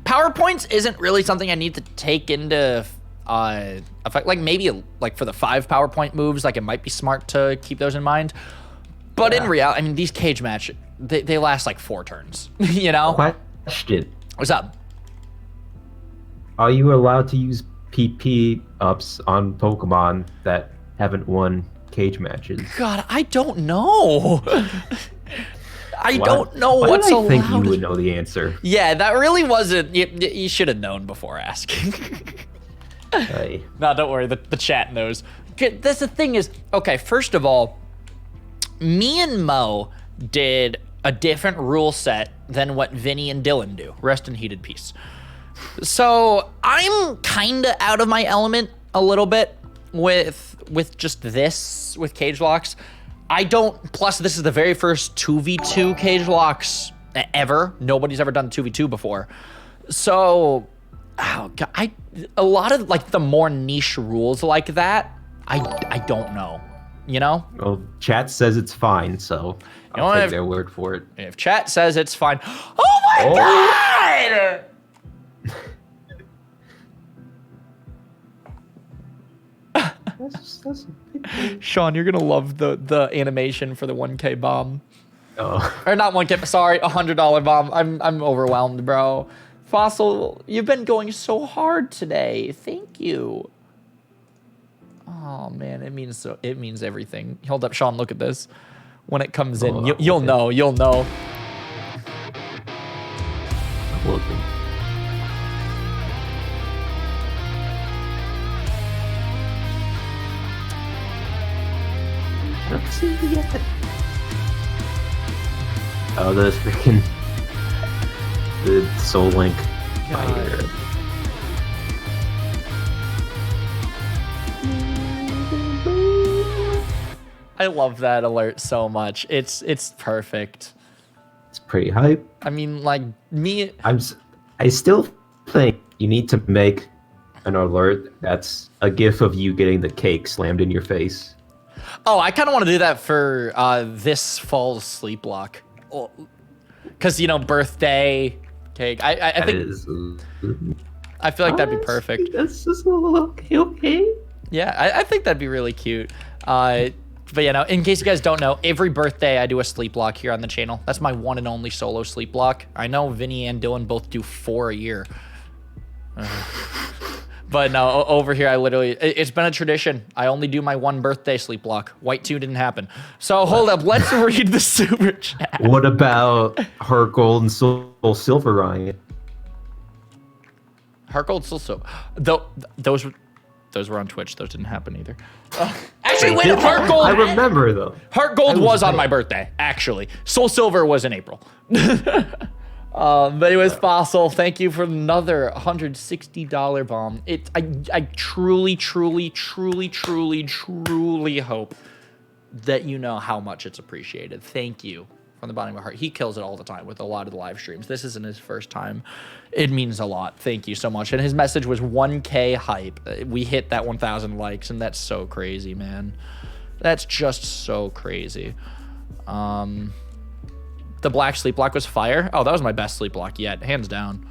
PowerPoints isn't really something I need to take into effect. Like maybe like for the 5 PowerPoint moves, like it might be smart to keep those in mind. But in reality, I mean, these cage match, they last like 4 turns, you know? Question. What's up? Are you allowed to use PP ups on Pokemon that haven't won cage matches? God, I don't know. I don't know Why what's did I allowed. think you would know the answer. Yeah, that really wasn't, you should have known before asking. Hey. No, don't worry, the chat knows. That's the thing is, okay, first of all, me and Mo did a different rule set than what Vinny and Dylan do. Rest in heated peace. So I'm kind of out of my element a little bit with just this, with Cagelocks. Plus this is the very first 2v2 Cagelocks ever. Nobody's ever done 2v2 before. So, oh God, a lot of like the more niche rules like that, I don't know. You know? Well, chat says it's fine, so I'll take their word for it. If chat says it's fine. Oh my God! Sean, you're gonna love the animation for the 1K bomb. Oh. Or not 1K, sorry, $100 bomb. I'm overwhelmed, bro. Fossil, you've been going so hard today. Thank you. Oh man, it means everything. Hold up, Sean, look at this. When it comes in, you'll know. I'm looking. Not see it yet. Oh, the freaking the Soul Link. Fire. I love that alert so much. It's perfect. It's pretty hype. I mean, like me. I still think you need to make an alert that's a gif of you getting the cake slammed in your face. Oh, I kind of want to do that for this fall's sleep block, because you know, birthday cake. I think I feel like that'd be perfect. That's just a little okay. Yeah, I think that'd be really cute. But you know, in case you guys don't know, every birthday I do a sleep block here on the channel. That's my one and only solo sleep block. I know Vinny and Dylan both do 4 a year. But no, over here it's been a tradition. I only do my 1 birthday sleep block. White 2 didn't happen. So hold up, let's read the super chat. What about Heart Gold and Soul Silver Ryan? Heart Gold, Soul Silver. Those were on Twitch. Those didn't happen either. Actually, wait, Heart Gold. I remember though. Heart Gold was on my birthday, actually. Soul Silver was in April. But anyways, Fossil, thank you for another $160 bomb. I truly hope that you know how much it's appreciated. Thank you from the bottom of my heart. He kills it all the time with a lot of the live streams. This isn't his first time. It means a lot. Thank you so much. And his message was 1K hype. We hit that 1,000 likes, and that's so crazy, man. That's just so crazy. The black sleep block was fire. Oh, that was my best sleep block yet, hands down.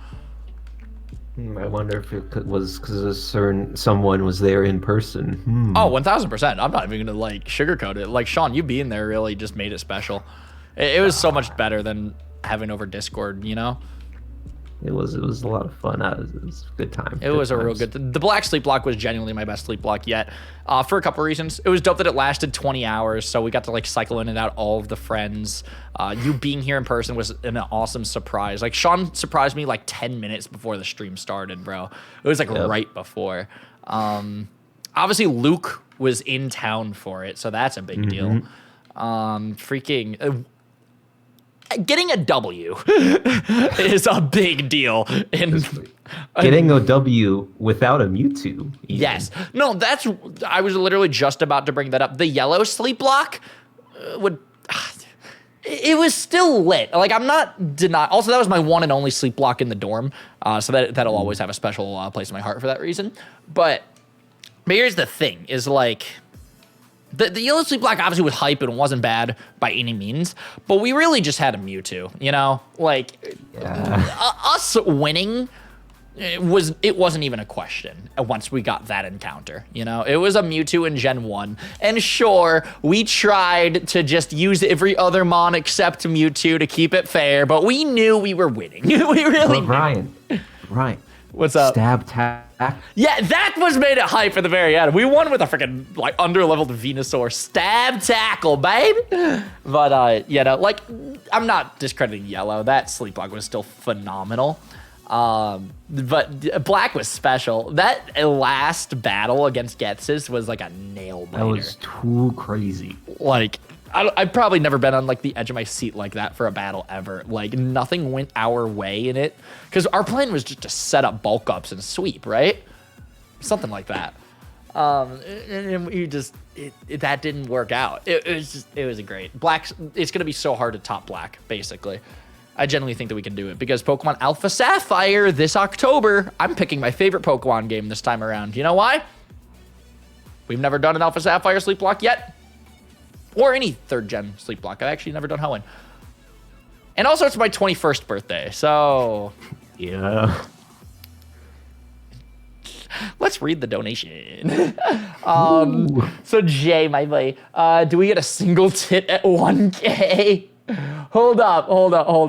I wonder if it was because someone was there in person. Oh, 1,000%. I'm not even gonna like sugarcoat it. Like Sean, you being there really just made it special. It was so much better than having over Discord, you know? It was a lot of fun. It was a good time. It was a real good. The black sleep block was genuinely my best sleep block yet, for a couple reasons. It was dope that it lasted 20 hours, so we got to like cycle in and out all of the friends. You being here in person was an awesome surprise. Like Sean surprised me like 10 minutes before the stream started, bro. It was like right before. Obviously Luke was in town for it, so that's a big deal. Getting a W is a big deal. Getting a W without a Mewtwo. Even. Yes. No, I was literally just about to bring that up. The yellow sleep block it was still lit. Like, I'm not denying. Also, that was my one and only sleep block in the dorm. So that'll always have a special place in my heart for that reason. But here's the thing, is like, the yellow sleep block obviously was hype and wasn't bad by any means, but we really just had a Mewtwo, you know? Like, us winning, it wasn't even a question once we got that encounter, you know? It was a Mewtwo in Gen 1, and sure, we tried to just use every other Mon except Mewtwo to keep it fair, but we knew we were winning. We really knew. Ryan. What's up? Stab tack. Yeah, that was made it hype at the very end. We won with a freaking, like, under-leveled Venusaur stab tackle, baby. But, you know, like, I'm not discrediting yellow. That sleep block was still phenomenal. But black was special. That last battle against Ghetsis was like a nail-biter. That was too crazy. Like, I've probably never been on like the edge of my seat like that for a battle ever. Like, nothing went our way in it, because our plan was just to set up bulk ups and sweep, right? Something like that. And we just that didn't work out. It was a great black. It's gonna be so hard to top black, basically. I genuinely think that we can do it, because Pokemon Alpha Sapphire this October, I'm picking my favorite Pokemon game this time around. You know why? We've never done an Alpha Sapphire sleep block yet. Or any 3rd gen sleep block. I've actually never done Hoenn. And also, it's my 21st birthday, so... Yeah. Let's read the donation. So, Jay, my boy, do we get a single tit at 1K? Hold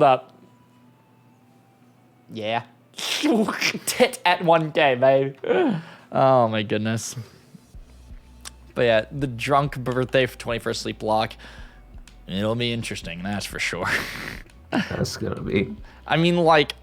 up. Yeah. Tit at 1K, baby. Oh, my goodness. But yeah, the drunk birthday for 21st sleep block, it'll be interesting, that's for sure. That's gonna be. I mean, like,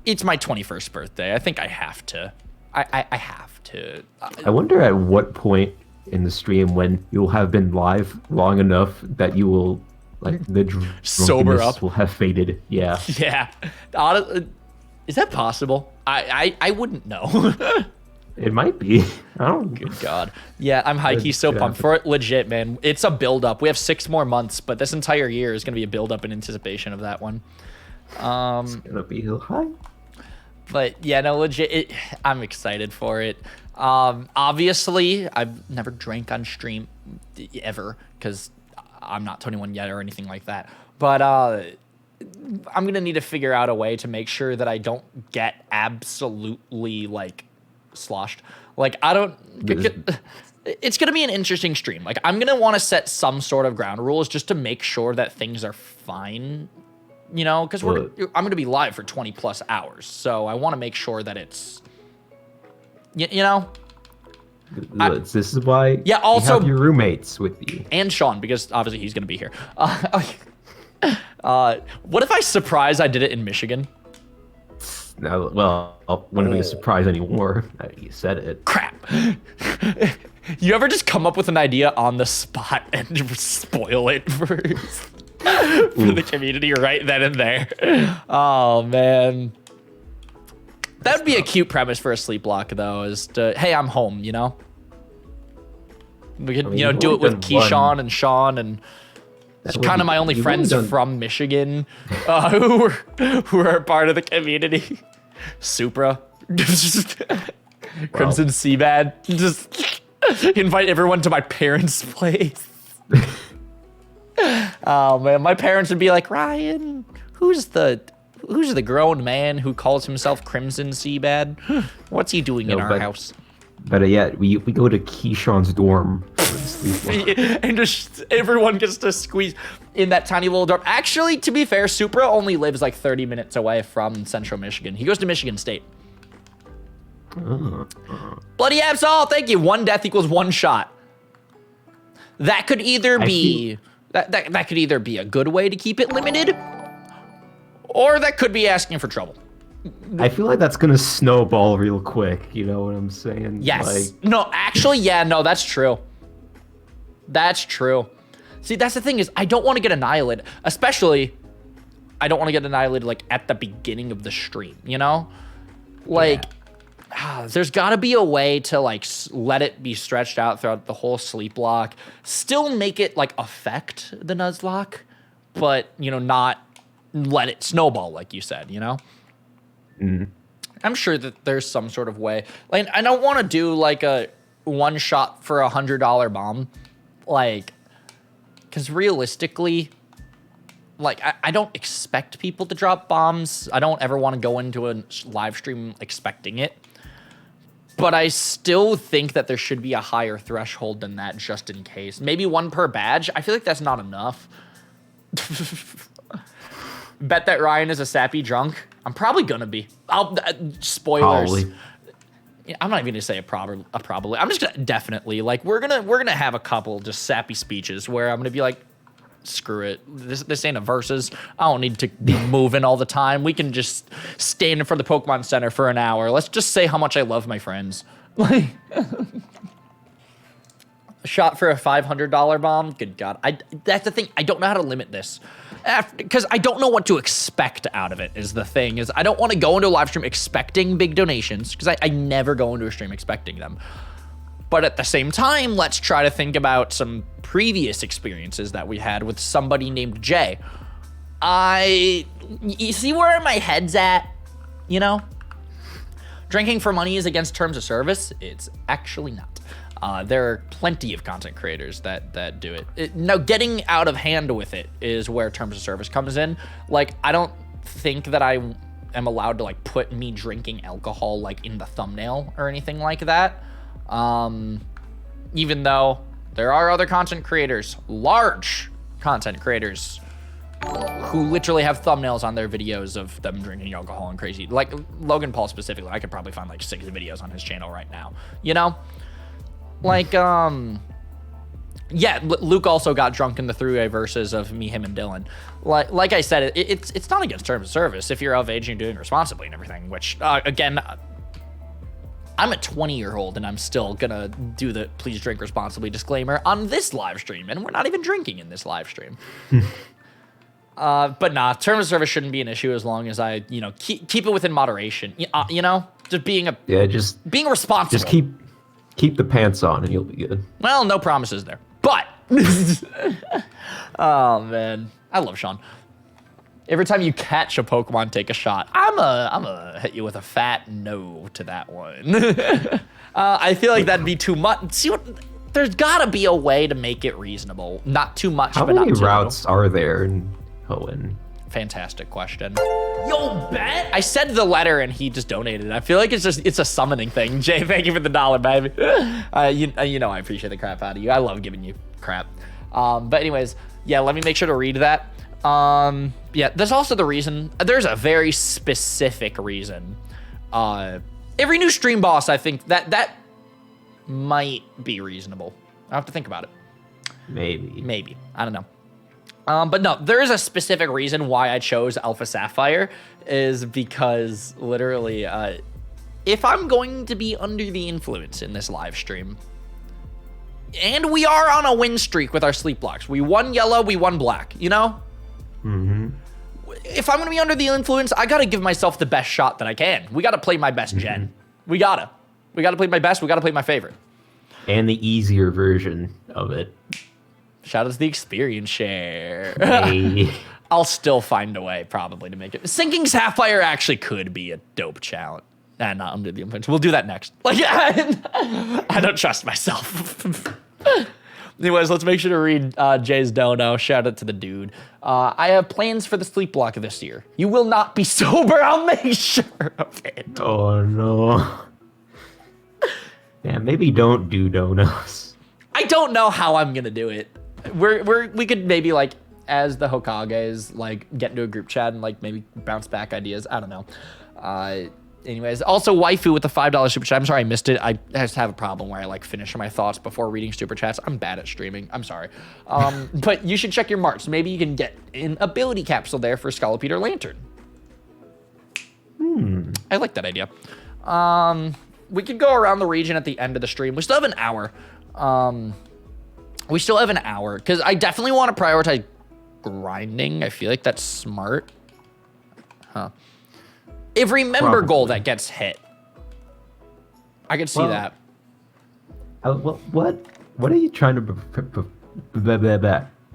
it's my 21st birthday. I think I have to. I have to. I wonder at what point in the stream when you'll have been live long enough that you will, like, the sober up will have faded. Yeah. Yeah. Is that possible? I wouldn't know. It might be. I don't. Good God. Yeah, I'm high-key so pumped for it. Legit, man. It's a build-up. We have 6 more months, but this entire year is going to be a build-up in anticipation of that one. It's going to be high. But yeah, no, legit, I'm excited for it. Obviously, I've never drank on stream ever, because I'm not 21 yet or anything like that. But I'm going to need to figure out a way to make sure that I don't get absolutely, like, sloshed. Like, I don't... It's going to be an interesting stream. Like, I'm going to want to set some sort of ground rules just to make sure that things are fine, you know? Because I'm going to be live for 20-plus hours, so I want to make sure that it's... You know? This is why also, you have your roommates with you. And Sean, because obviously he's going to be here. What if I surprised I did it in Michigan? No, well, I wouldn't be a surprise anymore that you said it. Crap. You ever just come up with an idea on the spot and just spoil it for the community right then and there? Oh, man. That would be a cute premise for a sleep block, though, is to, hey, I'm home, you know? We could, you know, do it with Keyshawn and Sean and... kind of my only friends from Michigan who are part of the community. Supra. Crimson Seabad. Just invite everyone to my parents' place. Oh, man. My parents would be like, Ryan, who's the grown man who calls himself Crimson Seabad? What's he doing in our house? Better yet, we go to Keyshawn's dorm. And just everyone gets to squeeze in that tiny little dorm. Actually, to be fair, Supra only lives like 30 minutes away from Central Michigan. He goes to Michigan State. Bloody Absol, thank you. 1 death equals 1 shot. That could either be that could either be a good way to keep it limited, or that could be asking for trouble. I feel like that's gonna snowball real quick. You know what I'm saying? Yes. Like... No, actually, yeah, no, that's true. That's true. See, that's the thing is, I don't want to get annihilated. Especially, I don't want to get annihilated, like, at the beginning of the stream, you know? Like, there's got to be a way to like let it be stretched out throughout the whole sleep block, still make it like affect the Nuzlocke, but you know, not let it snowball like you said, you know. I'm sure that there's some sort of way. Like, I don't want to do like a one shot for $100 bomb, like, because realistically, like, I don't expect people to drop bombs. I don't ever want to go into a live stream expecting it. But I still think that there should be a higher threshold than that just in case. Maybe one per badge. I feel like that's not enough. Bet that Ryan is a sappy drunk. I'm probably gonna be. Spoilers. Probably. I'm not even gonna say a probably. I'm just gonna definitely, like, we're gonna have a couple just sappy speeches where I'm gonna be like, screw it. This ain't a versus. I don't need to be moving all the time. We can just stand in front of the Pokemon Center for an hour. Let's just say how much I love my friends. Like, a shot for a $500 bomb. Good God. That's the thing. I don't know how to limit this. Because I don't know what to expect out of it is the thing. Is I don't want to go into a live stream expecting big donations, because I never go into a stream expecting them. But at the same time, let's try to think about some previous experiences that we had with somebody named Jay. You see where my head's at, you know? Drinking for money is against terms of service. It's actually not. There are plenty of content creators that do it. Now, getting out of hand with it is where terms of service comes in. Like, I don't think that I am allowed to, like, put me drinking alcohol, like, in the thumbnail or anything like that. Even though there are other content creators, large content creators, who literally have thumbnails on their videos of them drinking alcohol and crazy. Like, Logan Paul specifically, I could probably find, like, 6 videos on his channel right now, you know? Like, yeah, Luke also got drunk in the three-way verses of me, him, and Dylan. Like I said, it's not against terms of service if you're of age and you're doing responsibly and everything, which, again, I'm a 20-year-old and I'm still gonna do the please drink responsibly disclaimer on this live stream, and we're not even drinking in this live stream. But nah, terms of service shouldn't be an issue as long as I, you know, keep it within moderation. You know, just being being responsible. Just keep the pants on and you'll be good. Well, no promises there. But oh man, I love Sean. Every time you catch a Pokemon, take a shot. I'm a hit you with a fat no to that one. I feel like that'd be too much. See what? There's gotta be a way to make it reasonable. Not too much, How but not many too routes are there in Hoenn? Fantastic question. Yo, bet. I said the letter and he just donated. I feel like it's a summoning thing. Jay, thank you for the $1, baby. You know I appreciate the crap out of you. I love giving you crap. But anyways, yeah, let me make sure to read that. Yeah, there's also the reason. There's a very specific reason. Every new stream boss, I think that might be reasonable. I have to think about it. Maybe. I don't know. But no, there is a specific reason why I chose Alpha Sapphire, is because literally, if I'm going to be under the influence in this live stream, and we are on a win streak with our sleep blocks, we won yellow, we won black, you know? Mm-hmm. If I'm gonna be under the influence, I gotta give myself the best shot that I can. We gotta play my best gen. We gotta play my best, we gotta play my favorite. And the easier version of it. Shout out to the experience share. Hey. I'll still find a way probably to make it. Sinking Sapphire actually could be a dope challenge. Nah, not under the influence. We'll do that next. Like, I don't trust myself. Anyways, let's make sure to read Jay's dono. Shout out to the dude. I have plans for the sleep block this year. You will not be sober. I'll make sure of it. Oh no. Yeah, maybe don't do donuts. I don't know how I'm gonna do it. We could maybe, like, as the Hokages, like, get into a group chat and, like, maybe bounce back ideas. I don't know. Anyways, also Waifu with the $5 super chat. I'm sorry I missed it. I just have a problem where I, like, finish my thoughts before reading super chats. I'm bad at streaming. I'm sorry. But you should check your marks. Maybe you can get an ability capsule there for Scolipede or Lantern. I like that idea. We could go around the region at the end of the stream. We still have an hour. Because I definitely want to prioritize grinding. I feel like that's smart. Every member goal that gets hit I could see Well, that. What are you trying to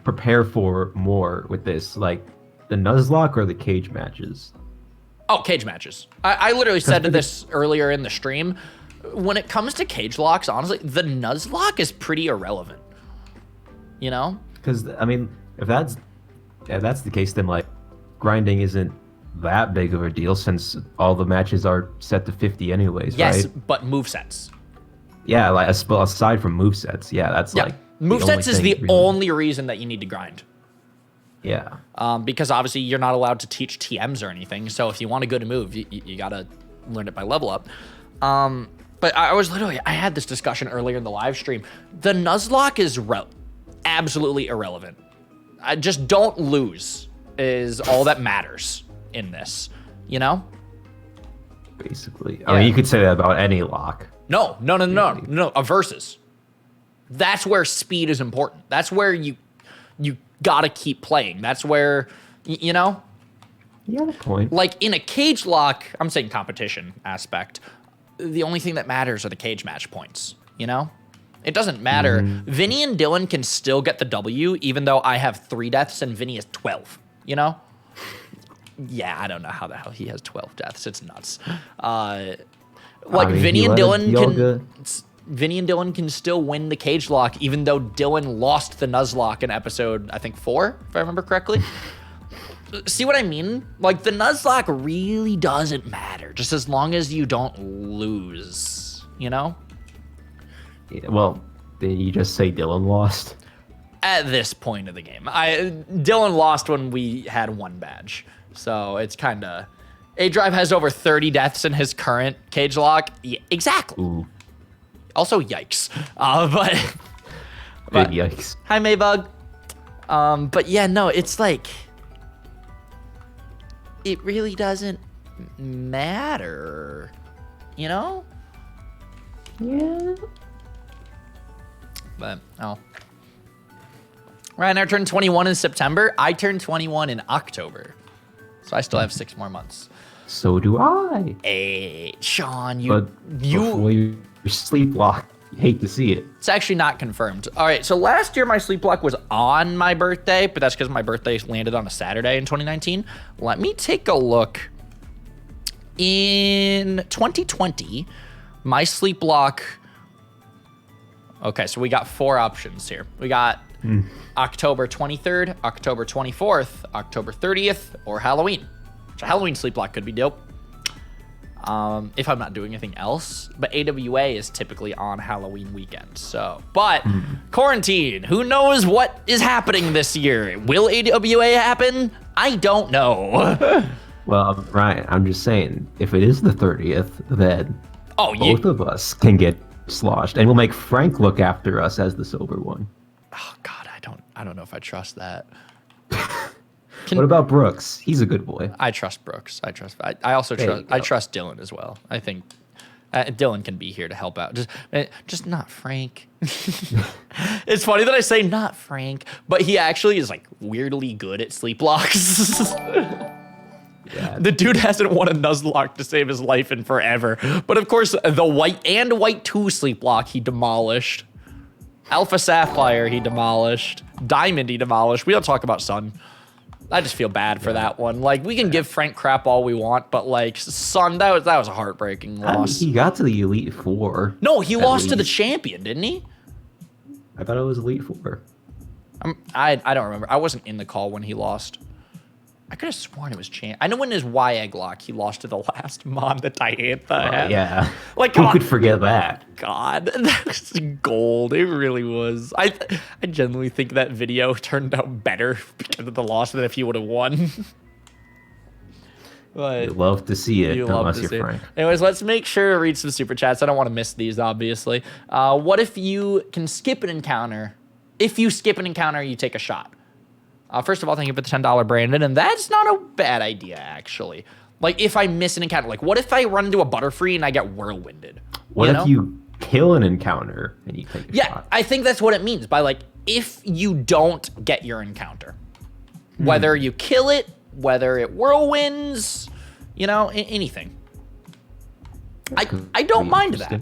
prepare for more with this? Like the Nuzlocke or the cage matches? Oh, cage matches. I literally said for the- this earlier in the stream. When it comes to cage locks, honestly, the Nuzlocke is pretty irrelevant. You know? Because I mean, if that's the case, then like grinding isn't that big of a deal since all the matches are set to 50 anyways, Yes, right? but movesets. Yeah, like aside from movesets, yeah, that's Yeah, like the only movesets is thing the really- only reason that you need to grind. Yeah. Because obviously you're not allowed to teach TMs or anything. So if you want a good move, you gotta learn it by level up. But I had this discussion earlier in the live stream. The Nuzlocke is absolutely irrelevant. I just don't lose is all that matters in this, you know? Basically. I mean, you could say that about any lock. No, a versus. That's where speed is important. That's where you gotta keep playing. That's where, you know? You got a point. Like in a cage lock, I'm saying competition aspect, the only thing that matters are the cage match points, you know? It doesn't matter. Vinny and Dylan can still get the W, even though I have 3 deaths and Vinny has 12, you know? Yeah, I don't know how the hell he has 12 deaths. It's nuts. Like I mean, Vinny he and let Dylan Yoga- Vinny and Dylan can still win the cage lock, even though Dylan lost the Nuzlocke in episode, I think 4, if I remember correctly. See what I mean? Like, the Nuzlocke really doesn't matter, just as long as you don't lose, you know? Yeah, well, did you just say Dylan lost? At this point of the game. Dylan lost when we had 1 badge, so it's kind of... A-Drive has over 30 deaths in his current cage lock. Yeah, exactly. Ooh, Also, yikes. But big yikes. hi, Maybug. But yeah, no, it's like... It really doesn't matter, you know? Yeah. But, oh. Ryanair turned 21 in September. I turned 21 in October. So I still have 6 more months. So do I. Hey, Sean, But before you sleep lock, you hate to see it. It's actually not confirmed. All right, so last year my sleep lock was on my birthday, but that's because my birthday landed on a Saturday in 2019. Let me take a look. In 2020, my sleep lock... Okay, so we got 4 options here. We got October 23rd, October 24th, October 30th, or Halloween. So Halloween sleep lock could be dope. If I'm not doing anything else, but AWA is typically on Halloween weekend. So, but quarantine, who knows what is happening this year? Will AWA happen? I don't know. Well, Ryan, I'm just saying, if it is the 30th, then both of us can get sloshed, and we'll make Frank look after us as the sober one. Oh God, I don't know if I trust that. What about Brooks? He's a good boy. I trust Brooks. I also trust Dylan as well. I think Dylan can be here to help out. Just not Frank. It's funny that I say not Frank, but he actually is like weirdly good at sleep locks. Yeah. The dude hasn't won a Nuzlocke to save his life in forever. But of course, the white 2 sleep lock he demolished. Alpha Sapphire he demolished. Diamond he demolished. We don't talk about Sun. I just feel bad for that one. Like, we can give Frank crap all we want, but like Sun, that was a heartbreaking loss. He got to the Elite Four. No, he lost to the least. champion, didn't he? I thought it was Elite Four. I don't remember. I wasn't in the call when he lost. I could have sworn it was champ. I know in his Y Egg he lost to the last Mon that Diantha had. Yeah. Like, who could forget that? God, that was gold. It really was. I genuinely think that video turned out better because of the loss than if he would have won. But You love to see it, you love unless to you're see it. Frank. Anyways, let's make sure to read some super chats. I don't want to miss these, obviously. What if you can skip an encounter? If you skip an encounter, you take a shot. First of all, thank you for the $10, Brandon. And that's not a bad idea, actually. Like, if I miss an encounter, like, what if I run into a Butterfree and I get whirlwinded? What know? if you kill an encounter and you take a Yeah, shot? I think that's what it means by, like, if you don't get your encounter. Whether you kill it, whether it whirlwinds, you know, anything. I don't mind that.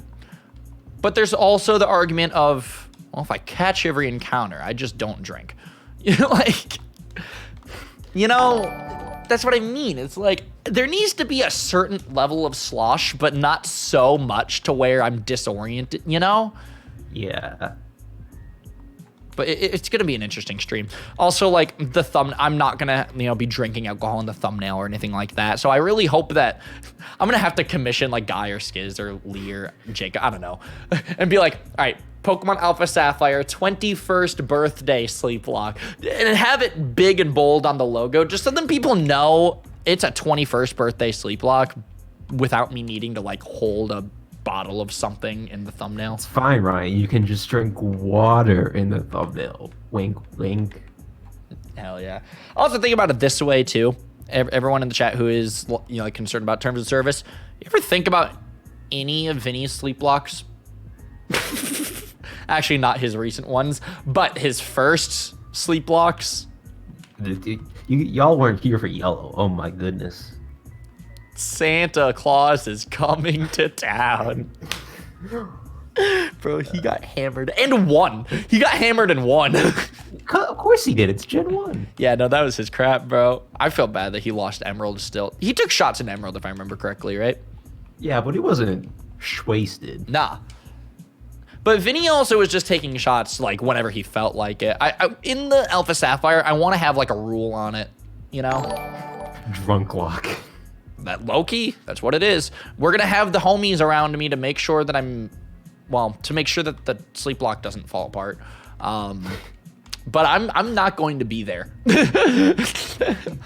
But there's also the argument of, well, if I catch every encounter, I just don't drink. Like, you know, that's what I mean. It's like, there needs to be a certain level of slosh, but not so much to where I'm disoriented, you know? Yeah. But it's gonna be an interesting stream. Also, like I'm not gonna, be drinking alcohol in the thumbnail or anything like that. So I really hope that I'm gonna have to commission like Guy or Skiz or Lee or Jake, I don't know, and be like, all right, Pokemon Alpha Sapphire 21st birthday sleep lock, and have it big and bold on the logo, just so then people know it's a 21st birthday sleep lock, without me needing to like hold a bottle of something in the thumbnail. It's fine, Ryan. You can just drink water in the thumbnail. Wink, wink. Hell yeah. Also think about it this way too. Everyone in the chat who is like concerned about terms of service, you ever think about any of Vinny's sleep locks? Actually, not his recent ones, but his first sleep locks. Y'all weren't here for yellow. Oh my goodness. Santa Claus is coming to town. Bro, he got hammered and won. He got hammered and won. Of course he did. It's Gen 1. Yeah, no, that was his crap, bro. I feel bad that he lost Emerald still. He took shots in Emerald, if I remember correctly, right? Yeah, but he wasn't wasted. Nah. But Vinny also was just taking shots like whenever he felt like it. I in the Alpha Sapphire, I want to have like a rule on it, you know? Drunk lock. That Loki, that's what it is. We're gonna have the homies around me to make sure that to make sure that the sleep lock doesn't fall apart. But I'm not going to be there.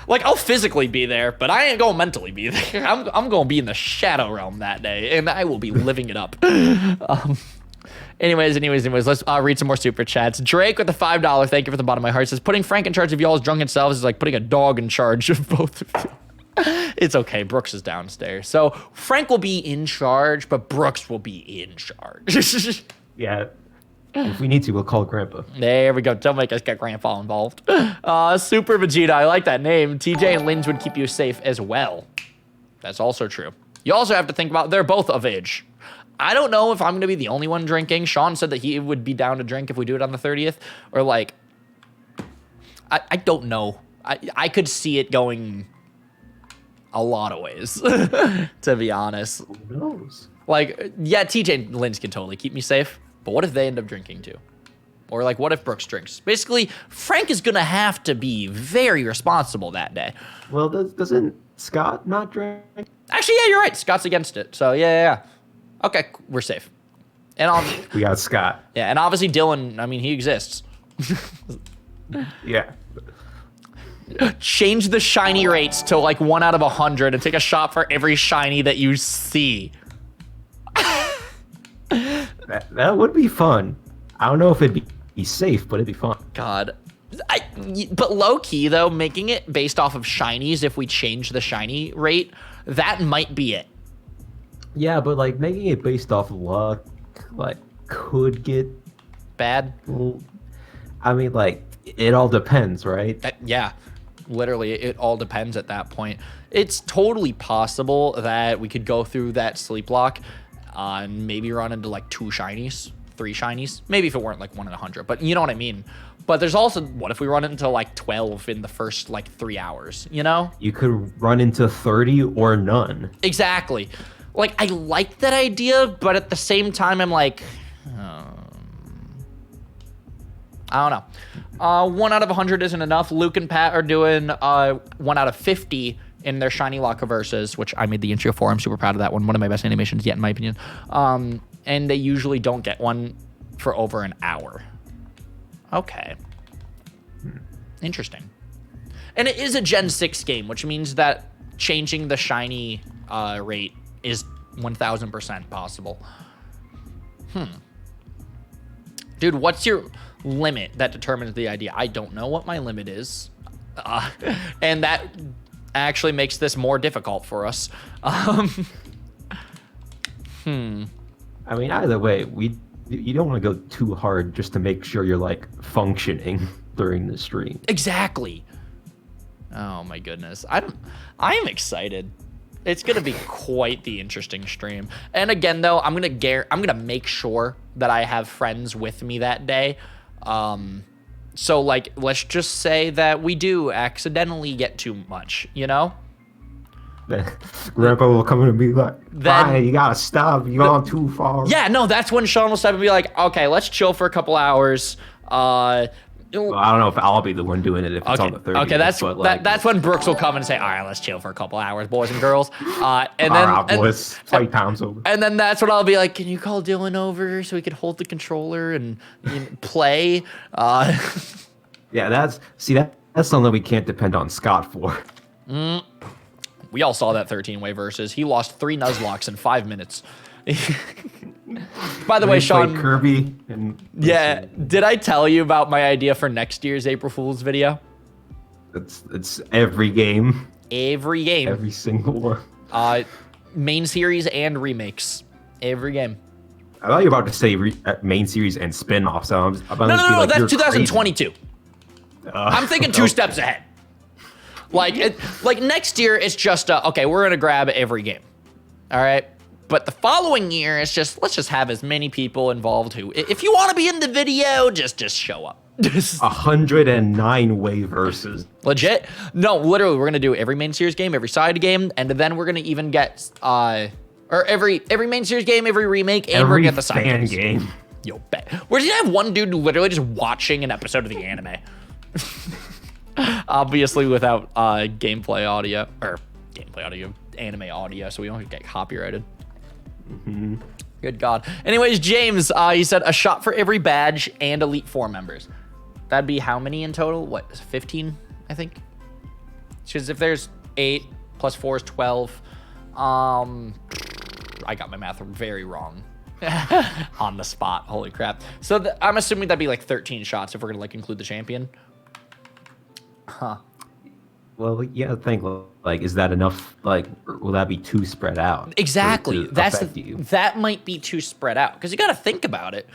Like, I'll physically be there, but I ain't gonna mentally be there. I'm gonna be in the shadow realm that day, and I will be living it up. Anyways, let's read some more super chats. Drake with the $5, thank you for the bottom of my heart, says, putting Frank in charge of y'all's drunken selves is like putting a dog in charge of both of you. It's okay, Brooks is downstairs. So Frank will be in charge, but Brooks will be in charge. Yeah. If we need to, we'll call Grandpa. There we go. Don't make us get Grandpa involved. Super Vegeta, I like that name. TJ and Linz would keep you safe as well. That's also true. You also have to think about they're both of age. I don't know if I'm going to be the only one drinking. Sean said that he would be down to drink if we do it on the 30th. Or like, I don't know. I could see it going a lot of ways, to be honest. Who knows? Like, yeah, TJ and Linz can totally keep me safe, but what if they end up drinking too? Or like, what if Brooks drinks? Basically, Frank is gonna have to be very responsible that day. Well, doesn't Scott not drink? Actually, yeah, you're right. Scott's against it, so yeah. Okay, we're safe. And We got Scott. yeah, and obviously Dylan. I mean, he exists. Yeah. Change the shiny rates to like 1 out of 100 and take a shot for every shiny that you see. That would be fun. I don't know if it'd be safe, but it'd be fun. God. But low key though, making it based off of shinies, if we change the shiny rate, that might be it. Yeah, but like making it based off luck, like could get Bad? I mean, like it all depends, right? Yeah. Literally, it all depends at that point. It's totally possible that we could go through that sleep lock and maybe run into like 2 shinies, 3 shinies. Maybe if it weren't like 1 in 100, but you know what I mean? But there's also, what if we run into like 12 in the first like 3 hours, you know? You could run into 30 or none. Exactly. Like, I like that idea, but at the same time, I'm like, I don't know. 1 out of 100 isn't enough. Luke and Pat are doing 1 out of 50 in their Shiny Lock verses, which I made the intro for. I'm super proud of that one. One of my best animations yet, in my opinion. And they usually don't get one for over an hour. Okay. Interesting. And it is a Gen 6 game, which means that changing the Shiny rate is 1000% possible. Dude, what's your limit that determines the idea? I don't know what my limit is. And that actually makes this more difficult for us. I mean, either way, you don't want to go too hard just to make sure you're like functioning during the stream. Exactly. Oh my goodness. I am excited. It's gonna be quite the interesting stream. And again, though, I'm gonna make sure that I have friends with me that day. So like, let's just say that we do accidentally get too much, you know? Grandpa will come in and be like, Then- "Hey, you gotta stop. You're gone too far." Yeah, no, that's when Sean will step and be like, okay, let's chill for a couple hours. Well, I don't know if I'll be the one doing it if it's on the 30th. Okay, that's but, like, that's when Brooks will come and say, all right, let's chill for a couple hours, boys and girls. And then all right, boys, fight time's over. and then that's when I'll be like, can you call Dylan over so he can hold the controller and play? Yeah, that's something we can't depend on Scott for. We all saw that 13-way versus. He lost 3 Nuzlocks in 5 minutes. By the way, We Sean. played Kirby and Yeah, did I tell you about my idea for next year's April Fool's video? it's every game, Every game. every single one. Main series and remakes. Every game. I thought you were about to say main series and spin-off. So I'm about No, to be like, that's you're 2022. I'm thinking 2 okay. steps ahead. Like next year, it's just okay. We're gonna grab every game, all right. But the following year, it's just let's just have as many people involved who, if you want to be in the video, just show up. 109-way versus. Legit? No, literally, we're gonna do every main series game, every side game, and then we're gonna even get or every main series game, every remake, and we're Every gonna get the side fan games. game. Yo, bet. We're just gonna have one dude literally just watching an episode of the anime. Obviously without gameplay audio, anime audio, so we don't get copyrighted. Good God. Anyways, James, he said a shot for every badge and Elite Four members. That'd be how many in total? What, 15, I think? Because if there's 8 plus 4 is 12. I got my math very wrong. On the spot, holy crap. So I'm assuming that'd be like 13 shots if we're gonna like include the champion. Huh. Well, yeah, think like, is that enough? Like, or will that be too spread out? Exactly. to That's affect you? that might be too spread out because you got to think about it.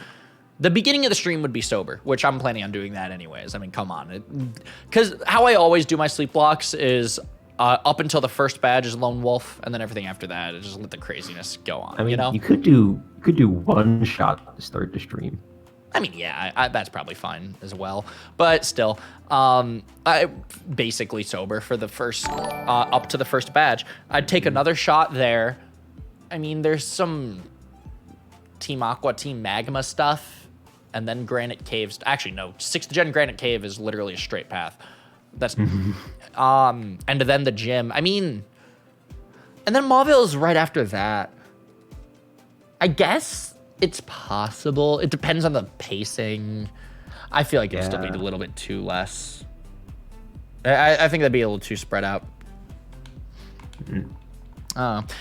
The beginning of the stream would be sober, which I'm planning on doing that anyways. I mean, come on. Because how I always do my sleep blocks is up until the first badge is Lone Wolf, and then everything after that is just let the craziness go on. I mean, you know? you could do one shot to start the stream. I mean, yeah, that's probably fine as well. But still, I basically sober for the first, up to the first badge. I'd take another shot there. I mean, there's some Team Aqua, Team Magma stuff, and then Granite Caves. Actually, no, 6th Gen Granite Cave is literally a straight path. That's, and then the gym. I mean, and then Mauville's right after that. I guess it's possible. It depends on the pacing. I feel like it'd still be a little bit too less. I think that'd be a little too spread out.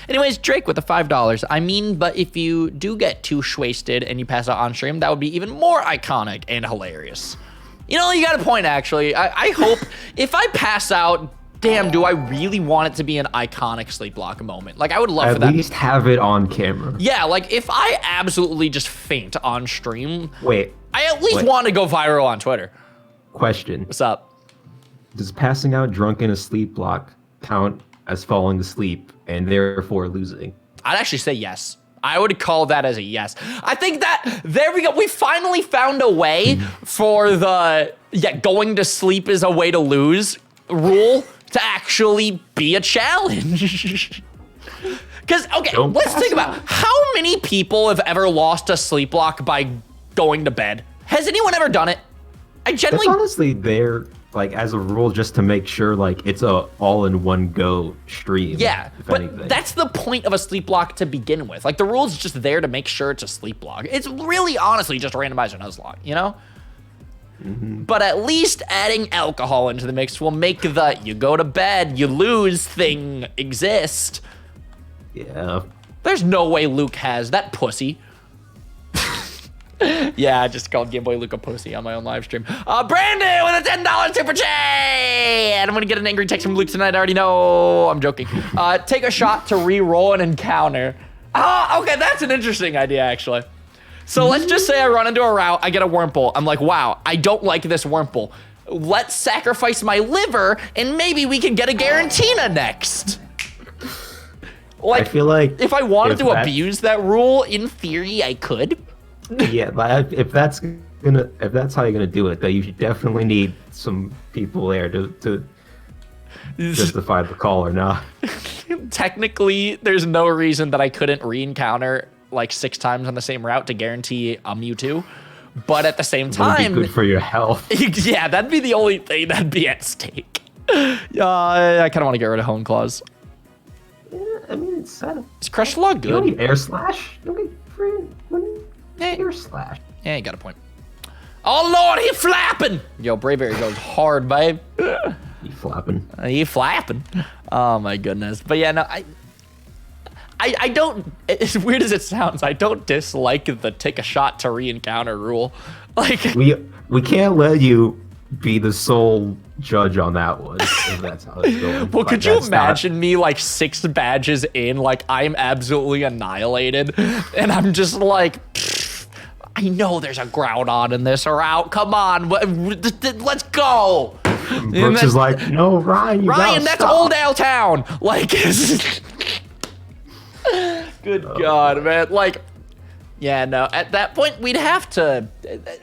Anyways, Drake with the $5. I mean, but if you do get too wasted and you pass out on stream, that would be even more iconic and hilarious. You know, you got a point, actually. I hope if I pass out, damn, do I really want it to be an iconic sleep block moment? Like, I would love for that. At least have it on camera. Yeah, like if I absolutely just faint on stream, Wait. I at least want to go viral on Twitter. Question. What's up? Does passing out drunk in a sleep block count as falling asleep and therefore losing? I'd actually say yes. I would call that as a yes. I think that, there we go. We finally found a way for the, going to sleep is a way to lose rule to actually be a challenge. Because, okay, let's think about how many people have ever lost a sleep block by going to bed. Has anyone ever done it? I generally... That's honestly there, like, as a rule, just to make sure, like, it's a all-in-one-go stream. Yeah, if but anything. that's the point of a sleep block to begin with. Like, the rule's just there to make sure it's a sleep block. It's really, honestly, just randomize a Nuzlocke, you know? But at least adding alcohol into the mix will make the you go to bed, you lose thing exist. Yeah. There's no way Luke has that pussy. Yeah, I just called Game Boy Luke a pussy on my own live stream. Brandon with a $10 super chat! And I'm gonna get an angry text from Luke tonight, I already know. I'm joking. Take a shot to re-roll an encounter. Okay, that's an interesting idea, actually. So let's just say I run into a route, I get a Wurmple. I'm like, wow, I don't like this Wurmple. Let's sacrifice my liver, and maybe we can get a Garantina next. Like, I feel like if I wanted if to that's- abuse that rule, in theory, I could. Yeah, but if that's how you're gonna do it, though, you should definitely need some people there to justify the call or not. Technically, there's no reason that I couldn't re-encounter like 6 times on the same route to guarantee a Mewtwo. But at the same Would time, be good for your health. yeah, that'd be the only thing that'd be at stake. I kind of want to get rid of Hone Claws. Yeah, I mean, it's sad. Is Crush Law You don't good? need Air Slash. You don't need Eh. Air Slash. Yeah, you got a point. Oh lord, he flapping! Yo, Braveberry goes hard, babe. You flapping. He flapping. Oh my goodness. But yeah, no, I don't, as weird as it sounds, I don't dislike the take a shot to re-encounter rule. Like, We can't let you be the sole judge on that one, if that's how it's going. well, Like, could you that's not- imagine me like 6 badges in, like I'm absolutely annihilated, and I'm just like, I know there's a Groudon in this route. Come on, let's go. Brooks is like, no, Ryan, you Ryan, gotta that's stop. Old Owl Town. Like, good God, man. Like, yeah, no. At that point, we'd have to.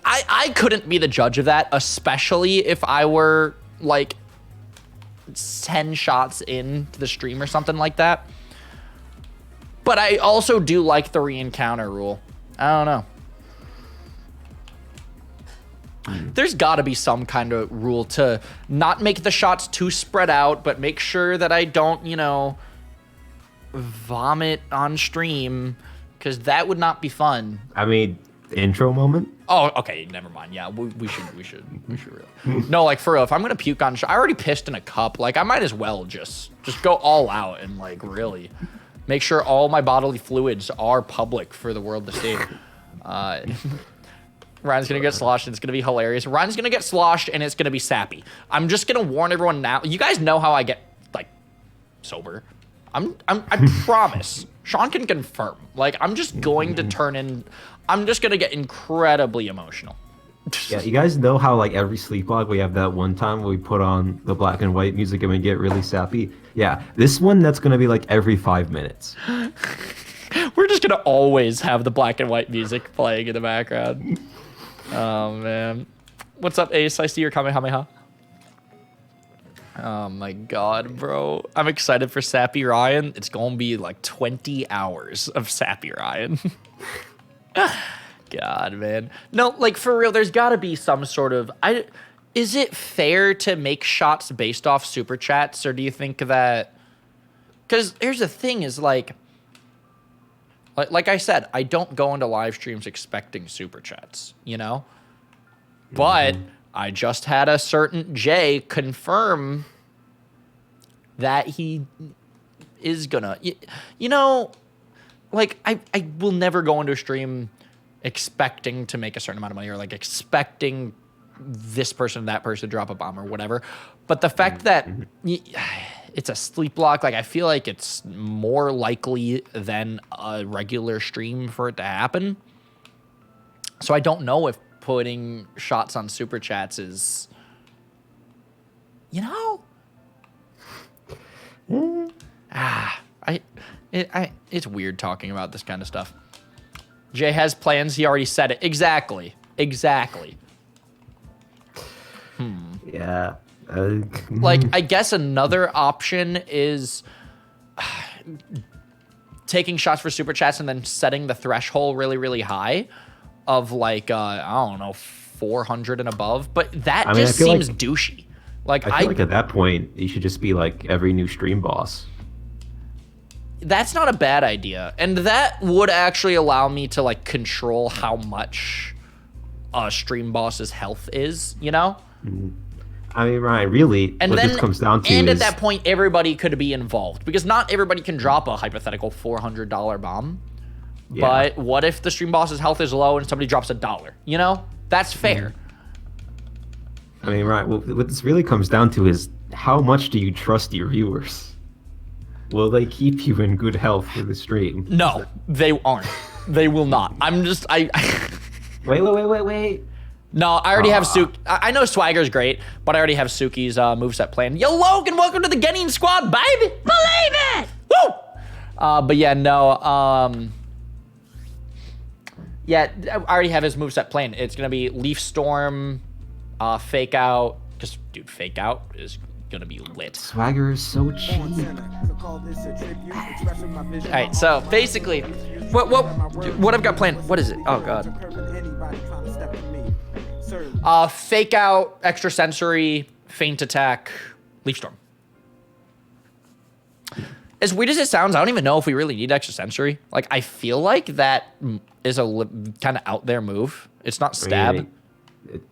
I couldn't be the judge of that, especially if I were like 10 shots into the stream or something like that. But I also do like the re-encounter rule. I don't know. There's got to be some kind of rule to not make the shots too spread out, but make sure that I don't, you know, vomit on stream, because that would not be fun. I mean, intro moment. Oh, okay, never mind. Yeah, we should really. No, like for real, if I'm gonna puke on, I already pissed in a cup. Like I might as well just go all out and like really make sure all my bodily fluids are public for the world to see. Ryan's gonna get sloshed and it's gonna be hilarious. Ryan's gonna get sloshed and it's gonna be sappy. I'm just gonna warn everyone now. You guys know how I get like sober. I promise. Sean can confirm. Like I'm just going to turn in. I'm just gonna get incredibly emotional. Yeah, you guys know how like every sleepwalk we have that one time where we put on the black and white music and we get really sappy. Yeah, this one that's gonna be like every 5 minutes. We're just gonna always have the black and white music playing in the background. Oh man. What's up, Ace? I see your Kamehameha. Oh my god, bro. I'm excited for Sappy Ryan. It's gonna be like 20 hours of Sappy Ryan. God, man. No, like for real, there's gotta be some sort of is it fair to make shots based off super chats, or do you think that, because here's the thing is like I said, I don't go into live streams expecting super chats, you know? But I just had a certain Jay confirm that he is gonna, you know, like I will never go into a stream expecting to make a certain amount of money or like expecting this person, that person to drop a bomb or whatever. But the fact that it's a sleep block, like I feel like it's more likely than a regular stream for it to happen. So I don't know if putting shots on super chats is, you know, it's weird talking about this kind of stuff. Jay has plans. He already said it. Exactly. Yeah. Like, I guess another option is taking shots for super chats and then setting the threshold really, really high of like, I don't know, 400 and above. But that just seems douchey. Like, I feel like at that point, you should just be like every new stream boss. That's not a bad idea. And that would actually allow me to like control how much a stream boss's health is, you know? I mean, Ryan, really, and what then, this comes down to and is... at that point, everybody could be involved. Because not everybody can drop a hypothetical $400 bomb. Yeah. But what if the stream boss's health is low and somebody drops $1? You know? That's fair. I mean, Ryan, what this really comes down to is how much do you trust your viewers? Will they keep you in good health for the stream? No, they aren't. They will not. I'm just... Wait. No, I already have Suki. I know Swagger's great, but I already have Suki's moveset planned. Yo, Logan, welcome to the Genin squad, baby! Believe it! Woo! But yeah, no. Yeah, I already have his moveset planned. It's gonna be Leaf Storm, Fake Out. Because, dude, Fake Out is gonna be lit. Swagger is so cheap. Alright, so basically, what I've got planned, what is it? Oh god. Fake Out, Extra Sensory, Feint Attack, Leaf Storm. As weird as it sounds, I don't even know if we really need Extra Sensory. Like, I feel like that is a kind of out there move. It's not stab.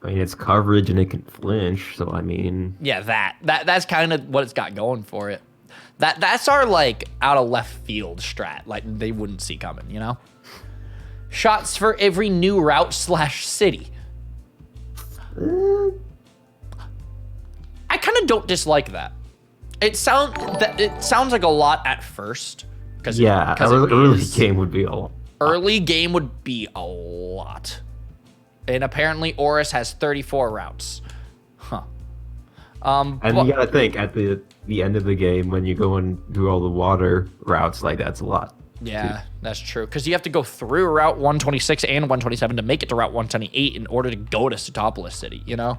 I mean, it's coverage and it can flinch, so I mean... Yeah, that's kind of what it's got going for it. That's our, like, out of left field strat. Like, they wouldn't see coming, you know? Shots for every new route / city. I kind of don't dislike that. It sounds like a lot at first. Yeah, early game would be a lot. Early game would be a lot. And apparently Oris has 34 routes. Huh. And you gotta think, at the end of the game, when you go and do all the water routes, like, that's a lot. Yeah, that's true. Because you have to go through Route 126 and 127 to make it to Route 128 in order to go to Setopolis City, you know?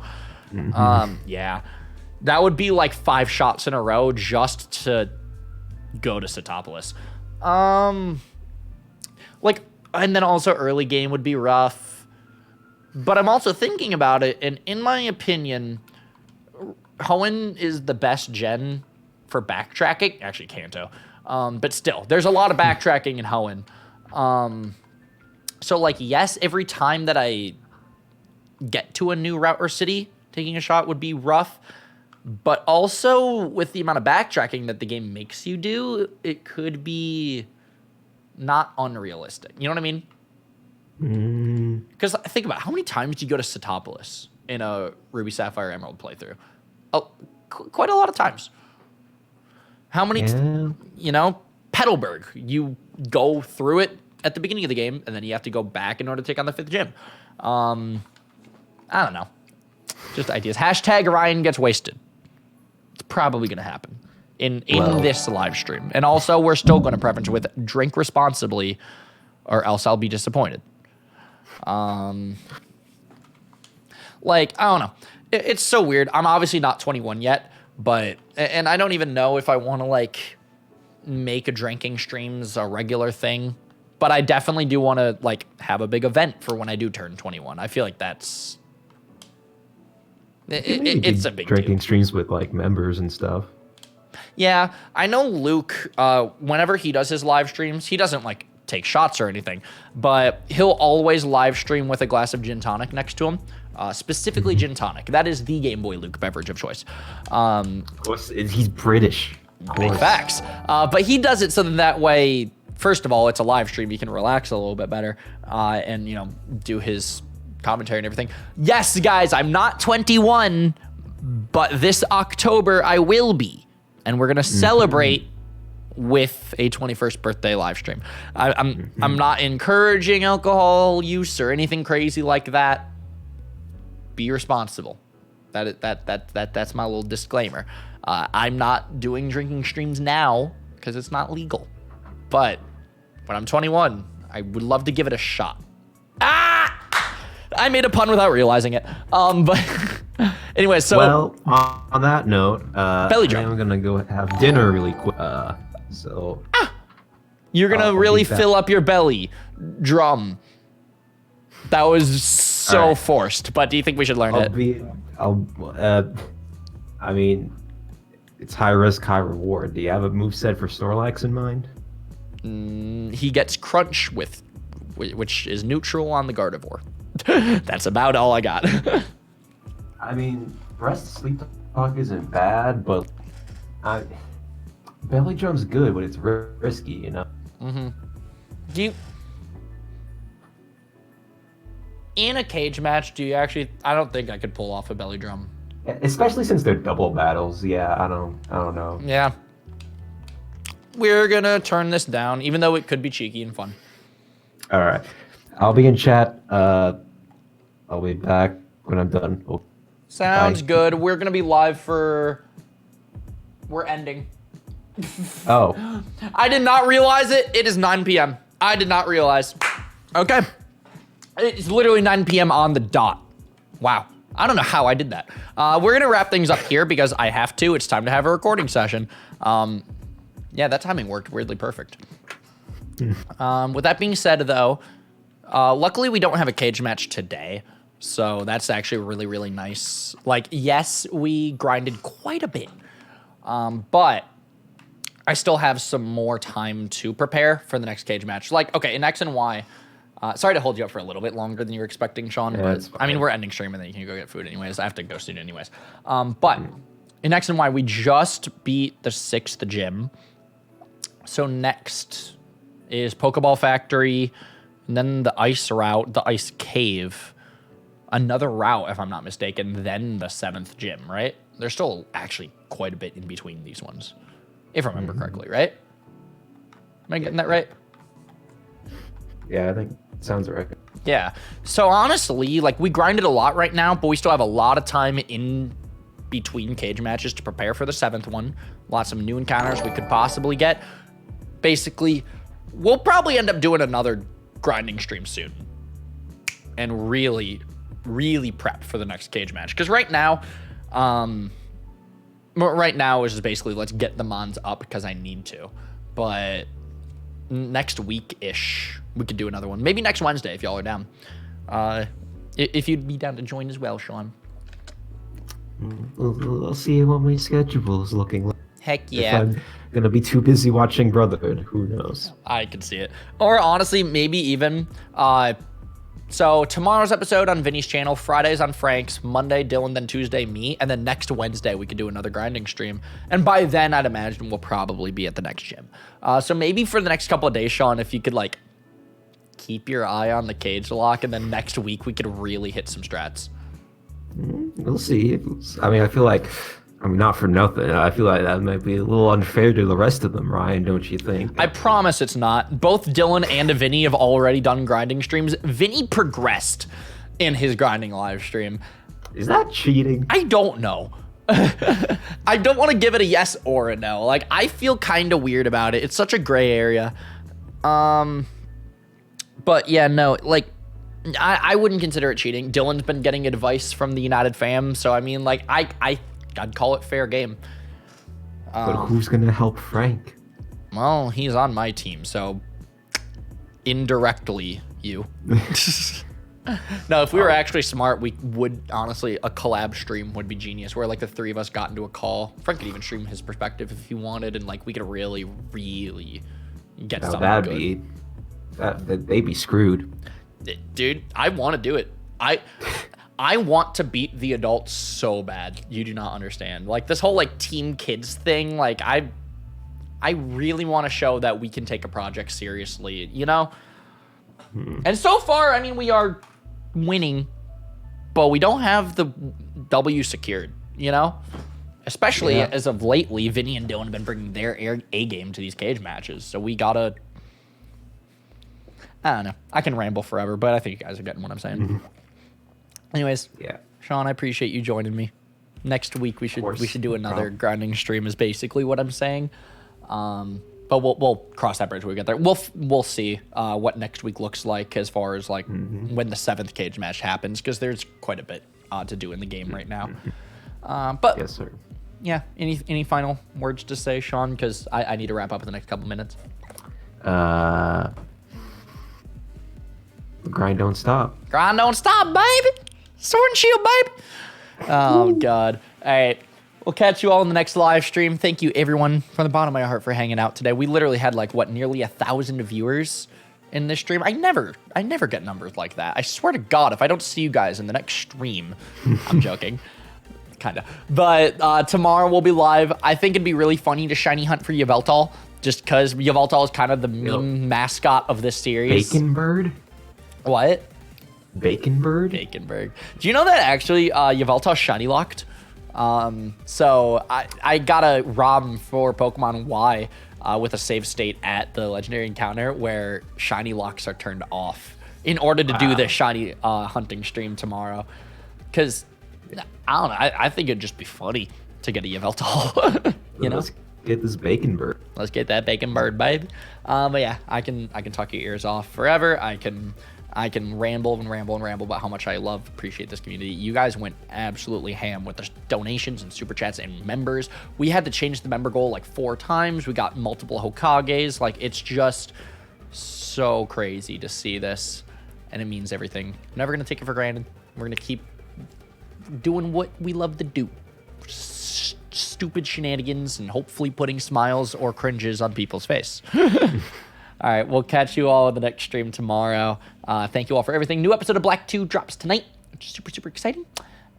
Yeah. That would be like 5 shots in a row just to go to Setopolis. Like, and then also early game would be rough. But I'm also thinking about it, and in my opinion, Hoenn is the best gen for backtracking. Actually, Kanto. But still, there's a lot of backtracking in Hoenn. So, like, yes, every time that I get to a new route or city, taking a shot would be rough. But also, with the amount of backtracking that the game makes you do, it could be not unrealistic. You know what I mean? Because think about it, how many times do you go to Setopolis in a Ruby Sapphire Emerald playthrough? Oh, quite a lot of times. How many, you know, Petalburg, you go through it at the beginning of the game, and then you have to go back in order to take on the 5th gym. I don't know. Just ideas. Hashtag Ryan gets wasted. It's probably going to happen in this live stream. And also, we're still going to preference with drink responsibly, or else I'll be disappointed. Like, I don't know. It's so weird. I'm obviously not 21 yet, but, and I don't even know if I want to, like, make a drinking streams a regular thing, but I definitely do want to, like, have a big event for when I do turn 21. I feel like that's, it's a big drinking deal. Streams with, like, members and stuff. Yeah, I know Luke, whenever he does his live streams, he doesn't, like, take shots or anything, but he'll always live stream with a glass of gin tonic next to him, specifically gin tonic. That is the Game Boy Luke beverage of choice. Of course, he's British. Big facts. But he does it so that way, first of all, it's a live stream. You can relax a little bit better and, you know, do his commentary and everything. Yes, guys, I'm not 21, but this October I will be. And we're going to celebrate with a 21st birthday live stream. I'm not encouraging alcohol use or anything crazy like that. Be responsible. That's my little disclaimer. I'm not doing drinking streams now because it's not legal. But when I'm 21, I would love to give it a shot. I made a pun without realizing it. But anyway, so well, on that note, belly drum. I'm gonna go have dinner really quick. You're gonna really fill up your belly drum. That was so forced. But do you think we should learn it? I mean, it's high risk, high reward. Do you have a moveset for Snorlax in mind? He gets Crunch with, which is neutral on the Gardevoir. That's about all I got. I mean, Breast Sleep Talk isn't bad, but belly drum's good, but it's risky, you know. Do you, in a cage match, do you actually? I don't think I could pull off a belly drum. Especially since they're double battles. Yeah, I don't know. Yeah. We're gonna turn this down, even though it could be cheeky and fun. All right, I'll be in chat. I'll be back when I'm done. Sounds good. We're gonna be live for. We're ending. Oh. I did not realize it. It is 9 p.m. I did not realize. Okay. It's literally 9 p.m. on the dot. Wow. I don't know how I did that. We're going to wrap things up here because I have to. It's time to have a recording session. Yeah, that timing worked weirdly perfect. With that being said, though, luckily we don't have a cage match today. So that's actually really, really nice. Like, yes, we grinded quite a bit. But I still have some more time to prepare for the next cage match. Like, okay, in X and Y, sorry to hold you up for a little bit longer than you were expecting, Sean. Yeah, but I mean, we're ending stream and then you can go get food anyways. I have to go soon anyways. But in X and Y, we just beat the 6th gym. So next is Pokeball Factory, and then the Ice Route, the Ice Cave, another route, if I'm not mistaken, then the 7th gym, right? There's still actually quite a bit in between these ones, if I remember correctly, right? Am I getting that right? Yeah, I think it sounds right. Yeah. So honestly, like, we grinded a lot right now, but we still have a lot of time in between cage matches to prepare for the 7th one. Lots of new encounters we could possibly get. Basically, we'll probably end up doing another grinding stream soon and really prep for the next cage match. Because right now is just basically let's get the mons up because I need to. But next week-ish, we could do another one. Maybe next Wednesday if y'all are down. If you'd be down to join as well, Sean. We'll see what my schedule is looking like. Heck If yeah. I'm gonna be too busy watching Brotherhood, who knows? I can see it. Or honestly, maybe even, so tomorrow's episode on Vinny's channel, Friday's on Frank's, Monday Dylan, then Tuesday me, and then next Wednesday we could do another grinding stream. And by then, I'd imagine we'll probably be at the next gym. So maybe for the next couple of days, Sean, if you could like keep your eye on the Cagelocke, and then next week we could really hit some strats. We'll see. I mean, I feel like, not for nothing, I feel like that might be a little unfair to the rest of them, Ryan, don't you think? I promise it's not. Both Dylan and Vinny have already done grinding streams. Vinny progressed in his grinding live stream. Is that cheating? I don't know. I don't want to give it a yes or a no. Like, I feel kind of weird about it. It's such a gray area. But yeah, no, like, I wouldn't consider it cheating. Dylan's been getting advice from the United Fam, so I mean, like, I'd call it fair game. But who's gonna help Frank? Well, he's on my team, so indirectly, you. No, if we were actually smart, we would, honestly, a collab stream would be genius, where, like, the three of us got into a call. Frank could even stream his perspective if he wanted, and, like, we could really get Now something good. They'd be screwed. Dude, I want to do it. I want to beat the adults so bad. You do not understand. Like, this whole, like, team kids thing, like, I really want to show that we can take a project seriously, you know? And so far, I mean, we are winning, but we don't have the W secured, you know? Especially as of lately, Vinny and Dylan have been bringing their A game to these cage matches, so we gotta... I don't know. I can ramble forever, but I think you guys are getting what I'm saying. Anyways, Yeah. Sean, I appreciate you joining me. Next week we should do another grinding stream is basically what I'm saying. But we'll cross that bridge when we get there. We'll see what next week looks like as far as like when the 7th cage match happens, because there's quite a bit to do in the game right now. But Yes, sir. yeah, any final words to say, Sean? Because I need to wrap up in the next couple minutes. Grind don't stop. Grind don't stop, baby. Sword and shield, baby. Oh, God. All right. We'll catch you all in the next live stream. Thank you, everyone, from the bottom of my heart for hanging out today. We literally had, like, what, nearly 1,000 viewers in this stream. I never get numbers like that. I swear to God, if I don't see you guys in the next stream, I'm joking. Kind of. But tomorrow we'll be live. I think it'd be really funny to shiny hunt for Yveltal, just because Yveltal is kind of the meme mascot of this series. Bacon Bird? What? Bacon Bird? Baconberg. Do you know that actually Yveltal shiny locked? So I got a ROM for Pokemon Y with a save state at the legendary encounter where shiny locks are turned off in order to do the shiny hunting stream tomorrow. Because, I don't know, I think it'd just be funny to get a Yveltal, you know? get this bacon bird. Let's get that bacon bird, baby. But yeah, I can talk your ears off forever. I can ramble and ramble and ramble about how much I appreciate this community. You guys went absolutely ham with the donations and super chats and members. We had to change the member goal like 4 times. We got multiple Hokages. Like, it's just so crazy to see this, and it means everything. I'm never gonna take it for granted. We're gonna keep doing what we love to do. Stupid shenanigans and hopefully putting smiles or cringes on people's face. All right, we'll catch you all in the next stream tomorrow. Thank you all for everything. New episode of Black 2 drops tonight, which is super, super exciting.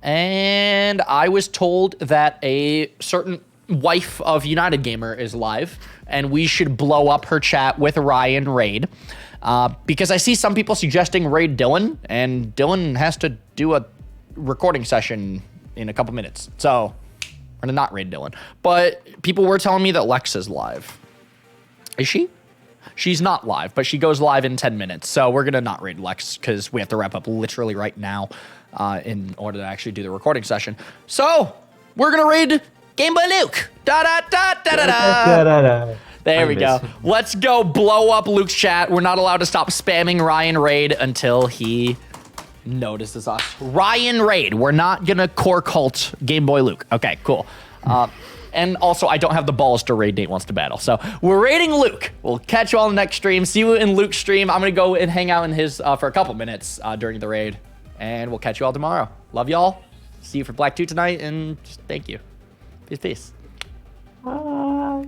And I was told that a certain wife of United Gamer is live, and we should blow up her chat with Ryan Raid. Because I see some people suggesting raid Dylan, and Dylan has to do a recording session in a couple minutes. So we're gonna not raid Dylan. But people were telling me that Lex is live. Is she? She's not live, but she goes live in 10 minutes. So we're going to not raid Lex because we have to wrap up literally right now in order to actually do the recording session. So we're going to raid Game Boy Luke. Da-da-da-da-da-da. There we go. Let's go blow up Luke's chat. We're not allowed to stop spamming Ryan Raid until he notices us. Ryan Raid. We're not going to core cult Game Boy Luke. Okay, cool. And also, I don't have the balls to raid Nate Wants to Battle. So we're raiding Luke. We'll catch you all in the next stream. See you in Luke's stream. I'm going to go and hang out in his for a couple minutes during the raid. And we'll catch you all tomorrow. Love y'all. See you for Black 2 tonight. And just thank you. Peace, peace. Bye.